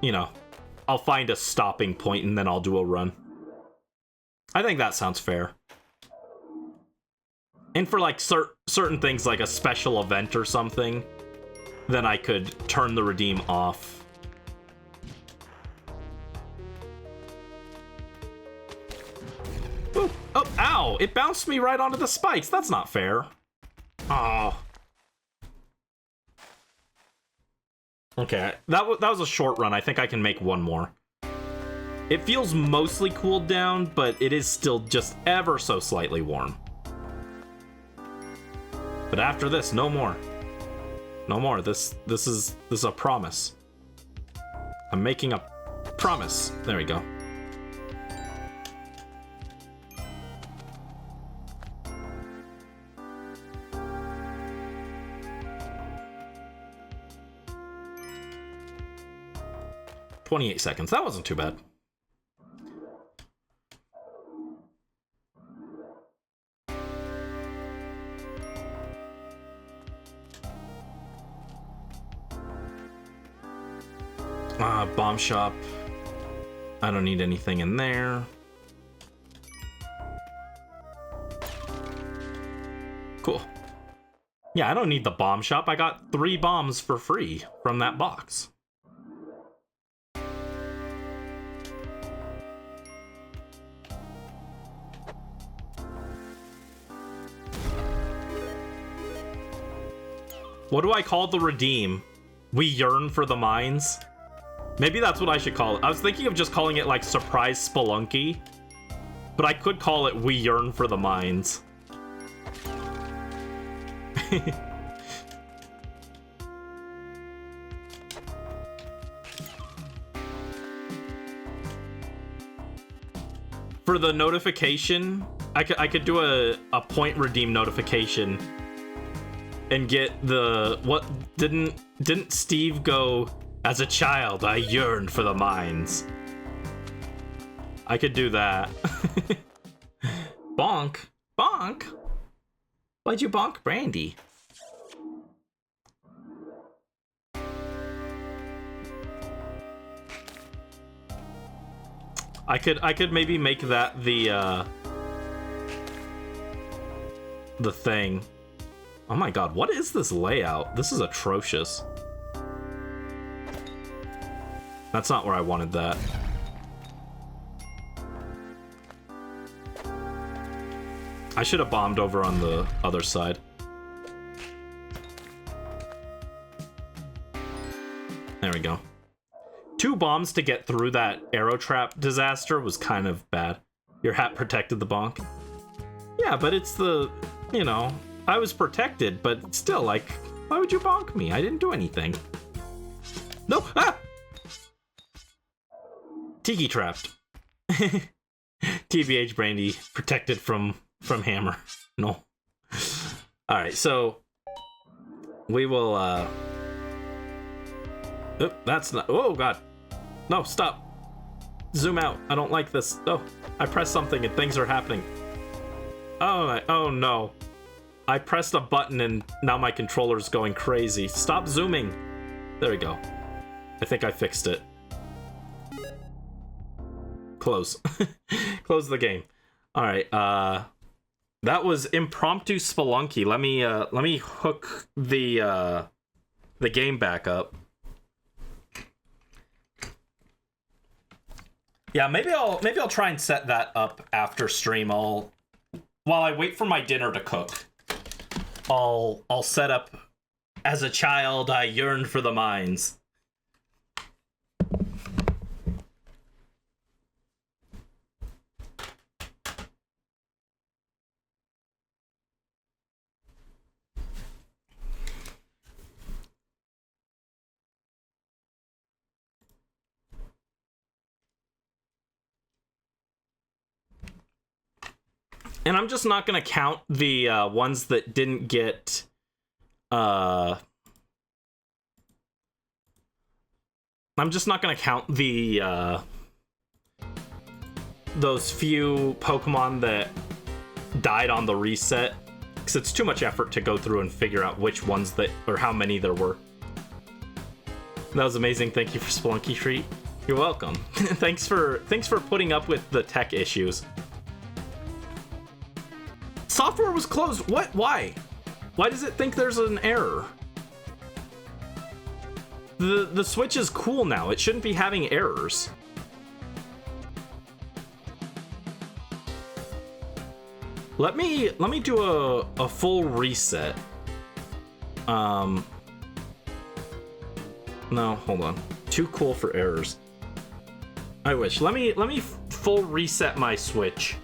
You know, I'll find a stopping point and then I'll do a run. I think that sounds fair. And for, like, certain things, like a special event or something, then I could turn the redeem off. Ow! It bounced me right onto the spikes. That's not fair. Oh. Okay, that was a short run. I think I can make one more. It feels mostly cooled down, but it is still just ever so slightly warm. But after this, no more. No more. This is a promise. I'm making a promise. There we go. "28 seconds. That wasn't too bad. Bomb shop. I don't need anything in there. Cool. Yeah, I don't need the bomb shop. I got 3 bombs for free from that box. What do I call the redeem? We yearn for the mines? Maybe that's what I should call it. I was thinking of just calling it like Surprise Spelunky, but I could call it We Yearn for the Mines. For the notification, I could do a point redeem notification and get the what didn't Steve go, "As a child, I yearned for the mines." I could do that. Bonk. Bonk? Why'd you bonk Brandy? I could maybe make that the thing. Oh my god, what is this layout? This is atrocious. That's not where I wanted that. I should have bombed over on the other side. There we go. 2 bombs to get through that arrow trap disaster was kind of bad. Your hat protected the bonk. Yeah, but it's the, you know, I was protected, but still, like, why would you bonk me? I didn't do anything. No! Ah! Tiki trapped. TBH Brandy protected from hammer. No. Alright, so we will Oop, that's not. Oh god. No, stop. Zoom out. I don't like this. Oh, I pressed something and things are happening. Oh no. I pressed a button and now my controller's going crazy. Stop zooming. There we go. I think I fixed it. Close. Close the game. All right. That was impromptu Spelunky. Let me hook the game back up. Yeah, maybe I'll try and set that up after stream. While I wait for my dinner to cook, I'll set up "As a child, I yearned for the mines." And I'm just not going to count the ones that didn't get... I'm just not going to count the... those few Pokemon that died on the reset. Because it's too much effort to go through and figure out which ones that... or how many there were. That was amazing. Thank you for Spelunky Treat. You're welcome. Thanks for putting up with the tech issues. Software was closed. What? Why? Why does it think there's an error? The Switch is cool now. It shouldn't be having errors. Let me do a full reset. No, hold on. Too cool for errors. I wish. Let me full reset my Switch.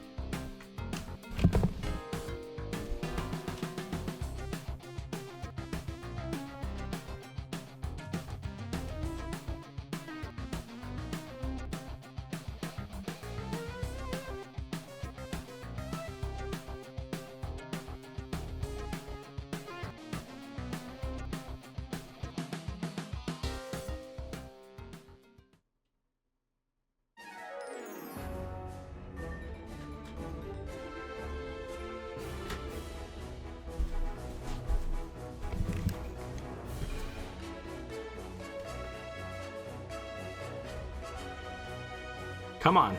Come on.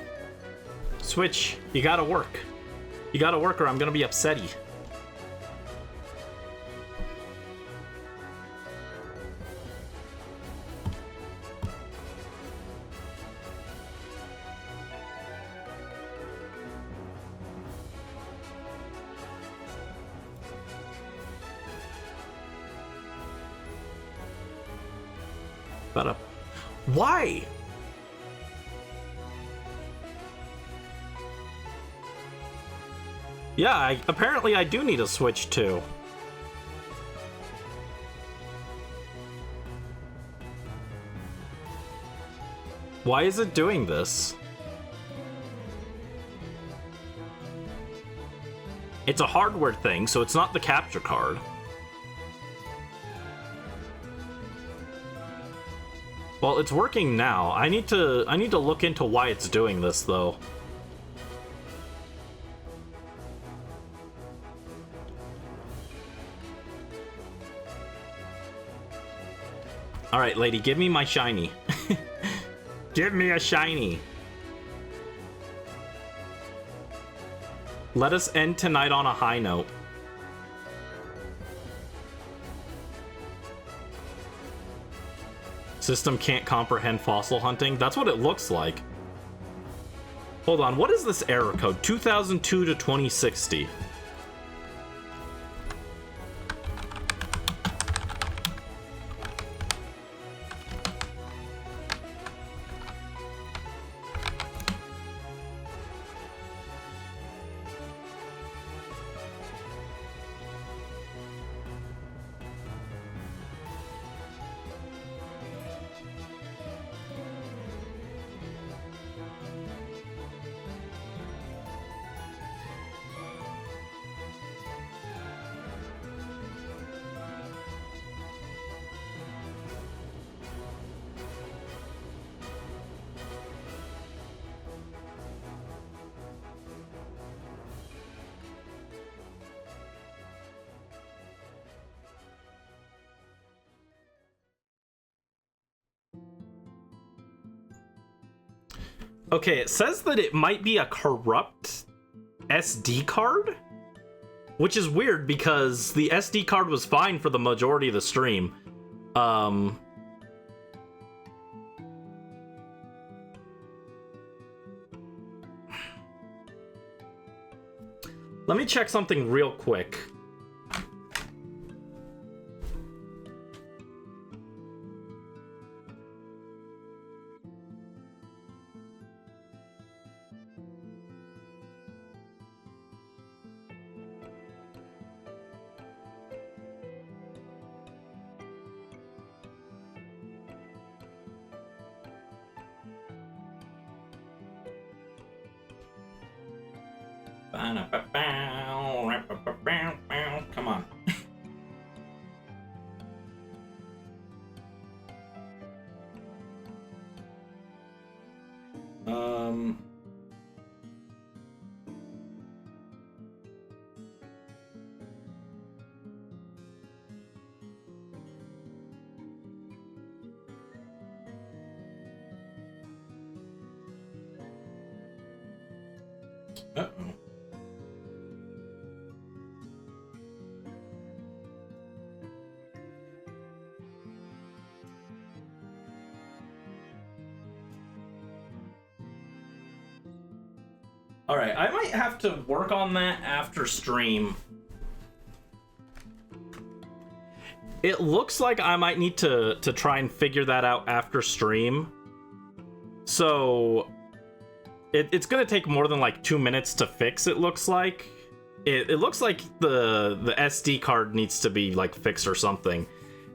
Switch, you gotta work. You gotta work or I'm gonna be upsetty. But why? Yeah, apparently I do need a Switch too. Why is it doing this? It's a hardware thing, so it's not the capture card. Well, it's working now. I need to look into why it's doing this though. Alright, lady, give me my shiny. Give me a shiny. Let us end tonight on a high note. System can't comprehend fossil hunting? That's what it looks like. Hold on, what is this error code? 2002 to 2060. Okay, it says that it might be a corrupt SD card, which is weird because the SD card was fine for the majority of the stream. Let me check something real quick. Come on. Uh-oh. Alright, I might have to work on that after stream. It looks like I might need to try and figure that out after stream. So, it's gonna take more than like 2 minutes to fix, it looks like. It looks like the SD card needs to be like fixed or something.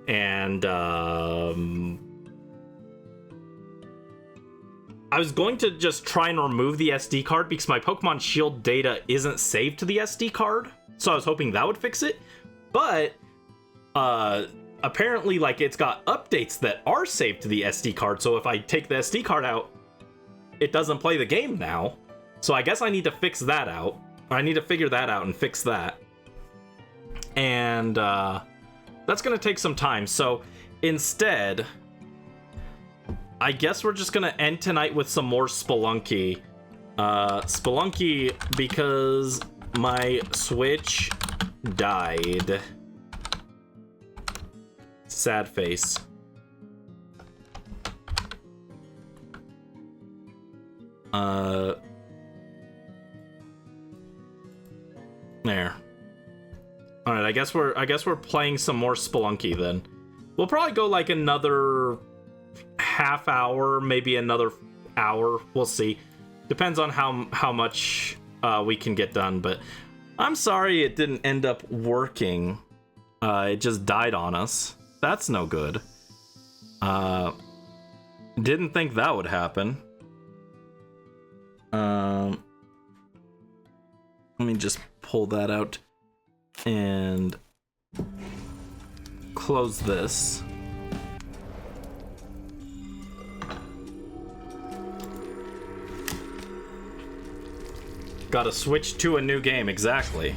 And, I was going to just try and remove the SD card because my Pokemon Shield data isn't saved to the SD card. So I was hoping that would fix it. But, apparently, like, it's got updates that are saved to the SD card, so if I take the SD card out, it doesn't play the game now. So I guess I need to fix that out. I need to figure that out and fix that. And, that's gonna take some time, so instead, I guess we're just gonna end tonight with some more Spelunky. Spelunky, because my Switch died. Sad face. There. All right, I guess we're playing some more Spelunky then. We'll probably go like another half hour, maybe another hour. We'll see. Depends on how much we can get done. But I'm sorry it didn't end up working. It just died on us. That's no good. Didn't think that would happen. Let me just pull that out and close this. Gotta switch to a new game, exactly.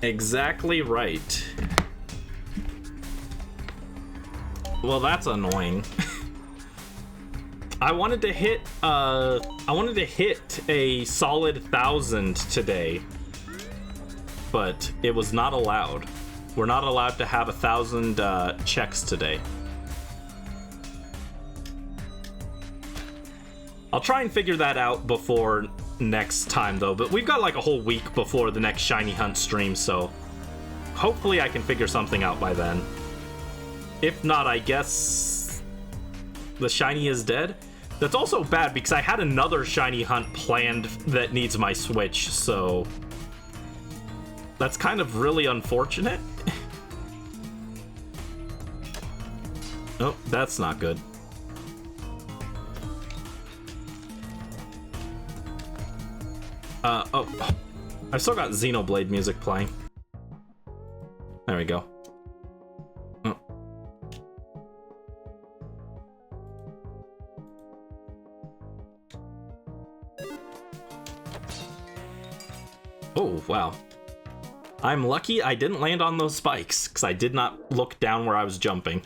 Exactly right. Well, that's annoying. I wanted to hit a solid 1,000 today, but it was not allowed. We're not allowed to have 1,000 checks today. I'll try and figure that out before next time though, but we've got like a whole week before the next Shiny Hunt stream, so hopefully I can figure something out by then. If not, I guess the Shiny is dead. That's also bad because I had another Shiny Hunt planned that needs my Switch, so that's kind of really unfortunate. Oh, that's not good. Oh, I've still got Xenoblade music playing. There we go. Oh. Oh, wow. I'm lucky I didn't land on those spikes, because I did not look down where I was jumping.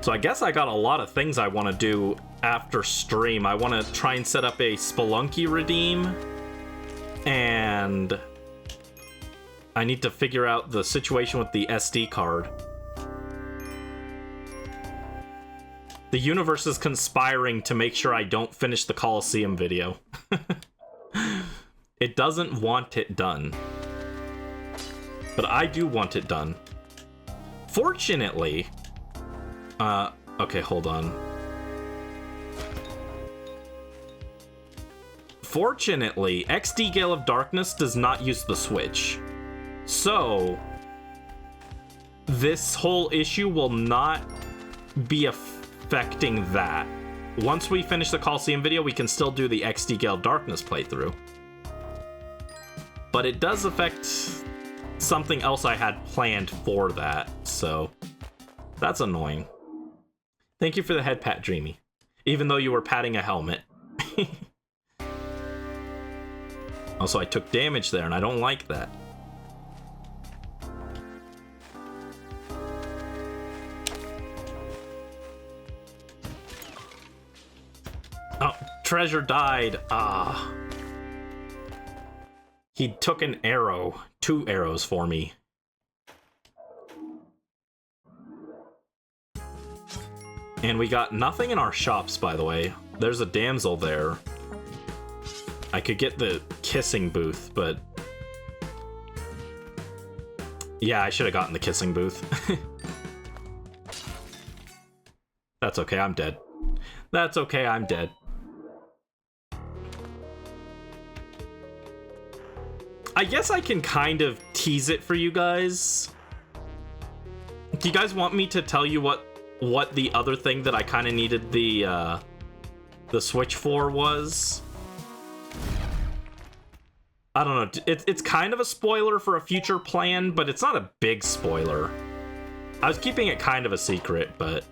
So I guess I got a lot of things I want to do after stream. I want to try and set up a Spelunky redeem, and I need to figure out the situation with the SD card. The universe is conspiring to make sure I don't finish the Coliseum video. It doesn't want it done, but I do want it done. Fortunately, okay, hold on. Fortunately, XD Gale of Darkness does not use the Switch. So, this whole issue will not be affecting that. Once we finish the Coliseum video, we can still do the XD Gale of Darkness playthrough. But it does affect something else I had planned for that, so that's annoying. Thank you for the head pat, Dreamy. Even though you were patting a helmet. Also, I took damage there, and I don't like that. Oh, Treasure died. Ah. He took an arrow. 2 arrows for me. And we got nothing in our shops, by the way. There's a damsel there. I could get the kissing booth, but... yeah, I should have gotten the kissing booth. That's okay, I'm dead. That's okay, I'm dead. I guess I can kind of tease it for you guys. Do you guys want me to tell you what the other thing that I kind of needed the Switch for was? I don't know. It's kind of a spoiler for a future plan, but it's not a big spoiler. I was keeping it kind of a secret, but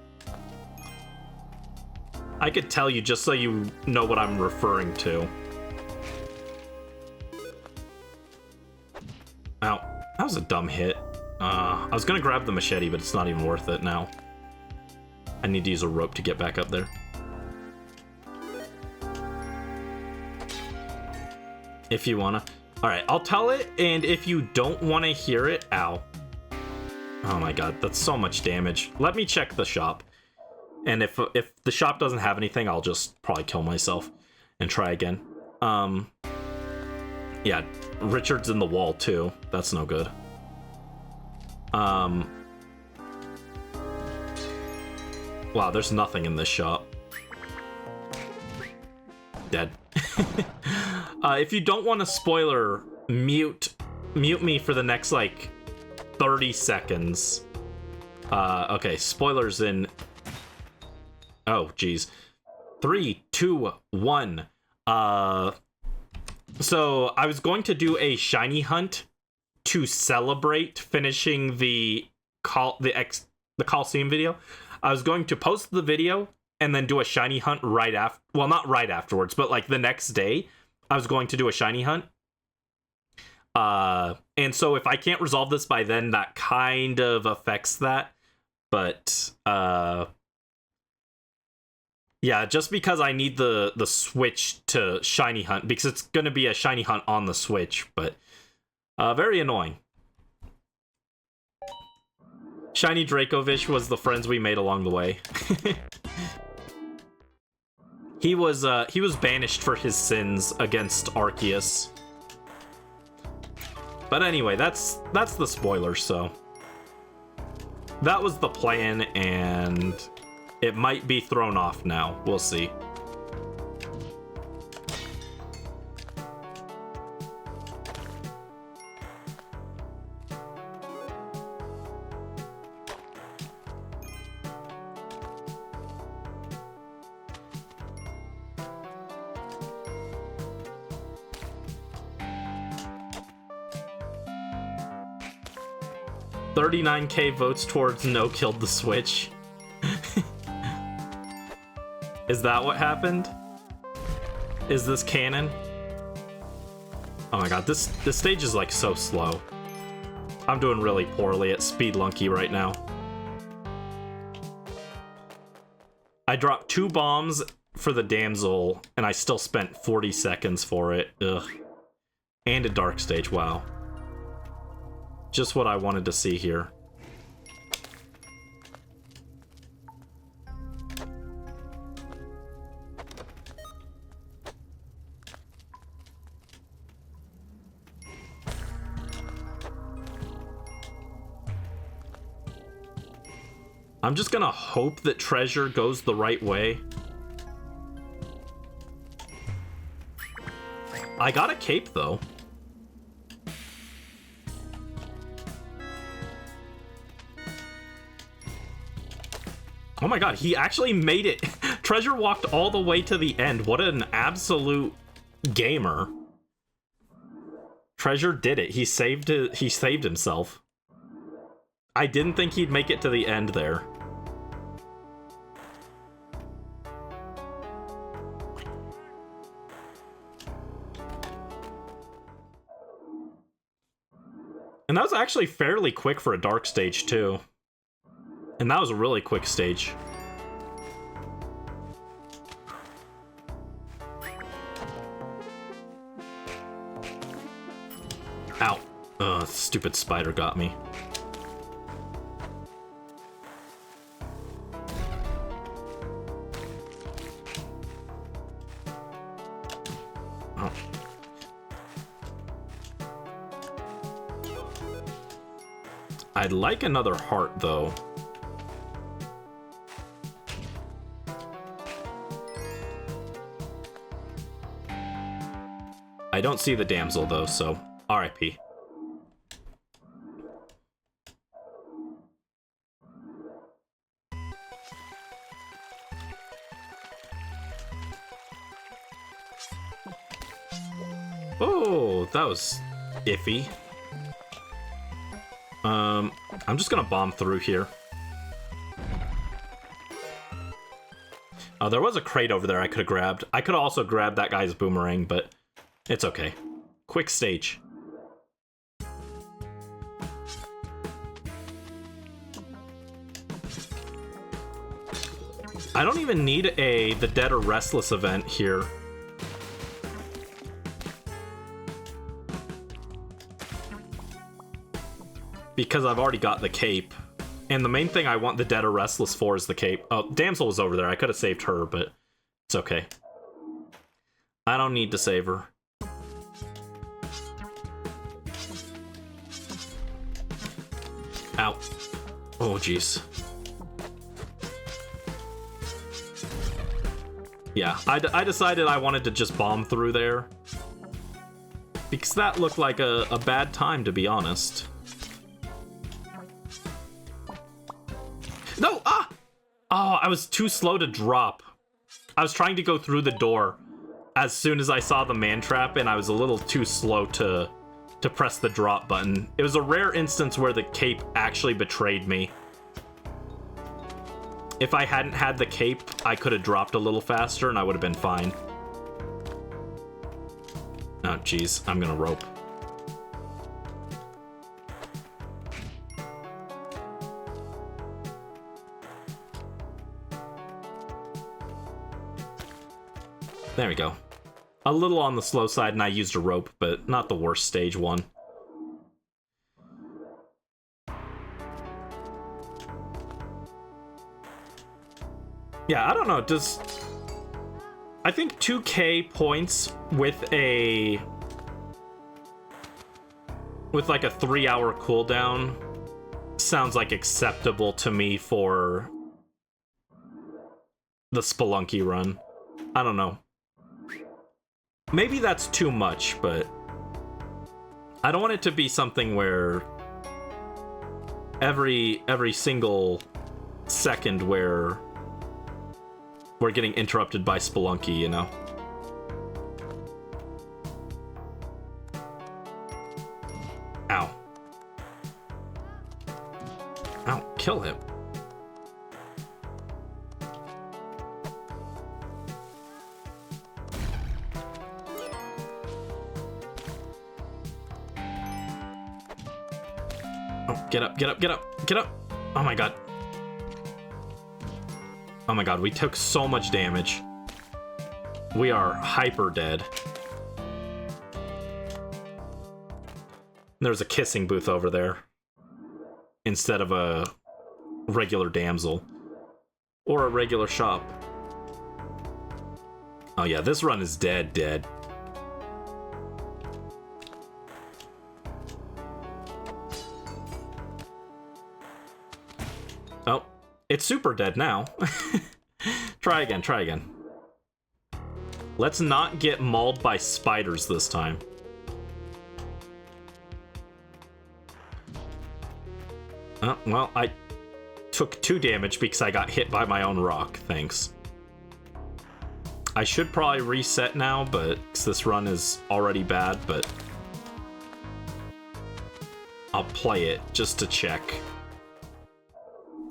I could tell you just so you know what I'm referring to. Ow. That was a dumb hit. I was gonna grab the machete, but it's not even worth it now. I need to use a rope to get back up there. If you wanna. Alright, I'll tell it, and if you don't want to hear it... ow. Oh my god, that's so much damage. Let me check the shop. And if the shop doesn't have anything, I'll just probably kill myself and try again. Yeah, Richard's in the wall too. That's no good. Wow, there's nothing in this shop. Dead. If you don't want a spoiler, mute me for the next, like, 30 seconds. Okay, spoilers in... oh, geez. 3, 2, 1. So, I was going to do a shiny hunt to celebrate finishing the Coliseum video. I was going to post the video and then do a shiny hunt right after. Well, not right afterwards, but like the next day, I was going to do a shiny hunt. And so if I can't resolve this by then, that kind of affects that. But yeah, just because I need the Switch to shiny hunt, because it's going to be a shiny hunt on the Switch, but very annoying. Shiny Dracovish was the friends we made along the way. He was banished for his sins against Arceus. But anyway, that's the spoiler, so that was the plan, and it might be thrown off now. We'll see. $39K votes towards no killed the Switch. Is that what happened? Is this canon? Oh my god, this stage is like so slow. I'm doing really poorly at Spelunky right now. I dropped 2 bombs for the damsel, and I still spent 40 seconds for it. Ugh. And a dark stage, wow. Just what I wanted to see here. I'm just gonna hope that treasure goes the right way. I got a cape, though. Oh my god, he actually made it. Treasure walked all the way to the end. What an absolute gamer. Treasure did it. He saved himself. I didn't think he'd make it to the end there. And that was actually fairly quick for a dark stage, too. And that was a really quick stage. Ow. Ugh, stupid spider got me. Oh. I'd like another heart, though. I don't see the damsel, though, so RIP. Oh, that was iffy. I'm just gonna bomb through here. Oh, there was a crate over there I could have grabbed. I could have also grabbed that guy's boomerang, but it's okay. Quick stage. I don't even need the Dead or Restless event here. Because I've already got the cape. And the main thing I want the Dead or Restless for is the cape. Oh, Damsel was over there. I could have saved her, but it's okay. I don't need to save her. Ow. Oh, jeez. Yeah, I decided I wanted to just bomb through there. Because that looked like a bad time, to be honest. No! Ah! Oh, I was too slow to drop. I was trying to go through the door as soon as I saw the man trap, and I was a little too slow to press the drop button. It was a rare instance where the cape actually betrayed me. If I hadn't had the cape, I could have dropped a little faster and I would have been fine. Oh, jeez. I'm gonna rope. There we go. A little on the slow side, and I used a rope, but not the worst stage one. Yeah, I don't know, I think 2k points with like a 3-hour cooldown sounds like acceptable to me for the Spelunky run. I don't know. Maybe that's too much, but I don't want it to be something where every single second where we're getting interrupted by Spelunky, you know? Ow. Ow, kill him. Oh, get up, get up, get up, get up! Oh my god. Oh my god, we took so much damage. We are hyper dead. There's a kissing booth over there. Instead of a regular damsel. Or a regular shop. Oh yeah, this run is dead. Oh, it's super dead now. Try again. Let's not get mauled by spiders this time. Oh, well, I took 2 damage because I got hit by my own rock. Thanks. I should probably reset now, but this run is already bad, but I'll play it just to check.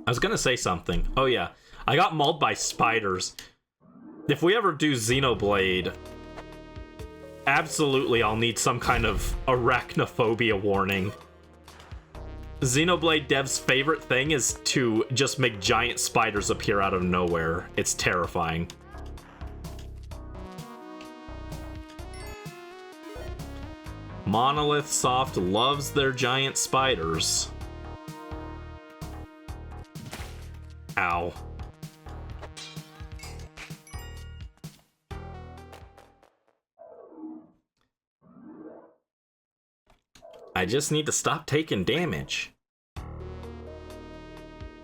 I was gonna say something. Oh yeah, I got mauled by spiders. If we ever do Xenoblade, absolutely I'll need some kind of arachnophobia warning. Xenoblade devs' favorite thing is to just make giant spiders appear out of nowhere. It's terrifying. Monolith Soft loves their giant spiders. Ow. I just need to stop taking damage.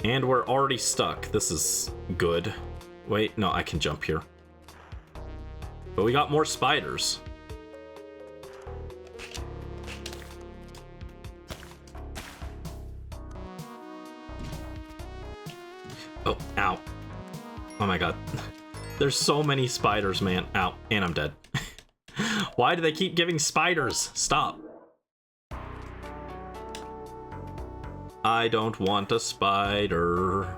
And we're already stuck. This is good. Wait, no, I can jump here. But we got more spiders. Oh, ow. Oh my god. There's so many spiders, man. Ow, and I'm dead. Why do they keep giving spiders? Stop. I don't want a spider.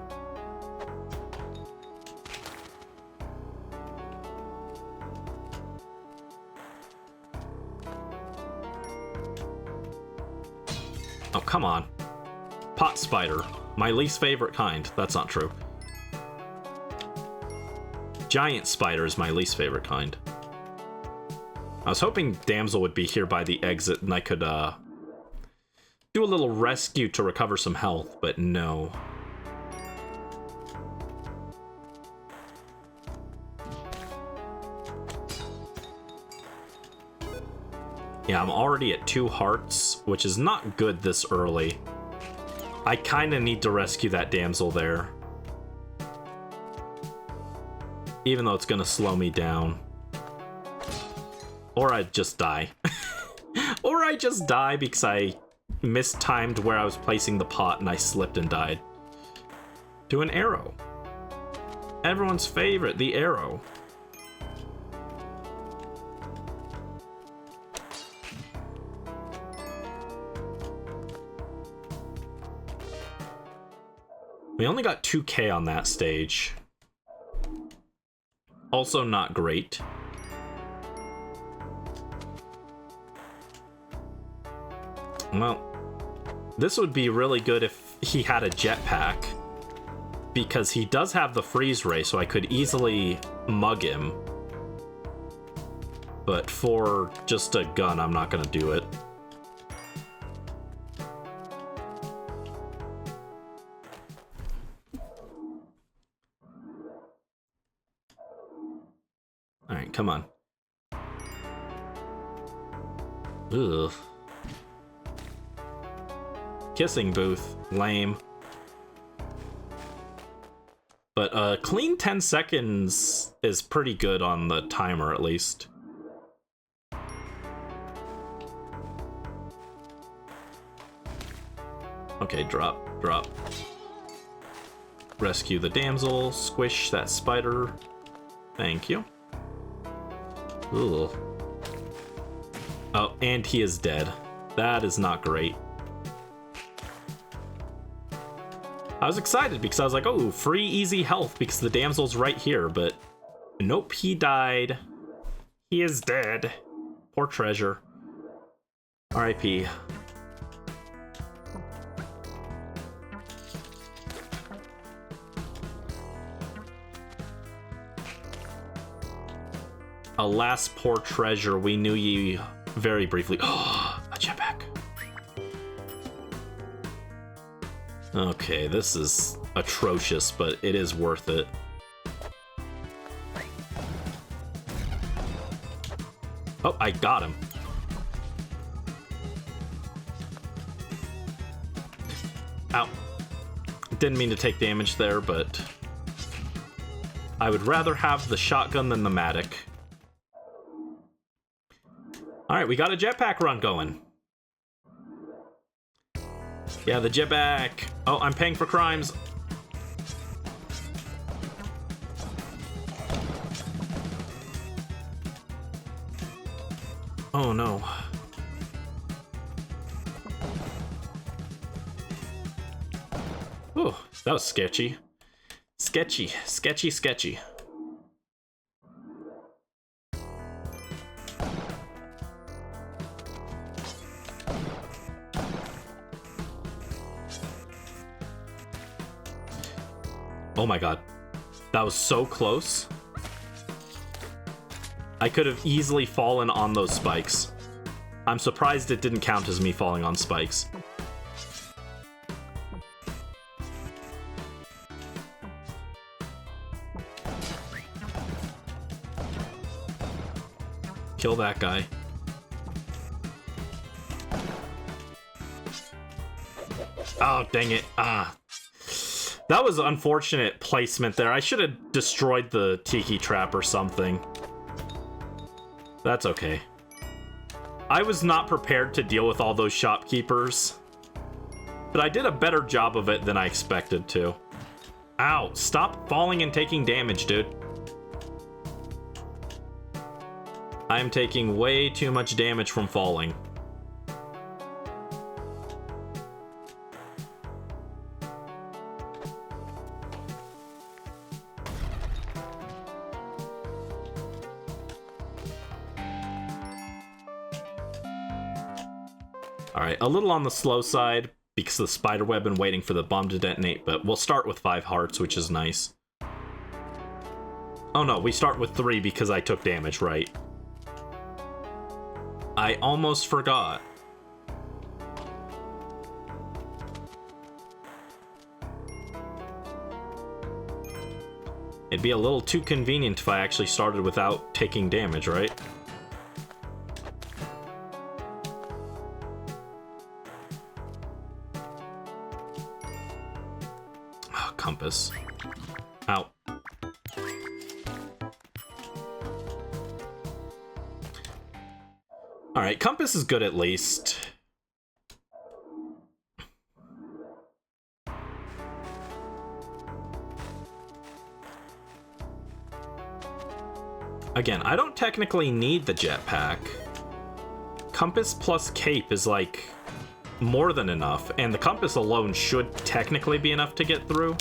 Oh, come on. Pot spider. My least favorite kind. That's not true. Giant spider is my least favorite kind. I was hoping Damsel would be here by the exit and I could do a little rescue to recover some health, but no. Yeah, I'm already at 2 hearts, which is not good this early. I kind of need to rescue that damsel there. Even though it's going to slow me down. Or I'd just die. Or I just die because I mistimed where I was placing the pot and I slipped and died. To an arrow. Everyone's favorite, the arrow. We only got 2k on that stage. Also not great. Well, this would be really good if he had a jetpack, because he does have the freeze ray, so I could easily mug him. But for just a gun, I'm not gonna do it. Alright, come on. Ugh. Kissing booth. Lame. But a clean 10 seconds is pretty good on the timer, at least. Okay, drop, drop. Rescue the damsel. Squish that spider. Thank you. Ugh. Oh, and he is dead. That is not great. I was excited because I was like, oh, free easy health because the damsel's right here, but nope, he died. He is dead. Poor treasure. R.I.P. Alas, poor treasure, we knew ye very briefly. Oh, a jetpack. Okay, this is atrocious, but it is worth it. Oh, I got him. Ow. Didn't mean to take damage there, but I would rather have the shotgun than the Matic. Alright, we got a jetpack run going. Yeah, the jetpack. Oh, I'm paying for crimes. Oh no. Oh, that was sketchy. Sketchy, sketchy, sketchy. Oh my god. That was so close. I could have easily fallen on those spikes. I'm surprised it didn't count as me falling on spikes. Kill that guy. Oh, dang it. Ah. That was unfortunate placement there. I should have destroyed the tiki trap or something. That's okay. I was not prepared to deal with all those shopkeepers. But I did a better job of it than I expected to. Ow, stop falling and taking damage, dude. I am taking way too much damage from falling. Alright, a little on the slow side because of the spider web and waiting for the bomb to detonate, but we'll start with 5 hearts, which is nice. Oh no, we start with 3 because I took damage, right? I almost forgot. It'd be a little too convenient if I actually started without taking damage, right? Oh, compass. Ow. Alright, compass is good at least. Again, I don't technically need the jetpack. Compass plus cape is like more than enough, and the compass alone should technically be enough to get through.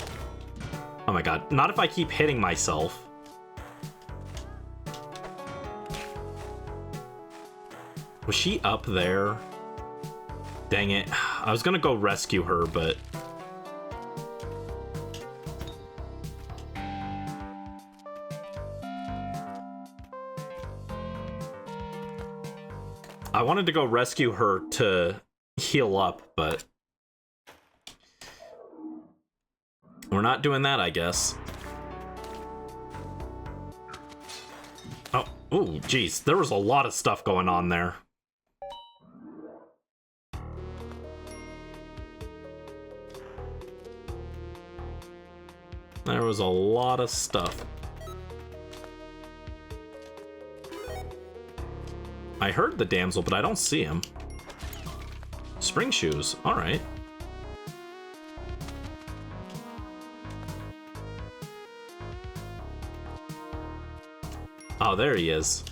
Oh my god, not if I keep hitting myself. Was she up there? Dang it. I was gonna go rescue her, but... I wanted to go rescue her to heal up, but... we're not doing that, I guess. Oh, ooh, geez. There was a lot of stuff going on there. There was a lot of stuff. I heard the damsel, but I don't see him. Spring shoes, alright. Oh, there he is.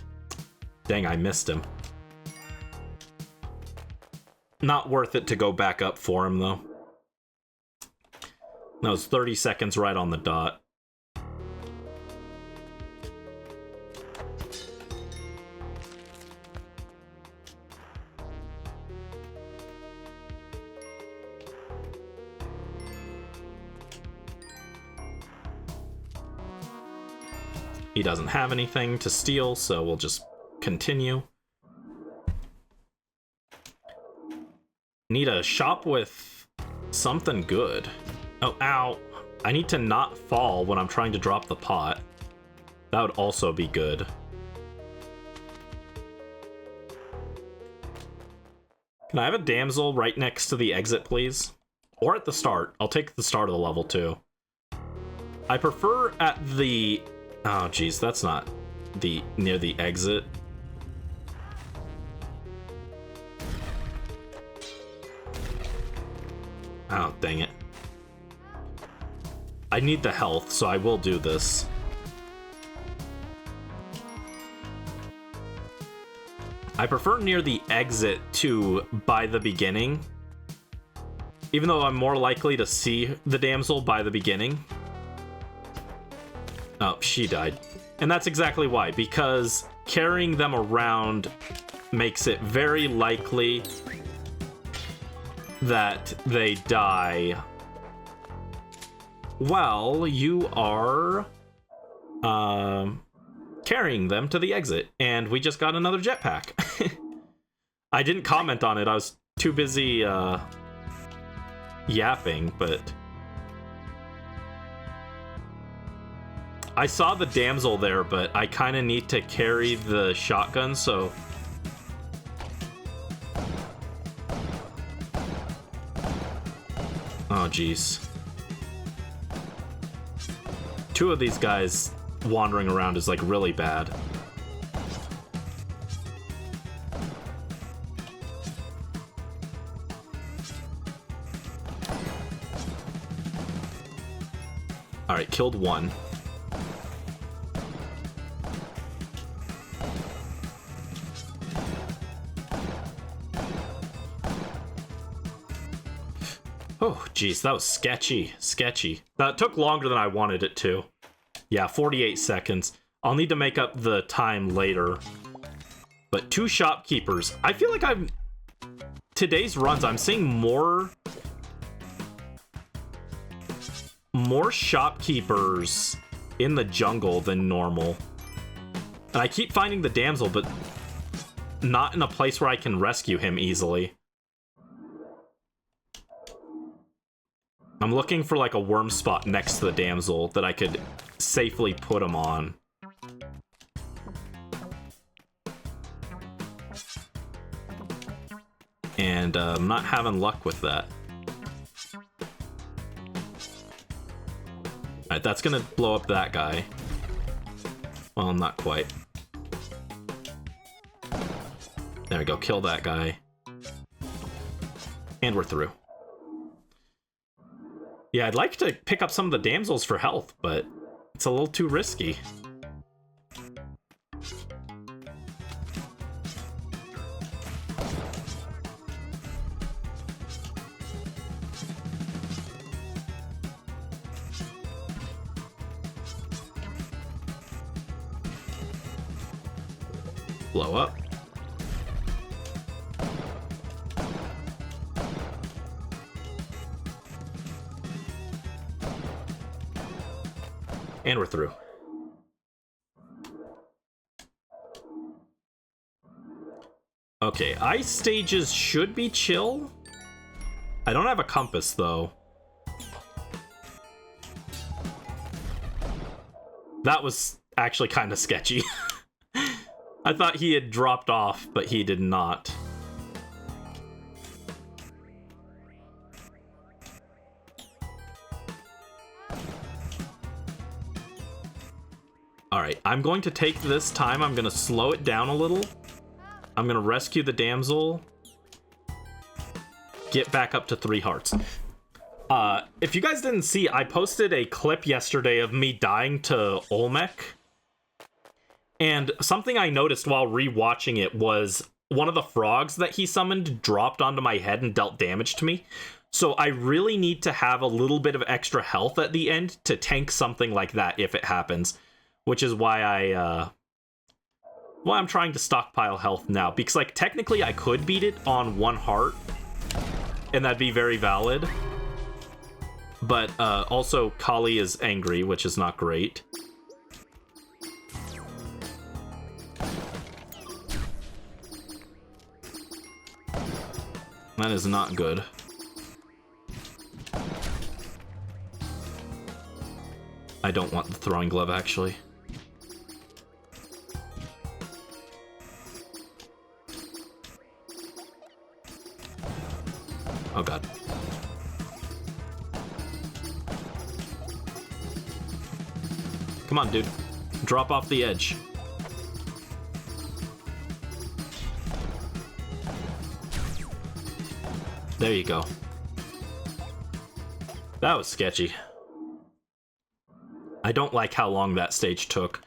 Dang, I missed him. Not worth it to go back up for him, though. That was 30 seconds right on the dot. He doesn't have anything to steal, so we'll just continue. Need a shop with something good. Oh, ow. I need to not fall when I'm trying to drop the pot. That would also be good. Can I have a damsel right next to the exit, please? Or at the start. I'll take the start of the level, too. I prefer at the... oh, geez, that's not the near the exit. Oh, dang it. I need the health, so I will do this. I prefer near the exit to by the beginning. Even though I'm more likely to see the damsel by the beginning. Oh, she died. And that's exactly why, because carrying them around makes it very likely that they die while you are carrying them to the exit. And we just got another jetpack. I didn't comment on it. I was too busy yapping, but... I saw the damsel there, but I kind of need to carry the shotgun, so... Oh, jeez. Two of these guys wandering around is, like, really bad. Alright, killed one. Oh, jeez, that was sketchy. Sketchy. That took longer than I wanted it to. Yeah, 48 seconds. I'll need to make up the time later. But 2 shopkeepers. I feel like today's runs, I'm seeing more shopkeepers in the jungle than normal. And I keep finding the damsel, but not in a place where I can rescue him easily. I'm looking for like a worm spot next to the damsel that I could safely put him on. And I'm not having luck with that. Alright, that's gonna blow up that guy. Well, not quite. There we go, kill that guy. And we're through. Yeah, I'd like to pick up some of the damsels for health, but it's a little too risky. Blow up. And we're through. Okay, ice stages should be chill. I don't have a compass, though. That was actually kind of sketchy. I thought he had dropped off, but he did not. Alright, I'm going to take this time. I'm going to slow it down a little. I'm going to rescue the damsel. Get back up to 3 hearts. If you guys didn't see, I posted a clip yesterday of me dying to Olmec. And something I noticed while rewatching it was one of the frogs that he summoned dropped onto my head and dealt damage to me. So I really need to have a little bit of extra health at the end to tank something like that if it happens. Which is why I'm trying to stockpile health now. Because, like, technically I could beat it on 1 heart. And that'd be very valid. But also Kali is angry, which is not great. That is not good. I don't want the throwing glove, actually. Oh god. Come on, dude. Drop off the edge. There you go. That was sketchy. I don't like how long that stage took,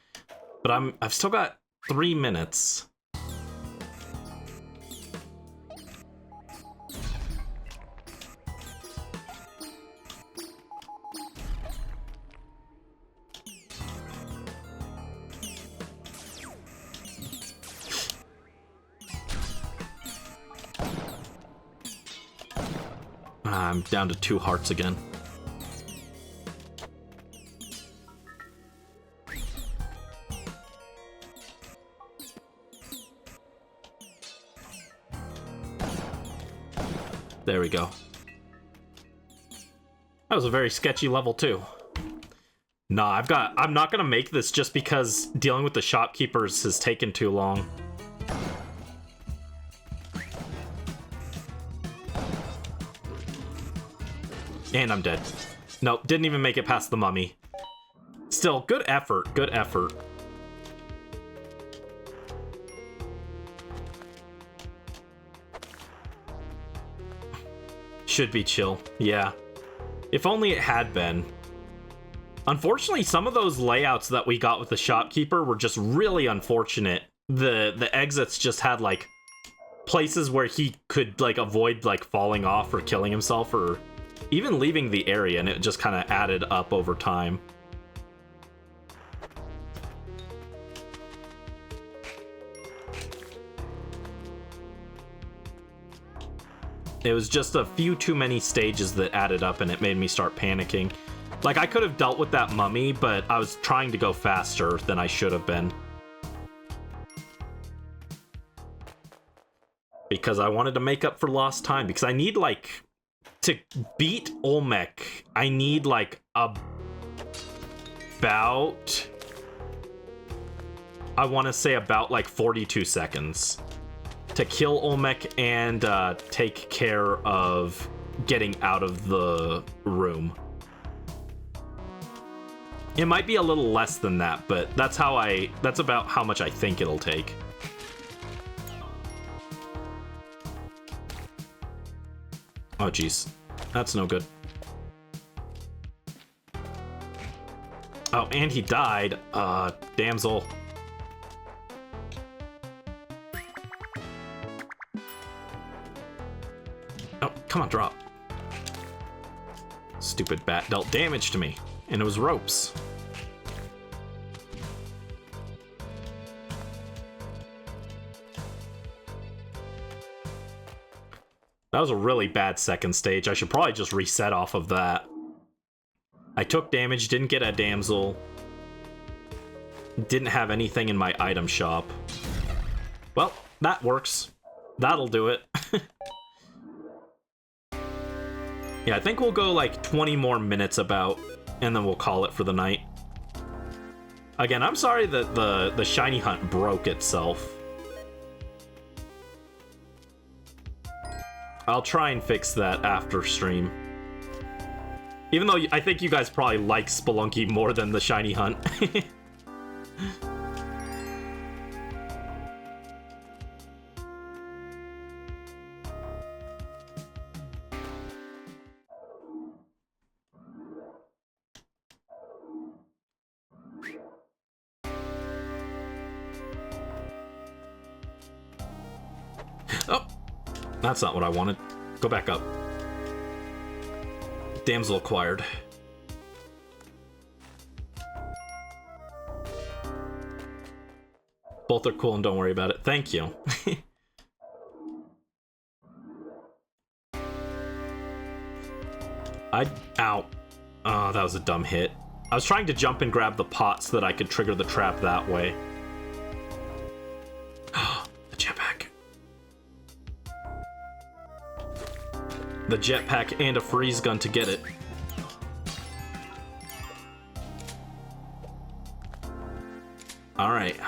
but I've still got 3 minutes. I'm down to 2 hearts again. There we go. That was a very sketchy level too. Nah, I'm not gonna make this just because dealing with the shopkeepers has taken too long. And I'm dead. Nope, didn't even make it past the mummy. Still, good effort, good effort. Should be chill, yeah. If only it had been. Unfortunately, some of those layouts that we got with the shopkeeper were just really unfortunate. The exits just had, like, places where he could, like, avoid, like, falling off or killing himself or even leaving the area, and it just kind of added up over time. It was just a few too many stages that added up, and it made me start panicking. Like, I could have dealt with that mummy, but I was trying to go faster than I should have been. Because I wanted to make up for lost time. Because I need, like, to beat Olmec, I need, like, about... I want to say about, like, 42 seconds. To kill Olmec and take care of getting out of the room. It might be a little less than that, but that's about how much I think it'll take. Oh jeez, that's no good. Oh, and he died. Damsel. Oh, come on, drop. Stupid bat dealt damage to me, and it was ropes. That was a really bad second stage. I should probably just reset off of that. I took damage, didn't get a damsel. Didn't have anything in my item shop. Well, that works. That'll do it. Yeah, I think we'll go like 20 more minutes about, and then we'll call it for the night. Again, I'm sorry that the shiny hunt broke itself. I'll try and fix that after stream. Even though I think you guys probably like Spelunky more than the shiny hunt. Oh, that's not what I wanted. Go back up. Damsel acquired. Both are cool and don't worry about it. Thank you. Ow. Oh, that was a dumb hit. I was trying to jump and grab the pot so that I could trigger the trap that way. The jetpack. The jetpack and a freeze gun to get it. Alright.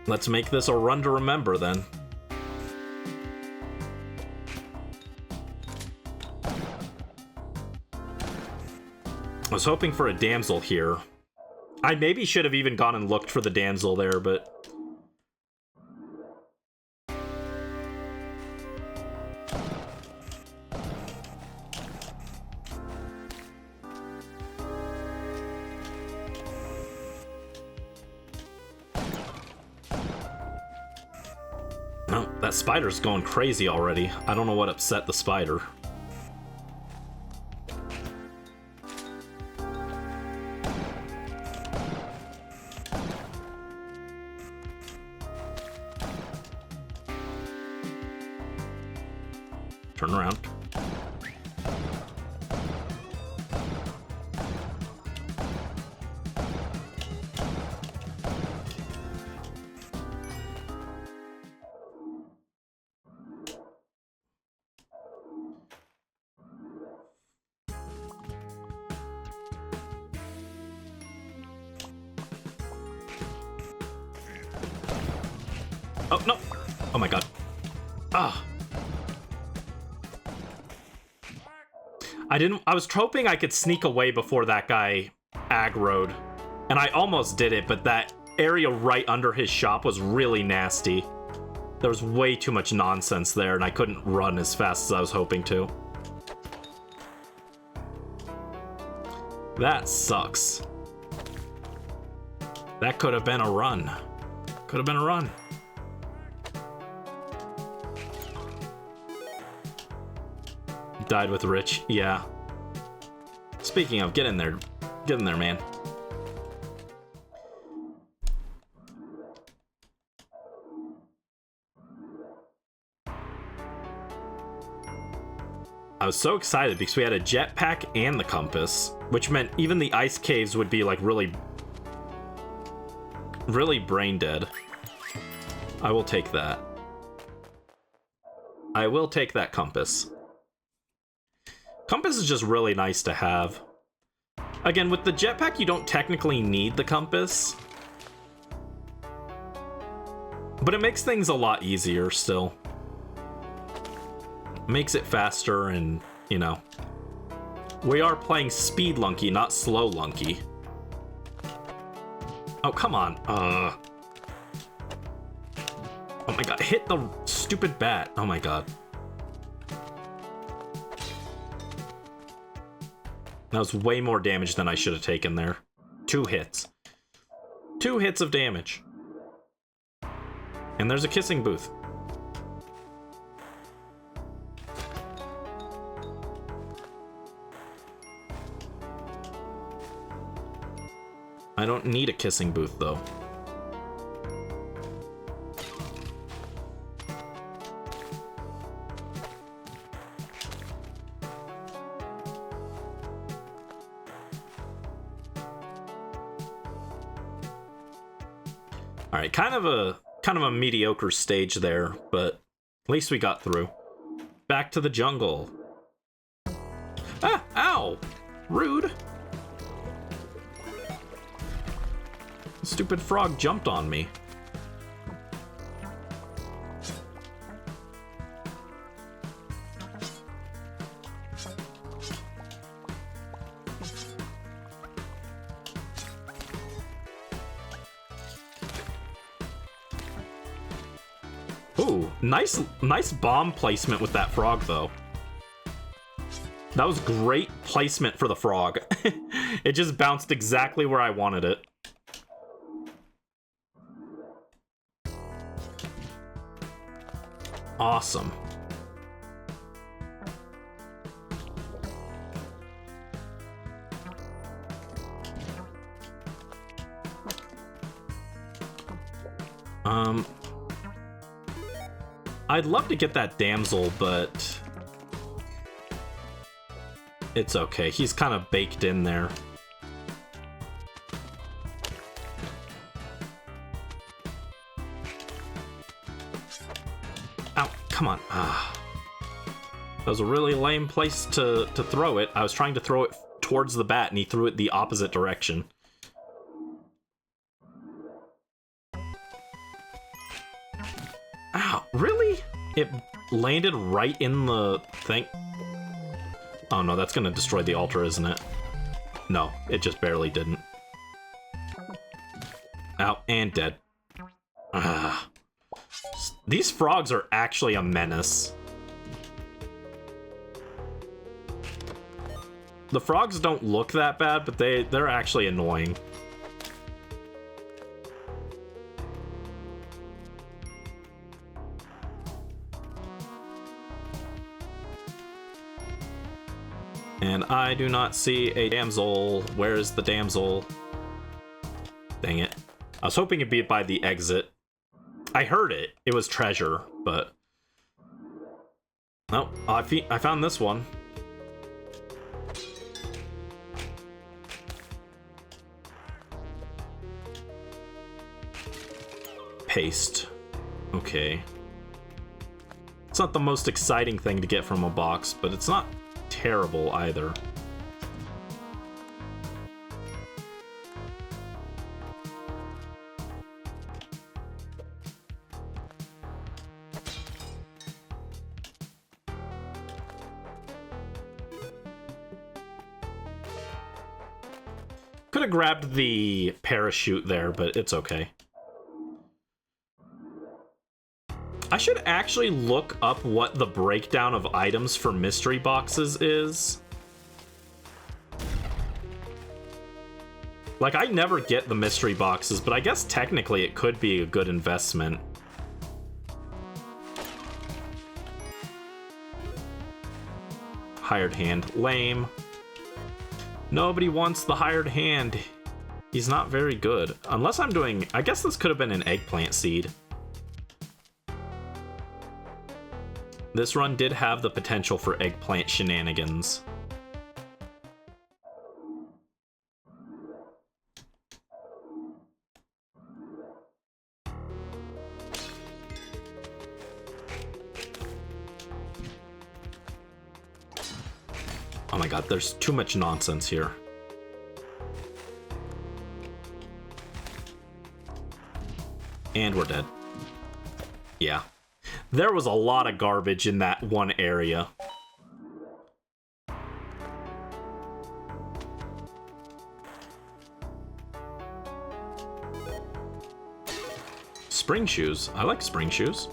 Let's make this a run to remember then. I was hoping for a damsel here. I maybe should have even gone and looked for the damsel there, but... No, that spider's going crazy already. I don't know what upset the spider. Turn around. Oh, no. Oh my god. Ugh. I was hoping I could sneak away before that guy aggroed. And I almost did it, but that area right under his shop was really nasty. There was way too much nonsense there, and I couldn't run as fast as I was hoping to. That sucks. That could have been a run. Could have been a run. Died with Rich, yeah. Speaking of, get in there. Get in there, man. I was so excited because we had a jetpack and the compass, which meant even the ice caves would be like really brain dead. I will take that. I will take that compass. Compass is just really nice to have. Again, with the jetpack, you don't technically need the compass. But it makes things a lot easier still. Makes it faster and, you know. We are playing Spelunky, not Spelunky. Oh, come on. Oh my god, hit the stupid bat. Oh my god. That was way more damage than I should have taken there. 2 hits. 2 hits of damage. And there's a kissing booth. I don't need a kissing booth, though. All right, kind of a mediocre stage there, but at least we got through. Back to the jungle. Ah, ow! Rude. The stupid frog jumped on me. Ooh, nice bomb placement with that frog, though. That was great placement for the frog. It just bounced exactly where I wanted it. Awesome. I'd love to get that damsel, but it's okay. He's kind of baked in there. Ow, come on. Ah. That was a really lame place to throw it. I was trying to throw it towards the bat, and he threw it the opposite direction. Ow, really? It landed right in the thing? Oh no, that's gonna destroy the altar, isn't it? No, it just barely didn't. Ow, and dead. Ah. These frogs are actually a menace. The frogs don't look that bad, but they're actually annoying. And I do not see a damsel. Where is the damsel? Dang it. I was hoping it'd be by the exit. I heard it. It was treasure, but... Oh, I found this one. Paste. Okay. It's not the most exciting thing to get from a box, but it's not terrible either. Could have grabbed the parachute there, but it's okay. I should actually look up what the breakdown of items for mystery boxes is. Like, I never get the mystery boxes, but I guess technically it could be a good investment. Hired hand. Lame. Nobody wants the hired hand. He's not very good. Unless I'm doing... I guess this could have been an eggplant seed. This run did have the potential for eggplant shenanigans. Oh my god, there's too much nonsense here. And we're dead. Yeah. There was a lot of garbage in that one area. Spring shoes. I like spring shoes.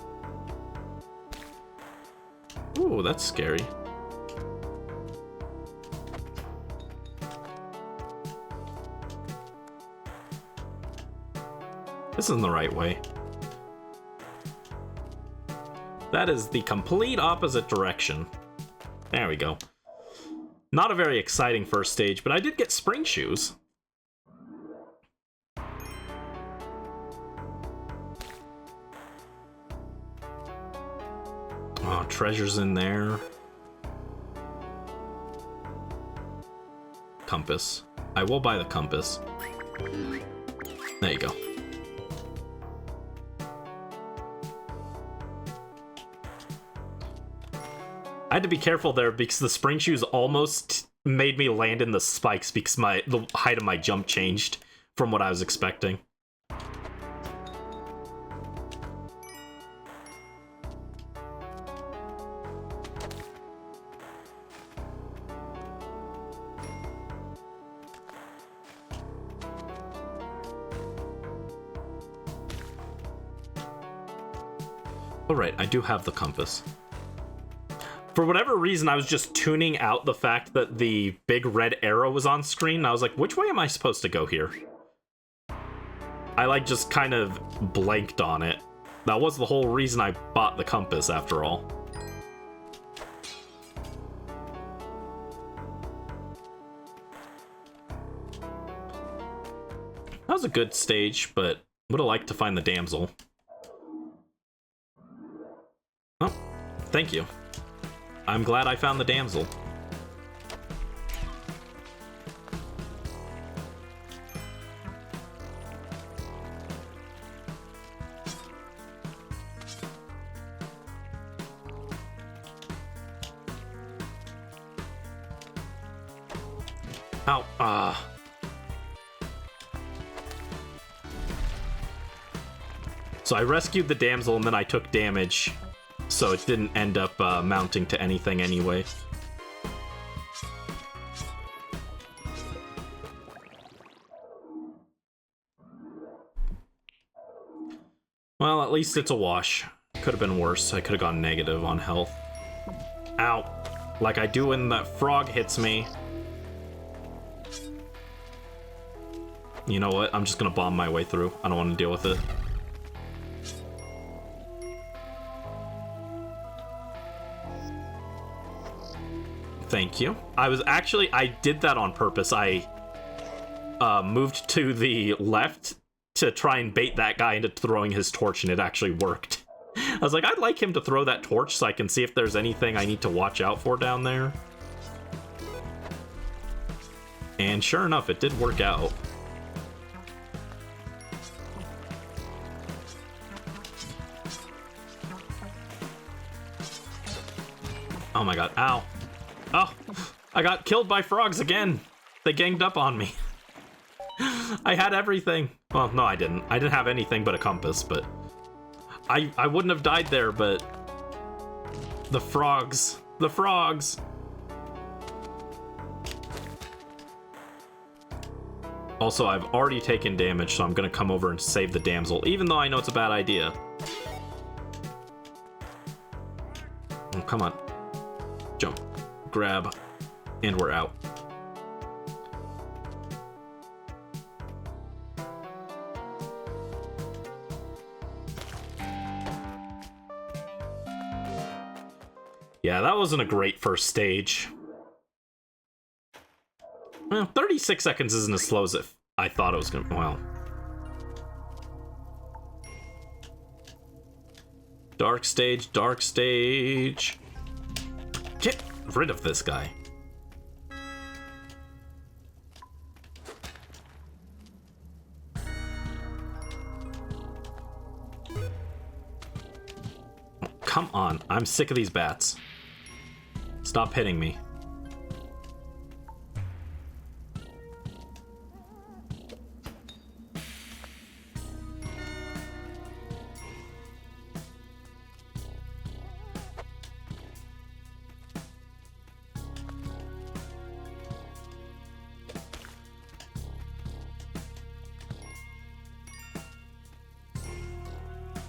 Ooh, that's scary. This isn't the right way. That is the complete opposite direction. There we go. Not a very exciting first stage, but I did get spring shoes. Oh, treasures in there. Compass. I will buy the compass. There you go. I had to be careful there because the spring shoes almost made me land in the spikes because the height of my jump changed from what I was expecting. Alright, I do have the compass. For whatever reason, I was just tuning out the fact that the big red arrow was on screen. I was like, which way am I supposed to go here? I like just kind of blanked on it. That was the whole reason I bought the compass after all. That was a good stage, but would have liked to find the damsel. Oh, thank you. I'm glad I found the damsel. Ow, So I rescued the damsel and then I took damage. So it didn't end up mounting to anything anyway. Well, at least it's a wash. Could have been worse. I could have gone negative on health. Ow. Like I do when that frog hits me. You know what? I'm just gonna bomb my way through. I don't want to deal with it. Thank you. I did that on purpose. I moved to the left to try and bait that guy into throwing his torch, and it actually worked. I was like, I'd like him to throw that torch so I can see if there's anything I need to watch out for down there. And sure enough, it did work out. Oh my god, ow. Oh, I got killed by frogs again. They ganged up on me. I had everything. Well, no, I didn't. I didn't have anything but a compass, but I wouldn't have died there, but the frogs. The frogs. Also, I've already taken damage, so I'm gonna come over and save the damsel, even though I know it's a bad idea. Oh, come on. Jump. Grab. And we're out. Yeah, that wasn't a great first stage. Well, 36 seconds isn't as slow as I thought it was gonna. Well. Dark stage, dark stage. Get rid of this guy. Oh, come on, I'm sick of these bats. Stop hitting me.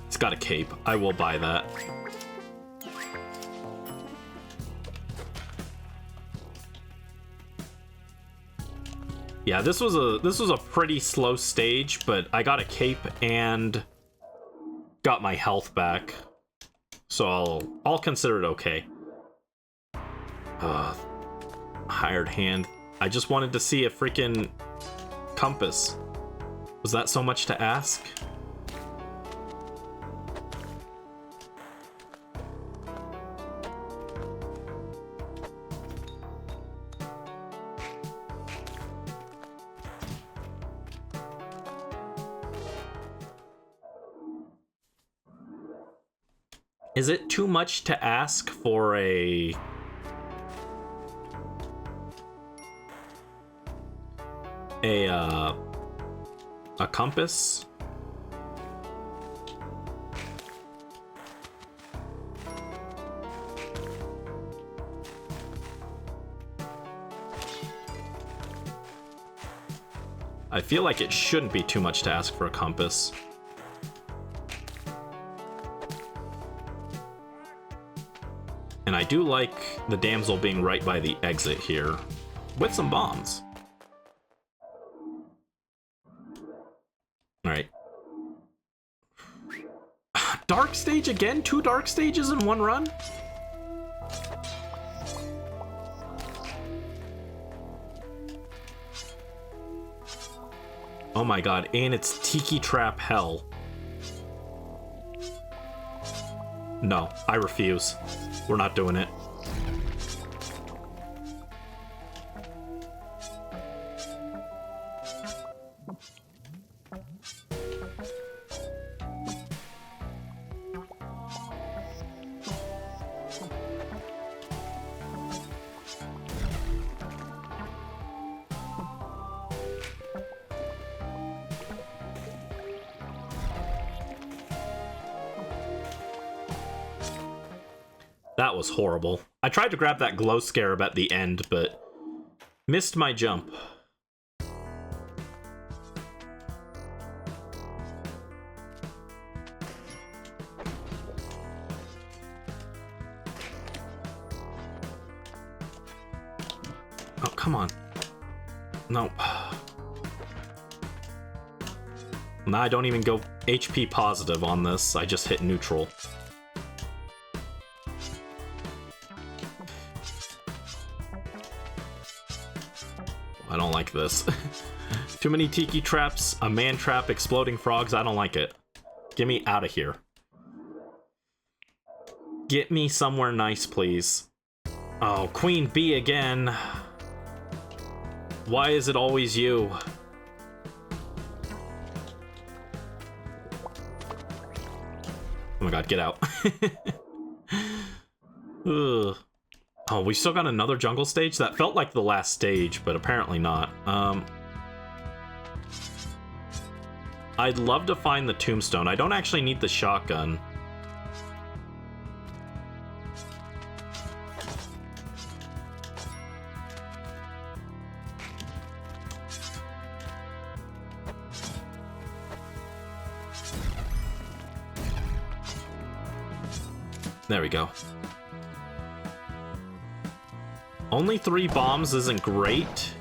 It's got a cape. I will buy that. Yeah, this was a pretty slow stage, but I got a cape and got my health back, so I'll consider it okay. Hired hand. I just wanted to see a freaking compass. Was that so much to ask? Is it too much to ask for a compass? I feel like it shouldn't be too much to ask for a compass. And I do like the damsel being right by the exit here, with some bombs. Alright. Dark stage again? 2 dark stages in one run? Oh my god, and it's Tiki Trap Hell. No, I refuse. We're not doing it. That was horrible. I tried to grab that glow scarab at the end, but missed my jump. Oh, come on. No. Now I don't even go HP positive on this. I just hit neutral. I don't like this. Too many tiki traps, a man trap, exploding frogs. I don't like it. Get me out of here. Get me somewhere nice, please. Oh, Queen Bee again. Why is it always you? Oh my god, get out. Ugh. Oh, we still got another jungle stage? That felt like the last stage, but apparently not. I'd love to find the tombstone. I don't actually need the shotgun. There we go. Only 3 bombs isn't great.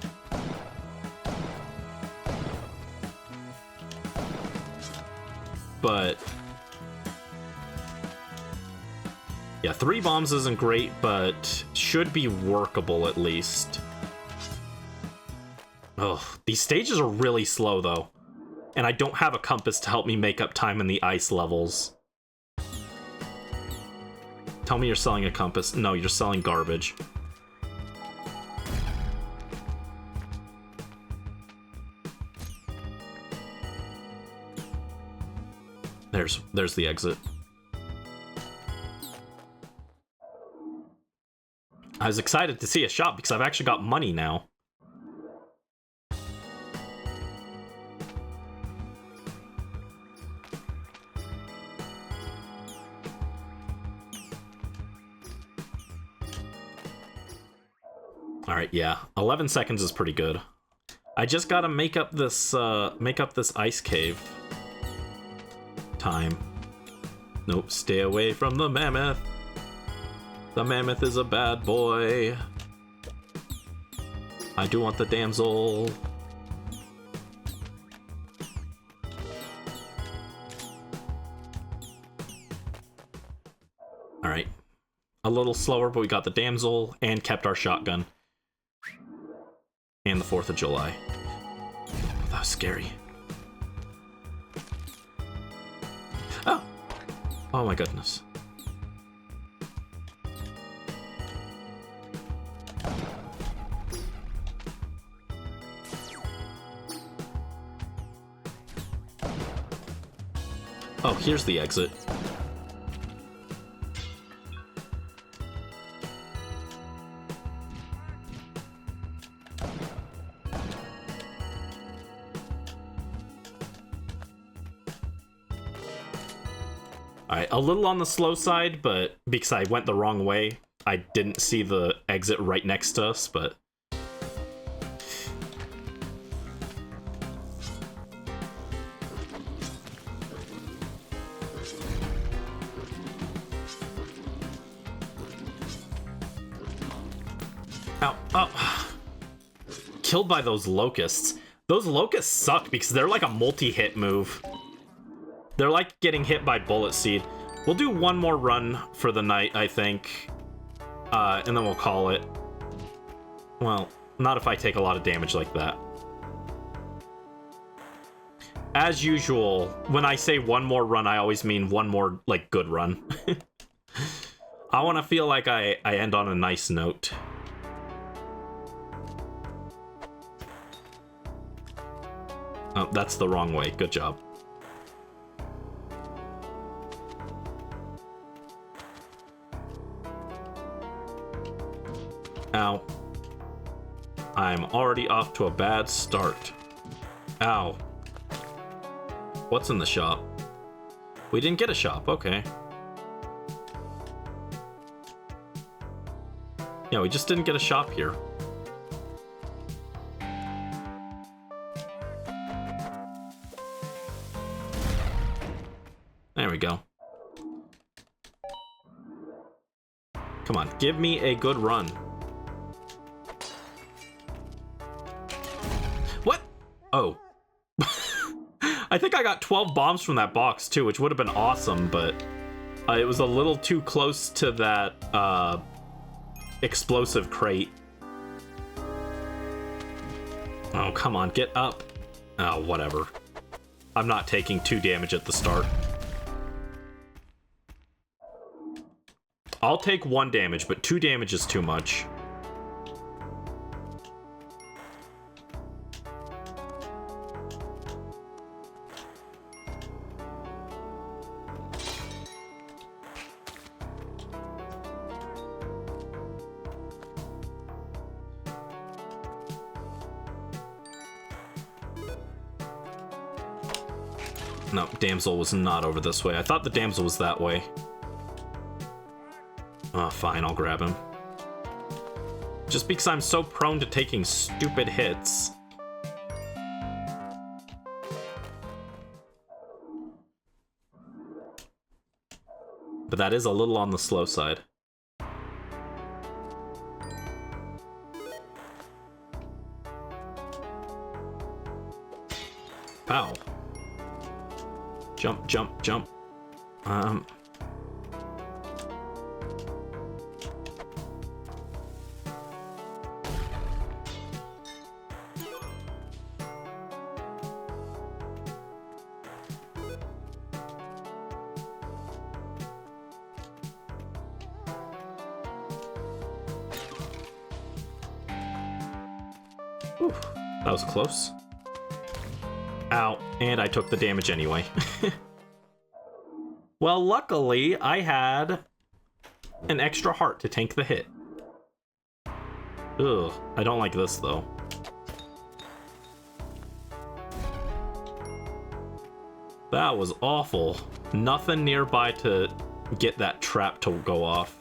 But... yeah, 3 bombs isn't great, but should be workable at least. Ugh, these stages are really slow, though. And I don't have a compass to help me make up time in the ice levels. Tell me you're selling a compass. No, you're selling garbage. There's the exit. I was excited to see a shop because I've actually got money now. Alright, yeah. 11 seconds is pretty good. I just gotta make up this ice cave. Time. Nope, stay away from the mammoth. The mammoth is a bad boy. I do want the damsel. Alright. A little slower, but we got the damsel and kept our shotgun. And the 4th of July. Oh, that was scary. Oh! Oh my goodness. Oh, here's the exit. Alright, a little on the slow side, but because I went the wrong way, I didn't see the exit right next to us, but... ow, oh. Killed by those locusts. Those locusts suck because they're like a multi-hit move. They're like getting hit by bullet seed. We'll do one more run for the night, I think. And then we'll call it. Well, not if I take a lot of damage like that. As usual, when I say one more run, I always mean one more, like, good run. I want to feel like I end on a nice note. Oh, that's the wrong way. Good job. Ow. I'm already off to a bad start. Ow. What's in the shop? We didn't get a shop, okay. Yeah, we just didn't get a shop here. There we go. Come on, give me a good run. What? Oh. I think I got 12 bombs from that box too, which would have been awesome, but it was a little too close to that explosive crate. Oh, come on, get up. Oh, whatever. I'm not taking 2 damage at the start. I'll take 1 damage, but 2 damage is too much. No, damsel was not over this way. I thought the damsel was that way. Oh, fine, I'll grab him. Just because I'm so prone to taking stupid hits. But that is a little on the slow side. Pow. Jump, jump, jump. Whew, that was close. Ow, and I took the damage anyway. Well, luckily, I had an extra heart to tank the hit. Ugh, I don't like this, though. That was awful. Nothing nearby to get that trap to go off.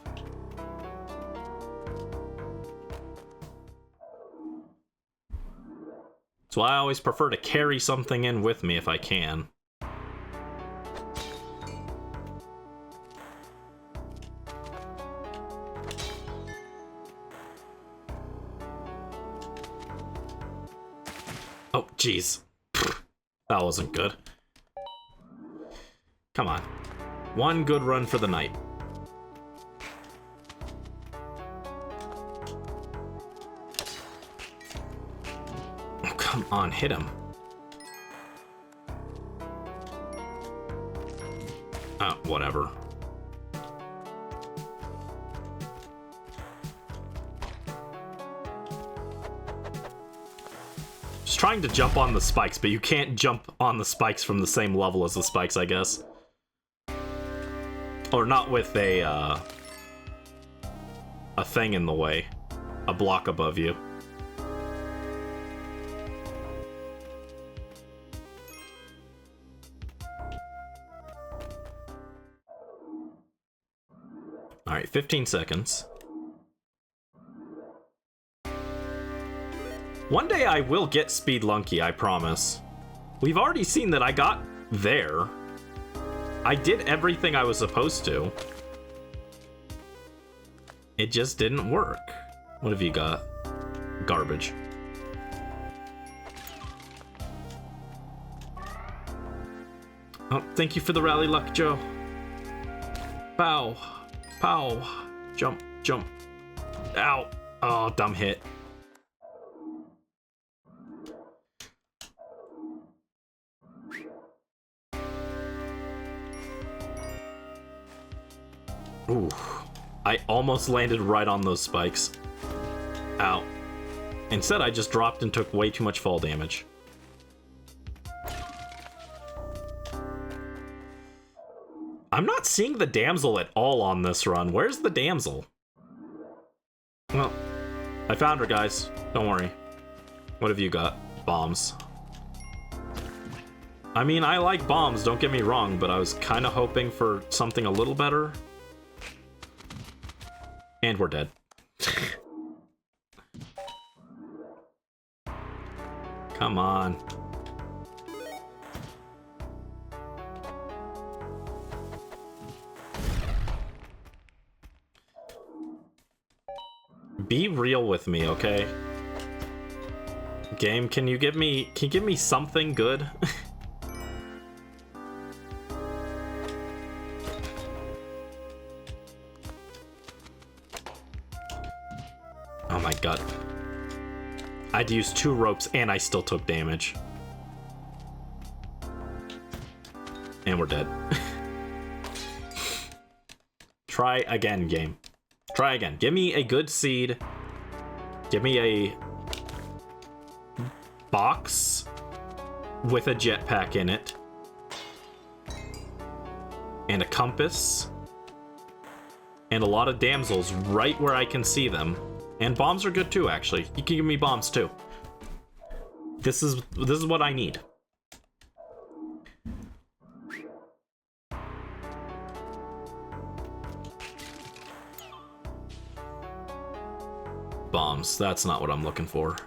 So I always prefer to carry something in with me if I can. Oh, jeez. That wasn't good. Come on. One good run for the night. Oh, come on, hit him. Whatever. Just trying to jump on the spikes, but you can't jump on the spikes from the same level as the spikes, I guess. Or not with a thing in the way. A block above you. Alright, 15 seconds. One day I will get Spelunky, I promise. We've already seen that I got there. I did everything I was supposed to. It just didn't work. What have you got? Garbage. Oh, thank you for the rally luck, Joe. Pow. Pow. Jump, jump. Ow. Oh, dumb hit. Ooh. I almost landed right on those spikes. Ow. Instead, I just dropped and took way too much fall damage. I'm not seeing the damsel at all on this run. Where's the damsel? Well, I found her, guys. Don't worry. What have you got? Bombs. I mean, I like bombs, don't get me wrong, but I was kind of hoping for something a little better. And we're dead. Come on. Be real with me, okay? Game, can you give me something good? Oh my god. I'd used 2 ropes and I still took damage. And we're dead. Try again, game. Try again. Give me a good seed. Give me a box with a jetpack in it. And a compass. And a lot of damsels right where I can see them. And bombs are good too, actually. You can give me bombs too. This is what I need. Bombs. That's not what I'm looking for.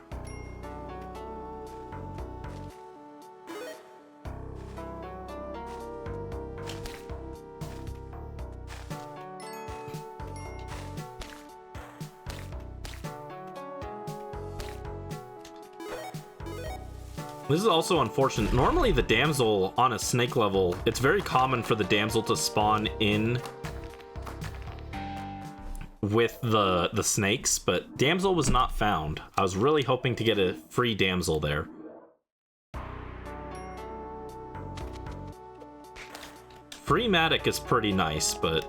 This is also unfortunate. Normally the damsel on a snake level, it's very common for the damsel to spawn in with the snakes, but damsel was not found. I was really hoping to get a free damsel there. Free Matic is pretty nice, but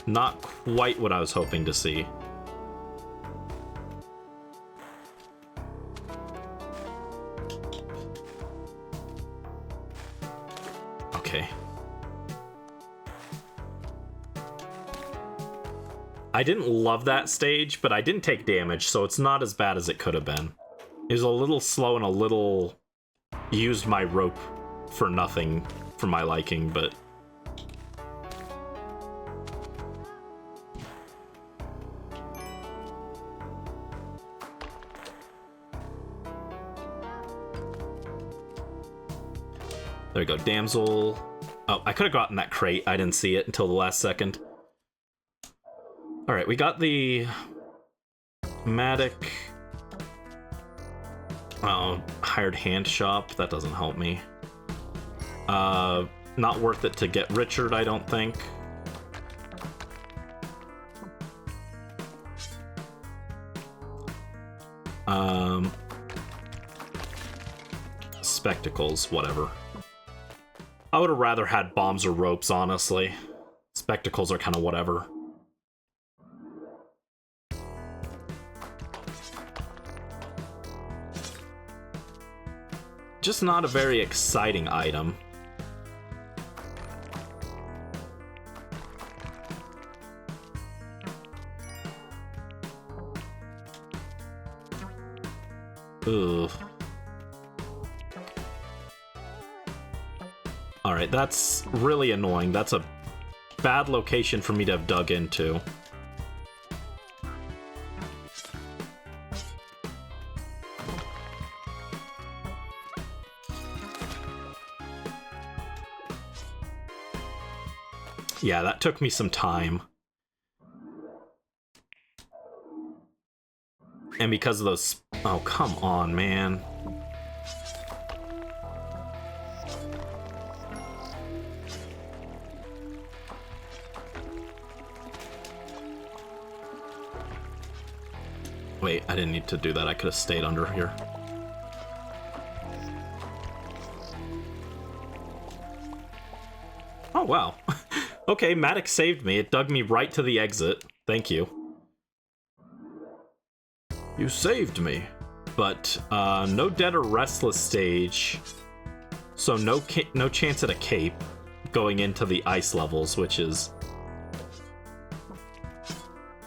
not quite what I was hoping to see. Okay. I didn't love that stage, but I didn't take damage, so it's not as bad as it could have been. It was a little slow and a little used my rope for nothing for my liking, but there we go, damsel. Oh, I could have gotten that crate. I didn't see it until the last second. All right, we got the Matic. Oh, hired hand shop. That doesn't help me. Not worth it to get Richard, I don't think. Spectacles, whatever. I would have rather had bombs or ropes, honestly. Spectacles are kind of whatever. Just not a very exciting item. Ugh. Alright, that's really annoying. That's a bad location for me to have dug into. Yeah, that took me some time. And because of those... Oh, come on, man. Wait, I didn't need to do that. I could have stayed under here. Oh, wow. Okay, Matic saved me. It dug me right to the exit. Thank you. You saved me. But, no dead or restless stage. So no chance at a cape going into the ice levels, which is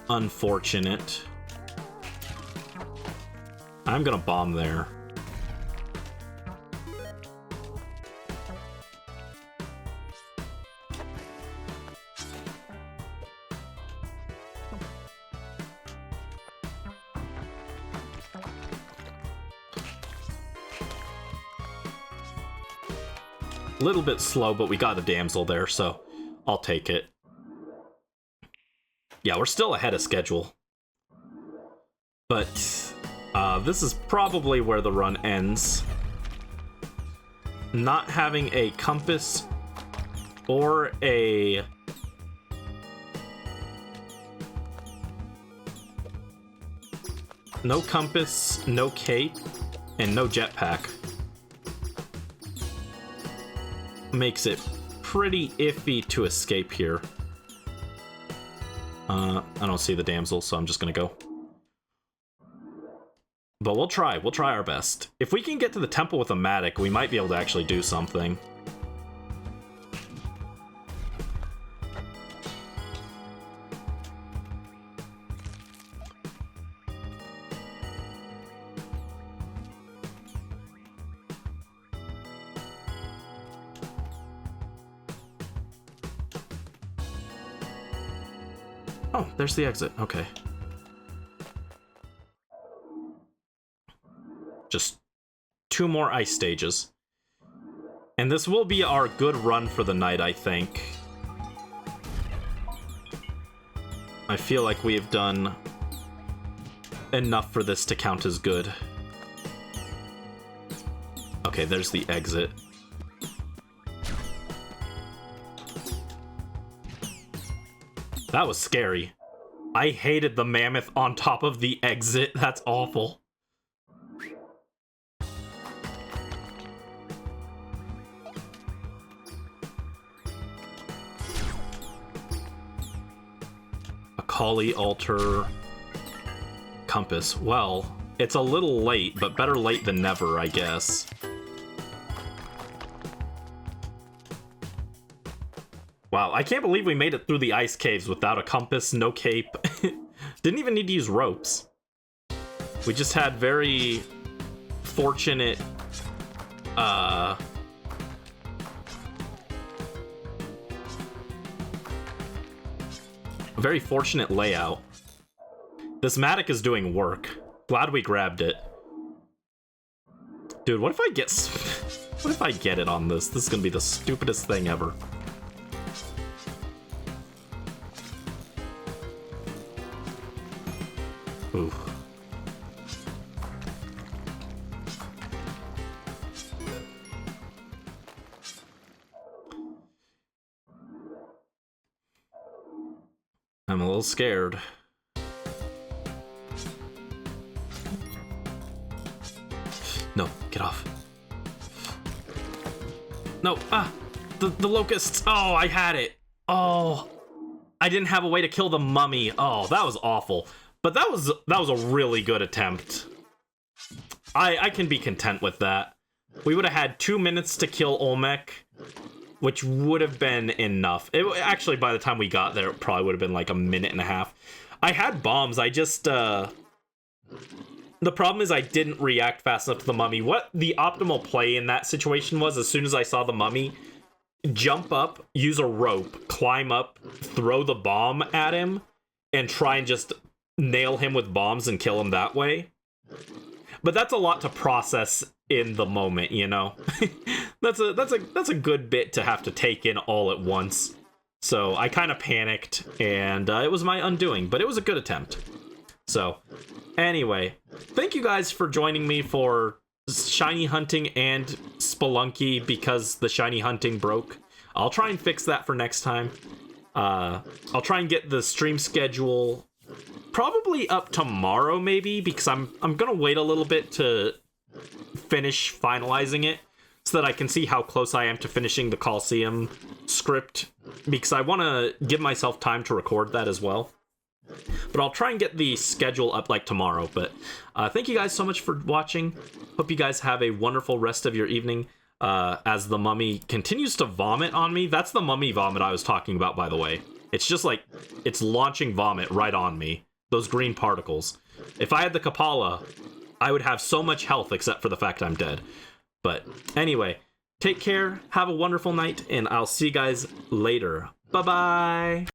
unfortunate. I'm gonna bomb there. A little bit slow, but we got a damsel there, so I'll take it. Yeah, we're still ahead of schedule. But this is probably where the run ends. Not having a compass or a... No compass, no cape, and no jetpack. Makes it pretty iffy to escape here. I don't see the damsel, so I'm just gonna go. But we'll try our best. If we can get to the temple with a Matic, we might be able to actually do something. Oh, there's the exit. Okay. Just 2 more ice stages. And this will be our good run for the night, I think. I feel like we have done enough for this to count as good. Okay, there's the exit. That was scary. I hated the mammoth on top of the exit. That's awful. Kali altar compass. Well, it's a little late, but better late than never, I guess. Wow, I can't believe we made it through the ice caves without a compass, no cape. Didn't even need to use ropes. We just had very fortunate, very fortunate layout. This Matic is doing work. Glad we grabbed it. Dude, what if I get... what if I get it on this? This is gonna be the stupidest thing ever. Ooh. I'm a little scared. No, get off. No, the locusts. Oh, I had it. Oh, I didn't have a way to kill the mummy. Oh, that was awful. But that was a really good attempt. I can be content with that. We would have had 2 minutes to kill Olmec, which would have been enough. Actually, by the time we got there, it probably would have been like a minute and a half. I had bombs. I just the problem is I didn't react fast enough to the mummy. What the optimal play in that situation was, as soon as I saw the mummy, jump up, use a rope, climb up, throw the bomb at him, and try and just nail him with bombs and kill him that way. But that's a lot to process in the moment, you know. that's a good bit to have to take in all at once. So I kind of panicked, and it was my undoing, but it was a good attempt. So anyway, thank you guys for joining me for shiny hunting and Spelunky, because the shiny hunting broke. I'll try and fix that for next time. I'll try and get the stream schedule probably up tomorrow, maybe, because I'm gonna wait a little bit to finish finalizing it so that I can see how close I am to finishing the Coliseum script, because I want to give myself time to record that as well. But I'll try and get the schedule up like tomorrow. But thank you guys so much for watching. Hope you guys have a wonderful rest of your evening. As the mummy continues to vomit on me. That's the mummy vomit I was talking about, by the way. It's just like, it's launching vomit right on me. Those green particles. If I had the Kapala, I would have so much health except for the fact I'm dead. But anyway, take care, have a wonderful night, and I'll see you guys later. Bye-bye!